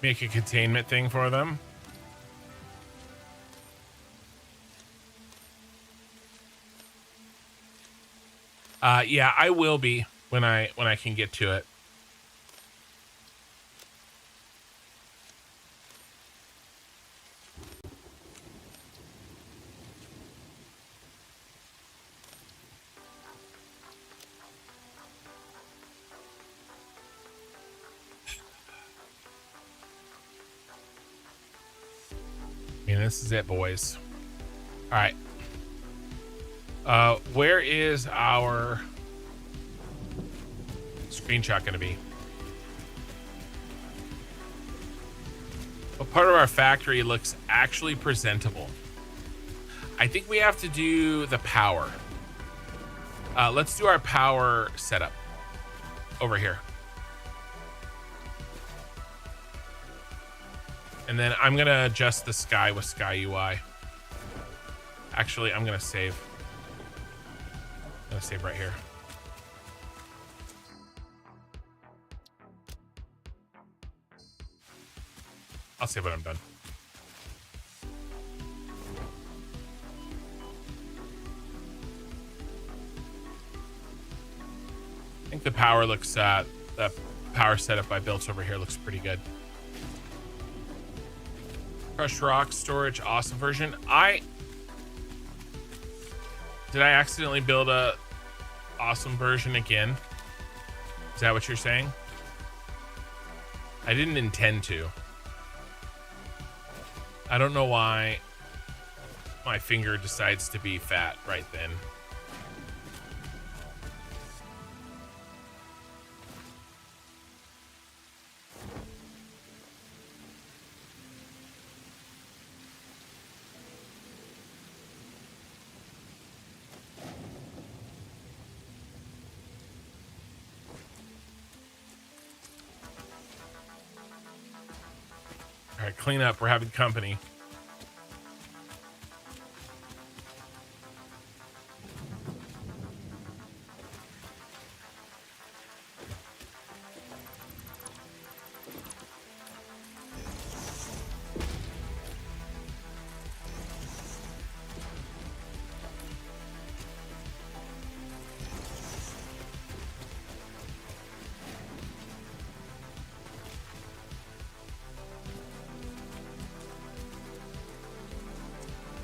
Make a containment thing for them. Yeah, I will be when I can get to it. This is it, boys. All right. Where is our screenshot going to be? What part of our factory looks actually presentable? I think we have to do the power. Let's do our power setup over here. And then I'm going to adjust the sky with Sky UI. Actually, I'm going to save. I'm going to save right here. I'll save when I'm done. I think the power looks, the power setup I built over here looks pretty good. Crushed rock storage, awesome version. Did I accidentally build a awesome version again? Is that what you're saying? I didn't intend to. I don't know why my finger decides to be fat right then. All right, clean up. We're having company.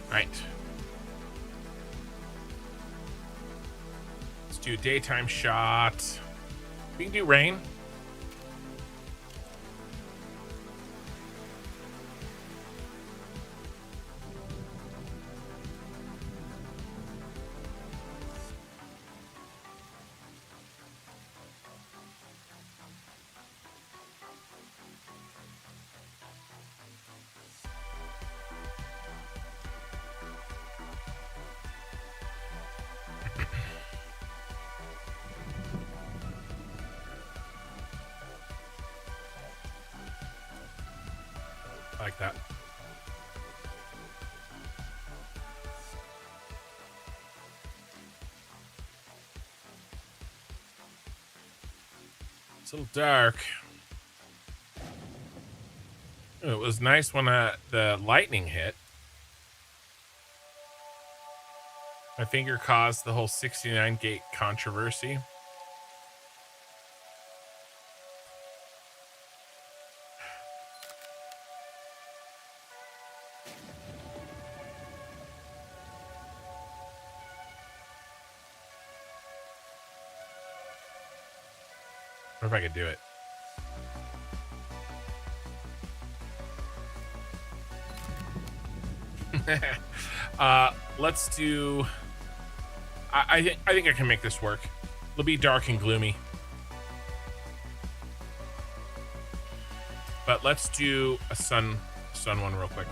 Right. Let's do a daytime shot. We can do rain. Like that. It's a little dark. It was nice when the lightning hit. My finger caused the whole 69 gate controversy. Or if I could do it. Let's do. I think I can make this work. It'll be dark and gloomy, but let's do a sun one real quick.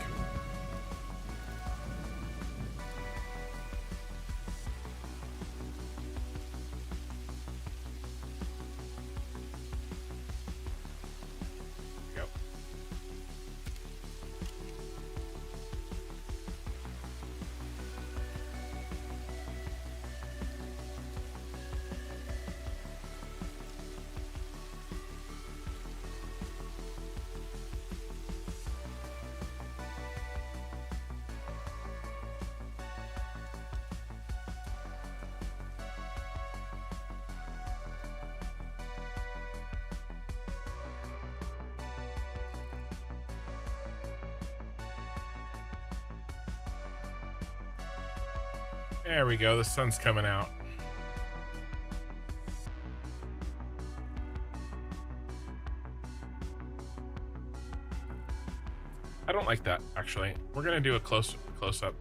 There we go. The sun's coming out. I don't like that, actually. We're gonna do a close up.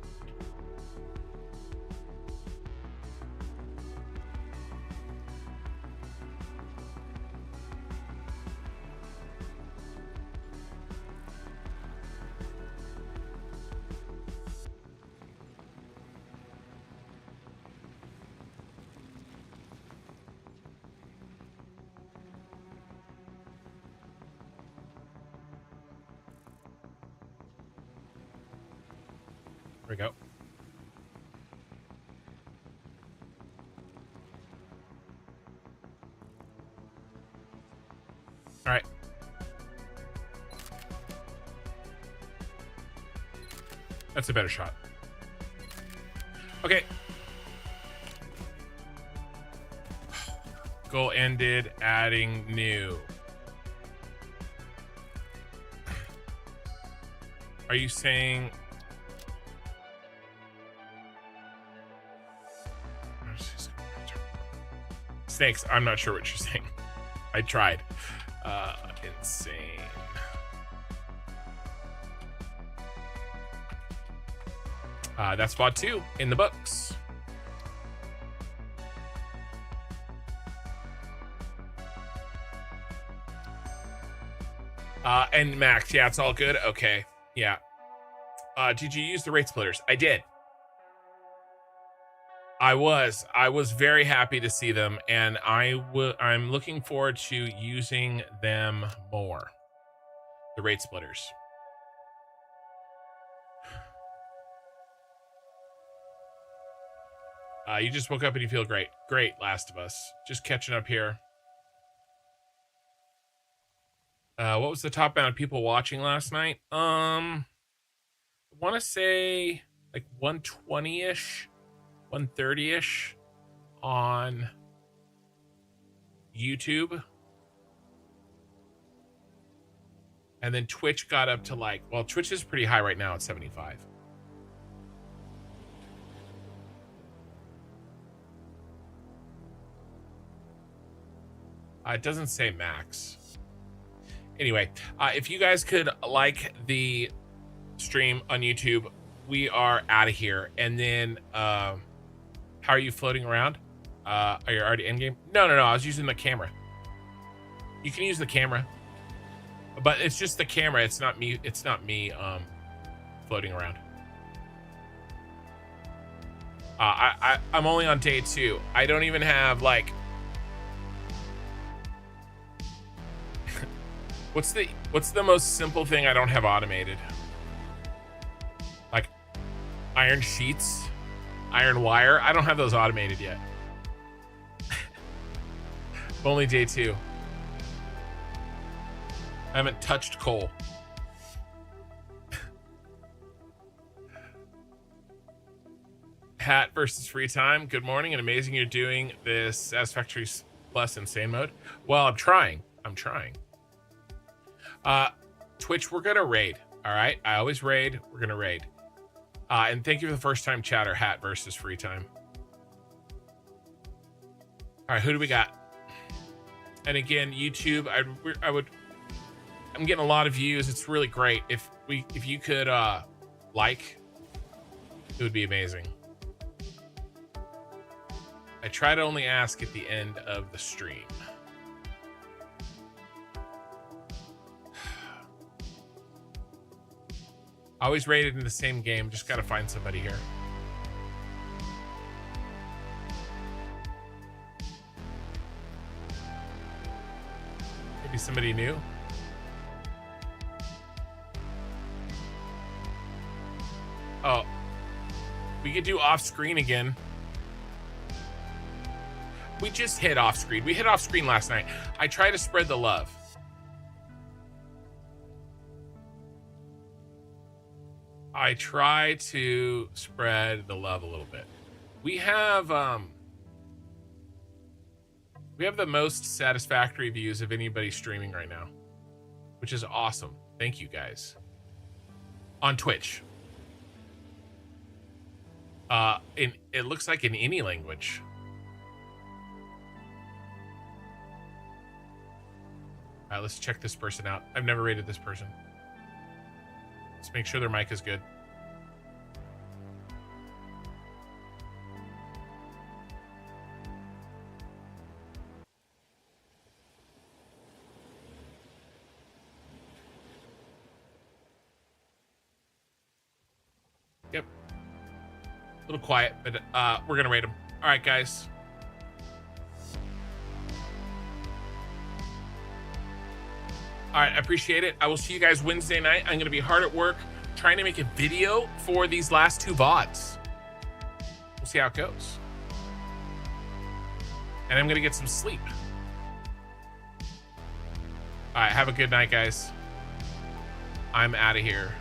There we go. All right. That's a better shot. Okay. Goal ended, adding new. Are you saying... Snakes, I'm not sure what you're saying. I tried. Insane. That's VOD 2 in the books. And Max, yeah, it's all good. Okay, yeah. Did you use the rate splitters? I did. I was very happy to see them, and I'm looking forward to using them more. The rate splitters. You just woke up and you feel great. Great, Last of Us. Just catching up here. What was the top amount of people watching last night? I want to say like 120-ish, 130-ish on YouTube. And then Twitch got up to like, well, Twitch is pretty high right now at 75. It doesn't say max. Anyway, if you guys could like the stream on YouTube, we are out of here. And then, how are you floating around? Are you already in game? No. I was using the camera. You can use the camera, but it's just the camera. It's not me. It's not me floating around. I'm only on day 2. I don't even have like. What's the most simple thing I don't have automated? Like iron sheets, iron wire. I don't have those automated yet. Only day 2. I haven't touched coal. Hat versus free time. Good morning and amazing you're doing this Satisfactory plus insane mode. Well, I'm trying. Twitch, we're gonna raid. All right, I always raid. We're gonna raid. And thank you for the first time chatter. Hat versus free time. All right, who do we got? And again, YouTube, I'm getting a lot of views. It's really great. If you could like, it would be amazing. I try to only ask at the end of the stream. Always rated in the same game. Just got to find somebody here. Maybe somebody new. Oh, we could do off screen again. We just hit off screen. We hit off screen last night. I try to spread the love. I try to spread the love a little bit. We have the most satisfactory views of anybody streaming right now, which is awesome. Thank you guys. On Twitch. It looks like in any language. All right, let's check this person out. I've never rated this person. Let's make sure their mic is good. Yep. A little quiet, but we're gonna rate them. All right, guys. All right, I appreciate it. I will see you guys Wednesday night. I'm going to be hard at work trying to make a video for these last 2 VODs. We'll see how it goes. And I'm going to get some sleep. All right, have a good night, guys. I'm out of here.